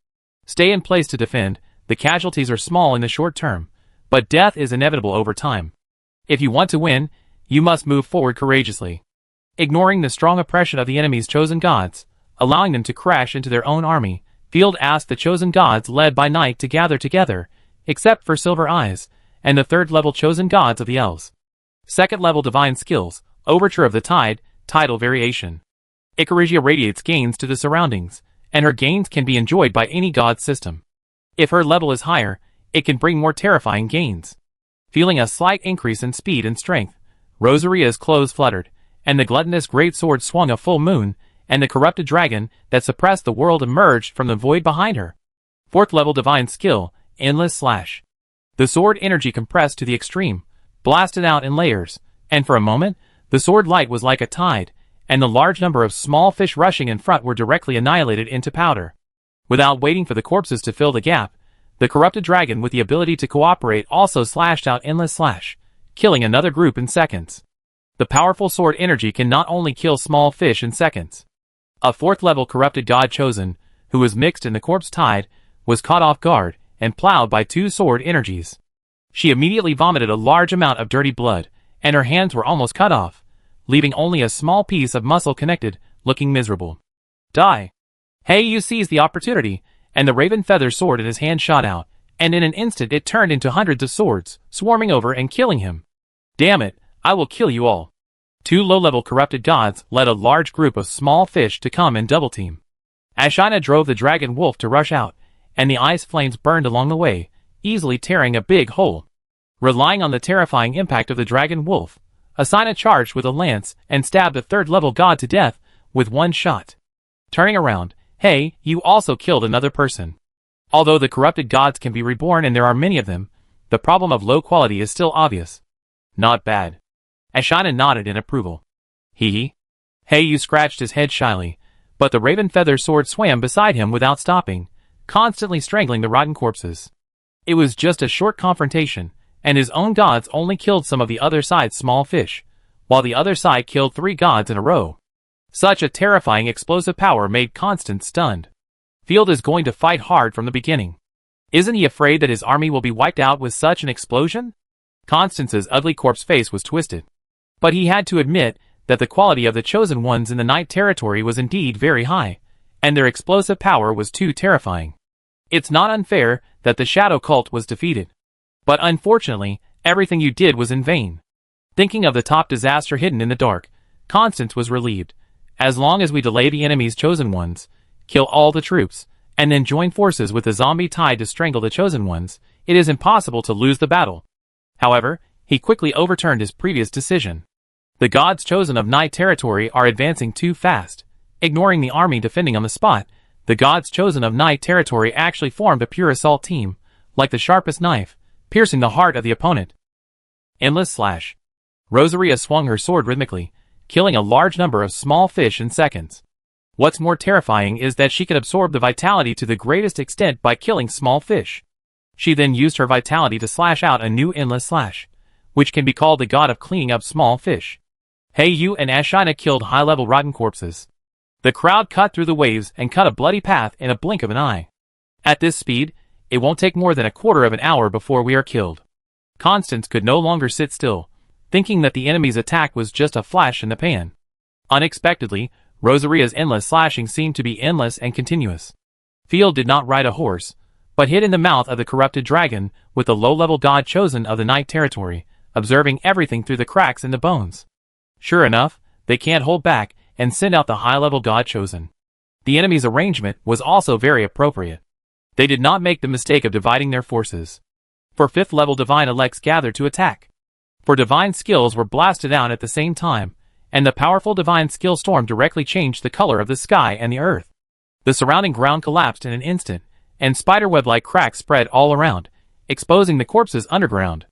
Stay in place to defend, the casualties are small in the short term, but death is inevitable over time. If you want to win, you must move forward courageously. Ignoring the strong oppression of the enemy's chosen gods, allowing them to crash into their own army, Field asked the chosen gods led by Night to gather together, except for Silver Eyes, and the 3rd-level chosen gods of the Elves. 2nd-level divine skills, Overture of the Tide, Tidal Variation. Icarigia radiates gains to the surroundings, and her gains can be enjoyed by any god system. If her level is higher, it can bring more terrifying gains. Feeling a slight increase in speed and strength, Rosaria's clothes fluttered, and the gluttonous greatsword swung a full moon, and the corrupted dragon that suppressed the world emerged from the void behind her. 4th-level divine skill, Endless Slash. The sword energy compressed to the extreme, blasted out in layers, and for a moment, the sword light was like a tide, and the large number of small fish rushing in front were directly annihilated into powder. Without waiting for the corpses to fill the gap, the corrupted dragon with the ability to cooperate also slashed out Endless Slash, killing another group in seconds. The powerful sword energy can not only kill small fish in seconds. A 4th-level corrupted god chosen, who was mixed in the corpse tide, was caught off guard and plowed by 2 sword energies. She immediately vomited a large amount of dirty blood, and her hands were almost cut off, leaving only a small piece of muscle connected, looking miserable. Die. Heiyu seized the opportunity, and the raven feather sword in his hand shot out, and in an instant it turned into hundreds of swords, swarming over and killing him. Damn it, I will kill you all. 2 low-level corrupted gods led a large group of small fish to come and double-team. Ashina drove the dragon wolf to rush out, and the ice flames burned along the way, easily tearing a big hole. Relying on the terrifying impact of the dragon wolf, Asina charged with a lance and stabbed the 3rd-level god to death with one shot. Turning around, hey, you also killed another person. Although the corrupted gods can be reborn and there are many of them, the problem of low quality is still obvious. Not bad. Ashina nodded in approval. Hey, you scratched his head shyly, But the raven feather sword swam beside him without stopping, constantly strangling the rotten corpses. It was just a short confrontation, and his own gods only killed some of the other side's small fish, while the other side killed 3 gods in a row. Such a terrifying explosive power made Constance stunned. Field is going to fight hard from the beginning. Isn't he afraid that his army will be wiped out with such an explosion? Constance's ugly corpse face was twisted. But he had to admit that the quality of the chosen ones in the night territory was indeed very high, and their explosive power was too terrifying. It's not unfair that the shadow cult was defeated. But unfortunately, everything you did was in vain. Thinking of the top disaster hidden in the dark, Constance was relieved. As long as we delay the enemy's chosen ones, kill all the troops, and then join forces with the zombie tide to strangle the chosen ones, it is impossible to lose the battle. However, he quickly overturned his previous decision. The gods chosen of night territory are advancing too fast. Ignoring the army defending on the spot, the gods chosen of night territory actually formed a pure assault team, like the sharpest knife, piercing the heart of the opponent. Endless slash. Rosaria swung her sword rhythmically, killing a large number of small fish in seconds. What's more terrifying is that she could absorb the vitality to the greatest extent by killing small fish. She then used her vitality to slash out a new endless slash, which can be called the god of cleaning up small fish. Heiyu and Ashina killed high-level rotten corpses. The crowd cut through the waves and cut a bloody path in a blink of an eye. At this speed, it won't take more than a quarter of an hour before we are killed. Constance could no longer sit still, thinking that the enemy's attack was just a flash in the pan. Unexpectedly, Rosaria's endless slashing seemed to be endless and continuous. Field did not ride a horse, but hid in the mouth of the corrupted dragon with the low-level god chosen of the night territory, observing everything through the cracks in the bones. Sure enough, they can't hold back and send out the high-level god chosen. The enemy's arrangement was also very appropriate. They did not make the mistake of dividing their forces. For 5th-level divine elects gathered to attack. For divine skills were blasted out at the same time, and the powerful divine skill storm directly changed the color of the sky and the earth. The surrounding ground collapsed in an instant, and spiderweb-like cracks spread all around, exposing the corpses underground.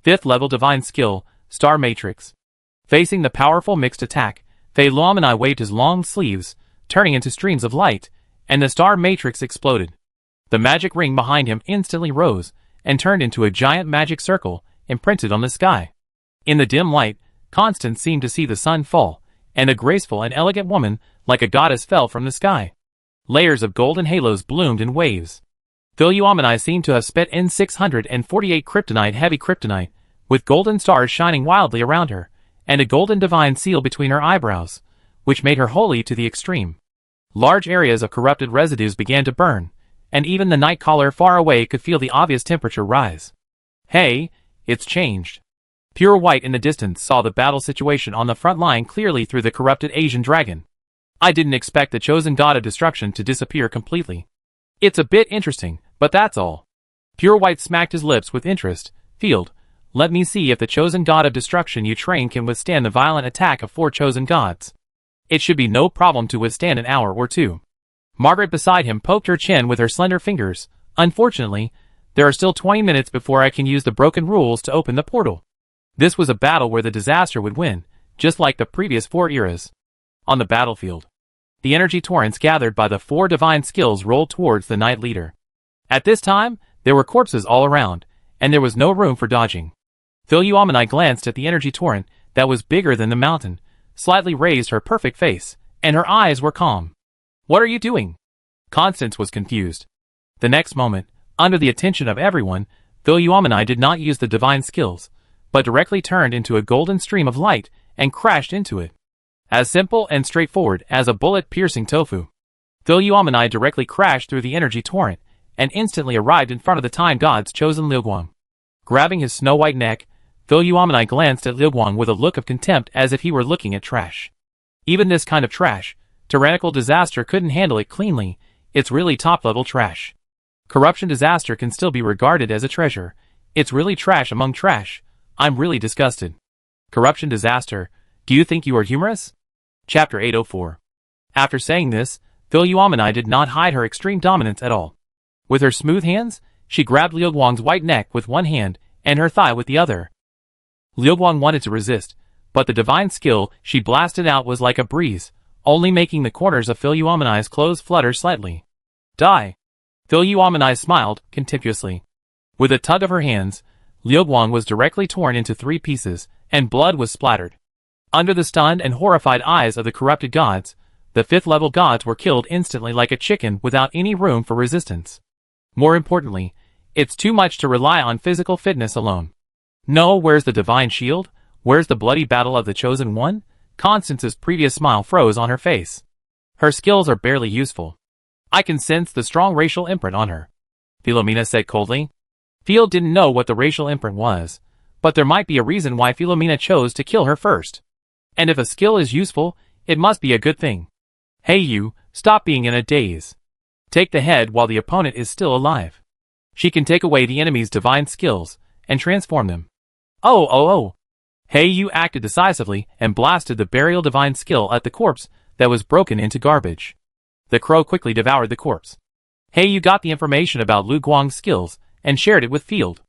5th-level divine skill, Star Matrix. Facing the powerful mixed attack, Fei Luomanai waved his long sleeves, turning into streams of light, and the Star Matrix exploded. The magic ring behind him instantly rose, and turned into a giant magic circle, imprinted on the sky. In the dim light, Constance seemed to see the sun fall, and a graceful and elegant woman, like a goddess, fell from the sky. Layers of golden halos bloomed in waves. Philuomanai seemed to have spit in 648 kryptonite heavy kryptonite, with golden stars shining wildly around her, and a golden divine seal between her eyebrows, which made her holy to the extreme. Large areas of corrupted residues began to burn, and even the night caller far away could feel the obvious temperature rise. Hey, it's changed. Pure White in the distance saw the battle situation on the front line clearly through the corrupted Asian dragon. I didn't expect the chosen god of destruction to disappear completely. It's a bit interesting, but that's all. Pure White smacked his lips with interest. Field, let me see if the chosen god of destruction you train can withstand the violent attack of 4 chosen gods. It should be no problem to withstand an hour or two. Margaret beside him poked her chin with her slender fingers. Unfortunately, there are still 20 minutes before I can use the broken rules to open the portal. This was a battle where the disaster would win, just like the previous 4 eras. On the battlefield, the energy torrents gathered by the 4 divine skills rolled towards the Night Leader. At this time, there were corpses all around, and there was no room for dodging. Philuomanai glanced at the energy torrent that was bigger than the mountain, slightly raised her perfect face, and her eyes were calm. What are you doing? Constance was confused. The next moment, under the attention of everyone, Philuomanai did not use the divine skills, but directly turned into a golden stream of light and crashed into it. As simple and straightforward as a bullet-piercing tofu. Philuomanai directly crashed through the energy torrent and instantly arrived in front of the time god's chosen Liuguang. Grabbing his snow-white neck, Philuomanai glanced at Liuguang with a look of contempt as if he were looking at trash. Even this kind of trash, tyrannical disaster couldn't handle it cleanly. It's really top-level trash. Corruption disaster can still be regarded as a treasure. It's really trash among trash. I'm really disgusted. Corruption disaster, do you think you are humorous? Chapter 804. After saying this, Philuomanai did not hide her extreme dominance at all. With her smooth hands, she grabbed Liuguang's white neck with one hand and her thigh with the other. Liuguang wanted to resist, but the divine skill she blasted out was like a breeze, only making the corners of Philuomeni's clothes flutter slightly. Die! Philuomeni smiled contemptuously. With a tug of her hands, Liuguang was directly torn into 3 pieces, and blood was splattered. Under the stunned and horrified eyes of the corrupted gods, the 5th-level gods were killed instantly like a chicken without any room for resistance. More importantly, it's too much to rely on physical fitness alone. No, where's the divine shield? Where's the bloody battle of the chosen one? Constance's previous smile froze on her face. Her skills are barely useful. I can sense the strong racial imprint on her, Philomena said coldly. Field didn't know what the racial imprint was, but there might be a reason why Philomena chose to kill her first. And if a skill is useful, it must be a good thing. Hey you, stop being in a daze. Take the head while the opponent is still alive. She can take away the enemy's divine skills and transform them. Oh. Hey you acted decisively and blasted the burial divine skill at the corpse that was broken into garbage. The crow quickly devoured the corpse. Hey you got the information about Liuguang's skills and shared it with Field.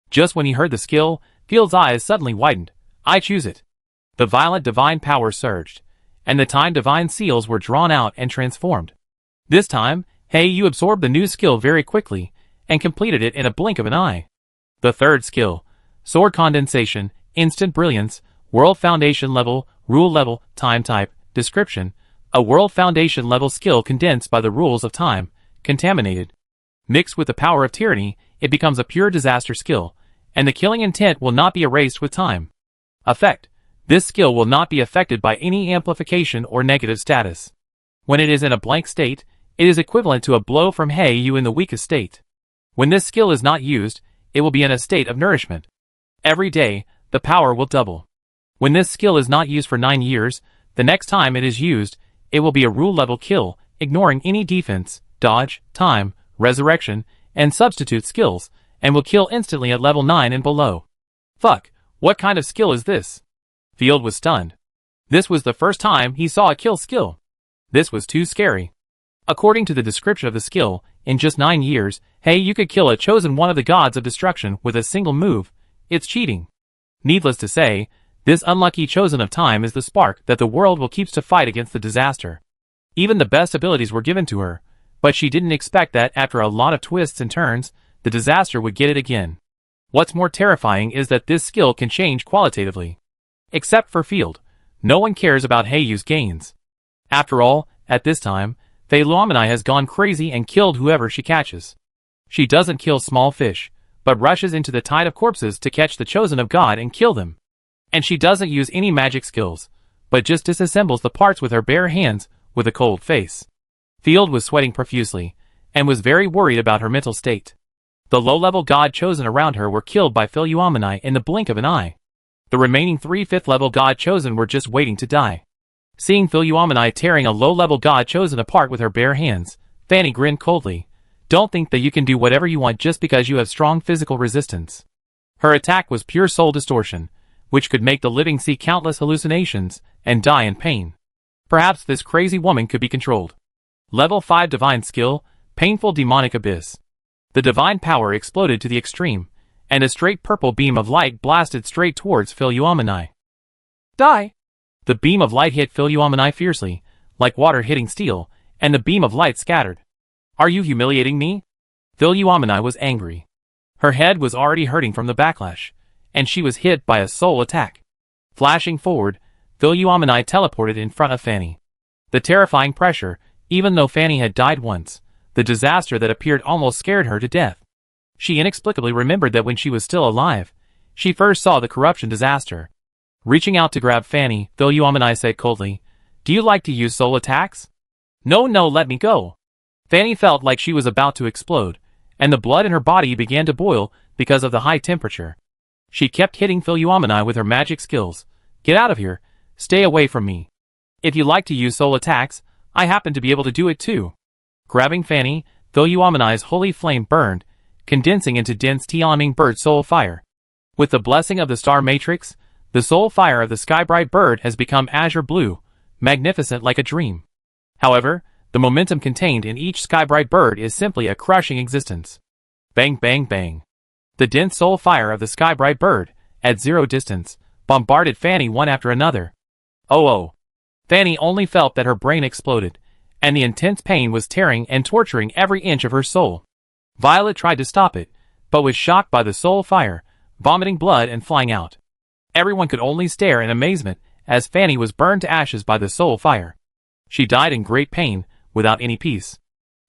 Just when he heard the skill, Field's eyes suddenly widened. I choose it. The violent divine power surged, and the time divine seals were drawn out and transformed. This time, Hey you absorbed the new skill very quickly and completed it in a blink of an eye. The 3rd skill, Sword Condensation, Instant Brilliance, World Foundation Level, Rule Level, Time Type, Description, a World Foundation Level skill condensed by the rules of time, contaminated. Mixed with the power of tyranny, it becomes a pure disaster skill, and the killing intent will not be erased with time. Effect. This skill will not be affected by any amplification or negative status. When it is in a blank state, it is equivalent to a blow from Hey you in the weakest state. When this skill is not used, it will be in a state of nourishment. Every day, the power will double. When this skill is not used for 9 years, the next time it is used, it will be a rule-level kill, ignoring any defense, dodge, time, resurrection, and substitute skills, and will kill instantly at level 9 and below. Fuck, what kind of skill is this? Field was stunned. This was the first time he saw a kill skill. This was too scary. According to the description of the skill, in just 9 years, Hey you could kill a chosen one of the gods of destruction with a single move. It's cheating. Needless to say, this unlucky chosen of time is the spark that the world will keep to fight against the disaster. Even the best abilities were given to her, but she didn't expect that after a lot of twists and turns, the disaster would get it again. What's more terrifying is that this skill can change qualitatively. Except for Field, no one cares about Heiyu's gains. After all, at this time, Philuomeni has gone crazy and killed whoever she catches. She doesn't kill small fish, but rushes into the tide of corpses to catch the chosen of God and kill them. And she doesn't use any magic skills, but just disassembles the parts with her bare hands with a cold face. Field was sweating profusely, and was very worried about her mental state. The low-level god chosen around her were killed by Philuomeni in the blink of an eye. The remaining 3 5th-level god chosen were just waiting to die. Seeing Philuomeni tearing a low-level god chosen apart with her bare hands, Fanny grinned coldly. Don't think that you can do whatever you want just because you have strong physical resistance. Her attack was pure soul distortion, which could make the living see countless hallucinations and die in pain. Perhaps this crazy woman could be controlled. Level 5 Divine Skill, Painful Demonic Abyss. The divine power exploded to the extreme, and a straight purple beam of light blasted straight towards Philuomeni. Die! The beam of light hit Philuomeni fiercely, like water hitting steel, and the beam of light scattered. Are you humiliating me? Philuomeni was angry. Her head was already hurting from the backlash, and she was hit by a soul attack. Flashing forward, Philuomeni teleported in front of Fanny. The terrifying pressure, even though Fanny had died once, the disaster that appeared almost scared her to death. She inexplicably remembered that when she was still alive, she first saw the corruption disaster. Reaching out to grab Fanny, Philuomeni said coldly, "Do you like to use soul attacks?" No, let me go." Fanny felt like she was about to explode, and the blood in her body began to boil because of the high temperature. She kept hitting Philuomeni with her magic skills. "Get out of here. Stay away from me. If you like to use soul attacks, I happen to be able to do it too." Grabbing Fanny, Philuomeni's holy flame burned, condensing into dense Tianming bird soul fire. With the blessing of the star matrix, the soul fire of the sky-bright bird has become azure blue, magnificent like a dream. However, the momentum contained in each sky-bright bird is simply a crushing existence. Bang bang bang. The dense soul fire of the sky-bright bird, at zero distance, bombarded Fanny one after another. Oh. Fanny only felt that her brain exploded, and the intense pain was tearing and torturing every inch of her soul. Violet tried to stop it, but was shocked by the soul fire, vomiting blood and flying out. Everyone could only stare in amazement as Fanny was burned to ashes by the soul fire. She died in great pain, without any peace.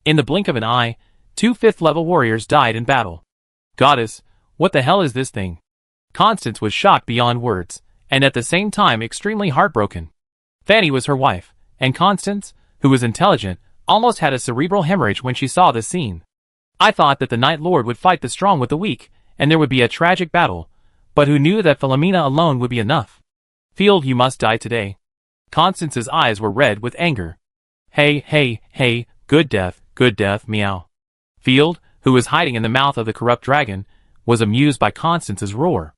In the blink of an eye, 2 fifth-level warriors died in battle. Goddess, what the hell is this thing? Constance was shocked beyond words, and at the same time extremely heartbroken. Fanny was her wife, and Constance, who was intelligent, almost had a cerebral hemorrhage when she saw this scene. I thought that the Night Lord would fight the strong with the weak, and there would be a tragic battle, but who knew that Philomena alone would be enough? Field, you must die today. Constance's eyes were red with anger. Hey, good death, meow. Field, who was hiding in the mouth of the corrupt dragon, was amused by Constance's roar.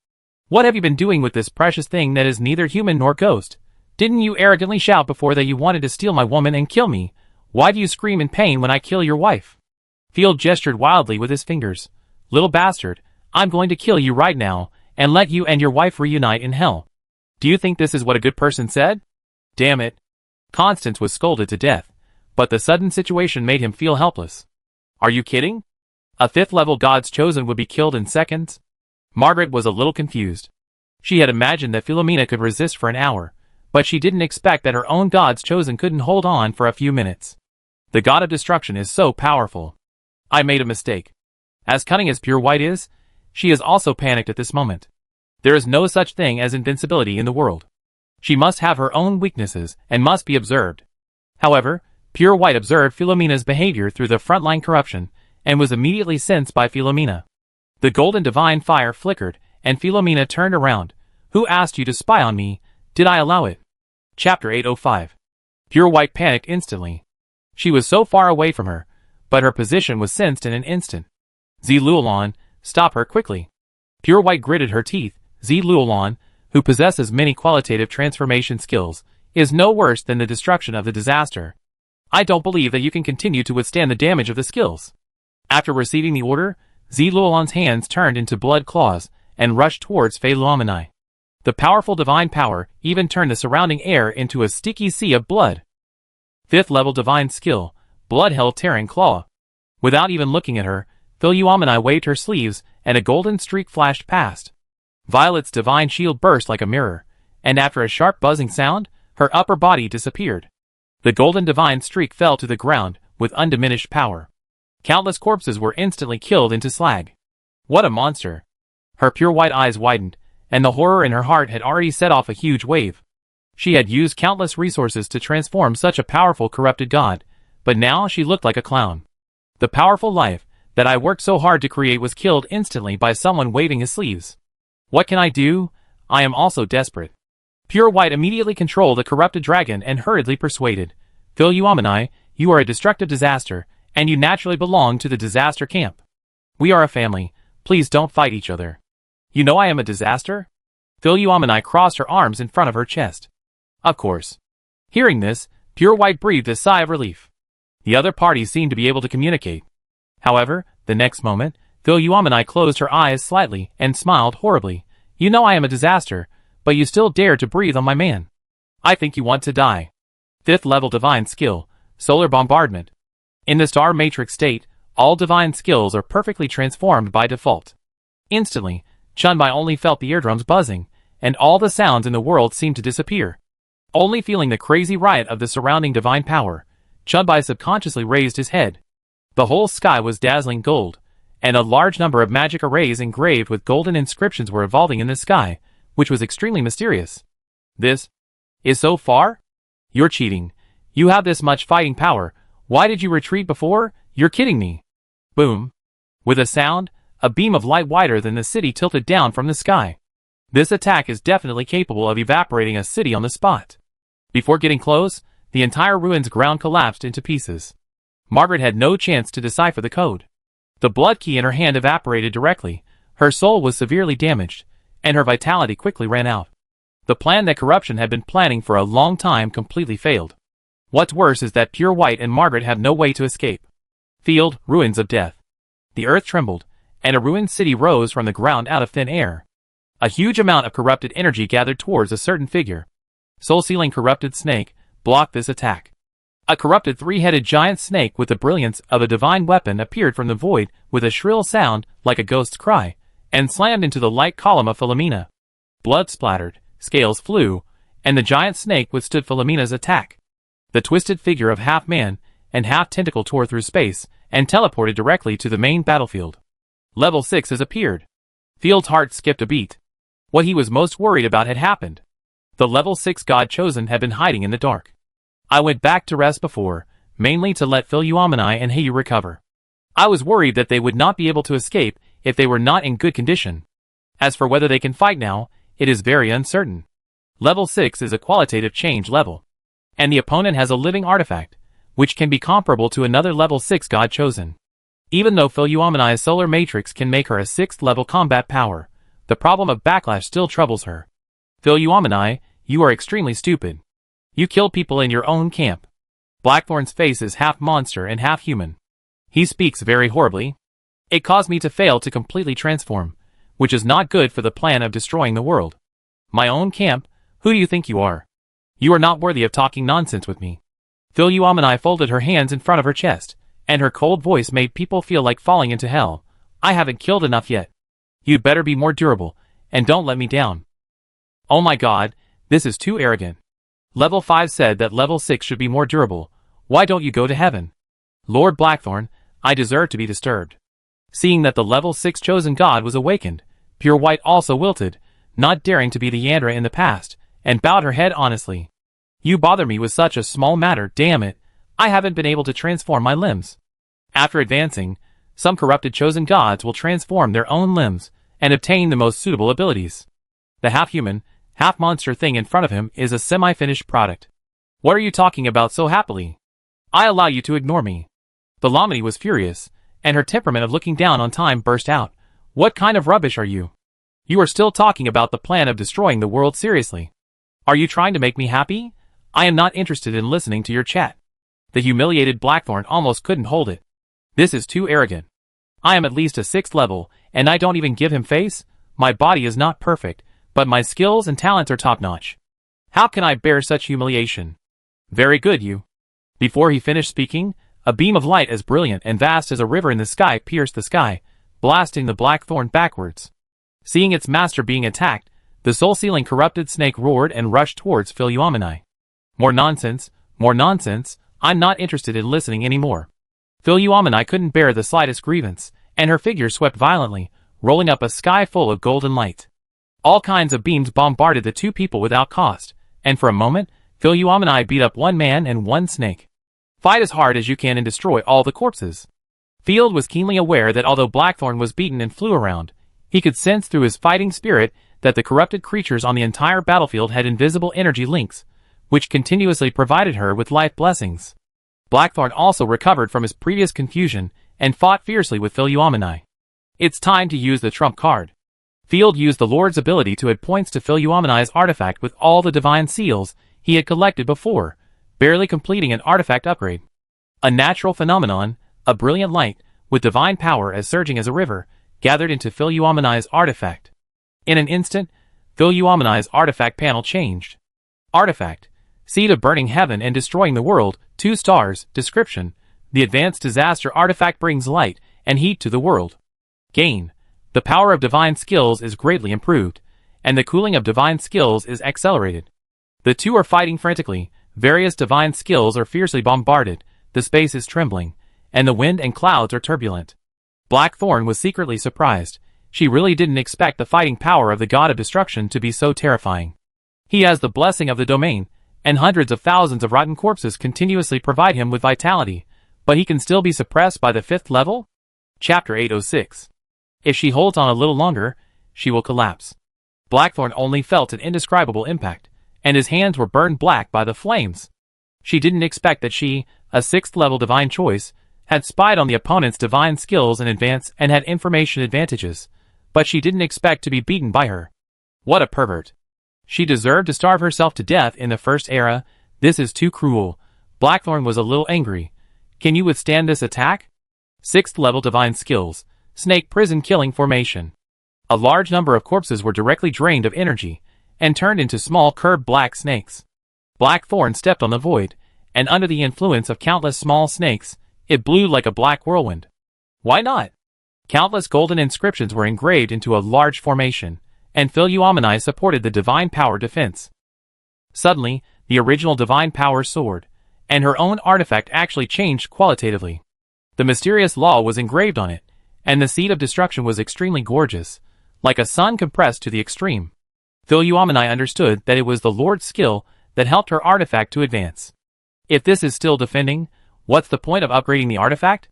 What have you been doing with this precious thing that is neither human nor ghost? Didn't you arrogantly shout before that you wanted to steal my woman and kill me? Why do you scream in pain when I kill your wife? Field gestured wildly with his fingers. Little bastard, I'm going to kill you right now, and let you and your wife reunite in hell. Do you think this is what a good person said? Damn it. Constance was scolded to death, but the sudden situation made him feel helpless. Are you kidding? A 5th-level God's Chosen would be killed in seconds? Margaret was a little confused. She had imagined that Philomena could resist for an hour, but she didn't expect that her own God's Chosen couldn't hold on for a few minutes. The God of Destruction is so powerful. I made a mistake. As cunning as Pure White is, she is also panicked at this moment. There is no such thing as invincibility in the world. She must have her own weaknesses and must be observed. However, Pure White observed Philomena's behavior through the frontline corruption and was immediately sensed by Philomena. The golden divine fire flickered, and Philomena turned around. Who asked you to spy on me? Did I allow it? Chapter 805. Pure White panicked instantly. She was so far away from her, but her position was sensed in an instant. Zluolon, stop her quickly. Pure White gritted her teeth. Zluolon, who possesses many qualitative transformation skills, is no worse than the destruction of the disaster. I don't believe that you can continue to withstand the damage of the skills. After receiving the order, Zluolon's hands turned into blood claws and rushed towards Philomena. The powerful divine power even turned the surrounding air into a sticky sea of blood. 5th-level divine skill, Blood Hell Tearing Claw. Without even looking at her, Philomena waved her sleeves and a golden streak flashed past. Violet's divine shield burst like a mirror, and after a sharp buzzing sound, her upper body disappeared. The golden divine streak fell to the ground with undiminished power. Countless corpses were instantly killed into slag. What a monster! Her pure white eyes widened, and the horror in her heart had already set off a huge wave. She had used countless resources to transform such a powerful corrupted god, but now she looked like a clown. The powerful life that I worked so hard to create was killed instantly by someone waving his sleeves. What can I do? I am also desperate. Pure White immediately controlled the corrupted dragon and hurriedly persuaded, Philomena, you are a destructive disaster, and you naturally belong to the disaster camp. We are a family, please don't fight each other. You know I am a disaster? Philomena crossed her arms in front of her chest. Of course. Hearing this, Pure White breathed a sigh of relief. The other parties seemed to be able to communicate. However, the next moment, Philomena closed her eyes slightly and smiled horribly. You know I am a disaster, but you still dare to breathe on my man. I think you want to die. 5th-level divine skill, Solar Bombardment. In the Star Matrix state, all divine skills are perfectly transformed by default. Instantly, Chunbai only felt the eardrums buzzing, and all the sounds in the world seemed to disappear. Only feeling the crazy riot of the surrounding divine power, Chunbai subconsciously raised his head. The whole sky was dazzling gold, and a large number of magic arrays engraved with golden inscriptions were evolving in the sky, which was extremely mysterious. This is so far? You're cheating. You have this much fighting power. Why did you retreat before? You're kidding me. Boom. With a sound, a beam of light wider than the city tilted down from the sky. This attack is definitely capable of evaporating a city on the spot. Before getting close, the entire ruins ground collapsed into pieces. Margaret had no chance to decipher the code. The blood key in her hand evaporated directly, her soul was severely damaged, and her vitality quickly ran out. The plan that corruption had been planning for a long time completely failed. What's worse is that Pure White and Margaret have no way to escape. Field, ruins of death. The earth trembled, and a ruined city rose from the ground out of thin air. A huge amount of corrupted energy gathered towards a certain figure. Soul-sealing corrupted snake, block this attack. A corrupted three-headed giant snake with the brilliance of a divine weapon appeared from the void with a shrill sound like a ghost's cry, and slammed into the light column of Philomena. Blood splattered, scales flew, and the giant snake withstood Philomena's attack. The twisted figure of half man and half tentacle tore through space and teleported directly to the main battlefield. Level 6 has appeared. Field's heart skipped a beat. What he was most worried about had happened. The level 6 god chosen had been hiding in the dark. I went back to rest before, mainly to let Philoumeni and Heiyu recover. I was worried that they would not be able to escape if they were not in good condition. As for whether they can fight now, it is very uncertain. Level 6 is a qualitative change level, and the opponent has a living artifact, which can be comparable to another level 6 god chosen. Even though Philoumeni's solar matrix can make her a 6th level combat power, the problem of backlash still troubles her. Philoumeni, you are extremely stupid. You killed people in your own camp. Blackthorn's face is half monster and half human. He speaks very horribly. It caused me to fail to completely transform, which is not good for the plan of destroying the world. My own camp? Who do you think you are? You are not worthy of talking nonsense with me. Philoumeni folded her hands in front of her chest, and her cold voice made people feel like falling into hell. I haven't killed enough yet. You'd better be more durable, and don't let me down. Oh my god, this is too arrogant. Level 5 said that level 6 should be more durable. Why don't you go to heaven? Lord Blackthorn, I deserve to be disturbed. Seeing that the level 6 chosen god was awakened, Pure White also wilted, not daring to be the Yandra in the past, and bowed her head honestly. You bother me with such a small matter, damn it. I haven't been able to transform my limbs. After advancing, some corrupted chosen gods will transform their own limbs and obtain the most suitable abilities. The half-human, half-monster thing in front of him is a semi-finished product. What are you talking about so happily? I allow you to ignore me. Philomene was furious, and her temperament of looking down on time burst out. What kind of rubbish are you? You are still talking about the plan of destroying the world seriously. Are you trying to make me happy? I am not interested in listening to your chat. The humiliated Blackthorn almost couldn't hold it. This is too arrogant. I am at least a 6th level, and I don't even give him face? My body is not perfect, but my skills and talents are top-notch. How can I bear such humiliation? Very good, you. Before he finished speaking, a beam of light as brilliant and vast as a river in the sky pierced the sky, blasting the Blackthorn backwards. Seeing its master being attacked, the soul-sealing corrupted snake roared and rushed towards Philoumeni. More nonsense, I'm not interested in listening anymore. Philoumeni couldn't bear the slightest grievance, and her figure swept violently, rolling up a sky full of golden light. All kinds of beams bombarded the two people without cost, and for a moment, Philoumeni beat up one man and one snake. Fight as hard as you can and destroy all the corpses. Field was keenly aware that although Blackthorn was beaten and flew around, he could sense through his fighting spirit that the corrupted creatures on the entire battlefield had invisible energy links, which continuously provided her with life blessings. Blackthorn also recovered from his previous confusion and fought fiercely with Philoumeni. It's time to use the trump card. Field used the Lord's ability to add points to Philoumeni's artifact with all the divine seals he had collected before, barely completing an artifact upgrade. A natural phenomenon, a brilliant light, with divine power as surging as a river, gathered into Philoumeni's artifact. In an instant, Philoumeni's artifact panel changed. Artifact: Seed of burning heaven and destroying the world, 2 stars, description: the advanced disaster artifact brings light and heat to the world. Gain: the power of divine skills is greatly improved, and the cooling of divine skills is accelerated. The two are fighting frantically, various divine skills are fiercely bombarded, the space is trembling, and the wind and clouds are turbulent. Blackthorn was secretly surprised. She really didn't expect the fighting power of the god of destruction to be so terrifying. He has the blessing of the domain, and hundreds of thousands of rotten corpses continuously provide him with vitality, but he can still be suppressed by the 5th level? Chapter 806. If she holds on a little longer, she will collapse. Blackthorn only felt an indescribable impact, and his hands were burned black by the flames. She didn't expect that she, a 6th level divine choice, had spied on the opponent's divine skills in advance and had information advantages, but she didn't expect to be beaten by her. What a pervert. She deserved to starve herself to death in the first era. This is too cruel. Blackthorn was a little angry. Can you withstand this attack? 6th level divine skills. Snake prison killing formation. A large number of corpses were directly drained of energy, and turned into small curved black snakes. Blackthorn stepped on the void, and under the influence of countless small snakes, it blew like a black whirlwind. Why not? Countless golden inscriptions were engraved into a large formation, and Philuomeni supported the divine power defense. Suddenly, the original divine power soared, and her own artifact actually changed qualitatively. The mysterious law was engraved on it, and the seed of destruction was extremely gorgeous, like a sun compressed to the extreme. Philuomeni understood that it was the Lord's skill that helped her artifact to advance. If this is still defending, what's the point of upgrading the artifact?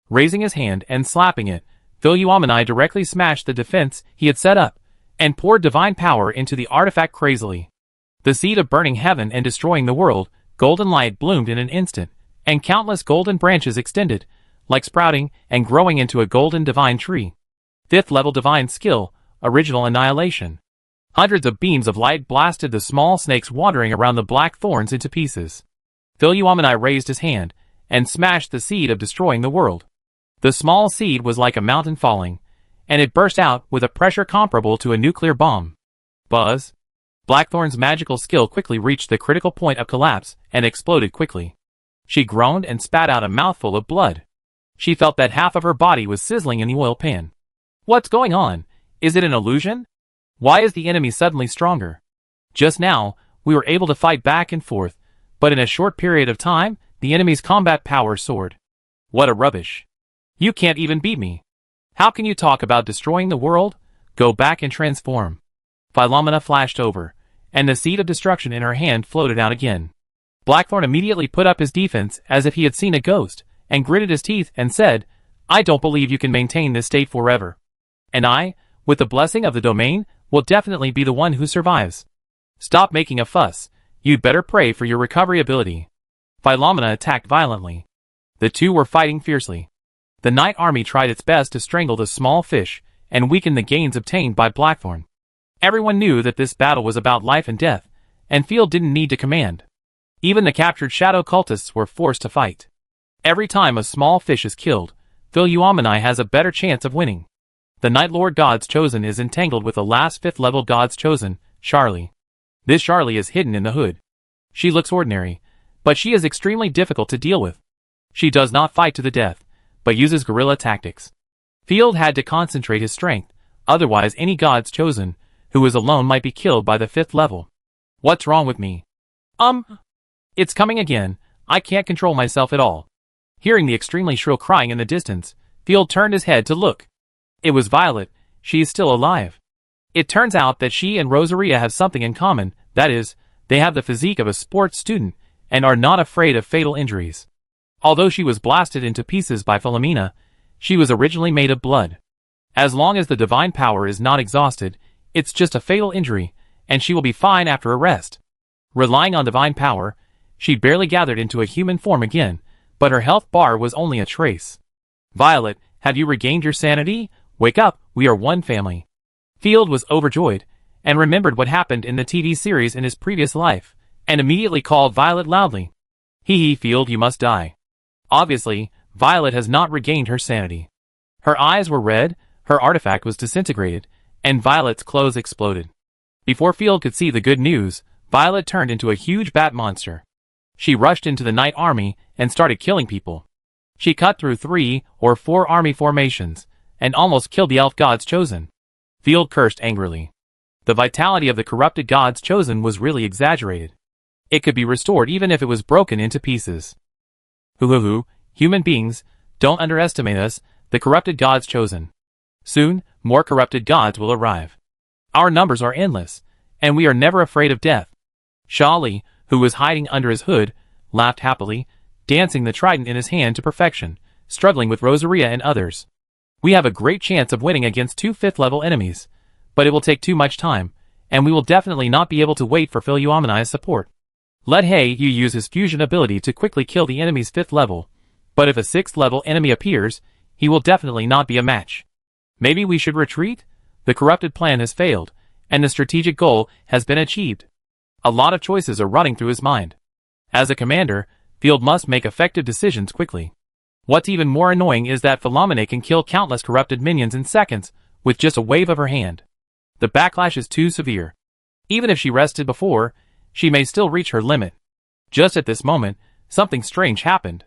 Raising his hand and slapping it, Philuomeni directly smashed the defense he had set up, and poured divine power into the artifact crazily. The seed of burning heaven and destroying the world, golden light bloomed in an instant, and countless golden branches extended, like sprouting and growing into a golden divine tree. 5th level divine skill, original annihilation. Hundreds of beams of light blasted the small snakes wandering around the black thorns into pieces. Philuomeni raised his hand, and smashed the seed of destroying the world. The small seed was like a mountain falling, and it burst out with a pressure comparable to a nuclear bomb. Buzz! Blackthorn's magical skill quickly reached the critical point of collapse and exploded quickly. She groaned and spat out a mouthful of blood. She felt that half of her body was sizzling in the oil pan. What's going on? Is it an illusion? Why is the enemy suddenly stronger? Just now, we were able to fight back and forth, but in a short period of time, the enemy's combat power soared. What a rubbish. You can't even beat me. How can you talk about destroying the world? Go back and transform. Philomena flashed over, and the seed of destruction in her hand floated out again. Blackthorn immediately put up his defense as if he had seen a ghost, and gritted his teeth and said, I don't believe you can maintain this state forever. And I, with the blessing of the domain, will definitely be the one who survives. Stop making a fuss. You'd better pray for your recovery ability. Philomena attacked violently. The two were fighting fiercely. The Night Army tried its best to strangle the small fish and weaken the gains obtained by Blackthorn. Everyone knew that this battle was about life and death, and Field didn't need to command. Even the captured shadow cultists were forced to fight. Every time a small fish is killed, Philuomeni has a better chance of winning. The Night Lord God's Chosen is entangled with the last 5th level God's Chosen, Charlie. This Charlie is hidden in the hood. She looks ordinary, but she is extremely difficult to deal with. She does not fight to the death, but uses guerrilla tactics. Field had to concentrate his strength, otherwise any God's Chosen, who is alone, might be killed by the 5th level. What's wrong with me? It's coming again. I can't control myself at all. Hearing the extremely shrill crying in the distance, Field turned his head to look. It was Violet. She is still alive. It turns out that she and Rosaria have something in common, that is, they have the physique of a sports student, and are not afraid of fatal injuries. Although she was blasted into pieces by Philomena, she was originally made of blood. As long as the divine power is not exhausted, it's just a fatal injury, and she will be fine after a rest. Relying on divine power, she barely gathered into a human form again, but her health bar was only a trace. Violet, have you regained your sanity? Wake up, we are one family. Field was overjoyed, and remembered what happened in the TV series in his previous life, and immediately called Violet loudly. Hee, Field, you must die. Obviously, Violet has not regained her sanity. Her eyes were red, her artifact was disintegrated, and Violet's clothes exploded. Before Field could see the good news, Violet turned into a huge bat monster. She rushed into the Night Army and started killing people. She cut through 3 or 4 army formations, and almost killed the Elf God's Chosen. Field cursed angrily. The vitality of the corrupted God's Chosen was really exaggerated. It could be restored even if it was broken into pieces. Hoo, human beings, don't underestimate us, the corrupted God's Chosen. Soon, more corrupted gods will arrive. Our numbers are endless, and we are never afraid of death. Charlie, who was hiding under his hood, laughed happily, dancing the trident in his hand to perfection, struggling with Rosaria and others. We have a great chance of winning against 2 5th-level enemies, but it will take too much time, and we will definitely not be able to wait for Philuomeni's support. Let Yu use his fusion ability to quickly kill the enemy's 5th level, but if a 6th-level enemy appears, he will definitely not be a match. Maybe we should retreat? The corrupted plan has failed, and the strategic goal has been achieved. A lot of choices are running through his mind. As a commander, Field must make effective decisions quickly. What's even more annoying is that Philomena can kill countless corrupted minions in seconds, with just a wave of her hand. The backlash is too severe. Even if she rested before, she may still reach her limit. Just at this moment, something strange happened.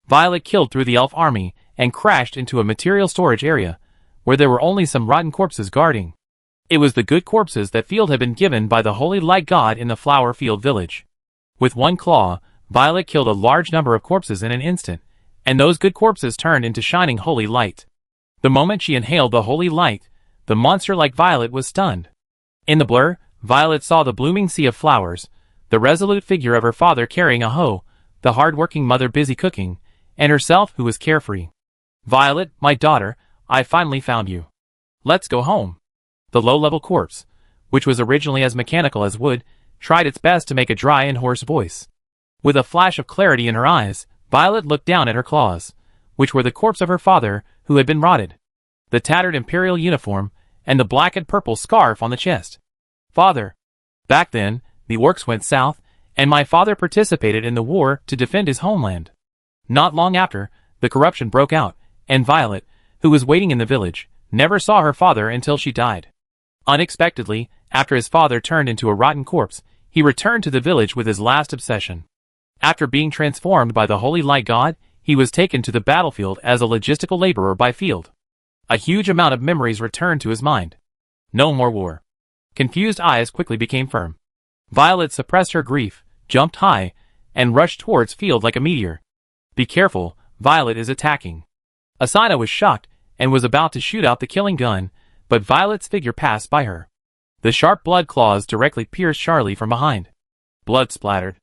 Violet killed through the elf army and crashed into a material storage area, where there were only some rotten corpses guarding. It was the good corpses that Field had been given by the holy light god in the flower field village. With one claw, Violet killed a large number of corpses in an instant, and those good corpses turned into shining holy light. The moment she inhaled the holy light, the monster like Violet was stunned. In the blur, Violet saw the blooming sea of flowers, the resolute figure of her father carrying a hoe, the hard-working mother busy cooking, and herself who was carefree. "Violet, my daughter, I finally found you. Let's go home." The low-level corpse, which was originally as mechanical as wood, tried its best to make a dry and hoarse voice. With a flash of clarity in her eyes, Violet looked down at her claws, which were the corpse of her father, who had been rotted, the tattered imperial uniform, and the black and purple scarf on the chest. "Father. Back then, the orcs went south, and my father participated in the war to defend his homeland. Not long after, the corruption broke out, and Violet, who was waiting in the village, never saw her father until she died. Unexpectedly, after his father turned into a rotten corpse, he returned to the village with his last obsession. After being transformed by the holy light god, he was taken to the battlefield as a logistical laborer by Field. A huge amount of memories returned to his mind. No more war. Confused eyes quickly became firm. Violet suppressed her grief, jumped high, and rushed towards Field like a meteor. "Be careful, Violet is attacking." Asina was shocked and was about to shoot out the killing gun, but Violet's figure passed by her. The sharp blood claws directly pierced Charlie from behind. Blood splattered.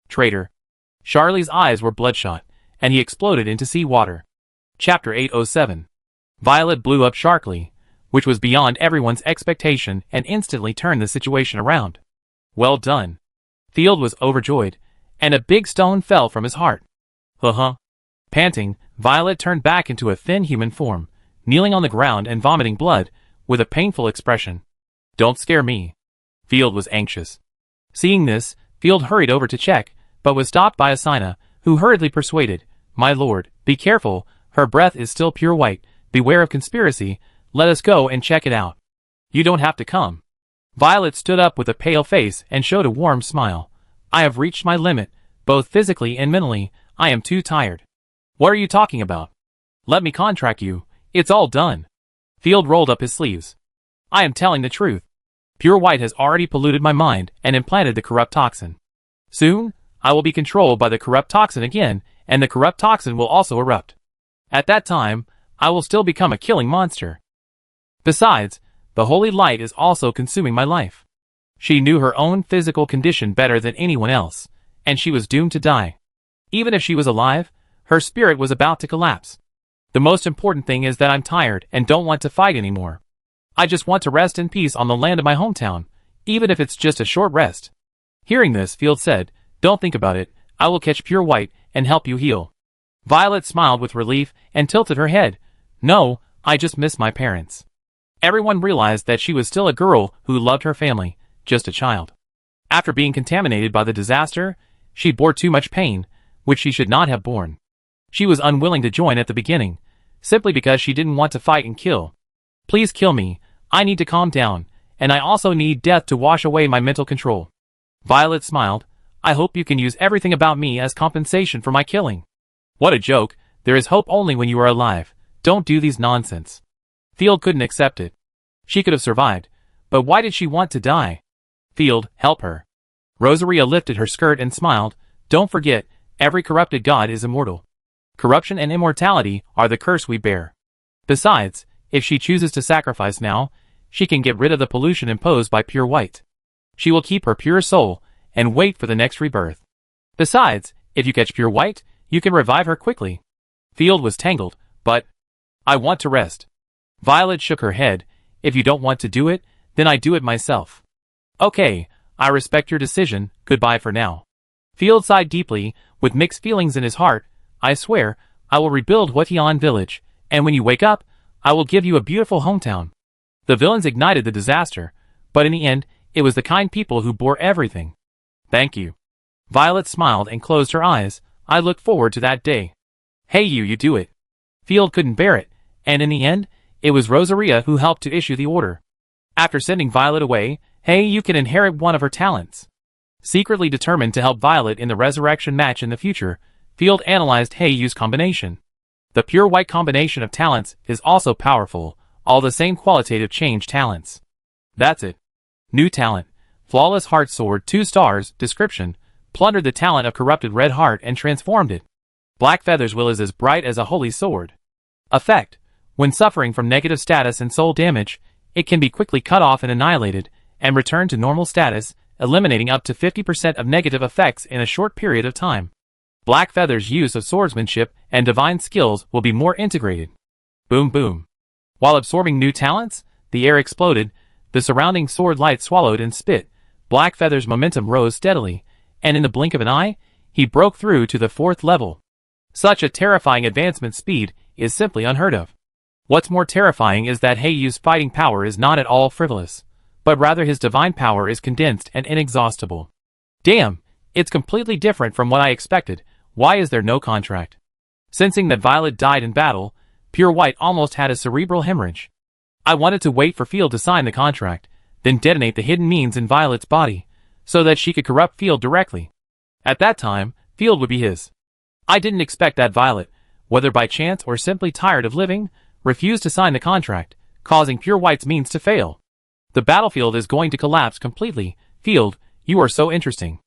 Traitor. Charlie's eyes were bloodshot, and he exploded into sea water. Chapter 807. Violet blew up sharply, which was beyond everyone's expectation and instantly turned the situation around. Well done. Field was overjoyed, and a big stone fell from his heart. Panting, Violet turned back into a thin human form, kneeling on the ground and vomiting blood, with a painful expression. "Don't scare me." Field was anxious. Seeing this, Field hurried over to check, but was stopped by Asina, who hurriedly persuaded, "My lord, be careful, her breath is still pure white, beware of conspiracy, let us go and check it out." "You don't have to come." Violet stood up with a pale face and showed a warm smile. "I have reached my limit, both physically and mentally, I am too tired." "What are you talking about? Let me contract you, it's all done." Field rolled up his sleeves. "I am telling the truth. Pure white has already polluted my mind and implanted the corrupt toxin. Soon, I will be controlled by the corrupt toxin again, and the corrupt toxin will also erupt. At that time, I will still become a killing monster. Besides, the holy light is also consuming my life." She knew her own physical condition better than anyone else, and she was doomed to die. Even if she was alive, her spirit was about to collapse. "The most important thing is that I'm tired and don't want to fight anymore. I just want to rest in peace on the land of my hometown, even if it's just a short rest." Hearing this, Field said, "Don't think about it, I will catch pure white and help you heal." Violet smiled with relief and tilted her head. "No, I just miss my parents." Everyone realized that she was still a girl who loved her family, just a child. After being contaminated by the disaster, she bore too much pain, which she should not have borne. She was unwilling to join at the beginning, simply because she didn't want to fight and kill. "Please kill me, I need to calm down, and I also need death to wash away my mental control." Violet smiled. "I hope you can use everything about me as compensation for my killing." "What a joke, there is hope only when you are alive, don't do these nonsense." Field couldn't accept it. She could have survived, but why did she want to die? "Field, help her." Rosaria lifted her skirt and smiled. "Don't forget, every corrupted god is immortal. Corruption and immortality are the curse we bear. Besides, if she chooses to sacrifice now, she can get rid of the pollution imposed by pure white. She will keep her pure soul and wait for the next rebirth. Besides, if you catch pure white, you can revive her quickly." Field was tangled, but, "I want to rest." Violet shook her head. "If you don't want to do it, then I do it myself." "Okay, I respect your decision, goodbye for now." Field sighed deeply, with mixed feelings in his heart. "I swear, I will rebuild Huatian village, and when you wake up, I will give you a beautiful hometown." The villains ignited the disaster, but in the end, it was the kind people who bore everything. "Thank you." Violet smiled and closed her eyes. "I look forward to that day." "Hey you do it." Field couldn't bear it, and in the end, it was Rosaria who helped to issue the order. After sending Violet away, Hey, you can inherit one of her talents. Secretly determined to help Violet in the resurrection match in the future, Field analyzed Heiyu's combination. The pure white combination of talents is also powerful, all the same qualitative change talents. That's it. New talent. Flawless Heart Sword 2 stars. Description. Plundered the talent of corrupted red heart and transformed it. Black Feather's will is as bright as a holy sword. Effect. When suffering from negative status and soul damage, it can be quickly cut off and annihilated, and return to normal status, eliminating up to 50% of negative effects in a short period of time. Black Feather's use of swordsmanship and divine skills will be more integrated. Boom boom. While absorbing new talents, the air exploded, the surrounding sword light swallowed and spit. Black Feather's momentum rose steadily, and in the blink of an eye, he broke through to the 4th level. Such a terrifying advancement speed is simply unheard of. What's more terrifying is that Heiyu's fighting power is not at all frivolous, but rather his divine power is condensed and inexhaustible. Damn, it's completely different from what I expected. Why is there no contract? Sensing that Violet died in battle, Pure White almost had a cerebral hemorrhage. I wanted to wait for Field to sign the contract, then detonate the hidden means in Violet's body, so that she could corrupt Field directly. At that time, Field would be his. I didn't expect that Violet, whether by chance or simply tired of living, refused to sign the contract, causing Pure White's means to fail. The battlefield is going to collapse completely. Field, you are so interesting.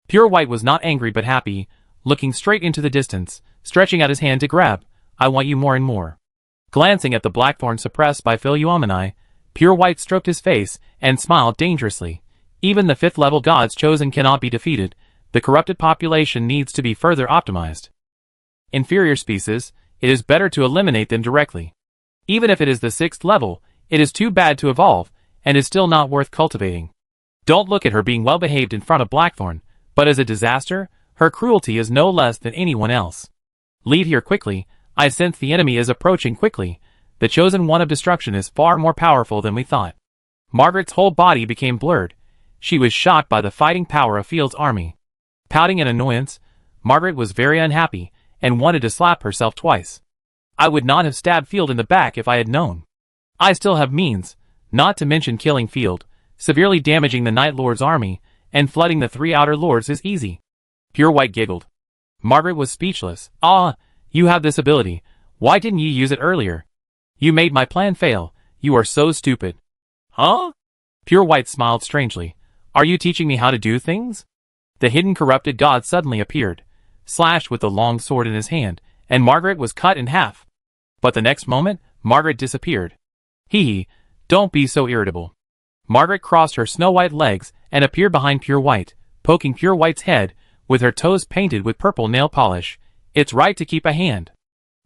Pure White was not angry but happy, looking straight into the distance, stretching out his hand to grab. I want you more and more. Glancing at the blackthorn suppressed by Philoumeni, Pure White stroked his face and smiled dangerously. Even the 5th level gods chosen cannot be defeated. The corrupted population needs to be further optimized. Inferior species, it is better to eliminate them directly. Even if it is the 6th level, it is too bad to evolve, and is still not worth cultivating. Don't look at her being well behaved in front of Blackthorn, but as a disaster, her cruelty is no less than anyone else. Leave here quickly. I sense the enemy is approaching quickly. The chosen one of destruction is far more powerful than we thought. Margaret's whole body became blurred. She was shocked by the fighting power of Field's army. Pouting in annoyance, Margaret was very unhappy and wanted to slap herself twice. I would not have stabbed Field in the back if I had known. I still have means, not to mention killing Field, severely damaging the Night Lord's army, and flooding the 3 Outer Lords is easy. Pure White giggled. Margaret was speechless. Ah, you have this ability. Why didn't you use it earlier? You made my plan fail. You are so stupid. Huh? Pure White smiled strangely. Are you teaching me how to do things? The hidden corrupted god suddenly appeared, slashed with the long sword in his hand, and Margaret was cut in half. But the next moment, Margaret disappeared. Hee, don't be so irritable. Margaret crossed her snow-white legs and appeared behind Pure White, poking Pure White's head, with her toes painted with purple nail polish. It's right to keep a hand.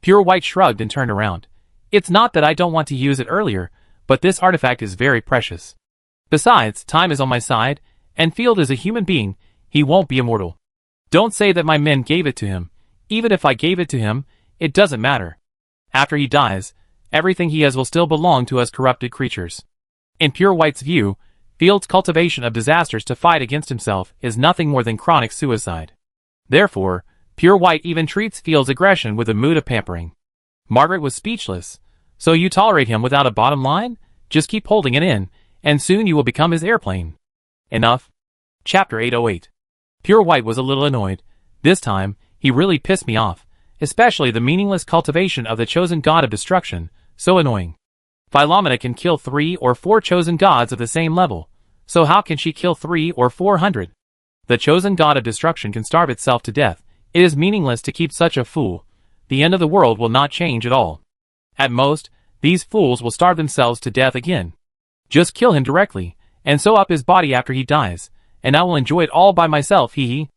Pure White shrugged and turned around. It's not that I don't want to use it earlier, but this artifact is very precious. Besides, time is on my side, and Field is a human being. He won't be immortal. Don't say that my men gave it to him. Even if I gave it to him, it doesn't matter. After he dies, everything he has will still belong to us corrupted creatures. In Pure White's view, Field's cultivation of disasters to fight against himself is nothing more than chronic suicide. Therefore, Pure White even treats Field's aggression with a mood of pampering. Margaret was speechless. So you tolerate him without a bottom line? Just keep holding it in, and soon you will become his airplane. Enough. Chapter 808. Pure White was a little annoyed. This time, he really pissed me off, especially the meaningless cultivation of the chosen god of destruction, so annoying. Philomena can kill 3 or 4 chosen gods of the same level, so how can she kill 3 or 400? The chosen god of destruction can starve itself to death. It is meaningless to keep such a fool. The end of the world will not change at all. At most, these fools will starve themselves to death again. Just kill him directly, and sew up his body after he dies, and I will enjoy it all by myself, hee.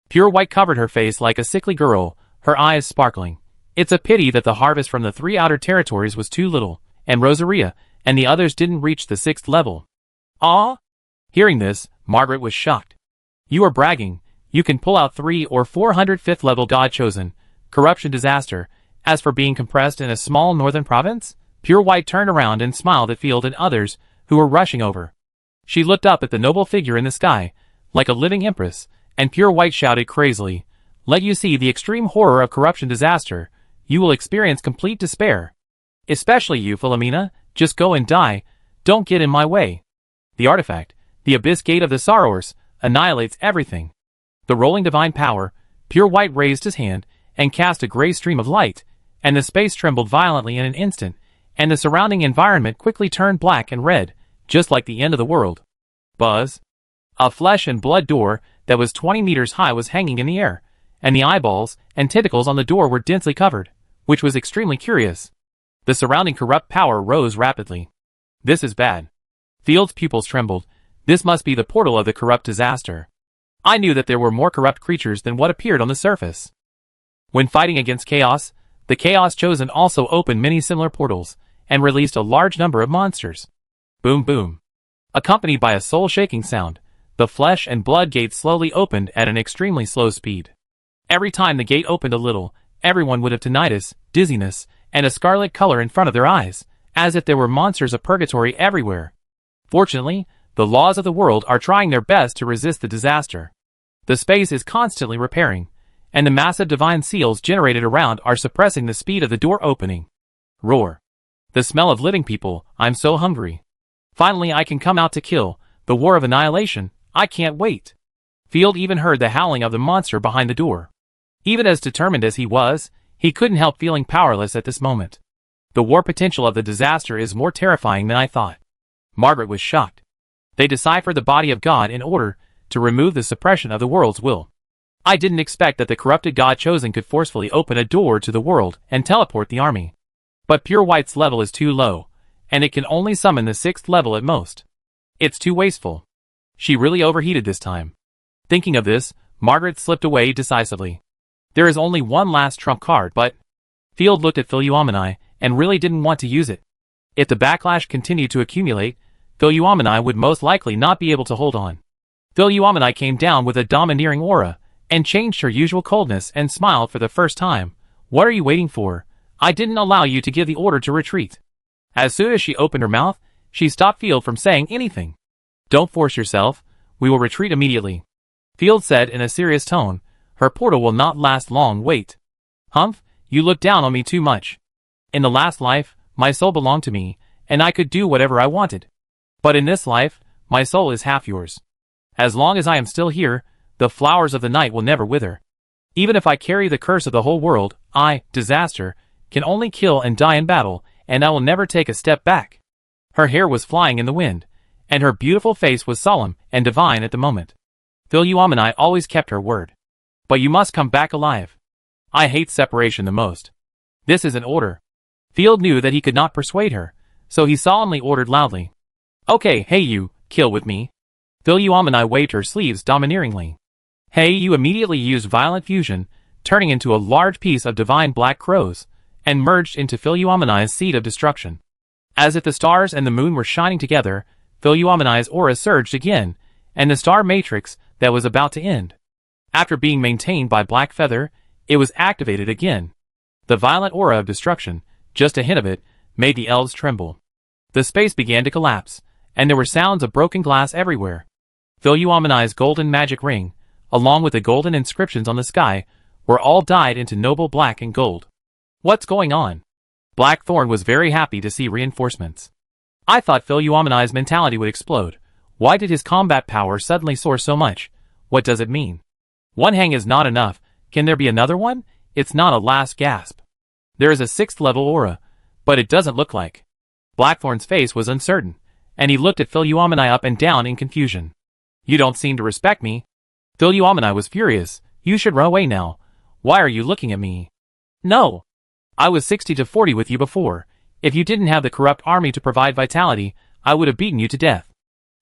Pure White covered her face like a sickly girl, her eyes sparkling. It's a pity that the harvest from the 3 outer territories was too little, and Rosaria and the others didn't reach the 6th level. Ah! Hearing this, Margaret was shocked. You are bragging. You can pull out 3 or 400 5th level god chosen. Corruption disaster. As for being compressed in a small northern province, Pure White turned around and smiled at Field and others, who were rushing over. She looked up at the noble figure in the sky, like a living empress, and Pure White shouted crazily, "Let you see the extreme horror of corruption disaster. You will experience complete despair. Especially you, Philomena, just go and die. Don't get in my way." The artifact, The abyss gate of the Sorrowers annihilates everything. The rolling divine power, pure white raised his hand, and cast a gray stream of light, and the space trembled violently in an instant, and the surrounding environment quickly turned black and red, just like the end of the world. Buzz. A flesh and blood door that was 20 meters high was hanging in the air, and the eyeballs and tentacles on the door were densely covered, which was extremely curious. The surrounding corrupt power rose rapidly. This is bad. Field's pupils trembled. This must be the portal of the corrupt disaster. I knew that there were more corrupt creatures than what appeared on the surface. When fighting against Chaos, the Chaos Chosen also opened many similar portals, and released a large number of monsters. Boom boom. Accompanied by a soul-shaking sound, the flesh and blood gate slowly opened at an extremely slow speed. Every time the gate opened a little, everyone would have tinnitus, dizziness, and a scarlet color in front of their eyes, as if there were monsters of purgatory everywhere. Fortunately, the laws of the world are trying their best to resist the disaster. The space is constantly repairing, and the massive divine seals generated around are suppressing the speed of the door opening. Roar. The smell of living people, I'm so hungry. Finally I can come out to kill, the war of annihilation, I can't wait. Field even heard the howling of the monster behind the door. Even as determined as he was, he couldn't help feeling powerless at this moment. The war potential of the disaster is more terrifying than I thought. Margaret was shocked. They deciphered the body of God in order to remove the suppression of the world's will. I didn't expect that the corrupted God Chosen could forcefully open a door to the world and teleport the army. But Pure White's level is too low, and it can only summon the 6th level at most. It's too wasteful. She really overheated this time. Thinking of this, Margaret slipped away decisively. There is only one last trump card, but... Field looked at Philuomeni and really didn't want to use it. If the backlash continued to accumulate, Philuomeni would most likely not be able to hold on. Philuomeni came down with a domineering aura, and changed her usual coldness and smiled for the first time. What are you waiting for? I didn't allow you to give the order to retreat. As soon as she opened her mouth, she stopped Field from saying anything. Don't force yourself, we will retreat immediately. Field said in a serious tone, her portal will not last long, wait. Humph, you look down on me too much. In the last life, my soul belonged to me, and I could do whatever I wanted. But in this life, my soul is half yours. As long as I am still here, the flowers of the night will never wither. Even if I carry the curse of the whole world, I, disaster, can only kill and die in battle, and I will never take a step back. Her hair was flying in the wind, and her beautiful face was solemn and divine at the moment. Philuomeni always kept her word. But you must come back alive. I hate separation the most. This is an order. Field knew that he could not persuade her, so he solemnly ordered loudly. Okay, hey you, kill with me. Philuomeni waved her sleeves domineeringly. Hey you immediately used violent fusion, turning into a large piece of divine black crows, and merged into Philuomeni's seed of destruction. As if the stars and the moon were shining together, Philuomeni's aura surged again, and the star matrix that was about to end. After being maintained by Black Feather, it was activated again. The violent aura of destruction, just a hint of it, made the elves tremble. The space began to collapse, and there were sounds of broken glass everywhere. Philuomeni's golden magic ring, along with the golden inscriptions on the sky, were all dyed into noble black and gold. What's going on? Blackthorn was very happy to see reinforcements. I thought Philuomeni's mentality would explode. Why did his combat power suddenly soar so much? What does it mean? One hang is not enough. Can there be another one? It's not a last gasp. There is a 6th level aura, but it doesn't look like. Blackthorn's face was uncertain, and he looked at Philuomeni up and down in confusion. You don't seem to respect me. Philuomeni was furious. You should run away now. Why are you looking at me? No. I was 60-40 with you before. If you didn't have the corrupt army to provide vitality, I would have beaten you to death.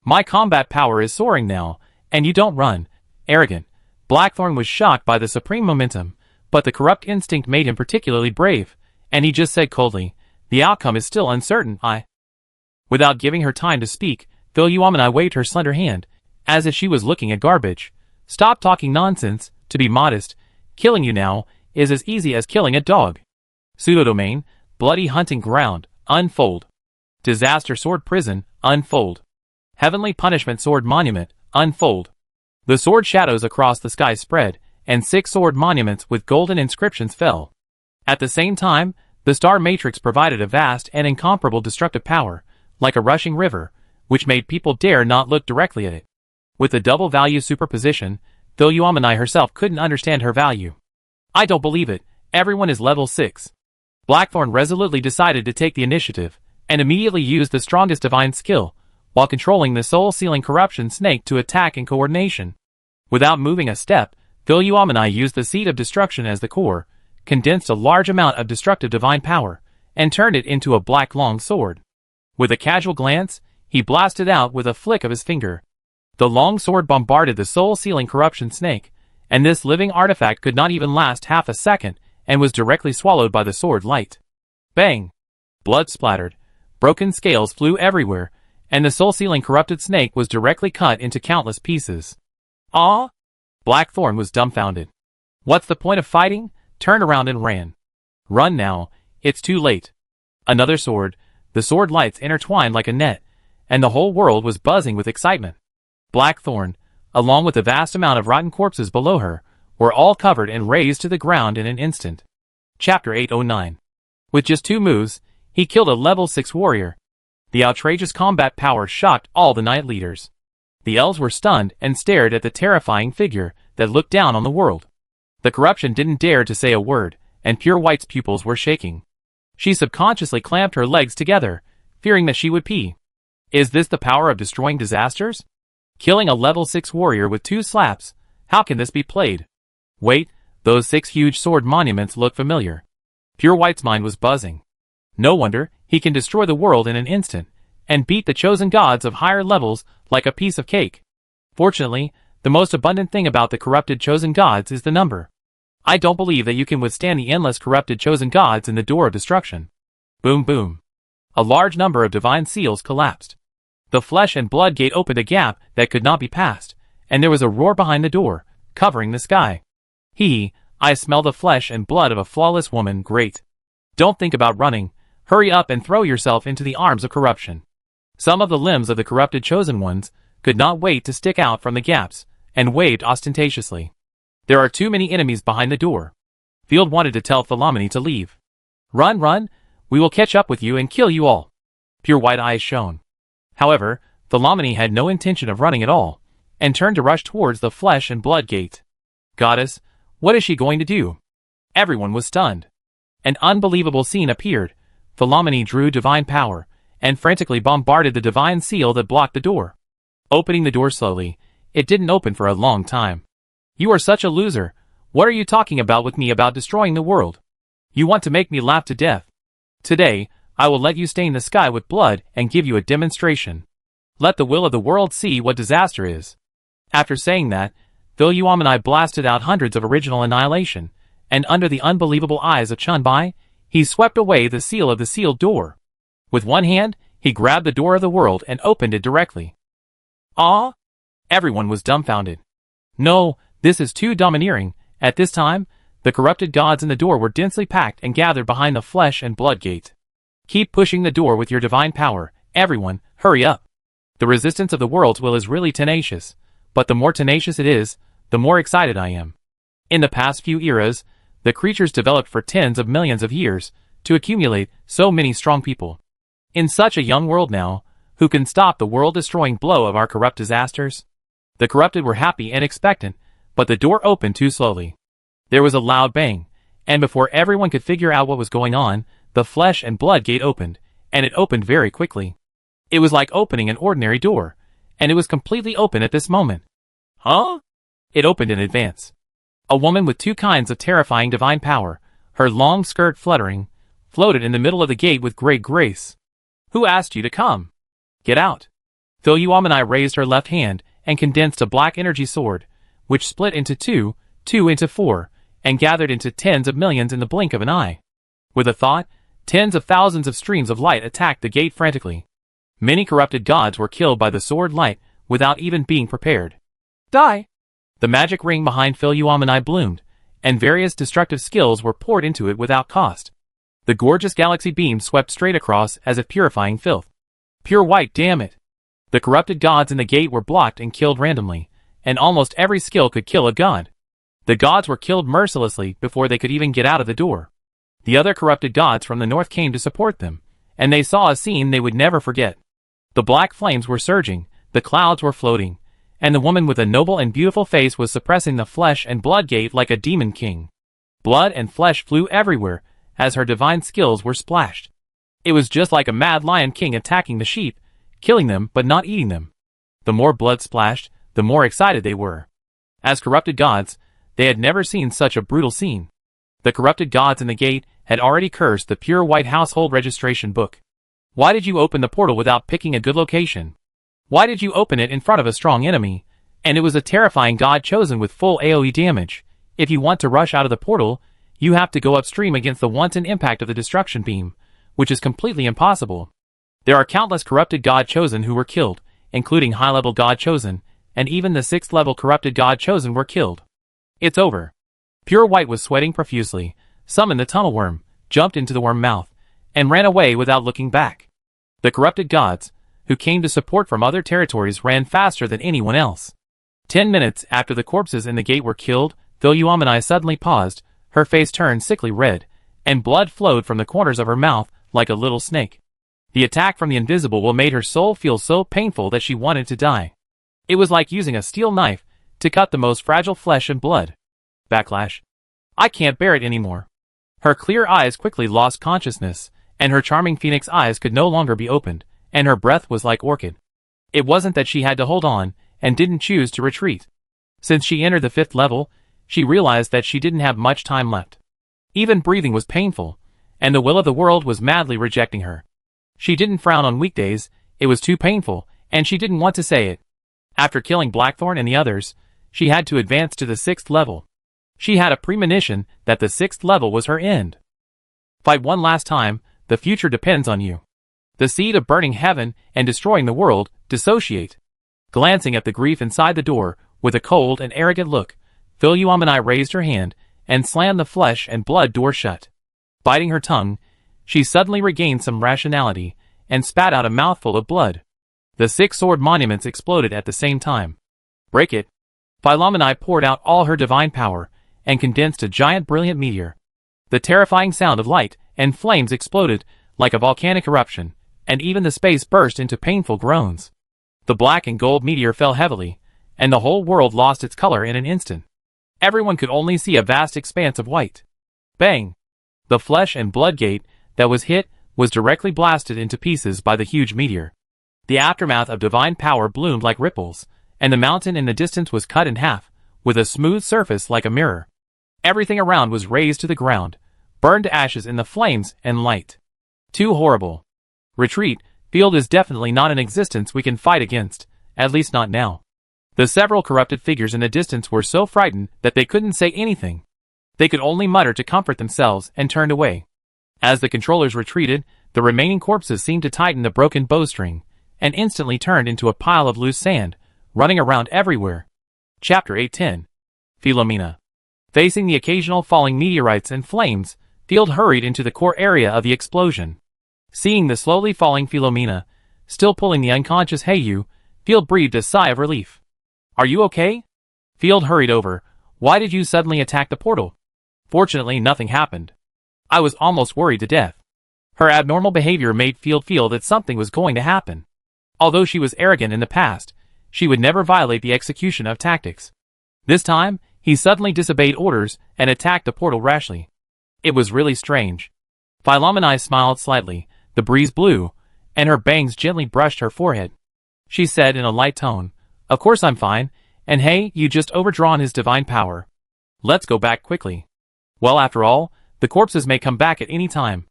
My combat power is soaring now, and you don't run. Arrogant. Blackthorn was shocked by the supreme momentum, but the corrupt instinct made him particularly brave, and he just said coldly, the outcome is still uncertain, Without giving her time to speak, Philuomeni waved her slender hand, as if she was looking at garbage. Stop talking nonsense, to be modest. Killing you now is as easy as killing a dog. Pseudodomain, bloody hunting ground, unfold. Disaster sword prison, unfold. Heavenly punishment sword monument, unfold. The sword shadows across the sky spread, and 6 sword monuments with golden inscriptions fell. At the same time, the star matrix provided a vast and incomparable destructive power, like a rushing river, which made people dare not look directly at it. With the double value superposition, Philyuomini herself couldn't understand her value. I don't believe it, everyone is level 6. Blackthorn resolutely decided to take the initiative, and immediately used the strongest divine skill, while controlling the soul-sealing corruption snake to attack in coordination. Without moving a step, Philyuomini used the seed of destruction as the core, condensed a large amount of destructive divine power, and turned it into a black long sword. With a casual glance, he blasted out with a flick of his finger. The long sword bombarded the soul-sealing corruption snake, and this living artifact could not even last half a second, and was directly swallowed by the sword light. Bang! Blood splattered, broken scales flew everywhere, and the soul-sealing corrupted snake was directly cut into countless pieces. Ah! Blackthorn was dumbfounded. What's the point of fighting? Turned around and ran. Run now, it's too late. Another sword, the sword lights intertwined like a net, and the whole world was buzzing with excitement. Blackthorn, along with the vast amount of rotten corpses below her, were all covered and razed to the ground in an instant. Chapter 809. With just 2 moves, he killed a level 6 warrior. The outrageous combat power shocked all the Knight leaders. The elves were stunned and stared at the terrifying figure that looked down on the world. The corruption didn't dare to say a word, and Pure White's pupils were shaking. She subconsciously clamped her legs together, fearing that she would pee. Is this the power of destroying disasters? Killing a level 6 warrior with 2 slaps, how can this be played? Wait, those 6 huge sword monuments look familiar. Pure White's mind was buzzing. No wonder, he can destroy the world in an instant, and beat the chosen gods of higher levels like a piece of cake. Fortunately, the most abundant thing about the corrupted chosen gods is the number. I don't believe that you can withstand the endless corrupted chosen gods in the door of destruction. Boom boom. A large number of divine seals collapsed. The flesh and blood gate opened a gap that could not be passed, and there was a roar behind the door, covering the sky. I smell the flesh and blood of a flawless woman, great. Don't think about running, hurry up and throw yourself into the arms of corruption. Some of the limbs of the corrupted chosen ones could not wait to stick out from the gaps, and waved ostentatiously. There are too many enemies behind the door. Field wanted to tell Philyuomini to leave. Run, run, we will catch up with you and kill you all. Pure White eyes shone. However, Philyuomini had no intention of running at all, and turned to rush towards the flesh and blood gate. Goddess, what is she going to do? Everyone was stunned. An unbelievable scene appeared. Philyuomini drew divine power, and frantically bombarded the divine seal that blocked the door. Opening the door slowly, it didn't open for a long time. You are such a loser. What are you talking about with me about destroying the world? You want to make me laugh to death. Today, I will let you stain the sky with blood and give you a demonstration. Let the will of the world see what disaster is. After saying that, Philyuomini blasted out hundreds of original annihilation, and under the unbelievable eyes of Chunbai, he swept away the seal of the sealed door. With one hand, he grabbed the door of the world and opened it directly. Ah! Everyone was dumbfounded. No, this is too domineering. At this time, the corrupted gods in the door were densely packed and gathered behind the flesh and blood gate. Keep pushing the door with your divine power, everyone, hurry up. The resistance of the world's will is really tenacious, but the more tenacious it is, the more excited I am. In the past few eras, the creatures developed for tens of millions of years to accumulate so many strong people. In such a young world now, who can stop the world-destroying blow of our corrupt disasters? The corrupted were happy and expectant, but the door opened too slowly. There was a loud bang, and before everyone could figure out what was going on, the flesh and blood gate opened, and it opened very quickly. It was like opening an ordinary door, and it was completely open at this moment. Huh? It opened in advance. A woman with 2 kinds of terrifying divine power, her long skirt fluttering, floated in the middle of the gate with great grace. Who asked you to come? Get out. Philyuomini raised her left hand and condensed a black energy sword, which split into 2, 2 into 4, and gathered into tens of millions in the blink of an eye. With a thought, tens of thousands of streams of light attacked the gate frantically. Many corrupted gods were killed by the sword light without even being prepared. Die! The magic ring behind Philyuomini bloomed, and various destructive skills were poured into it without cost. The gorgeous galaxy beam swept straight across as if purifying filth. Pure White, damn it! The corrupted gods in the gate were blocked and killed randomly, and almost every skill could kill a god. The gods were killed mercilessly before they could even get out of the door. The other corrupted gods from the north came to support them, and they saw a scene they would never forget. The black flames were surging, the clouds were floating, and the woman with a noble and beautiful face was suppressing the flesh and blood gate like a demon king. Blood and flesh flew everywhere, as her divine skills were splashed. It was just like a mad lion king attacking the sheep, killing them but not eating them. The more blood splashed, the more excited they were. As corrupted gods, they had never seen such a brutal scene. The corrupted gods in the gate had already cursed the pure white household registration book. Why did you open the portal without picking a good location? Why did you open it in front of a strong enemy? And it was a terrifying god chosen with full AoE damage. If you want to rush out of the portal, you have to go upstream against the wanton impact of the destruction beam, which is completely impossible. There are countless corrupted god chosen who were killed, including high-level god chosen, and even the 6th level corrupted god chosen were killed. It's over. Pure White was sweating profusely, summoned the tunnel worm, jumped into the worm mouth, and ran away without looking back. The corrupted gods, who came to support from other territories, ran faster than anyone else. 10 minutes after the corpses in the gate were killed, Philomenae suddenly paused, her face turned sickly red, and blood flowed from the corners of her mouth like a little snake. The attack from the invisible will made her soul feel so painful that she wanted to die. It was like using a steel knife to cut the most fragile flesh and blood. Backlash. I can't bear it anymore. Her clear eyes quickly lost consciousness, and her charming phoenix eyes could no longer be opened, and her breath was like orchid. It wasn't that she had to hold on, and didn't choose to retreat. Since she entered the 5th level, she realized that she didn't have much time left. Even breathing was painful, and the will of the world was madly rejecting her. She didn't frown on weekdays, it was too painful, and she didn't want to say it. After killing Blackthorn and the others, she had to advance to the 6th level. She had a premonition that the 6th level was her end. Fight one last time, the future depends on you. The seed of burning heaven and destroying the world, dissociate. Glancing at the grief inside the door, with a cold and arrogant look, Philomenae raised her hand, and slammed the flesh and blood door shut. Biting her tongue, she suddenly regained some rationality, and spat out a mouthful of blood. The 6 sword monuments exploded at the same time. Break it. Philomenae poured out all her divine power, and condensed a giant brilliant meteor. The terrifying sound of light and flames exploded, like a volcanic eruption, and even the space burst into painful groans. The black and gold meteor fell heavily, and the whole world lost its color in an instant. Everyone could only see a vast expanse of white. Bang! The flesh and blood gate that was hit was directly blasted into pieces by the huge meteor. The aftermath of divine power bloomed like ripples, and the mountain in the distance was cut in half, with a smooth surface like a mirror. Everything around was razed to the ground, burned to ashes in the flames and light. Too horrible. Retreat. Field is definitely not an existence we can fight against, at least not now. The several corrupted figures in the distance were so frightened that they couldn't say anything. They could only mutter to comfort themselves and turned away. As the controllers retreated, the remaining corpses seemed to tighten the broken bowstring, and instantly turned into a pile of loose sand, running around everywhere. Chapter 810. Philomena. Facing the occasional falling meteorites and flames, Field hurried into the core area of the explosion. Seeing the slowly falling Philomena, still pulling the unconscious Heiyu, Field breathed a sigh of relief. Are you okay? Field hurried over. Why did you suddenly attack the portal? Fortunately, nothing happened. I was almost worried to death. Her abnormal behavior made Field feel that something was going to happen. Although she was arrogant in the past, she would never violate the execution of tactics. This time, he suddenly disobeyed orders and attacked the portal rashly. It was really strange. Philomenae smiled slightly, the breeze blew, and her bangs gently brushed her forehead. She said in a light tone, Of course I'm fine, and hey, you just overdrawn his divine power. Let's go back quickly. Well, after all, the corpses may come back at any time.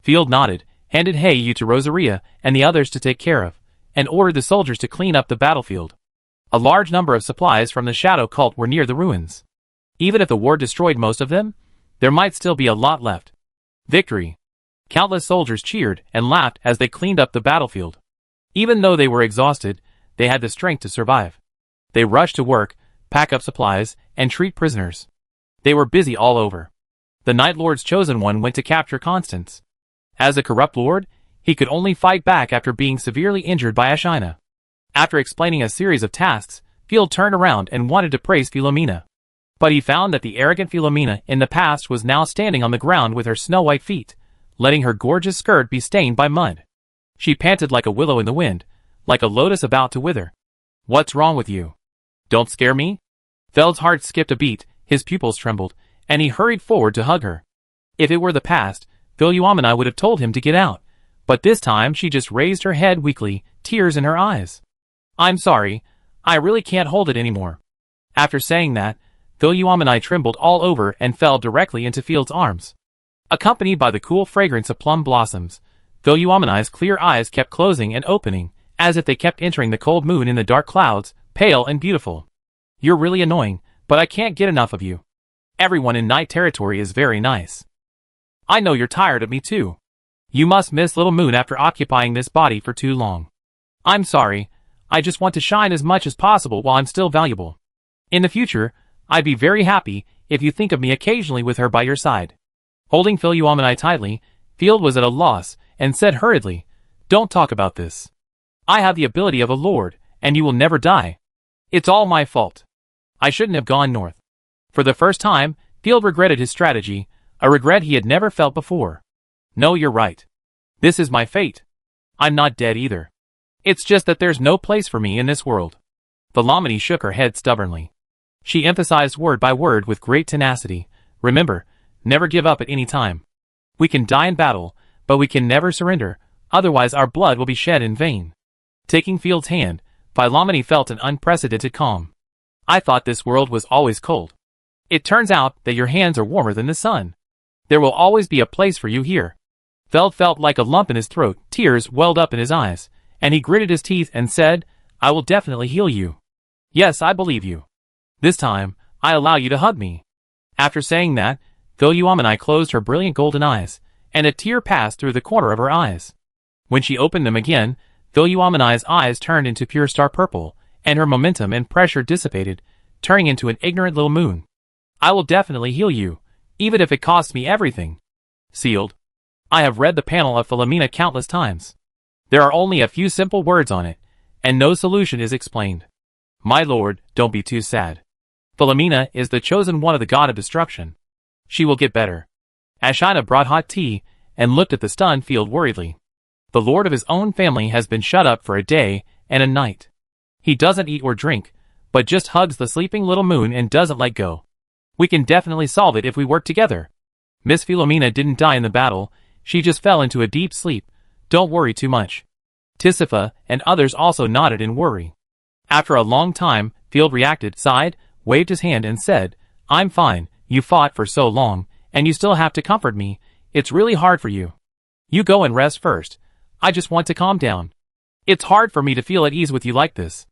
Field nodded, handed Heiyu to Rosaria and the others to take care of, and ordered the soldiers to clean up the battlefield. A large number of supplies from the Shadow Cult were near the ruins. Even if the war destroyed most of them, there might still be a lot left. Victory! Countless soldiers cheered and laughed as they cleaned up the battlefield. Even though they were exhausted, they had the strength to survive. They rushed to work, pack up supplies, and treat prisoners. They were busy all over. The Night Lord's chosen one went to capture Constance. As a corrupt lord, he could only fight back after being severely injured by Ashina. After explaining a series of tasks, Field turned around and wanted to praise Philomena. But he found that the arrogant Philomena in the past was now standing on the ground with her snow-white feet, letting her gorgeous skirt be stained by mud. She panted like a willow in the wind, like a lotus about to wither. What's wrong with you? Don't scare me? Feld's heart skipped a beat, his pupils trembled, and he hurried forward to hug her. If it were the past, Philoumena would have told him to get out, but this time she just raised her head weakly, tears in her eyes. I'm sorry, I really can't hold it anymore. After saying that, Philoumena trembled all over and fell directly into Field's arms. Accompanied by the cool fragrance of plum blossoms, Philoumena's clear eyes kept closing and opening, as if they kept entering the cold moon in the dark clouds, pale and beautiful. You're really annoying, but I can't get enough of you. Everyone in Night Territory is very nice. I know you're tired of me too. You must miss Little Moon after occupying this body for too long. I'm sorry, I just want to shine as much as possible while I'm still valuable. In the future, I'd be very happy if you think of me occasionally with her by your side. Holding Philoumena tightly, Field was at a loss and said hurriedly, Don't talk about this. I have the ability of a lord, and you will never die. It's all my fault. I shouldn't have gone north. For the first time, Field regretted his strategy, a regret he had never felt before. No, you're right. This is my fate. I'm not dead either. It's just that there's no place for me in this world. Philoumena shook her head stubbornly. She emphasized word by word with great tenacity. Remember, never give up at any time. We can die in battle, but we can never surrender, otherwise our blood will be shed in vain. Taking Field's hand, Philoumena felt an unprecedented calm. I thought this world was always cold. It turns out that your hands are warmer than the sun. There will always be a place for you here. Feld felt like a lump in his throat, tears welled up in his eyes, and he gritted his teeth and said, I will definitely heal you. Yes, I believe you. This time, I allow you to hug me. After saying that, Philoumena closed her brilliant golden eyes, and a tear passed through the corner of her eyes. When she opened them again, Philoumena's eyes turned into pure star purple, and her momentum and pressure dissipated, turning into an ignorant little moon. I will definitely heal you, even if it costs me everything. Sealed. I have read the panel of Philoumena countless times. There are only a few simple words on it, and no solution is explained. My lord, don't be too sad. Philoumena is the chosen one of the god of destruction. She will get better. Ashina brought hot tea, and looked at the stunned Field worriedly. The lord of his own family has been shut up for a day and a night. He doesn't eat or drink, but just hugs the sleeping little moon and doesn't let go. We can definitely solve it if we work together. Miss Philoumena didn't die in the battle, she just fell into a deep sleep. Don't worry too much. Tisiphia and others also nodded in worry. After a long time, Field reacted, sighed, waved his hand and said, I'm fine, you fought for so long, and you still have to comfort me. It's really hard for you. You go and rest first. I just want to calm down. It's hard for me to feel at ease with you like this.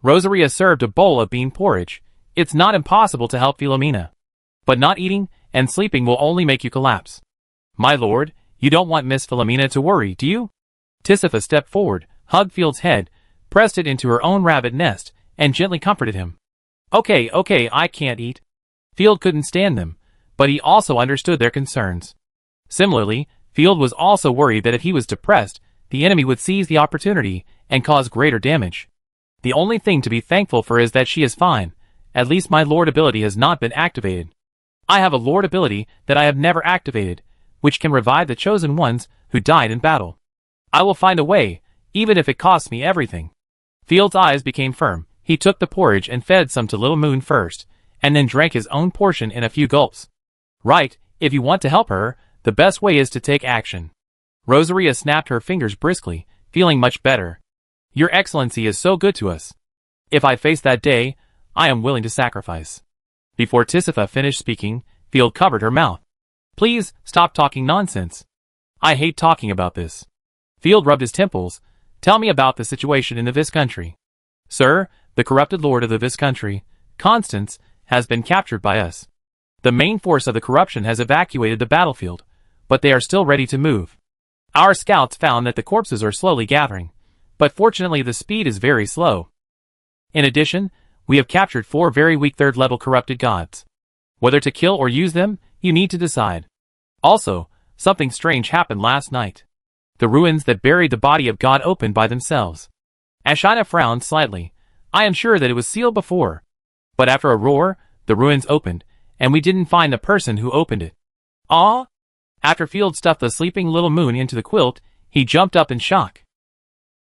Rosaria served a bowl of bean porridge. It's not impossible to help Philoumena. But not eating and sleeping will only make you collapse. My lord, you don't want Miss Philoumena to worry, do you? Tisiphia stepped forward, hugged Field's head, pressed it into her own rabbit nest, and gently comforted him. Okay, I can't eat. Field couldn't stand them, but he also understood their concerns. Similarly, Field was also worried that if he was depressed, the enemy would seize the opportunity and cause greater damage. The only thing to be thankful for is that she is fine. At least my lord ability has not been activated. I have a lord ability that I have never activated, which can revive the chosen ones who died in battle. I will find a way, even if it costs me everything. Field's eyes became firm. He took the porridge and fed some to Little Moon first, and then drank his own portion in a few gulps. Right, if you want to help her, the best way is to take action. Rosaria snapped her fingers briskly, feeling much better. Your Excellency is so good to us. If I face that day, I am willing to sacrifice. Before Tisiphia finished speaking, Field covered her mouth. Please, stop talking nonsense. I hate talking about this. Field rubbed his temples. Tell me about the situation in the Viscountry. Sir, the corrupted lord of the Viscountry, Constance, has been captured by us. The main force of the corruption has evacuated the battlefield, but they are still ready to move. Our scouts found that the corpses are slowly gathering, but fortunately the speed is very slow. In addition, we have captured 4 very weak 3rd-level corrupted gods. Whether to kill or use them, you need to decide. Also, something strange happened last night. The ruins that buried the body of God opened by themselves. Ashina frowned slightly. I am sure that it was sealed before. But after a roar, the ruins opened, and we didn't find the person who opened it. Ah! After Field stuffed the sleeping little moon into the quilt, he jumped up in shock.